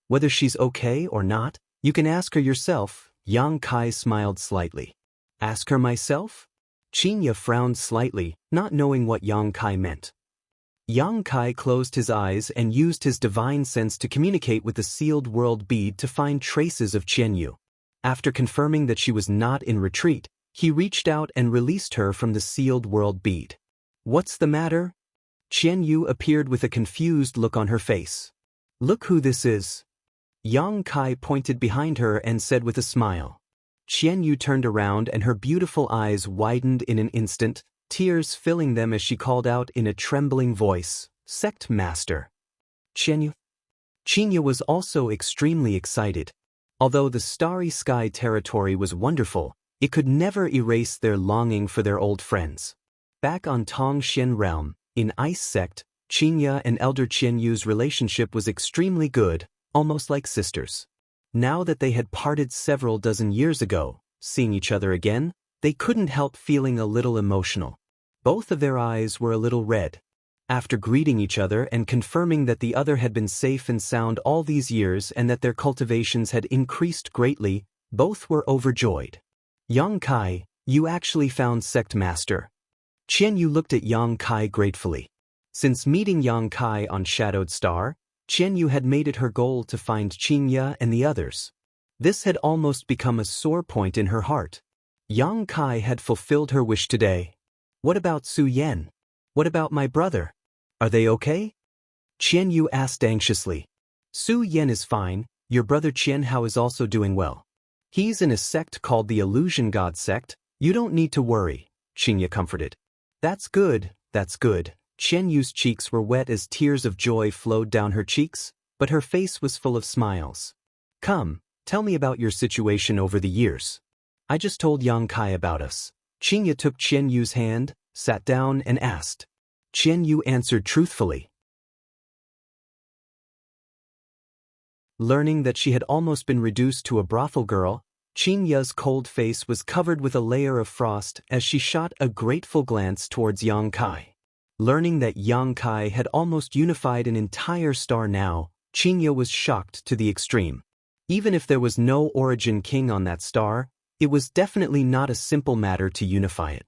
"Whether she's okay or not, you can ask her yourself," Yang Kai smiled slightly. "Ask her myself?" Qingya frowned slightly, not knowing what Yang Kai meant. Yang Kai closed his eyes and used his divine sense to communicate with the sealed world bead to find traces of Jianghu. After confirming that she was not in retreat, he reached out and released her from the sealed world bead. "What's the matter?" Jianghu appeared with a confused look on her face. "Look who this is." Yang Kai pointed behind her and said with a smile. Jianghu turned around and her beautiful eyes widened in an instant, tears filling them as she called out in a trembling voice, "Sect Master." Jianghu. Qingya was also extremely excited. Although the Starry Sky territory was wonderful, it could never erase their longing for their old friends. Back on Tongxian Realm, in Ice Sect, Qingya and Elder Qianyu's relationship was extremely good, almost like sisters. Now that they had parted several dozen years ago, seeing each other again, they couldn't help feeling a little emotional. Both of their eyes were a little red. After greeting each other and confirming that the other had been safe and sound all these years and that their cultivations had increased greatly, both were overjoyed. Yang Kai, you actually found Sect Master. Qian Yu looked at Yang Kai gratefully. Since meeting Yang Kai on Shadowed Star, Qian Yu had made it her goal to find Qingya and the others. This had almost become a sore point in her heart. Yang Kai had fulfilled her wish today. What about Su Yan? What about my brother? Are they okay? Qian Yu asked anxiously. Su Yan is fine, your brother Qianhao is also doing well. He's in a sect called the Illusion God Sect, you don't need to worry, Qingya comforted. That's good, that's good. Qian Yu's cheeks were wet as tears of joy flowed down her cheeks, but her face was full of smiles. Come, tell me about your situation over the years. I just told Yang Kai about us. Qingya took Qian Yu's hand, sat down and asked. Qian Yu answered truthfully. Learning that she had almost been reduced to a brothel girl, Qingya's cold face was covered with a layer of frost as she shot a grateful glance towards Yang Kai. Learning that Yang Kai had almost unified an entire star now, Qingya was shocked to the extreme. Even if there was no origin king on that star, it was definitely not a simple matter to unify it.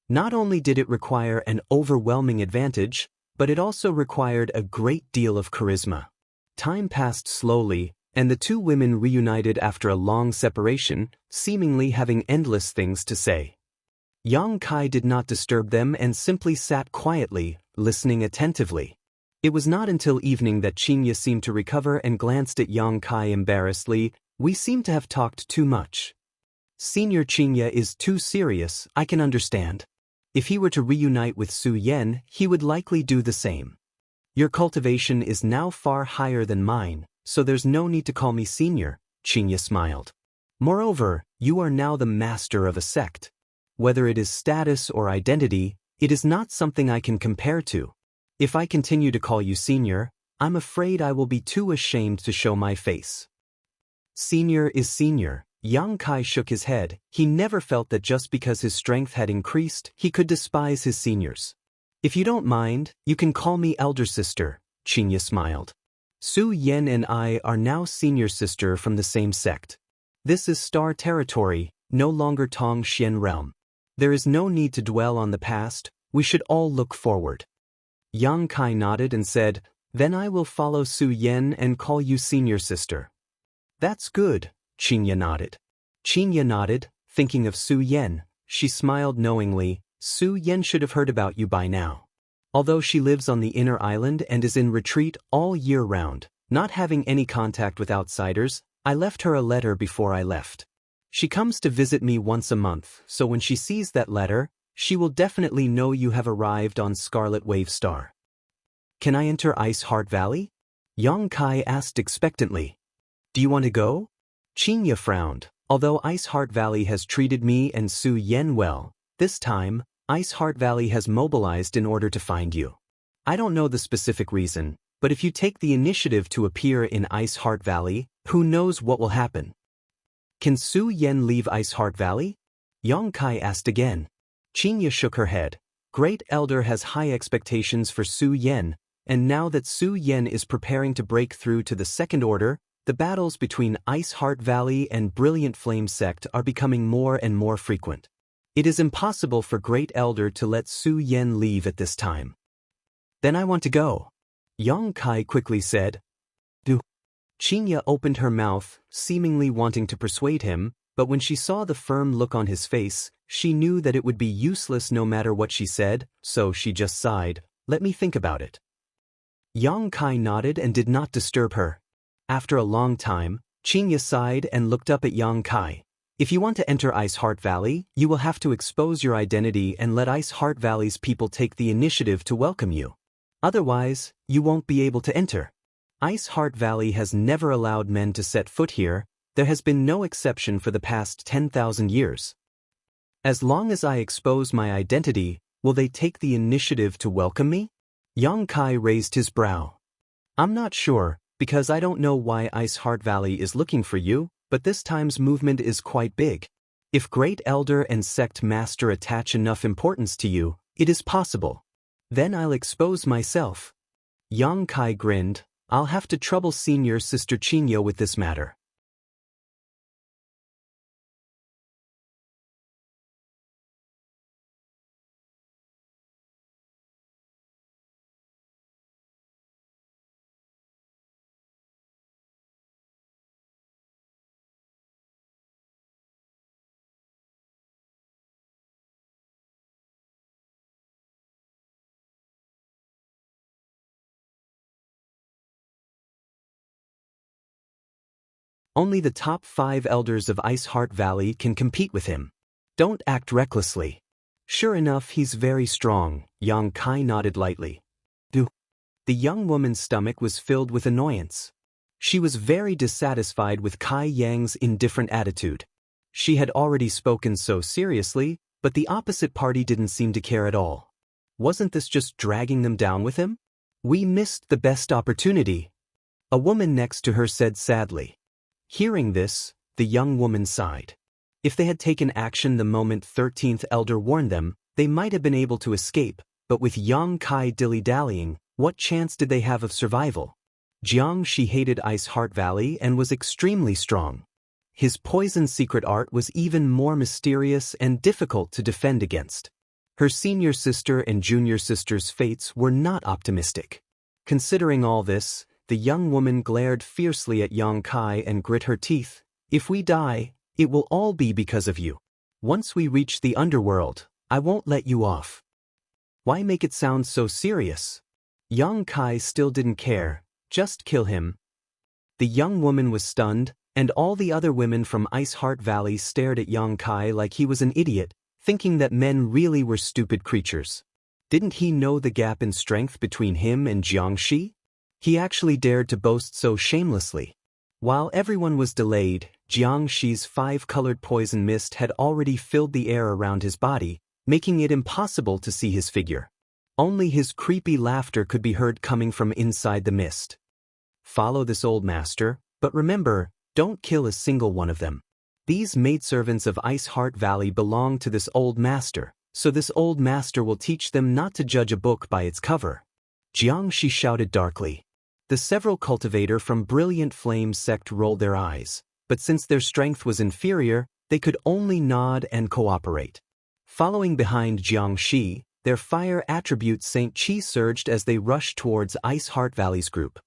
Not only did it require an overwhelming advantage, but it also required a great deal of charisma. Time passed slowly, and the two women reunited after a long separation, seemingly having endless things to say. Yang Kai did not disturb them and simply sat quietly, listening attentively. It was not until evening that Qingya seemed to recover and glanced at Yang Kai embarrassedly. We seem to have talked too much. Senior Qingya is too serious, I can understand. If he were to reunite with Su Yan, he would likely do the same. Your cultivation is now far higher than mine, so there's no need to call me senior, Qingya smiled. Moreover, you are now the master of a sect. Whether it is status or identity, it is not something I can compare to. If I continue to call you senior, I'm afraid I will be too ashamed to show my face. Senior is senior. Yang Kai shook his head. He never felt that just because his strength had increased, he could despise his seniors. If you don't mind, you can call me elder sister, Qingya smiled. Su Yan and I are now senior sister from the same sect. This is star territory, no longer Tong Xian realm. There is no need to dwell on the past, we should all look forward. Yang Kai nodded and said, then I will follow Su Yan and call you senior sister. That's good, Qingya nodded. Qingya nodded, thinking of Su Yan. She smiled knowingly. Su Yan should have heard about you by now. Although she lives on the inner island and is in retreat all year round, not having any contact with outsiders, I left her a letter before I left. She comes to visit me once a month, so when she sees that letter, she will definitely know you have arrived on Scarlet Wave Star. Can I enter Ice Heart Valley? Yang Kai asked expectantly. Do you want to go? Qingya frowned. Although Ice Heart Valley has treated me and Su Yan well, this time, Ice Heart Valley has mobilized in order to find you. I don't know the specific reason, but if you take the initiative to appear in Ice Heart Valley, who knows what will happen? Can Su Yan leave Ice Heart Valley? Yang Kai asked again. Qingya shook her head. Great Elder has high expectations for Su Yan, and now that Su Yan is preparing to break through to the Second Order, the battles between Ice Heart Valley and Brilliant Flame Sect are becoming more and more frequent. It is impossible for Great Elder to let Su Yan leave at this time. Then I want to go. Yang Kai quickly said. Do. Qingya opened her mouth, seemingly wanting to persuade him, but when she saw the firm look on his face, she knew that it would be useless no matter what she said, so she just sighed. Let me think about it. Yang Kai nodded and did not disturb her. After a long time, Qingya sighed and looked up at Yang Kai. If you want to enter Ice Heart Valley, you will have to expose your identity and let Ice Heart Valley's people take the initiative to welcome you. Otherwise, you won't be able to enter. Ice Heart Valley has never allowed men to set foot here. There has been no exception for the past 10,000 years. As long as I expose my identity, will they take the initiative to welcome me? Yang Kai raised his brow. I'm not sure, Because I don't know why Ice Heart Valley is looking for you, but this time's movement is quite big. If Great Elder and Sect Master attach enough importance to you, it is possible. Then I'll expose myself. Yang Kai grinned. I'll have to trouble Senior Sister Qinyo with this matter. Only the top 5 elders of Ice Heart Valley can compete with him. Don't act recklessly. Sure enough, he's very strong, Yang Kai nodded lightly. The young woman's stomach was filled with annoyance. She was very dissatisfied with Kai Yang's indifferent attitude. She had already spoken so seriously, but the opposite party didn't seem to care at all. Wasn't this just dragging them down with him? We missed the best opportunity. A woman next to her said sadly. Hearing this, the young woman sighed. If they had taken action the moment 13th Elder warned them, they might have been able to escape, but with Yang Kai dilly-dallying, what chance did they have of survival? Jianghu hated Ice Heart Valley and was extremely strong. His poison secret art was even more mysterious and difficult to defend against. Her senior sister and junior sister's fates were not optimistic. Considering all this, the young woman glared fiercely at Yang Kai and grit her teeth. If we die, it will all be because of you. Once we reach the underworld, I won't let you off. Why make it sound so serious? Yang Kai still didn't care. Just kill him. The young woman was stunned, and all the other women from Ice Heart Valley stared at Yang Kai like he was an idiot, thinking that men really were stupid creatures. Didn't he know the gap in strength between him and Jianghu? He actually dared to boast so shamelessly. While everyone was delayed, Jianghu's 5-colored poison mist had already filled the air around his body, making it impossible to see his figure. Only his creepy laughter could be heard coming from inside the mist. Follow this old master, but remember, don't kill a single one of them. These maidservants of Ice Heart Valley belong to this old master, so this old master will teach them not to judge a book by its cover. Jianghu shouted darkly. The several cultivator from Brilliant Flame sect rolled their eyes, but since their strength was inferior, they could only nod and cooperate. Following behind Jianghu, their fire attribute Saint Qi surged as they rushed towards Ice Heart Valley's group.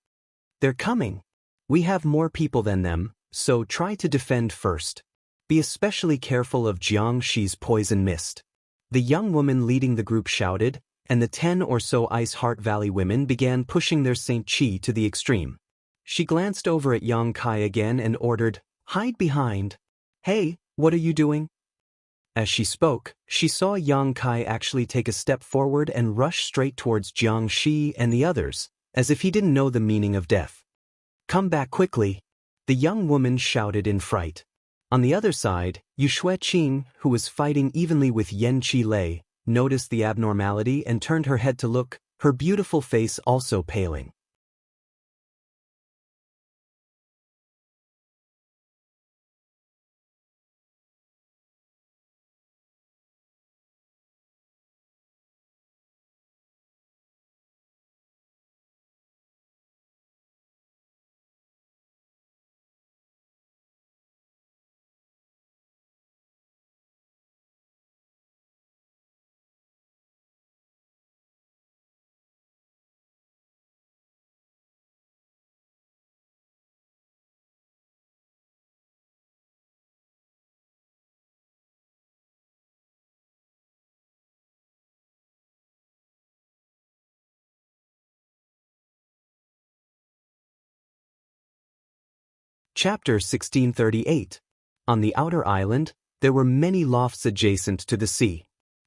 They're coming. We have more people than them, so try to defend first. Be especially careful of Jianghu's poison mist. The young woman leading the group shouted, and the 10 or so Ice Heart Valley women began pushing their Saint Qi to the extreme. She glanced over at Yang Kai again and ordered, "Hide behind." "Hey, what are you doing?" As she spoke, she saw Yang Kai actually take a step forward and rush straight towards Jianghu and the others, as if he didn't know the meaning of death. "Come back quickly," the young woman shouted in fright. On the other side, Yu Xueqing, who was fighting evenly with Yan Qilei, noticed the abnormality and turned her head to look, her beautiful face also paling. Chapter 1638. On the outer island, there were many lofts adjacent to the sea.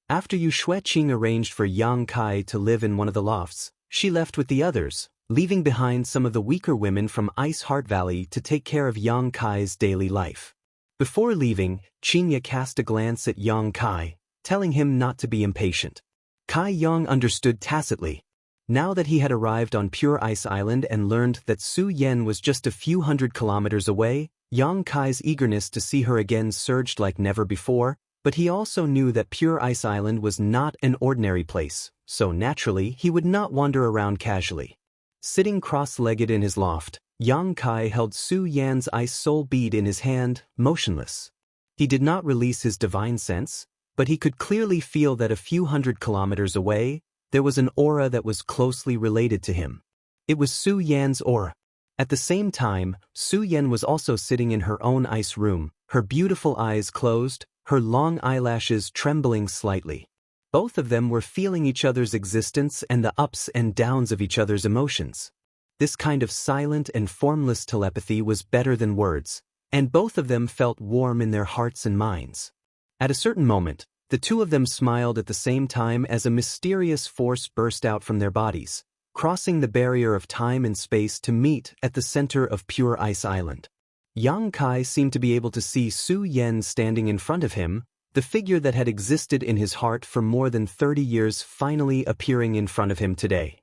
After Yu Xueqing arranged for Yang Kai to live in one of the lofts, she left with the others, leaving behind some of the weaker women from Ice Heart Valley to take care of Yang Kai's daily life. Before leaving, Qinye cast a glance at Yang Kai, telling him not to be impatient. Kai Yang understood tacitly. Now that he had arrived on Pure Ice Island and learned that Su Yan was just a few hundred kilometers away, Yang Kai's eagerness to see her again surged like never before, but he also knew that Pure Ice Island was not an ordinary place, so naturally he would not wander around casually. Sitting cross-legged in his loft, Yang Kai held Su Yan's ice soul bead in his hand, motionless. He did not release his divine sense, but he could clearly feel that a few hundred kilometers away, there was an aura that was closely related to him. It was Su Yan's aura. At the same time, Su Yan was also sitting in her own ice room, her beautiful eyes closed, her long eyelashes trembling slightly. Both of them were feeling each other's existence and the ups and downs of each other's emotions. This kind of silent and formless telepathy was better than words, and both of them felt warm in their hearts and minds. At a certain moment, the two of them smiled at the same time as a mysterious force burst out from their bodies, crossing the barrier of time and space to meet at the center of Pure Ice Island. Yang Kai seemed to be able to see Su Yan standing in front of him, the figure that had existed in his heart for more than 30 years finally appearing in front of him today.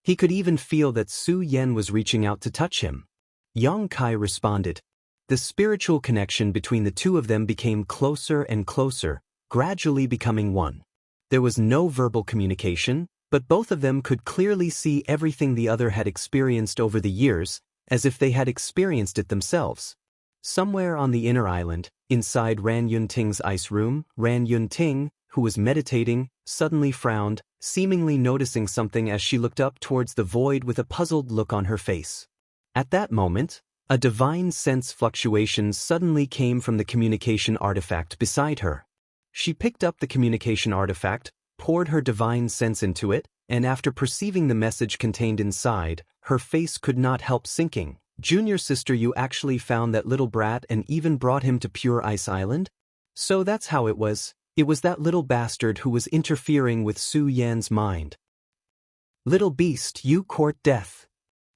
He could even feel that Su Yan was reaching out to touch him. Yang Kai responded. The spiritual connection between the two of them became closer and closer, gradually becoming one. There was no verbal communication, but both of them could clearly see everything the other had experienced over the years, as if they had experienced it themselves. Somewhere on the inner island, inside Ran Yunting's ice room, Ran Yunting, who was meditating, suddenly frowned, seemingly noticing something as she looked up towards the void with a puzzled look on her face. At that moment, a divine sense fluctuation suddenly came from the communication artifact beside her. She picked up the communication artifact, poured her divine sense into it, and after perceiving the message contained inside, her face could not help sinking. Junior sister, you actually found that little brat and even brought him to Pure Ice Island? So that's how it was. It was that little bastard who was interfering with Su Yan's mind. Little beast, you court death.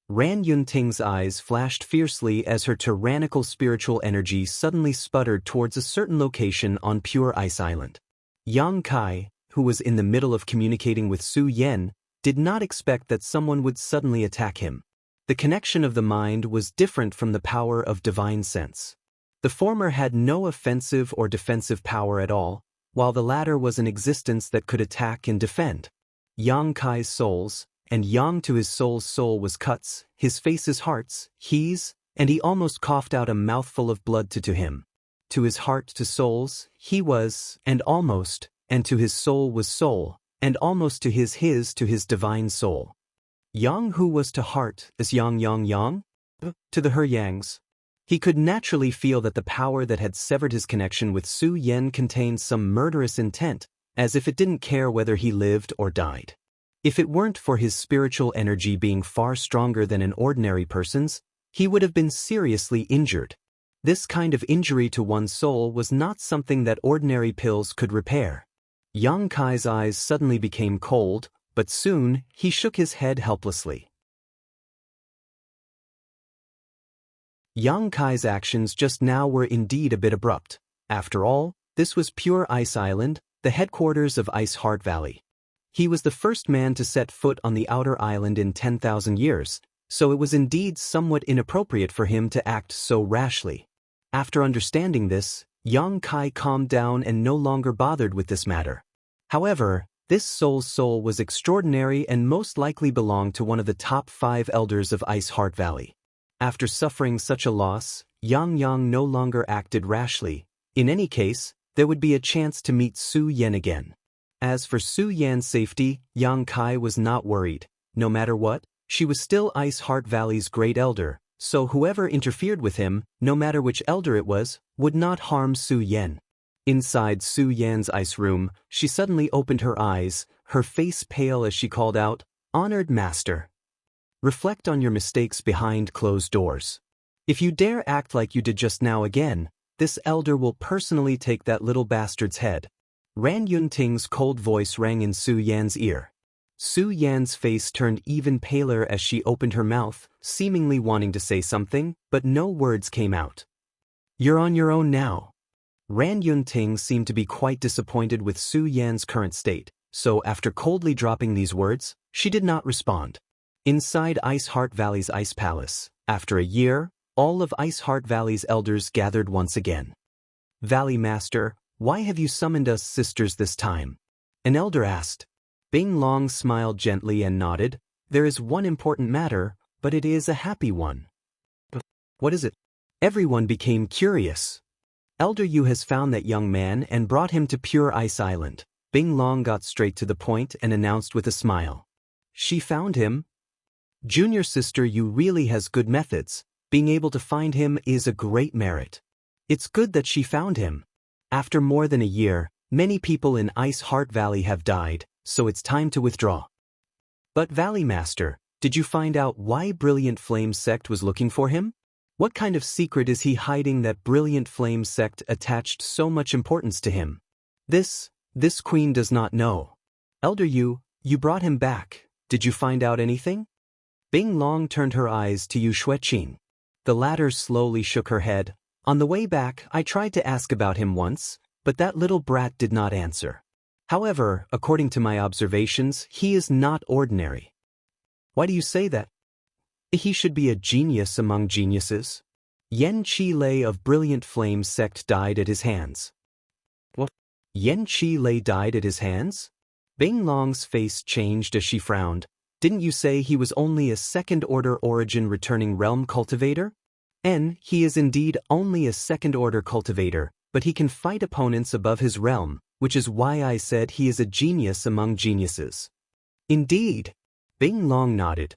Ran Yunting's eyes flashed fiercely as her tyrannical spiritual energy suddenly sputtered towards a certain location on Pure Ice Island. Yang Kai, who was in the middle of communicating with Su Yan, did not expect that someone would suddenly attack him. The connection of the mind was different from the power of divine sense. The former had no offensive or defensive power at all, while the latter was an existence that could attack and defend. Yang Kai's souls, and Yang to his soul's soul was cuts, his face's hearts, and he almost coughed out a mouthful of blood to him. To his heart to souls, he was, and to his soul was soul, and almost to his divine soul. Yang who was to heart as Yang, to the her Yangs. He could naturally feel that the power that had severed his connection with Su Yan contained some murderous intent, as if it didn't care whether he lived or died. If it weren't for his spiritual energy being far stronger than an ordinary person's, he would have been seriously injured. This kind of injury to one's soul was not something that ordinary pills could repair. Yang Kai's eyes suddenly became cold, but soon he shook his head helplessly. Yang Kai's actions just now were indeed a bit abrupt. After all, this was Pure Ice Island, the headquarters of Ice Heart Valley. He was the first man to set foot on the outer island in 10,000 years, so it was indeed somewhat inappropriate for him to act so rashly. After understanding this, Yang Kai calmed down and no longer bothered with this matter. However, this soul's soul was extraordinary and most likely belonged to one of the top 5 elders of Ice Heart Valley. After suffering such a loss, Yang no longer acted rashly. In any case, there would be a chance to meet Su Yan again. As for Su Yan's safety, Yang Kai was not worried. No matter what, she was still Ice Heart Valley's great elder, so whoever interfered with him, no matter which elder it was, would not harm Su Yan. Inside Su Yan's ice room, she suddenly opened her eyes, her face pale as she called out, "Honored Master. Reflect on your mistakes behind closed doors. If you dare act like you did just now again, this elder will personally take that little bastard's head." Ran Yunting's cold voice rang in Su Yan's ear. Su Yan's face turned even paler as she opened her mouth, seemingly wanting to say something, but no words came out. "You're on your own now." Ran Yunting seemed to be quite disappointed with Su Yan's current state. so after coldly dropping these words, she did not respond. Inside Ice Heart Valley's Ice Palace, after a year, all of Ice Heart Valley's elders gathered once again. "Valley Master, why have you summoned us sisters this time?" an elder asked. Bing Long smiled gently and nodded. "There is one important matter, but it is a happy one." "What is it?" Everyone became curious. "Elder Yu has found that young man and brought him to Pure Ice Island." Bing Long got straight to the point and announced with a smile. "She found him?" "Junior sister Yu really has good methods. Being able to find him is a great merit. It's good that she found him. After more than a year, many people in Ice Heart Valley have died, so it's time to withdraw." "But Valley Master, did you find out why Brilliant Flame Sect was looking for him? What kind of secret is he hiding that Brilliant Flame Sect attached so much importance to him?" This queen does not know. "Elder Yu, you brought him back. Did you find out anything?" Bing Long turned her eyes to Yu Xueqing. The latter slowly shook her head. "On the way back, I tried to ask about him once, but that little brat did not answer. However, according to my observations, he is not ordinary." "Why do you say that?" "He should be a genius among geniuses. Yen Qi Lei of Brilliant Flame Sect died at his hands." "What? Yen Qi Lei died at his hands?" Bing Long's face changed as she frowned. "Didn't you say he was only a second-order origin returning realm cultivator?" He is indeed only a second-order cultivator, but he can fight opponents above his realm, which is why I said he is a genius among geniuses." "Indeed." Bing Long nodded.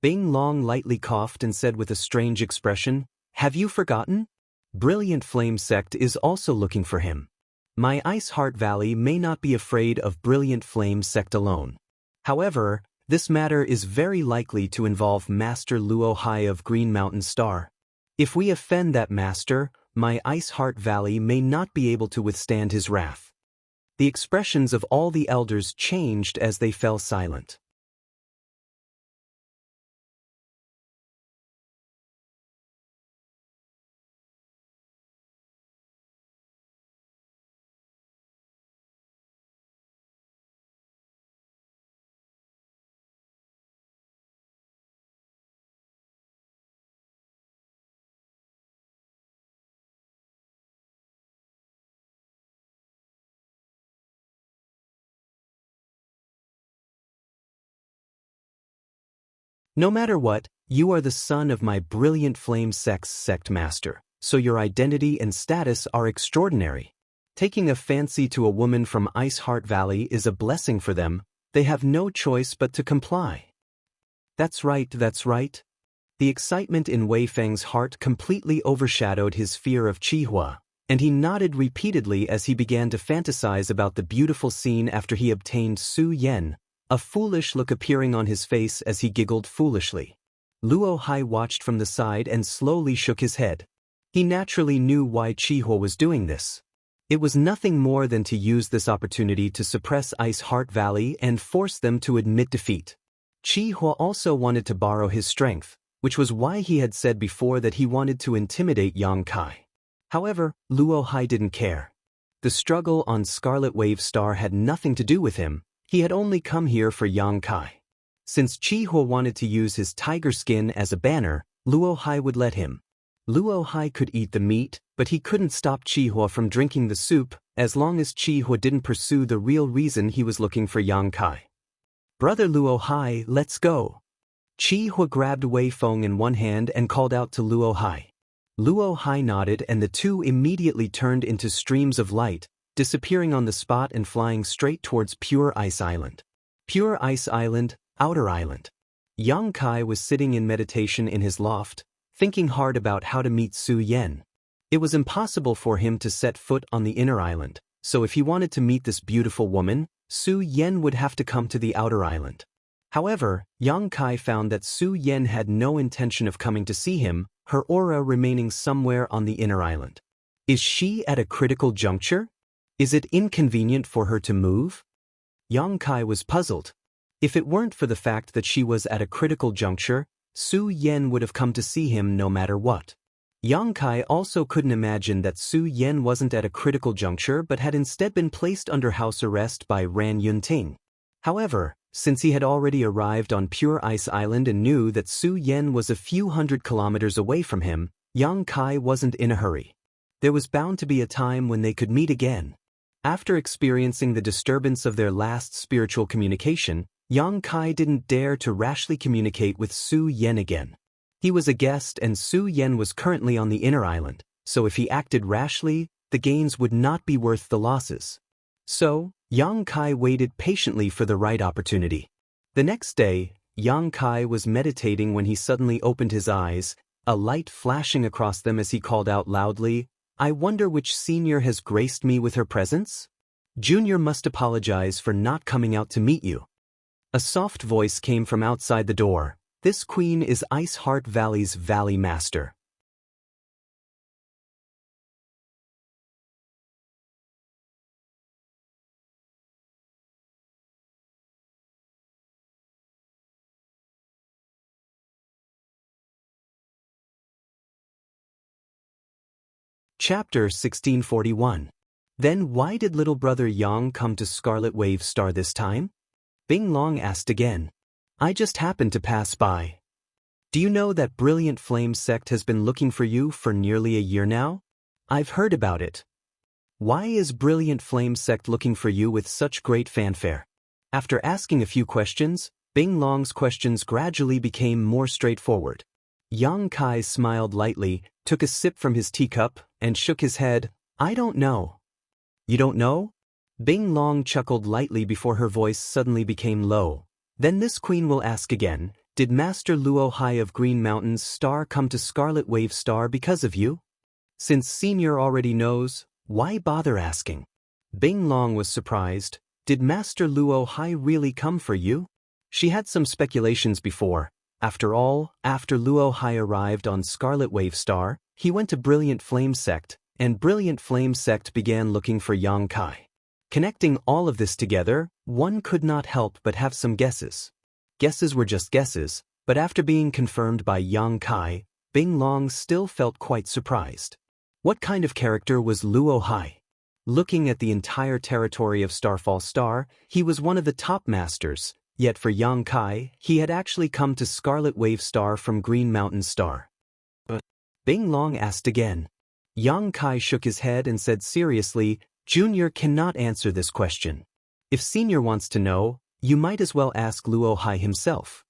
Bing Long lightly coughed and said with a strange expression, "Have you forgotten? Brilliant Flame Sect is also looking for him. My Ice Heart Valley may not be afraid of Brilliant Flame Sect alone. However, this matter is very likely to involve Master Luo Hai of Green Mountain Star. If we offend that master, my Ice Heart Valley may not be able to withstand his wrath." The expressions of all the elders changed as they fell silent. "No matter what, you are the son of my Brilliant Flame Sect's sect master, so your identity and status are extraordinary. Taking a fancy to a woman from Ice Heart Valley is a blessing for them. They have no choice but to comply." That's right, that's right." The excitement in Wei Feng's heart completely overshadowed his fear of Qihua, and he nodded repeatedly as he began to fantasize about the beautiful scene after he obtained Su Yen, a foolish look appearing on his face as he giggled foolishly. Luo Hai watched from the side and slowly shook his head. He naturally knew why Qihua was doing this. It was nothing more than to use this opportunity to suppress Ice Heart Valley and force them to admit defeat. Qihua also wanted to borrow his strength, which was why he had said before that he wanted to intimidate Yang Kai. However, Luo Hai didn't care. The struggle on Scarlet Wave Star had nothing to do with him. He had only come here for Yang Kai. Since Qihua wanted to use his tiger skin as a banner, Luo Hai would let him. Luo Hai could eat the meat, but he couldn't stop Qihua from drinking the soup as long as Qihua didn't pursue the real reason he was looking for Yang Kai. "Brother Luo Hai, let's go." Qihua grabbed Wei Feng in one hand and called out to Luo Hai. Luo Hai nodded and the two immediately turned into streams of light, disappearing on the spot and flying straight towards Pure Ice Island. Pure Ice Island, Outer Island. Yang Kai was sitting in meditation in his loft, thinking hard about how to meet Su Yen. It was impossible for him to set foot on the inner island, so if he wanted to meet this beautiful woman, Su Yen would have to come to the outer island. However, Yang Kai found that Su Yen had no intention of coming to see him, her aura remaining somewhere on the inner island. Is she at a critical juncture? Is it inconvenient for her to move? Yang Kai was puzzled. If it weren't for the fact that she was at a critical juncture, Su Yan would have come to see him no matter what. Yang Kai also couldn't imagine that Su Yan wasn't at a critical juncture but had instead been placed under house arrest by Ran Yunting. However, since he had already arrived on Pure Ice Island and knew that Su Yan was a few hundred kilometers away from him, Yang Kai wasn't in a hurry. There was bound to be a time when they could meet again. After experiencing the disturbance of their last spiritual communication, Yang Kai didn't dare to rashly communicate with Su Yan again. He was a guest and Su Yan was currently on the inner island, so if he acted rashly, the gains would not be worth the losses. So, Yang Kai waited patiently for the right opportunity. The next day, Yang Kai was meditating when he suddenly opened his eyes, a light flashing across them as he called out loudly, "I wonder which senior has graced me with her presence? Junior must apologize for not coming out to meet you." A soft voice came from outside the door. "This queen is Ice Heart Valley's Valley Master." Chapter 1641. Then why did little brother Yang come to Scarlet Wave Star this time? Bing Long asked again. "I just happened to pass by. Do you know that Brilliant Flame sect has been looking for you for nearly a year now? I've heard about it. Why is Brilliant Flame sect looking for you with such great fanfare?" After asking a few questions, Bing Long's questions gradually became more straightforward. Yang Kai smiled lightly, took a sip from his teacup, and shook his head. "I don't know." "You don't know?" Bing Long chuckled lightly before her voice suddenly became low. "Then this queen will ask again, did Master Luo Hai of Green Mountain's Star come to Scarlet Wave Star because of you? Since Senior already knows, why bother asking?" Bing Long was surprised. Did Master Luo Hai really come for you? She had some speculations before. After all, after Luo Hai arrived on Scarlet Wave Star, he went to Brilliant Flame Sect, and Brilliant Flame Sect began looking for Yang Kai. Connecting all of this together, one could not help but have some guesses. Guesses were just guesses, but after being confirmed by Yang Kai, Bing Long still felt quite surprised. What kind of character was Luo Hai? Looking at the entire territory of Starfall Star, he was one of the top masters. Yet for Yang Kai, he had actually come to Scarlet Wave Star from Green Mountain Star. But Bing Long asked again. Yang Kai shook his head and said seriously, "Junior cannot answer this question. If Senior wants to know, you might as well ask Luo Hai himself."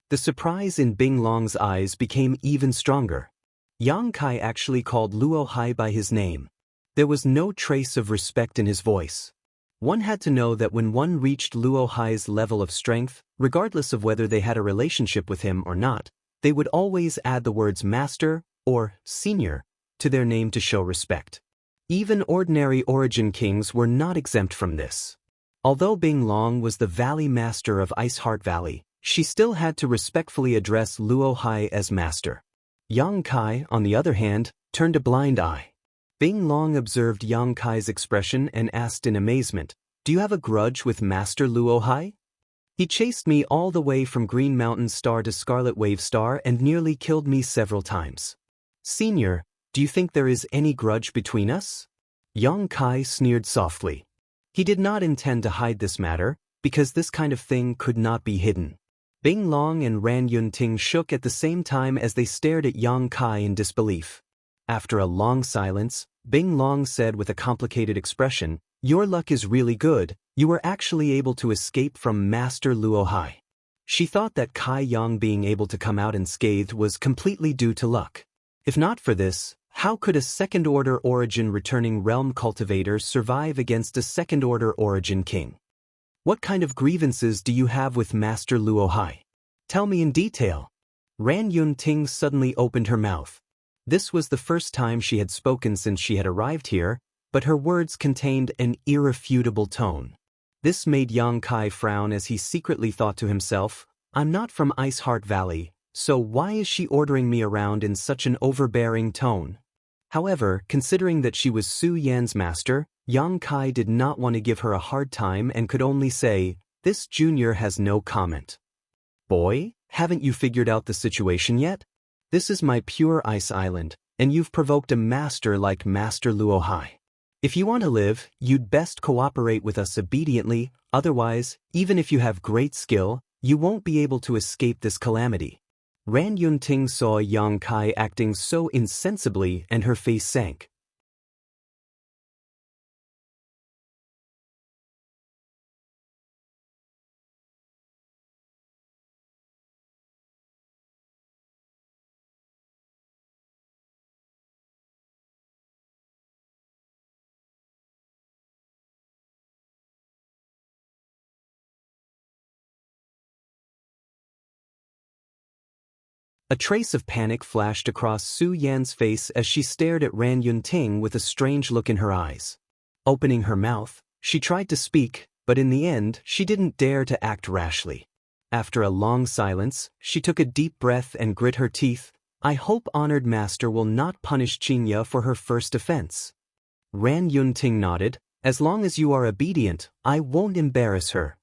The surprise in Bing Long's eyes became even stronger. Yang Kai actually called Luo Hai by his name. There was no trace of respect in his voice. One had to know that when one reached Luo Hai's level of strength, regardless of whether they had a relationship with him or not, they would always add the words master or senior to their name to show respect. Even ordinary origin kings were not exempt from this. Although Bing Long was the Valley Master of Ice Heart Valley, she still had to respectfully address Luo Hai as master. Yang Kai, on the other hand, turned a blind eye. Bing Long observed Yang Kai's expression and asked in amazement, "Do you have a grudge with Master Luo Hai? He chased me all the way from Green Mountain Star to Scarlet Wave Star and nearly killed me several times. Senior, do you think there is any grudge between us?" Yang Kai sneered softly. He did not intend to hide this matter, because this kind of thing could not be hidden. Bing Long and Ran Yunting shook at the same time as they stared at Yang Kai in disbelief. After a long silence, Bing Long said with a complicated expression, "Your luck is really good. You were actually able to escape from Master Luo Hai." She thought that Kai Yang being able to come out unscathed was completely due to luck. If not for this, how could a second-order origin returning realm cultivator survive against a second-order origin king? "What kind of grievances do you have with Master Luo Hai? Tell me in detail." Ran Yunting suddenly opened her mouth. This was the first time she had spoken since she had arrived here, but her words contained an irrefutable tone. This made Yang Kai frown as he secretly thought to himself, "I'm not from Ice Heart Valley, so why is she ordering me around in such an overbearing tone?" However, considering that she was Su Yan's master, Yang Kai did not want to give her a hard time and could only say, "This junior has no comment." Boy, haven't you figured out the situation yet? This is my pure ice island, and you've provoked a master like Master Luohai. If you want to live, you'd best cooperate with us obediently, otherwise, even if you have great skill, you won't be able to escape this calamity. Ran Yunting saw Yang Kai acting so insensibly and her face sank. A trace of panic flashed across Su Yan's face as she stared at Ran Yunting with a strange look in her eyes. Opening her mouth, she tried to speak, but in the end, she didn't dare to act rashly. After a long silence, she took a deep breath and grit her teeth. I hope Honored Master will not punish Qingya for her first offense. Ran Yunting nodded. As long as you are obedient, I won't embarrass her.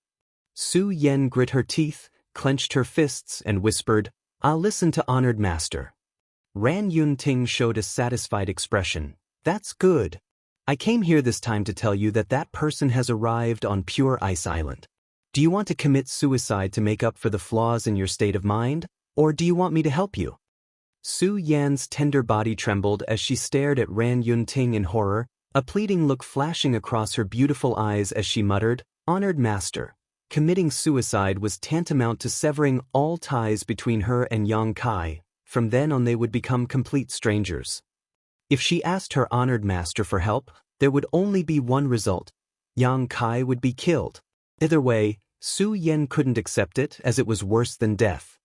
Su Yan grit her teeth, clenched her fists, and whispered, I'll listen to Honored Master. Ran Yunting showed a satisfied expression. That's good. I came here this time to tell you that that person has arrived on Pure Ice Island. Do you want to commit suicide to make up for the flaws in your state of mind, or do you want me to help you? Su Yan's tender body trembled as she stared at Ran Yunting in horror, a pleading look flashing across her beautiful eyes as she muttered, Honored Master. Committing suicide was tantamount to severing all ties between her and Yang Kai. From then on they would become complete strangers. If she asked her Honored Master for help, there would only be one result. Yang Kai would be killed. Either way, Su Yan couldn't accept it as it was worse than death.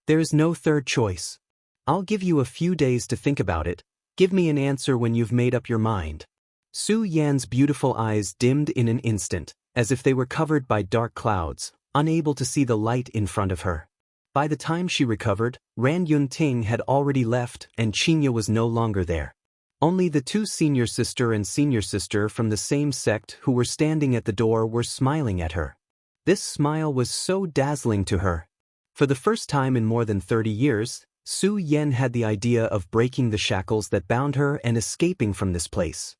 There is no third choice. I'll give you a few days to think about it. Give me an answer when you've made up your mind. Su Yan's beautiful eyes dimmed in an instant, as if they were covered by dark clouds, unable to see the light in front of her. By the time she recovered, Ran Yunting had already left and Qingya was no longer there. Only the two senior sister and senior sister from the same sect who were standing at the door were smiling at her. This smile was so dazzling to her. For the first time in more than 30 years, Su Yan had the idea of breaking the shackles that bound her and escaping from this place.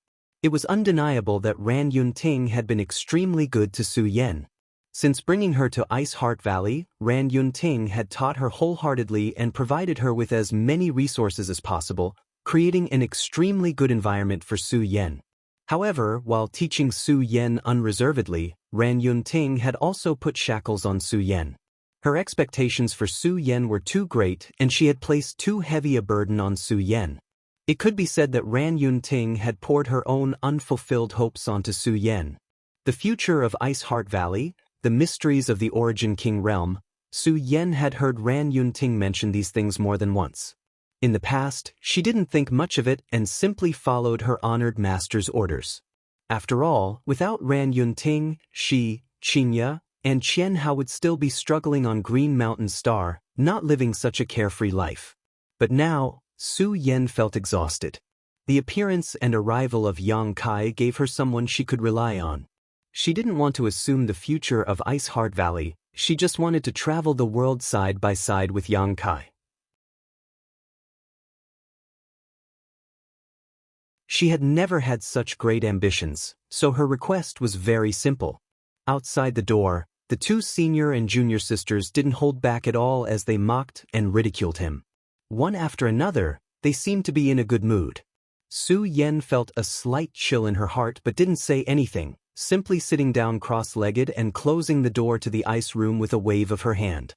It was undeniable that Ran Yunting had been extremely good to Su Yan. Since bringing her to Ice Heart Valley, Ran Yunting had taught her wholeheartedly and provided her with as many resources as possible, creating an extremely good environment for Su Yan. However, while teaching Su Yan unreservedly, Ran Yunting had also put shackles on Su Yan. Her expectations for Su Yan were too great and she had placed too heavy a burden on Su Yan. It could be said that Ran Yunting had poured her own unfulfilled hopes onto Su Yan. The future of Ice Heart Valley, the mysteries of the Origin King realm, Su Yan had heard Ran Yunting mention these things more than once. In the past, she didn't think much of it and simply followed her honored master's orders. After all, without Ran Yunting, she, Qingya, and Qianhao would still be struggling on Green Mountain Star, not living such a carefree life. But now, Su Yan felt exhausted. The appearance and arrival of Yang Kai gave her someone she could rely on. She didn't want to assume the future of Ice Heart Valley, she just wanted to travel the world side by side with Yang Kai. She had never had such great ambitions, so her request was very simple. Outside the door, the two senior and junior sisters didn't hold back at all as they mocked and ridiculed him. One after another, they seemed to be in a good mood. Su Yan felt a slight chill in her heart but didn't say anything, simply sitting down cross-legged and closing the door to the ice room with a wave of her hand.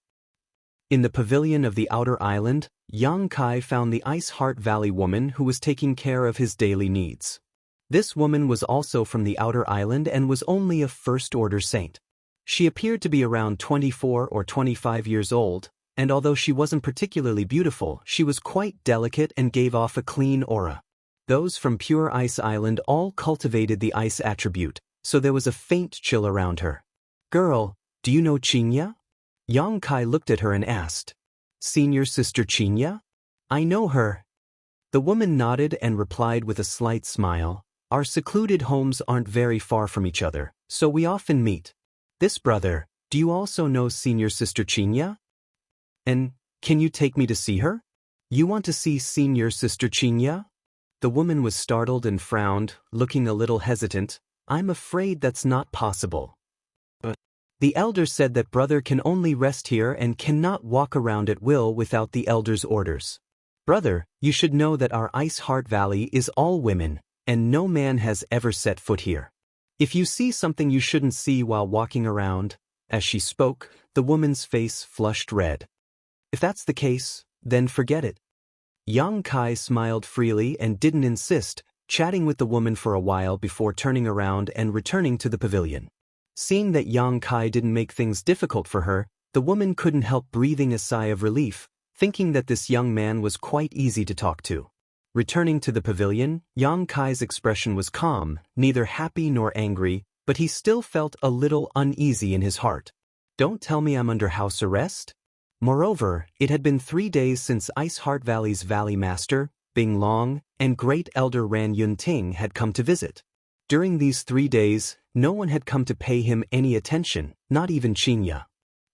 In the pavilion of the outer island, Yang Kai found the Ice Heart Valley woman who was taking care of his daily needs. This woman was also from the outer island and was only a first-order saint. She appeared to be around 24 or 25 years old, and although she wasn't particularly beautiful, she was quite delicate and gave off a clean aura. Those from Pure Ice Island all cultivated the ice attribute, so there was a faint chill around her. Girl, do you know Qingya? Yang Kai looked at her and asked. Senior sister Qingya? I know her. The woman nodded and replied with a slight smile. Our secluded homes aren't very far from each other, so we often meet. This brother, do you also know senior sister Qingya? And can you take me to see her? You want to see senior sister Qingya? The woman was startled and frowned, looking a little hesitant. I'm afraid that's not possible. But the elder said that brother can only rest here and cannot walk around at will without the elder's orders. Brother, you should know that our Ice Heart Valley is all women, and no man has ever set foot here. If you see something you shouldn't see while walking around, as she spoke, the woman's face flushed red. If that's the case, then forget it. Yang Kai smiled freely and didn't insist, chatting with the woman for a while before turning around and returning to the pavilion. Seeing that Yang Kai didn't make things difficult for her, the woman couldn't help breathing a sigh of relief, thinking that this young man was quite easy to talk to. Returning to the pavilion, Yang Kai's expression was calm, neither happy nor angry, but he still felt a little uneasy in his heart. Don't tell me I'm under house arrest? Moreover, it had been 3 days since Ice Heart Valley's Valley Master, Bing Long, and Great Elder Ran Yunting had come to visit. During these 3 days, no one had come to pay him any attention, not even Qingya.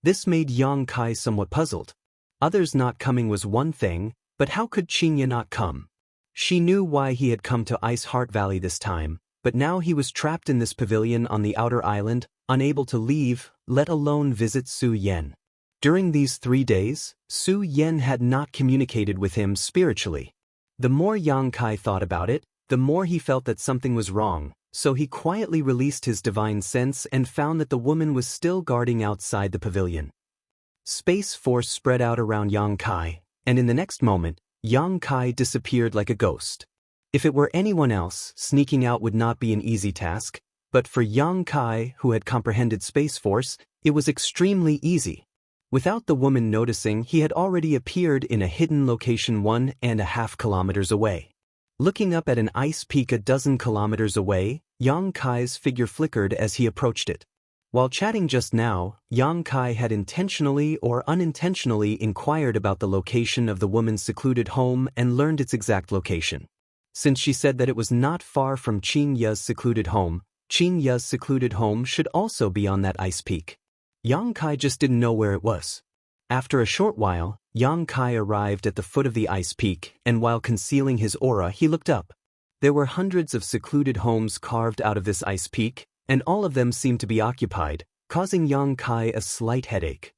This made Yang Kai somewhat puzzled. Others not coming was one thing, but how could Qingya not come? She knew why he had come to Ice Heart Valley this time, but now he was trapped in this pavilion on the outer island, unable to leave, let alone visit Su Yan. During these 3 days, Su Yan had not communicated with him spiritually. The more Yang Kai thought about it, the more he felt that something was wrong, so he quietly released his divine sense and found that the woman was still guarding outside the pavilion. Space force spread out around Yang Kai, and in the next moment, Yang Kai disappeared like a ghost. If it were anyone else, sneaking out would not be an easy task, but for Yang Kai, who had comprehended Space Force, it was extremely easy. Without the woman noticing, he had already appeared in a hidden location 1.5 kilometers away. Looking up at an ice peak a dozen kilometers away, Yang Kai's figure flickered as he approached it. While chatting just now, Yang Kai had intentionally or unintentionally inquired about the location of the woman's secluded home and learned its exact location. Since she said that it was not far from Qingya's secluded home should also be on that ice peak. Yang Kai just didn't know where it was. After a short while, Yang Kai arrived at the foot of the ice peak, and while concealing his aura, he looked up. There were hundreds of secluded homes carved out of this ice peak, and all of them seemed to be occupied, causing Yang Kai a slight headache.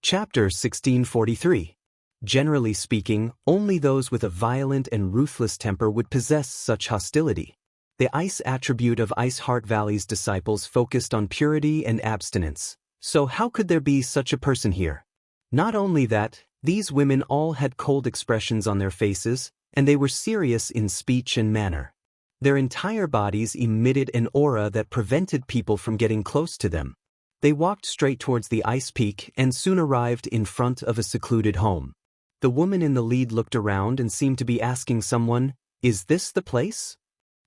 Chapter 1643. Generally speaking, only those with a violent and ruthless temper would possess such hostility. The ice attribute of Ice Heart Valley's disciples focused on purity and abstinence, so how could there be such a person here? Not only that, these women all had cold expressions on their faces, and they were serious in speech and manner. Their entire bodies emitted an aura that prevented people from getting close to them. They walked straight towards the ice peak and soon arrived in front of a secluded home. The woman in the lead looked around and seemed to be asking someone, "Is this the place?"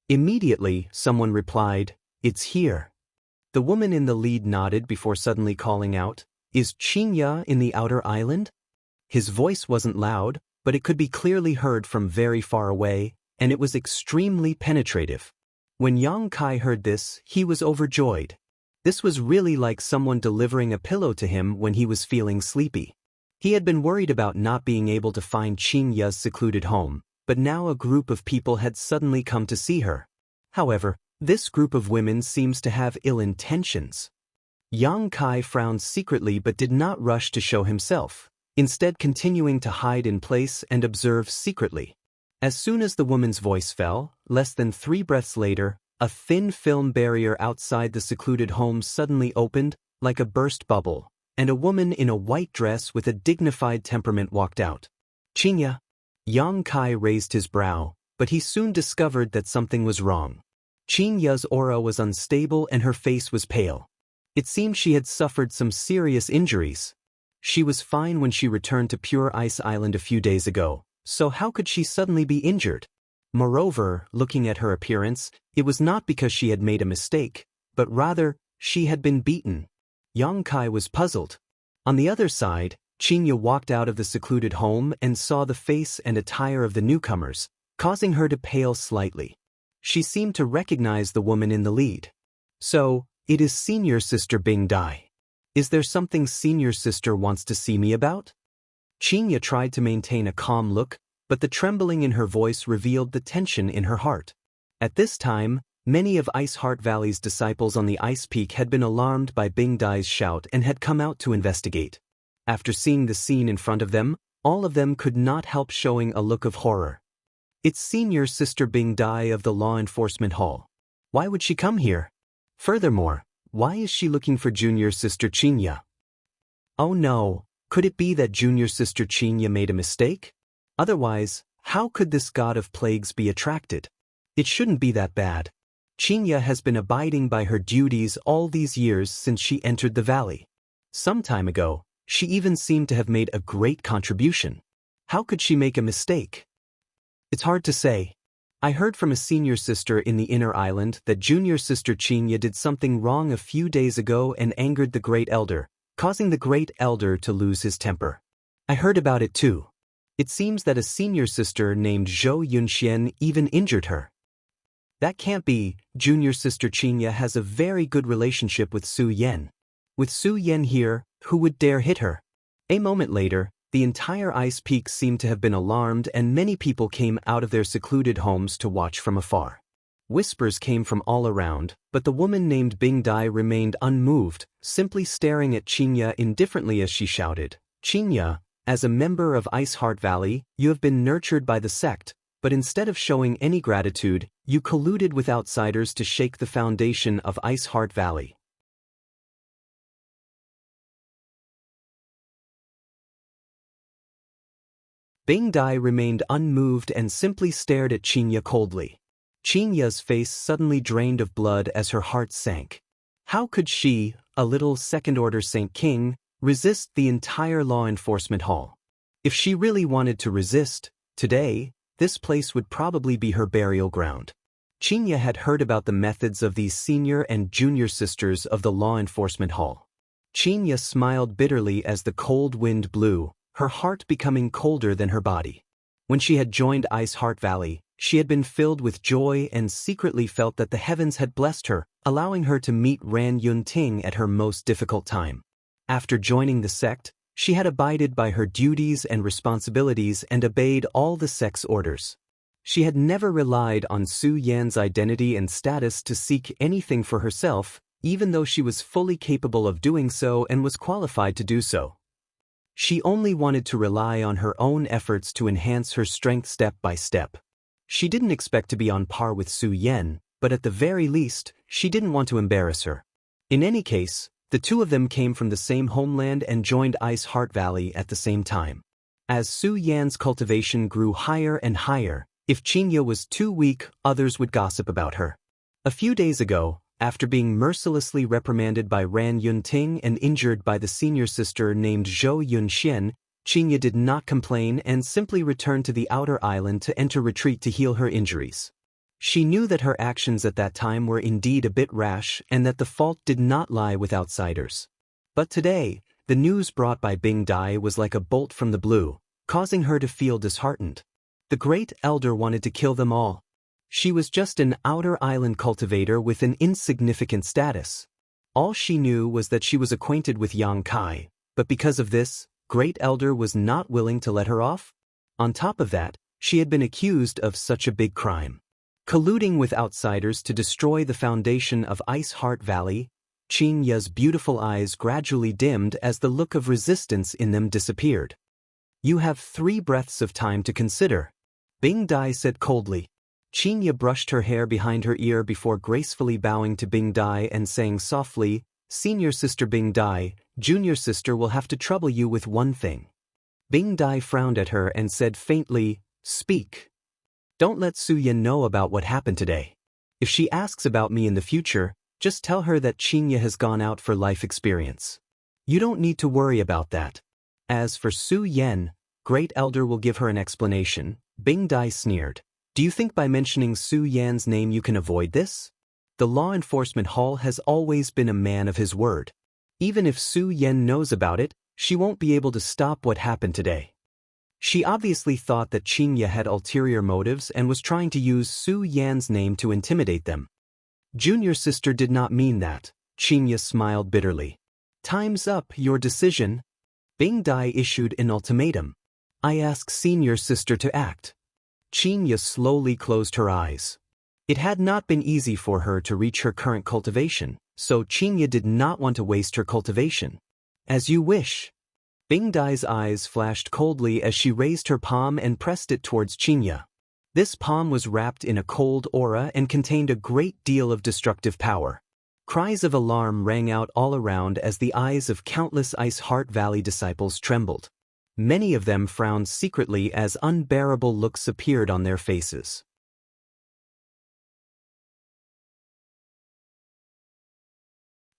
Immediately, someone replied, "It's here." The woman in the lead nodded before suddenly calling out, "Is Qingya in the outer island?" His voice wasn't loud, but it could be clearly heard from very far away, and it was extremely penetrative. When Yang Kai heard this, he was overjoyed. This was really like someone delivering a pillow to him when he was feeling sleepy. He had been worried about not being able to find Qingya's secluded home, but now a group of people had suddenly come to see her. However, this group of women seems to have ill intentions. Yang Kai frowned secretly but did not rush to show himself, instead continuing to hide in place and observe secretly. As soon as the woman's voice fell, less than 3 breaths later, a thin film barrier outside the secluded home suddenly opened, like a burst bubble, and a woman in a white dress with a dignified temperament walked out. "Qingya." Yang Kai raised his brow, but he soon discovered that something was wrong. Qingya's aura was unstable and her face was pale. It seemed she had suffered some serious injuries. She was fine when she returned to Pure Ice Island a few days ago, so how could she suddenly be injured? Moreover, looking at her appearance, it was not because she had made a mistake, but rather, she had been beaten. Yang Kai was puzzled. On the other side, Qinya walked out of the secluded home and saw the face and attire of the newcomers, causing her to pale slightly. She seemed to recognize the woman in the lead. So, it is senior sister Bing Dai. Is there something senior sister wants to see me about? Qinya tried to maintain a calm look, but the trembling in her voice revealed the tension in her heart. At this time, many of Ice Heart Valley's disciples on the ice peak had been alarmed by Bing Dai's shout and had come out to investigate. After seeing the scene in front of them, all of them could not help showing a look of horror. It's senior sister Bing Dai of the Law Enforcement Hall. Why would she come here? Furthermore, why is she looking for junior sister Qinya? Oh no, could it be that junior sister Qinya made a mistake? Otherwise, how could this god of plagues be attracted? It shouldn't be that bad. Qinya has been abiding by her duties all these years since she entered the valley. Some time ago, she even seemed to have made a great contribution. How could she make a mistake? It's hard to say. I heard from a senior sister in the inner island that junior sister Qinya did something wrong a few days ago and angered the great elder, causing the great elder to lose his temper. I heard about it too. It seems that a senior sister named Zhou Yunxian even injured her. That can't be. Junior sister Qinya has a very good relationship with Su Yan. With Su Yan here, who would dare hit her? A moment later, the entire ice peak seemed to have been alarmed and many people came out of their secluded homes to watch from afar. Whispers came from all around, but the woman named Bing Dai remained unmoved, simply staring at Qinya indifferently as she shouted, "Qinya, as a member of Ice Heart Valley, you have been nurtured by the sect, but instead of showing any gratitude, you colluded with outsiders to shake the foundation of Ice Heart Valley." Bing Dai remained unmoved and simply stared at Qinya coldly. Qinya's face suddenly drained of blood as her heart sank. How could she, a little second-order Saint King, resist the entire law enforcement hall? If she really wanted to resist, today, this place would probably be her burial ground. Qinya had heard about the methods of these senior and junior sisters of the law enforcement hall. Qinya smiled bitterly as the cold wind blew, her heart becoming colder than her body. When she had joined Ice Heart Valley, she had been filled with joy and secretly felt that the heavens had blessed her, allowing her to meet Ran Yunting at her most difficult time. After joining the sect, she had abided by her duties and responsibilities and obeyed all the sect's orders. She had never relied on Su Yan's identity and status to seek anything for herself, even though she was fully capable of doing so and was qualified to do so. She only wanted to rely on her own efforts to enhance her strength step by step. She didn't expect to be on par with Su Yan, but at the very least, she didn't want to embarrass her. In any case, the two of them came from the same homeland and joined Ice Heart Valley at the same time. As Su Yan's cultivation grew higher and higher, if Qinya was too weak, others would gossip about her. A few days ago, after being mercilessly reprimanded by Ran Yunting and injured by the senior sister named Zhou Yunxian, Qinya did not complain and simply returned to the outer island to enter retreat to heal her injuries. She knew that her actions at that time were indeed a bit rash and that the fault did not lie with outsiders. But today, the news brought by Bing Dai was like a bolt from the blue, causing her to feel disheartened. The great elder wanted to kill them all. She was just an outer island cultivator with an insignificant status. All she knew was that she was acquainted with Yang Kai, but because of this, Great Elder was not willing to let her off. On top of that, she had been accused of such a big crime. Colluding with outsiders to destroy the foundation of Ice Heart Valley, Qinya's beautiful eyes gradually dimmed as the look of resistance in them disappeared. "You have 3 breaths of time to consider," Bing Dai said coldly. Qinya brushed her hair behind her ear before gracefully bowing to Bing Dai and saying softly, "Senior sister Bing Dai, junior sister will have to trouble you with one thing." Bing Dai frowned at her and said faintly, "Speak. Don't let Su Yan know about what happened today. If she asks about me in the future, just tell her that Qinya has gone out for life experience. You don't need to worry about that. As for Su Yan, Great Elder will give her an explanation." Bing Dai sneered. "Do you think by mentioning Su Yan's name you can avoid this? The law enforcement hall has always been a man of his word. Even if Su Yan knows about it, She won't be able to stop what happened today. She obviously thought that Qingya had ulterior motives and was trying to use Su Yan's name to intimidate them. Junior sister did not mean that, Qingya smiled bitterly. Time's up, your decision. Bing Dai issued an ultimatum. I ask senior sister to act. Qingya slowly closed her eyes. It had not been easy for her to reach her current cultivation, so Qingya did not want to waste her cultivation. As you wish. Bing Dai's eyes flashed coldly as she raised her palm and pressed it towards Qingya. This palm was wrapped in a cold aura and contained a great deal of destructive power. Cries of alarm rang out all around as the eyes of countless Ice Heart Valley disciples trembled. Many of them frowned secretly as unbearable looks appeared on their faces.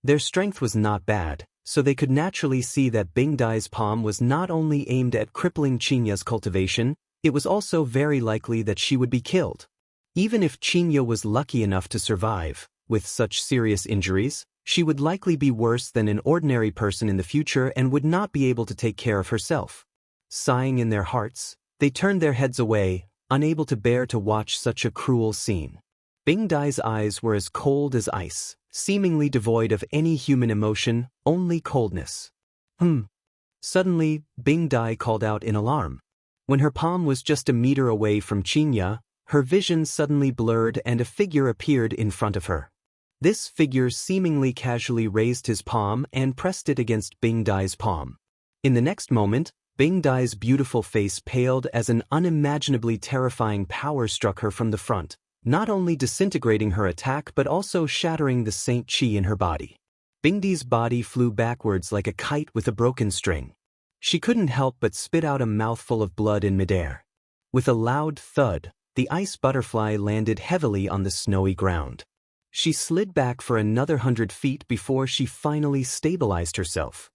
Their strength was not bad, so they could naturally see that Bing Dai's palm was not only aimed at crippling Qingya's cultivation, it was also very likely that she would be killed. Even if Qingya was lucky enough to survive, with such serious injuries, she would likely be worse than an ordinary person in the future and would not be able to take care of herself. Sighing in their hearts, they turned their heads away, unable to bear to watch such a cruel scene. Bing Dai's eyes were as cold as ice, seemingly devoid of any human emotion, only coldness. Suddenly, Bing Dai called out in alarm. When her palm was just a meter away from Qingya, her vision suddenly blurred and a figure appeared in front of her. This figure seemingly casually raised his palm and pressed it against Bing Dai's palm. In the next moment, Bing Dai's beautiful face paled as an unimaginably terrifying power struck her from the front, not only disintegrating her attack but also shattering the Saint Qi in her body. Bing Dai's body flew backwards like a kite with a broken string. She couldn't help but spit out a mouthful of blood in midair. With a loud thud, the ice butterfly landed heavily on the snowy ground. She slid back for another 100 feet before she finally stabilized herself.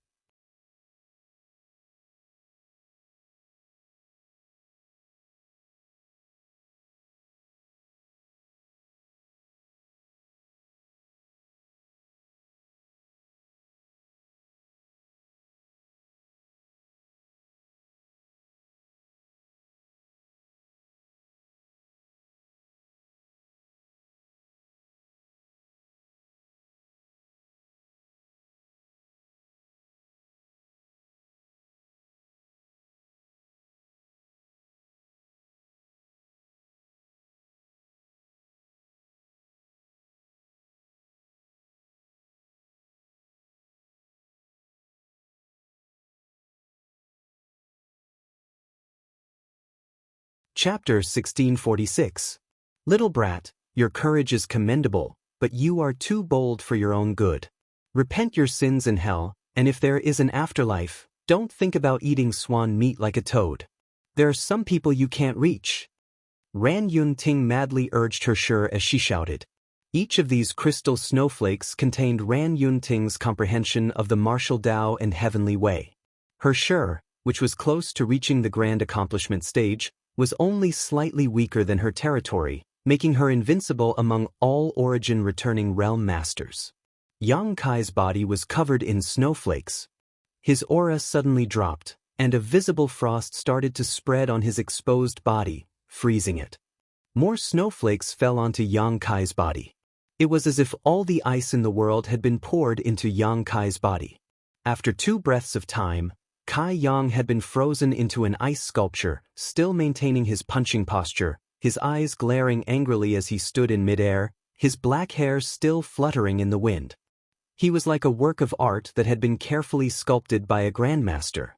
Chapter 1646. Little brat, your courage is commendable, but you are too bold for your own good. Repent your sins in hell, and if there is an afterlife, don't think about eating swan meat like a toad. There are some people you can't reach. Ran Yun Ting madly urged her Shi as she shouted. Each of these crystal snowflakes contained Ran Yun Ting's comprehension of the martial Tao and heavenly way. Her Shi, which was close to reaching the grand accomplishment stage, was only slightly weaker than her territory, making her invincible among all origin-returning realm masters. Yang Kai's body was covered in snowflakes. His aura suddenly dropped, and a visible frost started to spread on his exposed body, freezing it. More snowflakes fell onto Yang Kai's body. It was as if all the ice in the world had been poured into Yang Kai's body. After 2 breaths of time, Kai Yang had been frozen into an ice sculpture, still maintaining his punching posture, his eyes glaring angrily as he stood in midair, his black hair still fluttering in the wind. He was like a work of art that had been carefully sculpted by a grandmaster.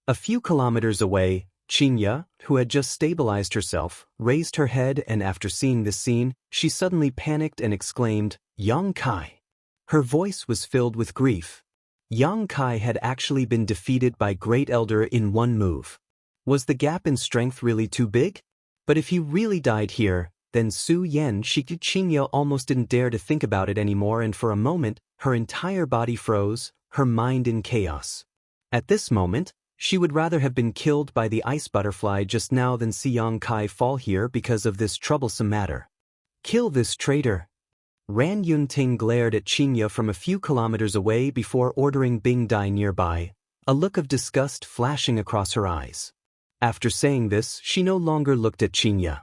A few kilometers away, Qingya, who had just stabilized herself, raised her head and after seeing this scene, she suddenly panicked and exclaimed, Yang Kai. Her voice was filled with grief. Yang Kai had actually been defeated by Great Elder in one move. Was the gap in strength really too big? But if he really died here, then Su Yan Qingya almost didn't dare to think about it anymore, and for a moment, her entire body froze, her mind in chaos. At this moment, she would rather have been killed by the ice butterfly just now than see Yang Kai fall here because of this troublesome matter. Kill this traitor. Ran Yun Ting glared at Qingya from a few kilometers away before ordering Bing Dai nearby. a look of disgust flashing across her eyes. After saying this, she no longer looked at Qinya.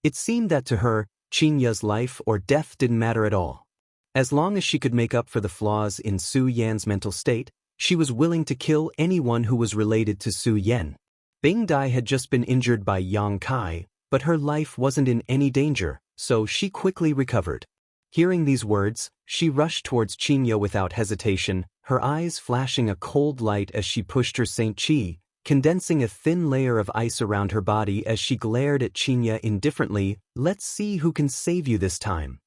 It seemed that to her, Qinya's life or death didn't matter at all. As long as she could make up for the flaws in Su Yan's mental state, she was willing to kill anyone who was related to Su Yan. Bing Dai had just been injured by Yang Kai, but her life wasn't in any danger, so she quickly recovered. Hearing these words, she rushed towards Qinya without hesitation, her eyes flashing a cold light as she pushed her Saint Qi, condensing a thin layer of ice around her body as she glared at Qinya indifferently. "Let's see who can save you this time."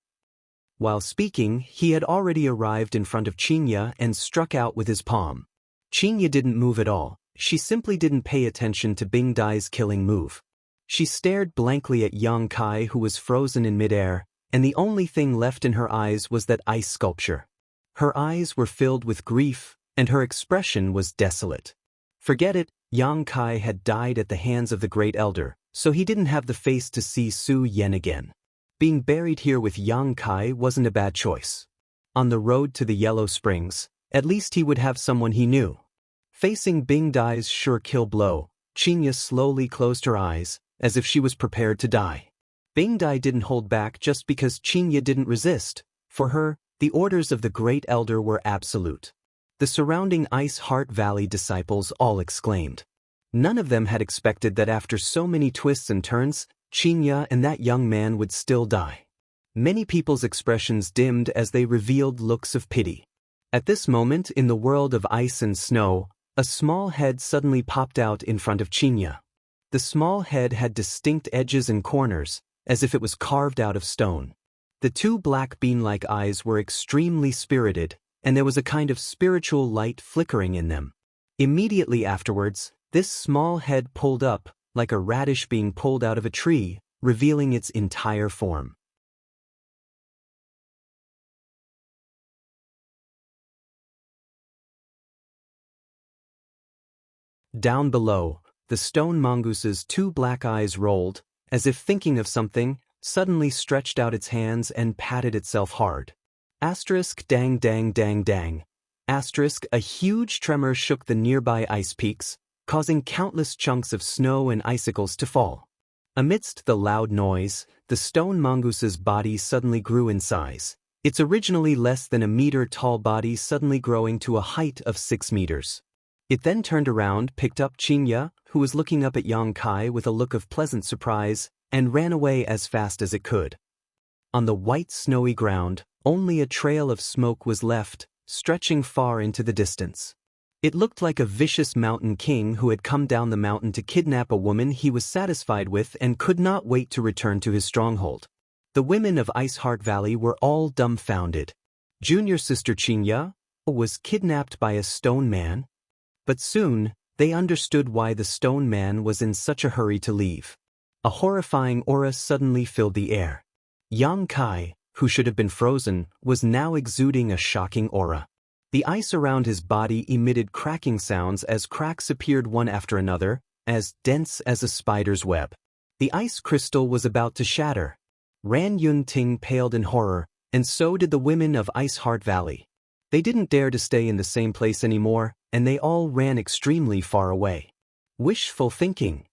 While speaking, he had already arrived in front of Qinya and struck out with his palm. Qinya didn't move at all, she simply didn't pay attention to Bing Dai's killing move. She stared blankly at Yang Kai, who was frozen in midair, and the only thing left in her eyes was that ice sculpture. Her eyes were filled with grief, and her expression was desolate. Forget it, Yang Kai had died at the hands of the Great Elder, so he didn't have the face to see Su Yan again. Being buried here with Yang Kai wasn't a bad choice. On the road to the Yellow Springs, at least he would have someone he knew. Facing Bing Dai's sure kill blow, Qinya slowly closed her eyes, as if she was prepared to die. Bing Dai didn't hold back just because Qinya didn't resist. For her, the orders of the Great Elder were absolute. The surrounding Ice Heart Valley disciples all exclaimed. None of them had expected that after so many twists and turns, Qinya and that young man would still die. Many people's expressions dimmed as they revealed looks of pity. At this moment in the world of ice and snow, a small head suddenly popped out in front of Qinya. The small head had distinct edges and corners, as if it was carved out of stone. The two black bean-like eyes were extremely spirited, and there was a kind of spiritual light flickering in them. Immediately afterwards, this small head pulled up, like a radish being pulled out of a tree, revealing its entire form. Down below, the stone mongoose's two black eyes rolled, as if thinking of something, suddenly stretched out its hands and patted itself hard. Asterisk dang dang dang dang. Asterisk a huge tremor shook the nearby ice peaks, causing countless chunks of snow and icicles to fall. Amidst the loud noise, the stone mongoose's body suddenly grew in size, its originally less than a meter-tall body suddenly growing to a height of 6 meters. It then turned around, picked up Qinya, who was looking up at Yang Kai with a look of pleasant surprise, and ran away as fast as it could. On the white snowy ground, only a trail of smoke was left, stretching far into the distance. It looked like a vicious mountain king who had come down the mountain to kidnap a woman he was satisfied with and could not wait to return to his stronghold. The women of Ice Heart Valley were all dumbfounded. Junior sister Qinya was kidnapped by a stone man? But soon, they understood why the stone man was in such a hurry to leave. A horrifying aura suddenly filled the air. Yang Kai, who should have been frozen, was now exuding a shocking aura. The ice around his body emitted cracking sounds as cracks appeared one after another, as dense as a spider's web. The ice crystal was about to shatter. Ran Yun Ting paled in horror, and so did the women of Ice Heart Valley. They didn't dare to stay in the same place anymore, and they all ran extremely far away. Wishful thinking.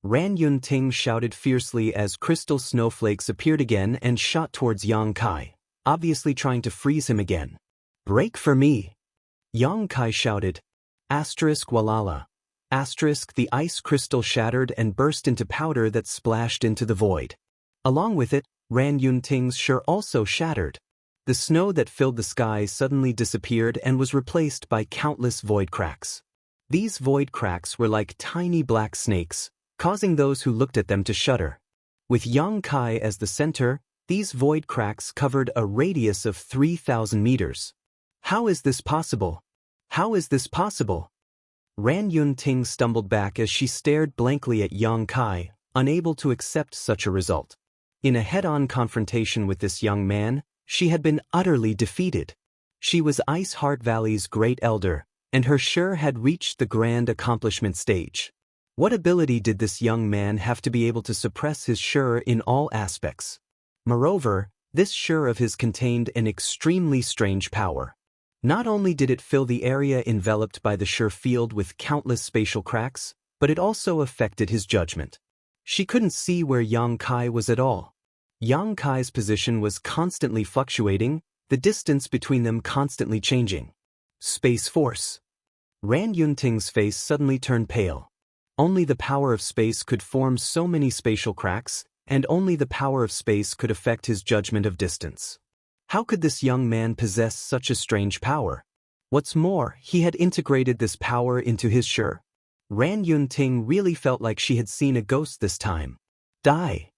Ran Yun Ting shouted fiercely as crystal snowflakes appeared again and shot towards Yang Kai, obviously trying to freeze him again. Break for me! Yang Kai shouted. Asterisk walala. Asterisk the ice crystal shattered and burst into powder that splashed into the void. Along with it, Ran Yun Ting's shirt also shattered. The snow that filled the sky suddenly disappeared and was replaced by countless void cracks. These void cracks were like tiny black snakes, causing those who looked at them to shudder. With Yang Kai as the center, these void cracks covered a radius of 3,000 meters. How is this possible? How is this possible? Ran Yun Ting stumbled back as she stared blankly at Yang Kai, unable to accept such a result. In a head-on confrontation with this young man, she had been utterly defeated. She was Ice Heart Valley's great elder, and her sure had reached the grand accomplishment stage. What ability did this young man have to be able to suppress his sure in all aspects? Moreover, this sure of his contained an extremely strange power. Not only did it fill the area enveloped by the sheer field with countless spatial cracks, but it also affected his judgment. She couldn't see where Yang Kai was at all. Yang Kai's position was constantly fluctuating, the distance between them constantly changing. Space force. Ran Yunting's face suddenly turned pale. Only the power of space could form so many spatial cracks, and only the power of space could affect his judgment of distance. How could this young man possess such a strange power? What's more, he had integrated this power into his Shi. Ran Yunting really felt like she had seen a ghost this time. Die!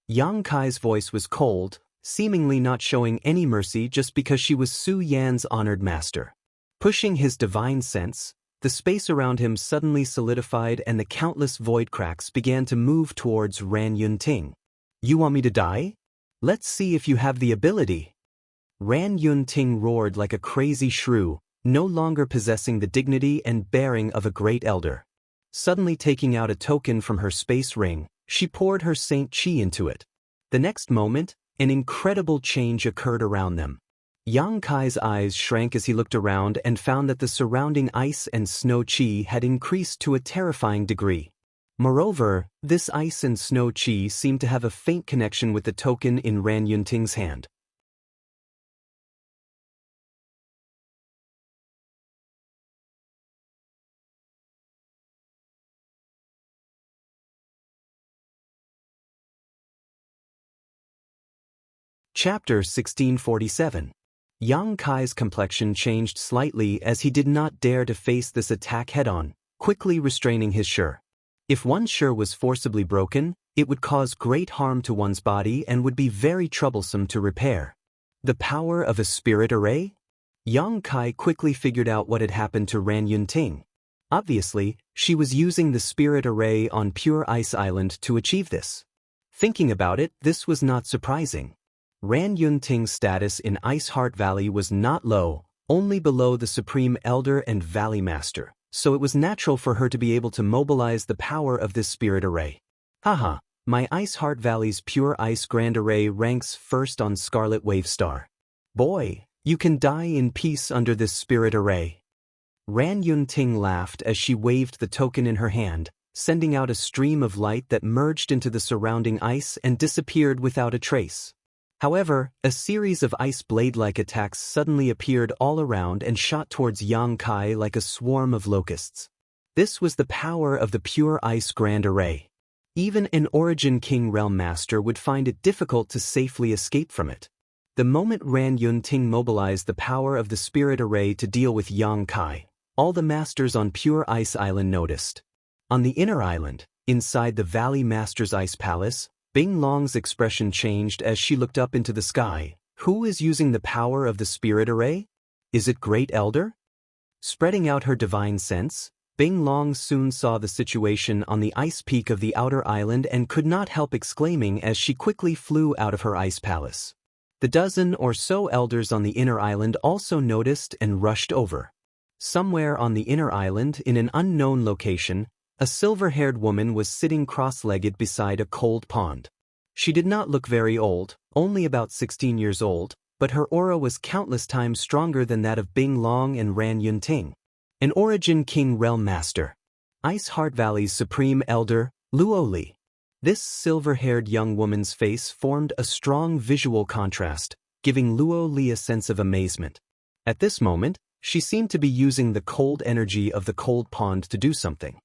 Yang Kai's voice was cold, seemingly not showing any mercy just because she was Su Yan's honored master. Pushing his divine sense, the space around him suddenly solidified and the countless void cracks began to move towards Ran Yunting. You want me to die? Let's see if you have the ability. Ran Yunting roared like a crazy shrew, no longer possessing the dignity and bearing of a great elder. Suddenly taking out a token from her space ring, she poured her Saint Qi into it. The next moment, an incredible change occurred around them. Yang Kai's eyes shrank as he looked around and found that the surrounding ice and snow qi had increased to a terrifying degree. Moreover, this ice and snow qi seemed to have a faint connection with the token in Ran Yunting's hand. Chapter 1647. Yang Kai's complexion changed slightly as he did not dare to face this attack head-on, quickly restraining his Shi. If one's Shi was forcibly broken, it would cause great harm to one's body and would be very troublesome to repair. The power of a spirit array? Yang Kai quickly figured out what had happened to Ran Yunting. Obviously, she was using the spirit array on Pure Ice Island to achieve this. Thinking about it, this was not surprising. Ran Yunting's status in Ice Heart Valley was not low, only below the Supreme Elder and Valley Master, so it was natural for her to be able to mobilize the power of this spirit array. Haha, my Ice Heart Valley's Pure Ice Grand Array ranks first on Scarlet Wave Star. Boy, you can die in peace under this spirit array. Ran Yunting laughed as she waved the token in her hand, sending out a stream of light that merged into the surrounding ice and disappeared without a trace. However, a series of ice blade-like attacks suddenly appeared all around and shot towards Yang Kai like a swarm of locusts. This was the power of the Pure Ice Grand Array. Even an Origin King Realm Master would find it difficult to safely escape from it. The moment Ran Yunting mobilized the power of the Spirit Array to deal with Yang Kai, all the Masters on Pure Ice Island noticed. On the inner island, inside the Valley Master's Ice Palace, Bing Long's expression changed as she looked up into the sky. Who is using the power of the Spirit Array? Is it Great Elder? Spreading out her divine sense, Bing Long soon saw the situation on the ice peak of the outer island and could not help exclaiming as she quickly flew out of her ice palace. The dozen or so elders on the inner island also noticed and rushed over. Somewhere on the inner island, in an unknown location, a silver-haired woman was sitting cross-legged beside a cold pond. She did not look very old, only about 16 years old, but her aura was countless times stronger than that of Bing Long and Ran Yunting. An Origin King Realm Master. Ice Heart Valley's Supreme Elder, Luo Li. This silver-haired young woman's face formed a strong visual contrast, giving Luo Li a sense of amazement. At this moment, she seemed to be using the cold energy of the cold pond to do something.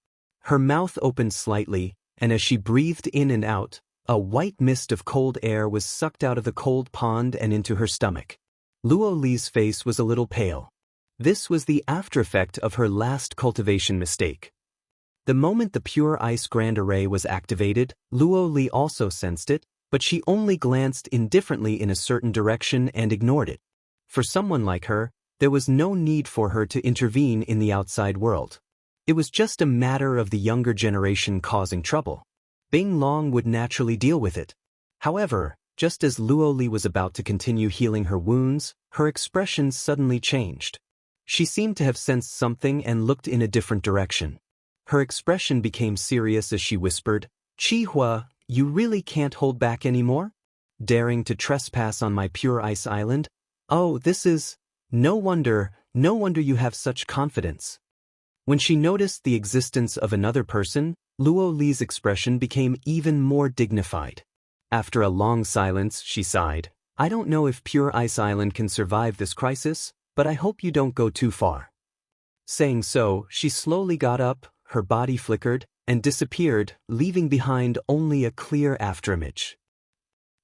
Her mouth opened slightly, and as she breathed in and out, a white mist of cold air was sucked out of the cold pond and into her stomach. Luo Li's face was a little pale. This was the aftereffect of her last cultivation mistake. The moment the Pure Ice Grand Array was activated, Luo Li also sensed it, but she only glanced indifferently in a certain direction and ignored it. For someone like her, there was no need for her to intervene in the outside world. It was just a matter of the younger generation causing trouble. Bing Long would naturally deal with it. However, just as Luo Li was about to continue healing her wounds, her expression suddenly changed. She seemed to have sensed something and looked in a different direction. Her expression became serious as she whispered, "Qihua, you really can't hold back anymore? Daring to trespass on my Pure Ice Island? Oh, this is..." No wonder you have such confidence. When she noticed the existence of another person, Luo Li's expression became even more dignified. After a long silence, she sighed. I don't know if Pure Ice Island can survive this crisis, but I hope you don't go too far. Saying so, she slowly got up, her body flickered, and disappeared, leaving behind only a clear afterimage.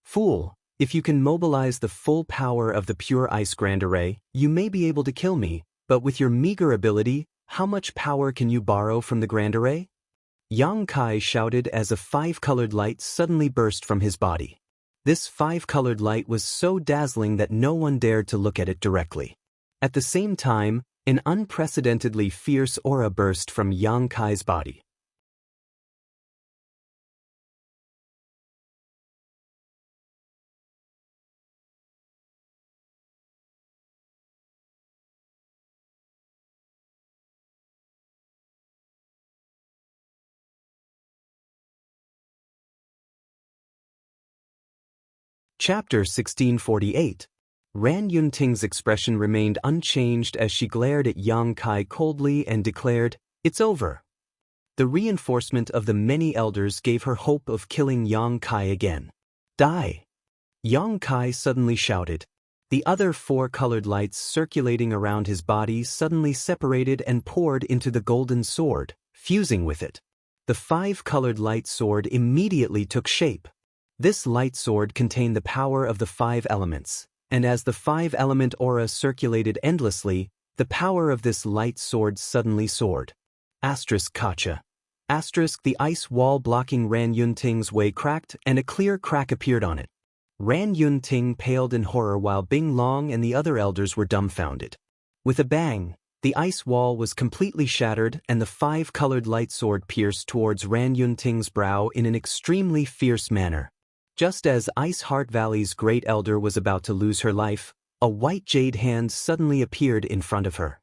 Fool, if you can mobilize the full power of the Pure Ice Grand Array, you may be able to kill me, but with your meager ability, how much power can you borrow from the Grand Array? Yang Kai shouted as a 5-colored light suddenly burst from his body. This 5-colored light was so dazzling that no one dared to look at it directly. At the same time, an unprecedentedly fierce aura burst from Yang Kai's body. Chapter 1648. Ran Yunting's expression remained unchanged as she glared at Yang Kai coldly and declared, "It's over." The reinforcement of the many elders gave her hope of killing Yang Kai again. Die! Yang Kai suddenly shouted. The other 4-colored lights circulating around his body suddenly separated and poured into the golden sword, fusing with it. The 5-colored light sword immediately took shape. This light sword contained the power of the 5 elements, and as the 5-element aura circulated endlessly, the power of this light sword suddenly soared. Kacha. The ice wall blocking Ran Yunting's way cracked and a clear crack appeared on it. Ran Yunting paled in horror while Bing Long and the other elders were dumbfounded. With a bang, the ice wall was completely shattered and the 5-colored light sword pierced towards Ran Yunting's brow in an extremely fierce manner. Just as Ice Heart Valley's great elder was about to lose her life, a white jade hand suddenly appeared in front of her.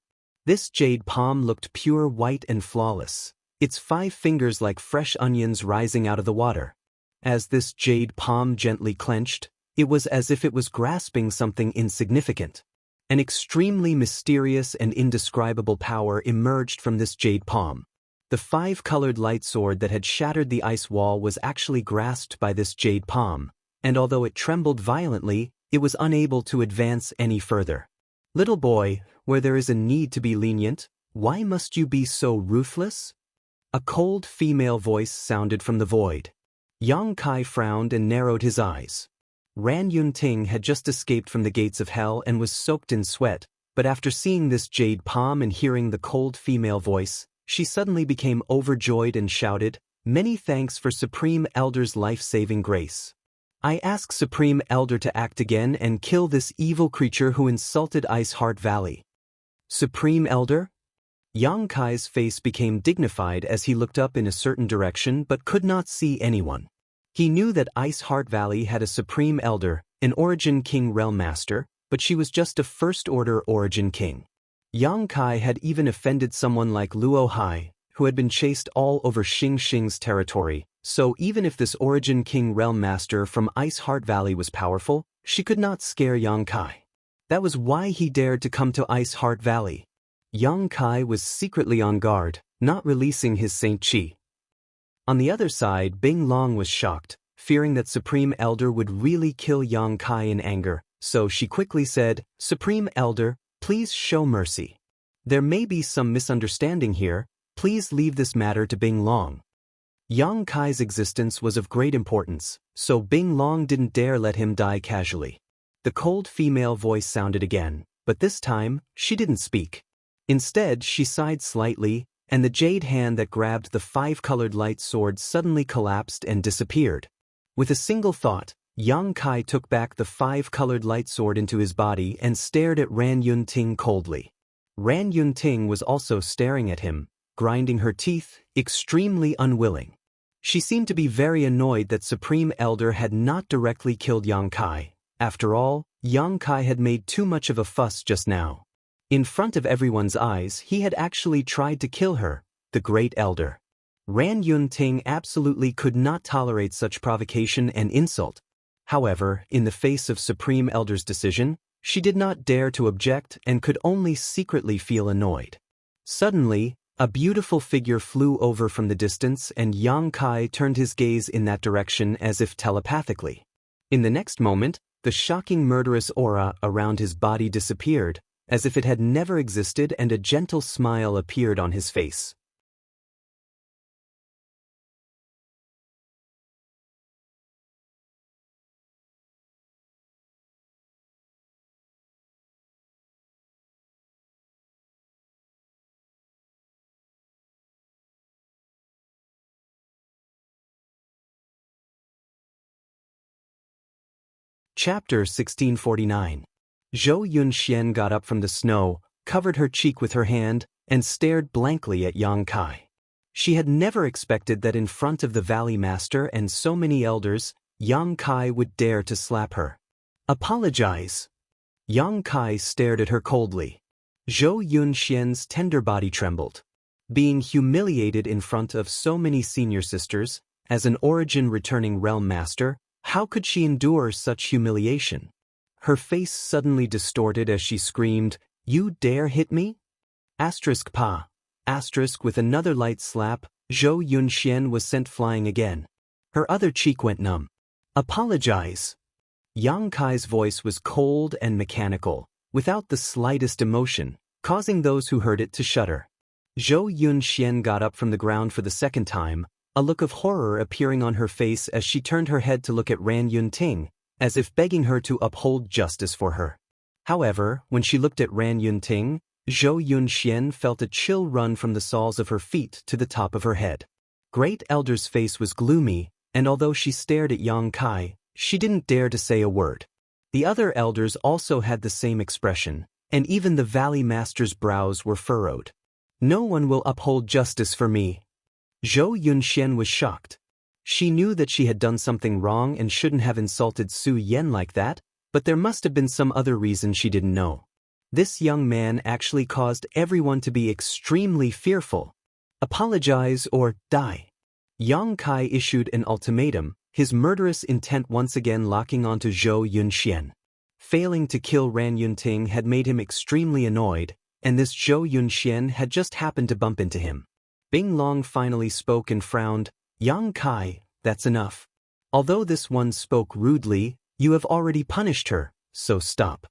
This jade palm looked pure white and flawless, its 5 fingers like fresh onions rising out of the water. As this jade palm gently clenched, it was as if it was grasping something insignificant. An extremely mysterious and indescribable power emerged from this jade palm. The 5-colored light sword that had shattered the ice wall was actually grasped by this jade palm, and although it trembled violently, it was unable to advance any further. Little boy, where there is a need to be lenient, why must you be so ruthless? A cold female voice sounded from the void. Yang Kai frowned and narrowed his eyes. Ran Yunting had just escaped from the gates of hell and was soaked in sweat, but after seeing this jade palm and hearing the cold female voice, she suddenly became overjoyed and shouted, "Many thanks for Supreme Elder's life-saving grace. I ask Supreme Elder to act again and kill this evil creature who insulted Ice Heart Valley." Supreme Elder? Yang Kai's face became dignified as he looked up in a certain direction but could not see anyone. He knew that Ice Heart Valley had a Supreme Elder, an Origin King Realm Master, but she was just a First-Order Origin King. Yang Kai had even offended someone like Luo Hai, who had been chased all over Xing Xing's territory, so even if this Origin King Realm Master from Ice Heart Valley was powerful, she could not scare Yang Kai. That was why he dared to come to Ice Heart Valley. Yang Kai was secretly on guard, not releasing his Saint Chi. On the other side, Bing Long was shocked, fearing that Supreme Elder would really kill Yang Kai in anger, so she quickly said, "Supreme Elder, please show mercy. There may be some misunderstanding here, please leave this matter to Bing Long." Yang Kai's existence was of great importance, so Bing Long didn't dare let him die casually. The cold female voice sounded again, but this time, she didn't speak. Instead, she sighed slightly, and the jade hand that grabbed the 5-colored light sword suddenly collapsed and disappeared. With a single thought, Yang Kai took back the 5-colored light sword into his body and stared at Ran Yunting coldly. Ran Yunting was also staring at him, grinding her teeth, extremely unwilling. She seemed to be very annoyed that Supreme Elder had not directly killed Yang Kai. After all, Yang Kai had made too much of a fuss just now. In front of everyone's eyes, he had actually tried to kill her, the Great Elder. Ran Yunting absolutely could not tolerate such provocation and insult. However, in the face of Supreme Elder's decision, She did not dare to object and could only secretly feel annoyed. Suddenly, a beautiful figure flew over from the distance and Yang Kai turned his gaze in that direction as if telepathically. In the next moment, the shocking murderous aura around his body disappeared, as if it had never existed, and a gentle smile appeared on his face. Chapter 1649. Zhou Yunxian got up from the snow, covered her cheek with her hand, and stared blankly at Yang Kai. She had never expected that in front of the Valley Master and so many elders, Yang Kai would dare to slap her. Apologize. Yang Kai stared at her coldly. Zhou Yunxian's tender body trembled. Being humiliated in front of so many senior sisters, as an origin-returning realm master, how could she endure such humiliation? Her face suddenly distorted as she screamed, "You dare hit me?" Asterisk pa. Asterisk with another light slap, Zhou Yunxian was sent flying again. Her other cheek went numb. Apologize. Yang Kai's voice was cold and mechanical, without the slightest emotion, causing those who heard it to shudder. Zhou Yunxian got up from the ground for the second time, a look of horror appearing on her face as she turned her head to look at Ran Yunting, as if begging her to uphold justice for her. However, when she looked at Ran Yunting, Zhou Yunxian felt a chill run from the soles of her feet to the top of her head. Great Elder's face was gloomy, and although she stared at Yang Kai, she didn't dare to say a word. The other elders also had the same expression, and even the Valley Master's brows were furrowed. No one will uphold justice for me. Zhou Yunxian was shocked. She knew that she had done something wrong and shouldn't have insulted Su Yan like that, but there must have been some other reason she didn't know. This young man actually caused everyone to be extremely fearful. Apologize or die. Yang Kai issued an ultimatum, his murderous intent once again locking onto Zhou Yunxian. Failing to kill Ran Yunting had made him extremely annoyed, and this Zhou Yunxian had just happened to bump into him. Bing Long finally spoke and frowned. Yang Kai, that's enough. Although this one spoke rudely, you have already punished her, so stop.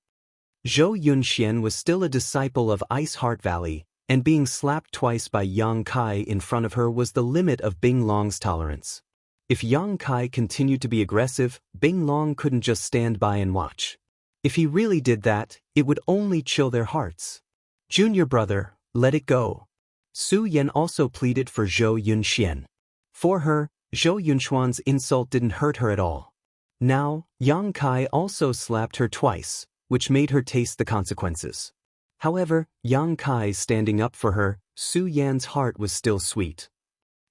Zhou Yunxian was still a disciple of Ice Heart Valley, and being slapped twice by Yang Kai in front of her was the limit of Bing Long's tolerance. If Yang Kai continued to be aggressive, Bing Long couldn't just stand by and watch. If he really did that, it would only chill their hearts. Junior brother, let it go. Su Yan also pleaded for Zhou Yunxian. For her, Zhou Yunxuan's insult didn't hurt her at all. Now, Yang Kai also slapped her twice, which made her taste the consequences. However, Yang Kai standing up for her, Su Yan's heart was still sweet.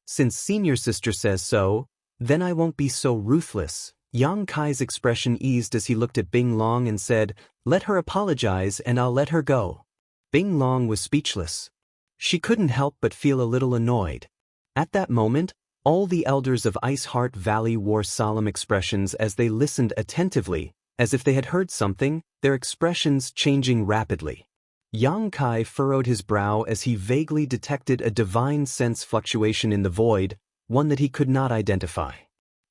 Since senior sister says so, then I won't be so ruthless. Yang Kai's expression eased as he looked at Bing Long and said, let her apologize and I'll let her go. Bing Long was speechless. She couldn't help but feel a little annoyed. At that moment, all the elders of Ice Heart Valley wore solemn expressions as they listened attentively, as if they had heard something, their expressions changing rapidly. Yang Kai furrowed his brow as he vaguely detected a divine sense fluctuation in the void, one that he could not identify.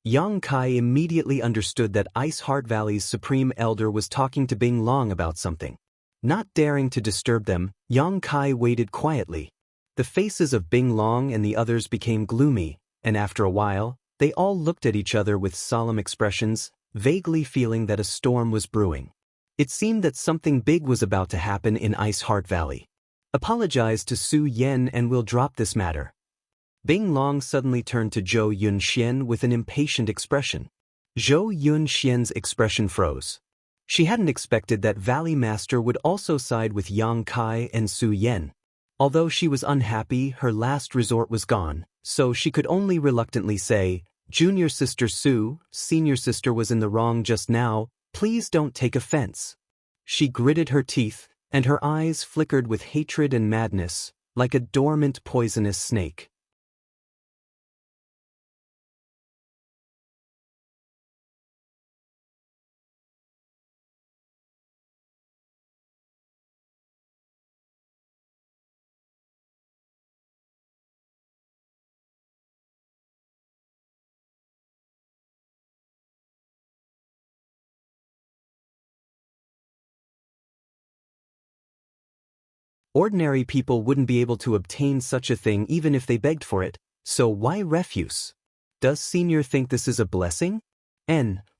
Yang Kai immediately understood that Ice Heart Valley's Supreme Elder was talking to Bing Long about something. Not daring to disturb them, Yang Kai waited quietly. The faces of Bing Long and the others became gloomy, and after a while, they all looked at each other with solemn expressions, vaguely feeling that a storm was brewing. It seemed that something big was about to happen in Ice Heart Valley. Apologize to Su Yan and we'll drop this matter. Bing Long suddenly turned to Zhou Yunxian with an impatient expression. Zhou Yunxian's expression froze. She hadn't expected that Valley Master would also side with Yang Kai and Su Yan. Although she was unhappy, her last resort was gone, so she could only reluctantly say, Junior Sister Su, Senior Sister was in the wrong just now, please don't take offense. She gritted her teeth, and her eyes flickered with hatred and madness, like a dormant poisonous snake. Ordinary people wouldn't be able to obtain such a thing even if they begged for it, so why refuse? Does Senior think this is a blessing?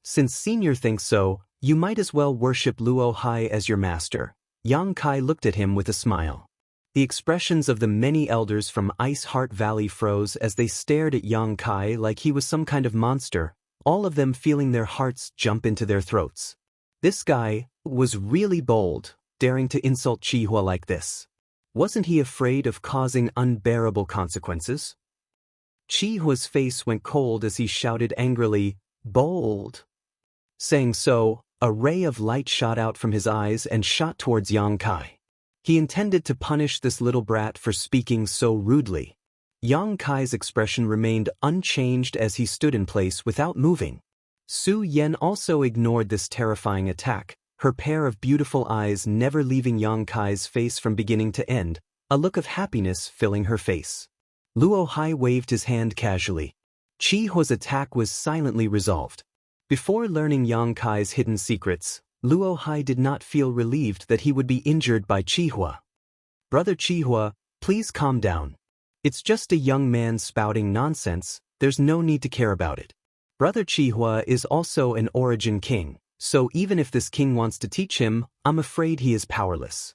Since Senior thinks so, you might as well worship Luo Hai as your master. Yang Kai looked at him with a smile. The expressions of the many elders from Ice Heart Valley froze as they stared at Yang Kai like he was some kind of monster, all of them feeling their hearts jump into their throats. This guy was really bold, daring to insult Qihua like this. Wasn't he afraid of causing unbearable consequences? Chihua's face went cold as he shouted angrily, "Bold!" Saying so, a ray of light shot out from his eyes and shot towards Yang Kai. He intended to punish this little brat for speaking so rudely. Yang Kai's expression remained unchanged as he stood in place without moving. Su Yan also ignored this terrifying attack, her pair of beautiful eyes never leaving Yang Kai's face from beginning to end, a look of happiness filling her face. Luo Hai waved his hand casually. Chihua's attack was silently resolved. Before learning Yang Kai's hidden secrets, Luo Hai did not feel relieved that he would be injured by Qihua. "Brother Qihua, please calm down. It's just a young man spouting nonsense, there's no need to care about it. Brother Qihua is also an origin king, so even if this king wants to teach him, I'm afraid he is powerless."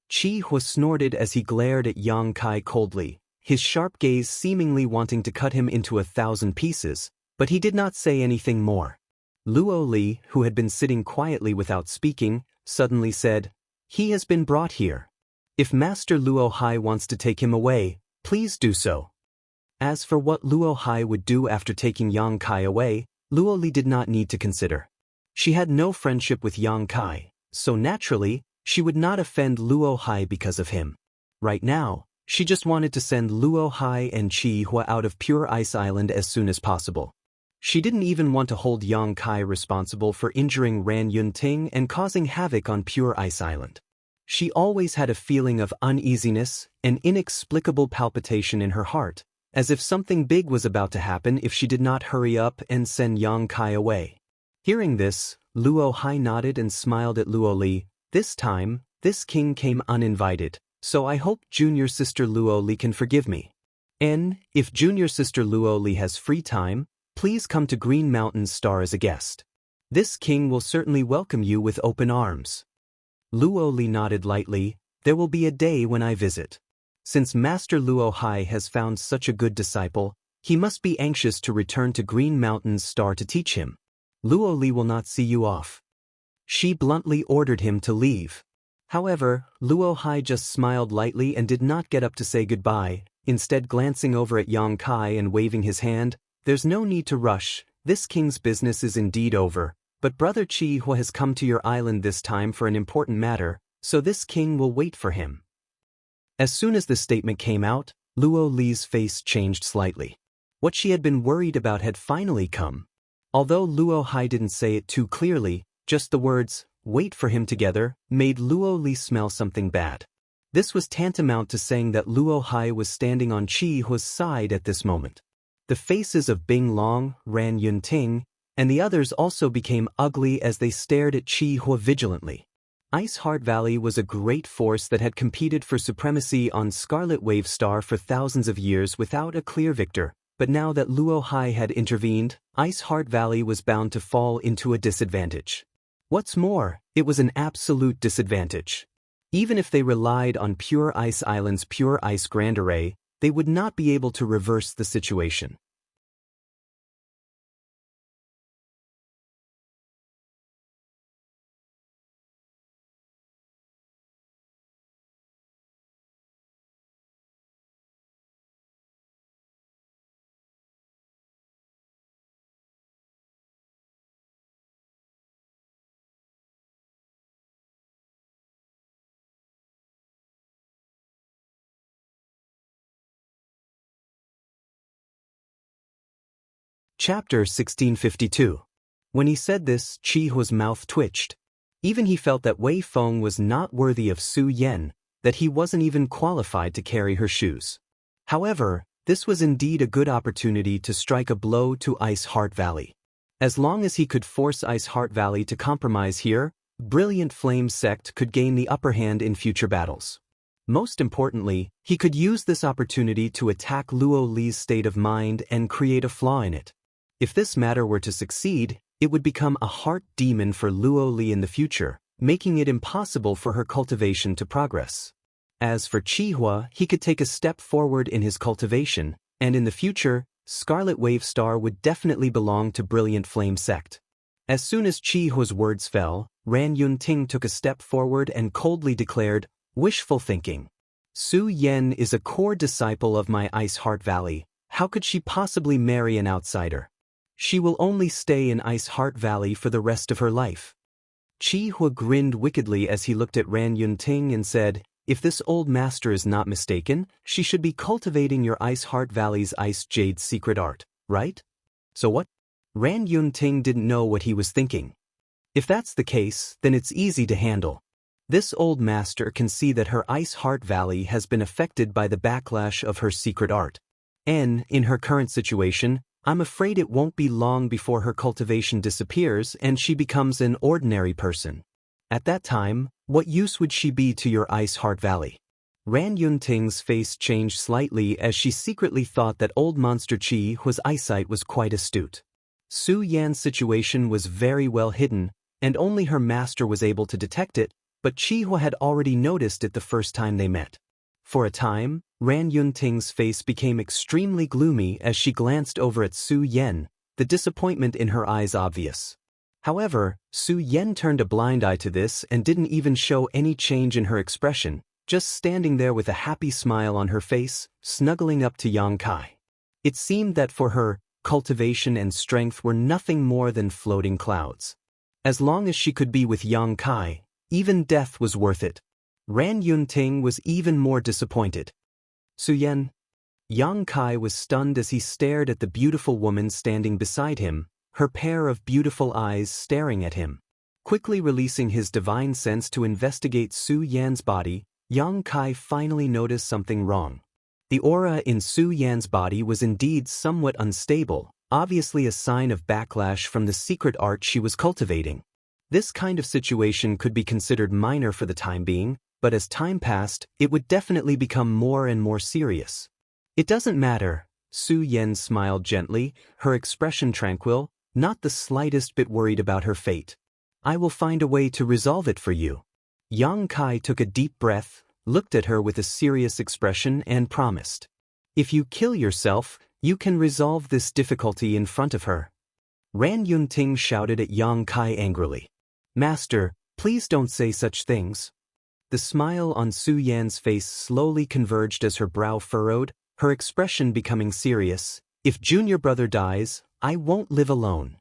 Qihua snorted as he glared at Yang Kai coldly, his sharp gaze seemingly wanting to cut him into 1,000 pieces, but he did not say anything more. Luo Li, who had been sitting quietly without speaking, suddenly said, "He has been brought here. If Master Luo Hai wants to take him away, please do so." As for what Luo Hai would do after taking Yang Kai away, Luo Li did not need to consider. She had no friendship with Yang Kai, so naturally, she would not offend Luo Hai because of him. Right now, she just wanted to send Luo Hai and Qihua out of Pure Ice Island as soon as possible. She didn't even want to hold Yang Kai responsible for injuring Ran Yunting and causing havoc on Pure Ice Island. She always had a feeling of uneasiness, an inexplicable palpitation in her heart, as if something big was about to happen if she did not hurry up and send Yang Kai away. Hearing this, Luo Hai nodded and smiled at Luo Li. This time, this king came uninvited, so I hope junior sister Luo Li can forgive me. And if junior sister Luo Li has free time, please come to Green Mountain Star as a guest. This king will certainly welcome you with open arms. Luo Li nodded lightly. There will be a day when I visit. Since Master Luo Hai has found such a good disciple, he must be anxious to return to Green Mountain Star to teach him. Luo Li will not see you off. She bluntly ordered him to leave. However, Luo Hai just smiled lightly and did not get up to say goodbye, instead glancing over at Yang Kai and waving his hand. "There's no need to rush, this king's business is indeed over, but Brother Qihua has come to your island this time for an important matter, so this king will wait for him." As soon as the statement came out, Luo Li's face changed slightly. What she had been worried about had finally come. Although Luo Hai didn't say it too clearly, just the words, "wait for him" together, made Luo Li smell something bad. This was tantamount to saying that Luo Hai was standing on Qihua's side at this moment. The faces of Bing Long, Ran Yunting, and the others also became ugly as they stared at Qihua vigilantly. Ice Heart Valley was a great force that had competed for supremacy on Scarlet Wave Star for thousands of years without a clear victor, but now that Luo Hai had intervened, Ice Heart Valley was bound to fall into a disadvantage. What's more, it was an absolute disadvantage. Even if they relied on Pure Ice Island's Pure Ice Grand Array, they would not be able to reverse the situation. Chapter 1652. When he said this, Qihua's mouth twitched. Even he felt that Wei Feng was not worthy of Su Yan, that he wasn't even qualified to carry her shoes. However, this was indeed a good opportunity to strike a blow to Ice Heart Valley. As long as he could force Ice Heart Valley to compromise here, Brilliant Flame Sect could gain the upper hand in future battles. Most importantly, he could use this opportunity to attack Luo Li's state of mind and create a flaw in it. If this matter were to succeed, it would become a heart demon for Luo Li in the future, making it impossible for her cultivation to progress. As for Qihua, he could take a step forward in his cultivation, and in the future, Scarlet Wave Star would definitely belong to Brilliant Flame Sect. As soon as Chihua's words fell, Ran Yunting took a step forward and coldly declared, "Wishful thinking. Su Yan is a core disciple of my Ice Heart Valley. How could she possibly marry an outsider? She will only stay in Ice Heart Valley for the rest of her life." Chihua grinned wickedly as he looked at Ran Yunting and said, "If this old master is not mistaken, she should be cultivating your Ice Heart Valley's Ice Jade secret art, right? So what?" Ran Yunting didn't know what he was thinking. If that's the case, then it's easy to handle. This old master can see that her Ice Heart Valley has been affected by the backlash of her secret art. And, in her current situation, I'm afraid it won't be long before her cultivation disappears and she becomes an ordinary person. At that time, what use would she be to your Ice Heart Valley? Ran Yunting's face changed slightly as she secretly thought that old Monster Chihua's eyesight was quite astute. Su Yan's situation was very well hidden, and only her master was able to detect it, but Chihua had already noticed it the first time they met. For a time, Ran Yunting's face became extremely gloomy as she glanced over at Su Yan, the disappointment in her eyes obvious. However, Su Yan turned a blind eye to this and didn't even show any change in her expression, just standing there with a happy smile on her face, snuggling up to Yang Kai. It seemed that for her, cultivation and strength were nothing more than floating clouds. As long as she could be with Yang Kai, even death was worth it. Ran Yunting was even more disappointed. Su Yan. Yang Kai was stunned as he stared at the beautiful woman standing beside him, her pair of beautiful eyes staring at him. Quickly releasing his divine sense to investigate Su Yan's body, Yang Kai finally noticed something wrong. The aura in Su Yan's body was indeed somewhat unstable, obviously a sign of backlash from the secret art she was cultivating. This kind of situation could be considered minor for the time being, but as time passed, it would definitely become more and more serious. "It doesn't matter," Su Yan smiled gently, her expression tranquil, not the slightest bit worried about her fate. "I will find a way to resolve it for you." Yang Kai took a deep breath, looked at her with a serious expression and promised, "If you kill yourself, you can resolve this difficulty in front of her." Ran Yunting shouted at Yang Kai angrily, "Master, please don't say such things." The smile on Su Yan's face slowly converged as her brow furrowed, her expression becoming serious. "If junior brother dies, I won't live alone."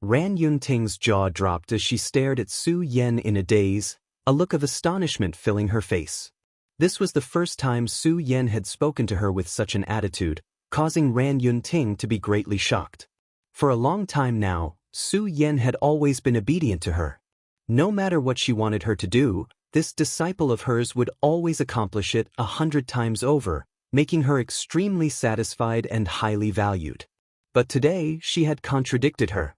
Ran Yunting's jaw dropped as she stared at Su Yan in a daze, a look of astonishment filling her face. This was the first time Su Yan had spoken to her with such an attitude, causing Ran Yunting to be greatly shocked. For a long time now, Su Yan had always been obedient to her. No matter what she wanted her to do, this disciple of hers would always accomplish it 100 times over, making her extremely satisfied and highly valued. But today she had contradicted her.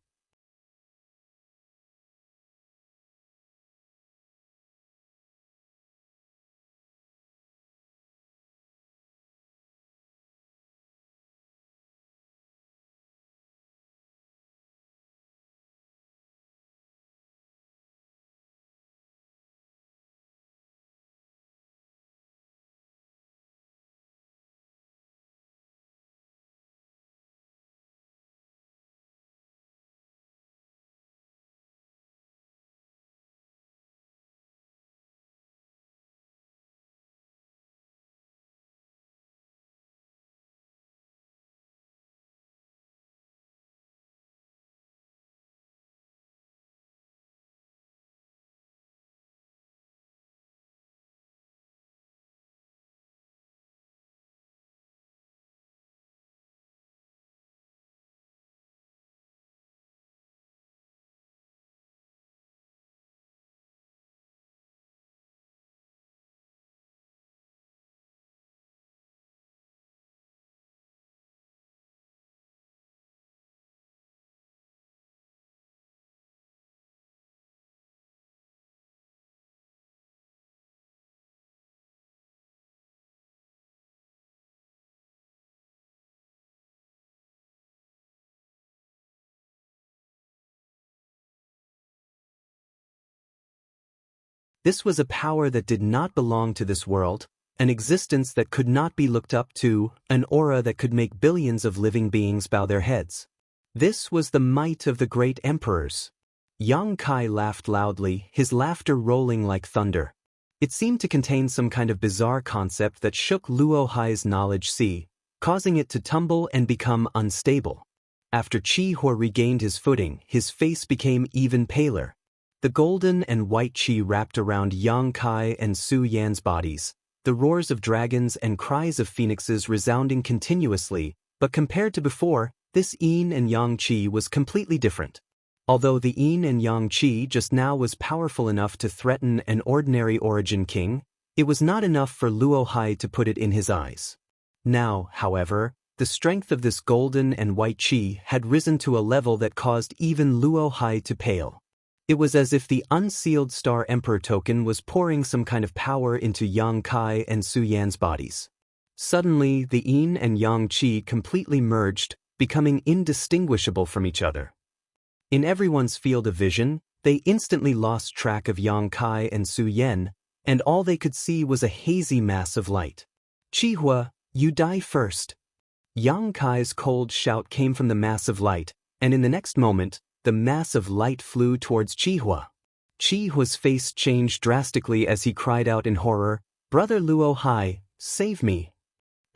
This was a power that did not belong to this world, an existence that could not be looked up to, an aura that could make billions of living beings bow their heads. This was the might of the great emperors. Yang Kai laughed loudly, his laughter rolling like thunder. It seemed to contain some kind of bizarre concept that shook Luo Hai's knowledge sea, causing it to tumble and become unstable. After Qi Huo regained his footing, his face became even paler. The golden and white qi wrapped around Yang Kai and Su Yan's bodies, the roars of dragons and cries of phoenixes resounding continuously, but compared to before, this yin and yang qi was completely different. Although the yin and yang qi just now was powerful enough to threaten an ordinary origin king, it was not enough for Luo Hai to put it in his eyes. Now, however, the strength of this golden and white qi had risen to a level that caused even Luo Hai to pale. It was as if the unsealed Star Emperor token was pouring some kind of power into Yang Kai and Su Yan's bodies. Suddenly, the yin and yang qi completely merged, becoming indistinguishable from each other. In everyone's field of vision, they instantly lost track of Yang Kai and Su Yan, and all they could see was a hazy mass of light. "Qi Hua, you die first." Yang Kai's cold shout came from the mass of light, and in the next moment, the mass of light flew towards Qi Hua. Qi Hua's face changed drastically as he cried out in horror, "Brother Luo Hai, save me."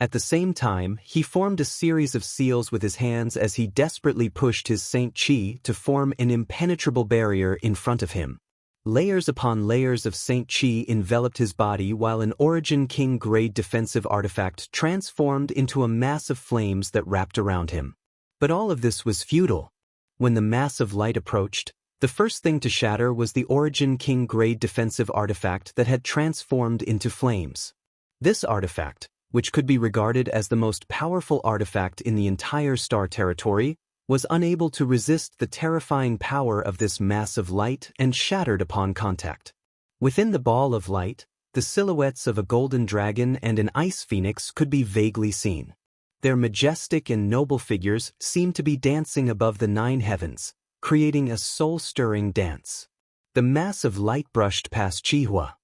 At the same time, he formed a series of seals with his hands as he desperately pushed his Saint Qi to form an impenetrable barrier in front of him. Layers upon layers of Saint Qi enveloped his body while an Origin King grade defensive artifact transformed into a mass of flames that wrapped around him. But all of this was futile. When the mass of light approached, the first thing to shatter was the Origin King grade defensive artifact that had transformed into flames. This artifact, which could be regarded as the most powerful artifact in the entire star territory, was unable to resist the terrifying power of this mass of light and shattered upon contact. Within the ball of light, the silhouettes of a golden dragon and an ice phoenix could be vaguely seen. Their majestic and noble figures seemed to be dancing above the 9 heavens, creating a soul-stirring dance. The mass of light brushed past Qi Hua.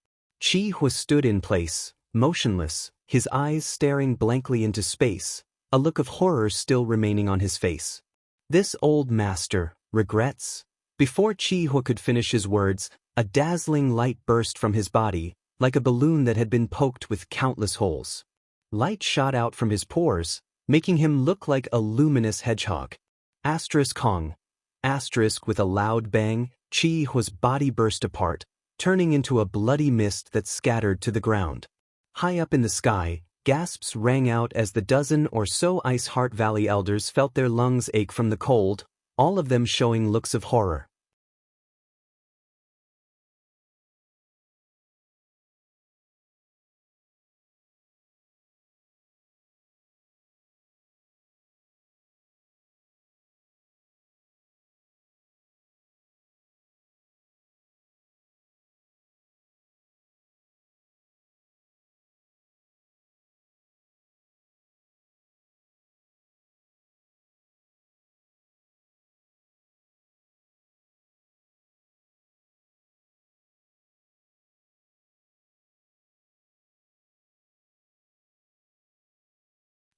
Qi Hua stood in place, motionless, his eyes staring blankly into space, a look of horror still remaining on his face. "This old master regrets?" Before Qi Hua could finish his words, a dazzling light burst from his body, like a balloon that had been poked with countless holes. Light shot out from his pores, making him look like a luminous hedgehog. Kong. With a loud bang, Qi Hua's body burst apart, turning into a bloody mist that scattered to the ground. High up in the sky, gasps rang out as the dozen or so Ice Heart Valley elders felt their lungs ache from the cold, all of them showing looks of horror.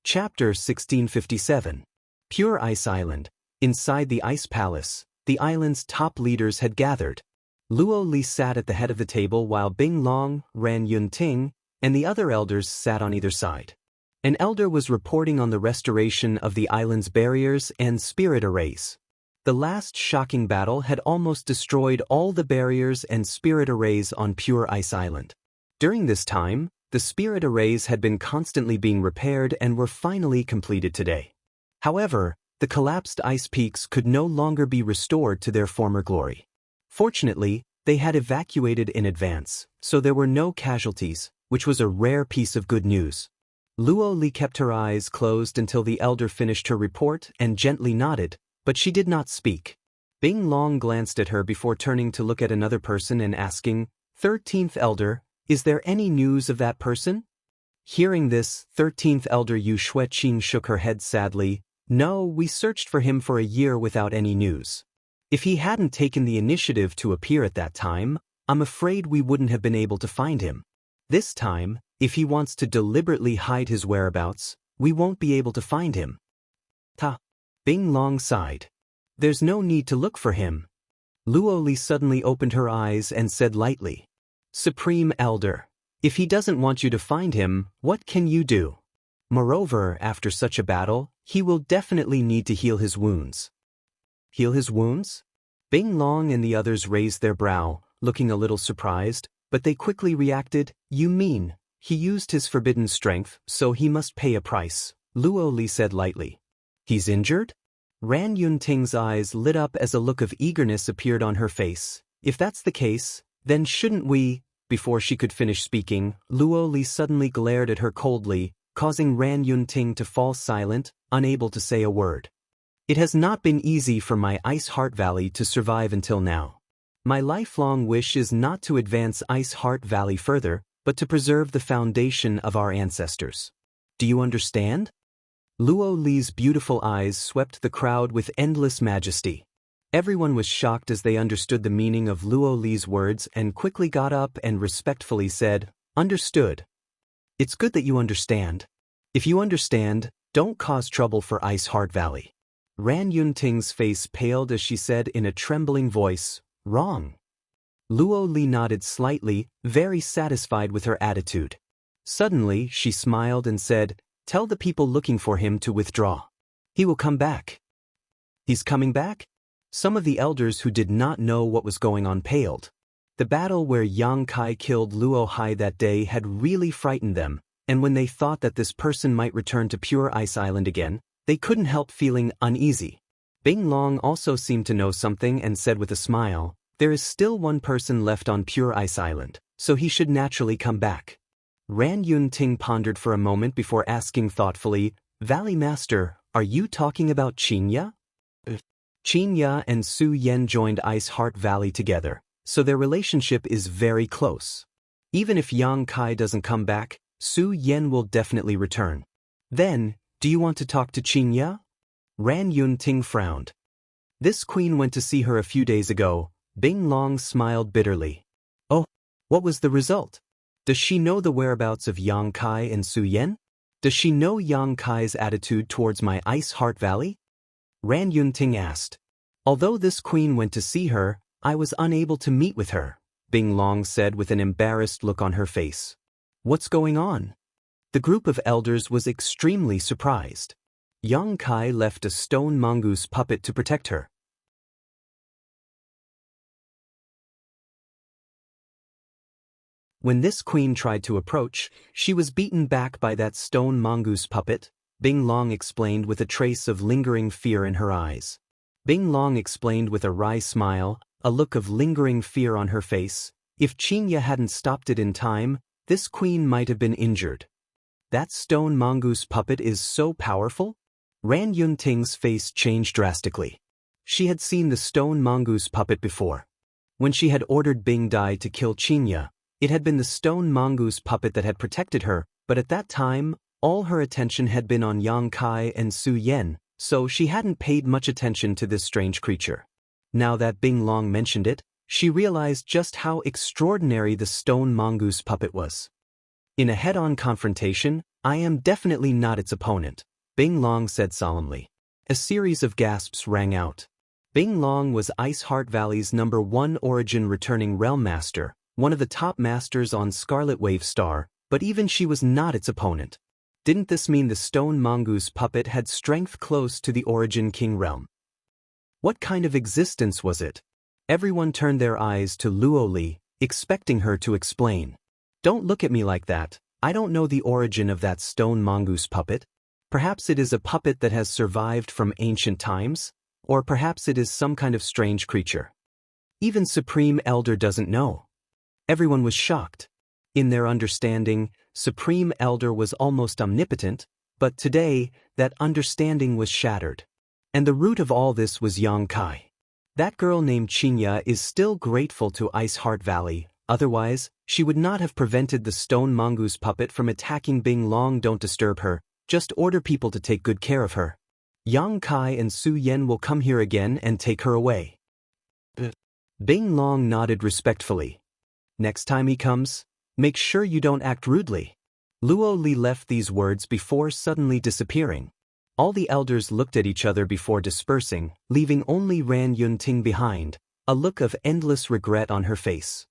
Chapter 1657. Pure Ice Island. Inside the Ice Palace, the island's top leaders had gathered. Luo Li sat at the head of the table while Bing Long, Ran Yunting, and the other elders sat on either side. An elder was reporting on the restoration of the island's barriers and spirit arrays. The last shocking battle had almost destroyed all the barriers and spirit arrays on Pure Ice Island. During this time, the spirit arrays had been constantly being repaired and were finally completed today. However, the collapsed ice peaks could no longer be restored to their former glory. Fortunately, they had evacuated in advance, so there were no casualties, which was a rare piece of good news. Luo Li kept her eyes closed until the elder finished her report and gently nodded, but she did not speak. Bing Long glanced at her before turning to look at another person and asking, 13th Elder, is there any news of that person? Hearing this, 13th Elder Yu Xueqing shook her head sadly. No, we searched for him for a year without any news. If he hadn't taken the initiative to appear at that time, I'm afraid we wouldn't have been able to find him. This time, if he wants to deliberately hide his whereabouts, we won't be able to find him. Ta. Bing Long sighed. There's no need to look for him. Luo Li suddenly opened her eyes and said lightly, Supreme Elder, if he doesn't want you to find him, what can you do? Moreover, after such a battle, he will definitely need to heal his wounds. Heal his wounds? Bing Long and the others raised their brow, looking a little surprised, but they quickly reacted, You mean, he used his forbidden strength, so he must pay a price, Luo Li said lightly. He's injured? Ran Yunting's eyes lit up as a look of eagerness appeared on her face. If that's the case, then shouldn't we? Before she could finish speaking, Luo Li suddenly glared at her coldly, causing Ran Yunting to fall silent, unable to say a word. It has not been easy for my Ice Heart Valley to survive until now. My lifelong wish is not to advance Ice Heart Valley further, but to preserve the foundation of our ancestors. Do you understand? Luo Li's beautiful eyes swept the crowd with endless majesty. Everyone was shocked as they understood the meaning of Luo Li's words and quickly got up and respectfully said, Understood. It's good that you understand. If you understand, don't cause trouble for Ice Heart Valley. Ran Yunting's face paled as she said in a trembling voice, Wrong. Luo Li nodded slightly, very satisfied with her attitude. Suddenly, she smiled and said, Tell the people looking for him to withdraw. He will come back. He's coming back? Some of the elders who did not know what was going on paled. The battle where Yang Kai killed Luo Hai that day had really frightened them, and when they thought that this person might return to Pure Ice Island again, they couldn't help feeling uneasy. Bing Long also seemed to know something and said with a smile, There is still one person left on Pure Ice Island, so he should naturally come back. Ran Yunting pondered for a moment before asking thoughtfully, Valley Master, are you talking about Qinya? Qinya and Su Yen joined Ice Heart Valley together, so their relationship is very close. Even if Yang Kai doesn't come back, Su Yen will definitely return. Then, do you want to talk to Qinya? Ran Yunting frowned. This queen went to see her a few days ago. Bing Long smiled bitterly. Oh, what was the result? Does she know the whereabouts of Yang Kai and Su Yen? Does she know Yang Kai's attitude towards my Ice Heart Valley? Ran Yunting asked. Although this queen went to see her, I was unable to meet with her, Bing Long said with an embarrassed look on her face. What's going on? The group of elders was extremely surprised. Yang Kai left a stone mongoose puppet to protect her. When this queen tried to approach, she was beaten back by that stone mongoose puppet, Bing Long explained with a trace of lingering fear in her eyes. Bing Long explained with a wry smile, a look of lingering fear on her face, if Qinya hadn't stopped it in time, this queen might have been injured. That stone mongoose puppet is so powerful? Ran Yunting's face changed drastically. She had seen the stone mongoose puppet before. When she had ordered Bing Dai to kill Qinya, it had been the stone mongoose puppet that had protected her, but at that time, all her attention had been on Yang Kai and Su Yen, so she hadn't paid much attention to this strange creature. Now that Bing Long mentioned it, she realized just how extraordinary the stone mongoose puppet was. In a head-on confrontation, I am definitely not its opponent, Bing Long said solemnly. A series of gasps rang out. Bing Long was Ice Heart Valley's #1 origin returning realm master, one of the top masters on Scarlet Wave Star, but even she was not its opponent. Didn't this mean the stone mongoose puppet had strength close to the origin king realm? What kind of existence was it? Everyone turned their eyes to Luo Li, expecting her to explain. Don't look at me like that, I don't know the origin of that stone mongoose puppet. Perhaps it is a puppet that has survived from ancient times, or perhaps it is some kind of strange creature. Even Supreme Elder doesn't know. Everyone was shocked. In their understanding, Supreme Elder was almost omnipotent, but today, that understanding was shattered. And the root of all this was Yang Kai. That girl named Qinya is still grateful to Ice Heart Valley, otherwise, she would not have prevented the stone mongoose puppet from attacking Bing Long. Don't disturb her, just order people to take good care of her. Yang Kai and Su Yen will come here again and take her away. Bing Long nodded respectfully. Next time he comes, make sure you don't act rudely. Luo Li left these words before suddenly disappearing. All the elders looked at each other before dispersing, leaving only Ran Yunting behind, a look of endless regret on her face.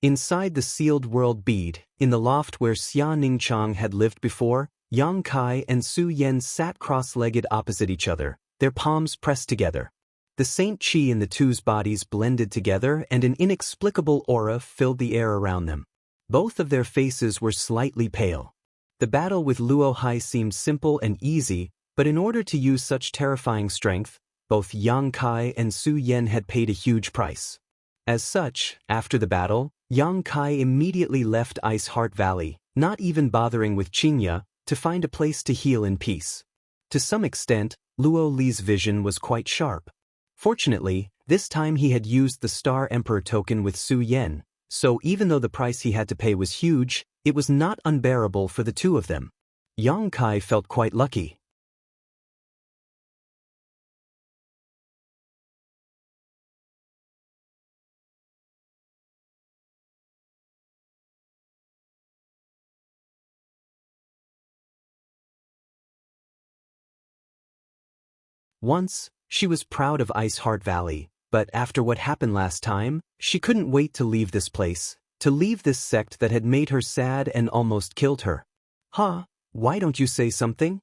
Inside the sealed world bead, in the loft where Xia Ningchang had lived before, Yang Kai and Su Yan sat cross-legged opposite each other, their palms pressed together. The Saint Qi in the two's bodies blended together and an inexplicable aura filled the air around them. Both of their faces were slightly pale. The battle with Luo Hai seemed simple and easy, but in order to use such terrifying strength, both Yang Kai and Su Yan had paid a huge price. As such, after the battle, Yang Kai immediately left Ice Heart Valley, not even bothering with Qingya, to find a place to heal in peace. To some extent, Luo Li's vision was quite sharp. Fortunately, this time he had used the Star Emperor token with Su Yan, so even though the price he had to pay was huge, it was not unbearable for the two of them. Yang Kai felt quite lucky. Once, she was proud of Ice Heart Valley, but after what happened last time, she couldn't wait to leave this place, to leave this sect that had made her sad and almost killed her. Huh, why don't you say something?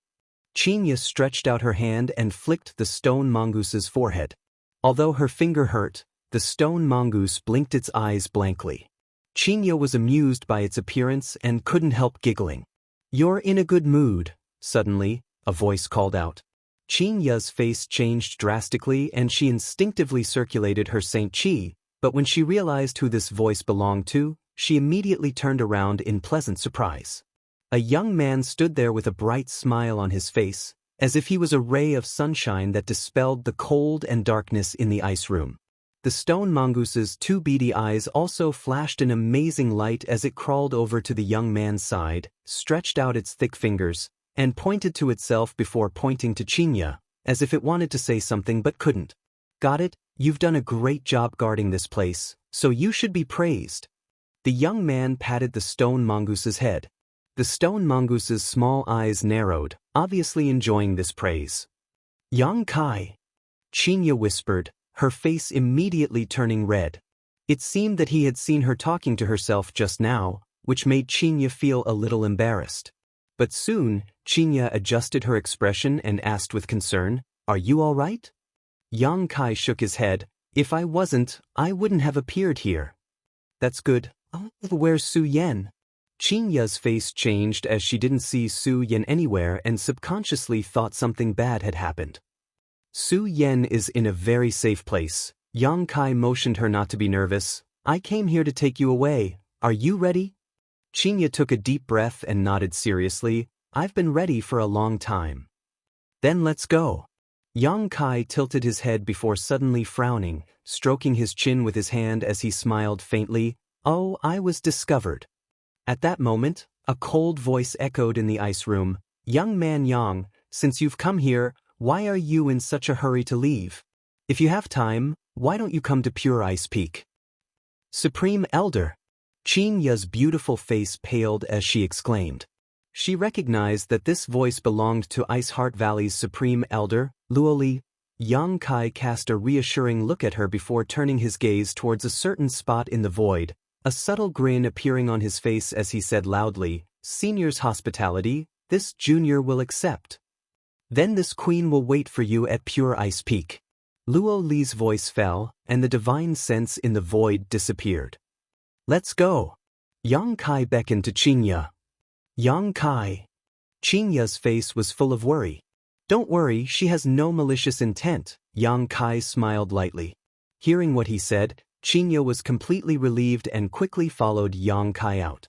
Qingya stretched out her hand and flicked the stone mongoose's forehead. Although her finger hurt, the stone mongoose blinked its eyes blankly. Qingya was amused by its appearance and couldn't help giggling. You're in a good mood, suddenly, a voice called out. Qingya's face changed drastically and she instinctively circulated her Saint Qi, but when she realized who this voice belonged to, she immediately turned around in pleasant surprise. A young man stood there with a bright smile on his face, as if he was a ray of sunshine that dispelled the cold and darkness in the ice room. The stone mongoose's two beady eyes also flashed an amazing light as it crawled over to the young man's side, stretched out its thick fingers, and pointed to itself before pointing to Qingya, as if it wanted to say something but couldn't. Got it? You've done a great job guarding this place, so you should be praised. The young man patted the stone mongoose's head. The stone mongoose's small eyes narrowed, obviously enjoying this praise. Yang Kai, Qingya whispered, her face immediately turning red. It seemed that he had seen her talking to herself just now, which made Qingya feel a little embarrassed. But soon, Qingya adjusted her expression and asked with concern, "Are you all right?" Yang Kai shook his head. "If I wasn't, I wouldn't have appeared here." "That's good. Oh, where's Su Yan?" Qingya's face changed as she didn't see Su Yan anywhere and subconsciously thought something bad had happened. "Su Yan is in a very safe place." Yang Kai motioned her not to be nervous. "I came here to take you away. Are you ready?" Qingya took a deep breath and nodded seriously. "I've been ready for a long time." "Then let's go." Yang Kai tilted his head before suddenly frowning, stroking his chin with his hand as he smiled faintly. "Oh, I was discovered." At that moment, a cold voice echoed in the ice room. "Young man Yang, since you've come here, why are you in such a hurry to leave? If you have time, why don't you come to Pure Ice Peak?" "Supreme Elder." Qingya's beautiful face paled as she exclaimed. She recognized that this voice belonged to Ice Heart Valley's Supreme Elder, Luo Li. Yang Kai cast a reassuring look at her before turning his gaze towards a certain spot in the void, a subtle grin appearing on his face as he said loudly, "Senior's hospitality, this junior will accept. Then this queen will wait for you at Pure Ice Peak." Luo Li's voice fell, and the divine sense in the void disappeared. "Let's go." Yang Kai beckoned to Qingya. "Yang Kai." Qingya's face was full of worry. "Don't worry, she has no malicious intent." Yang Kai smiled lightly. Hearing what he said, Qingya was completely relieved and quickly followed Yang Kai out.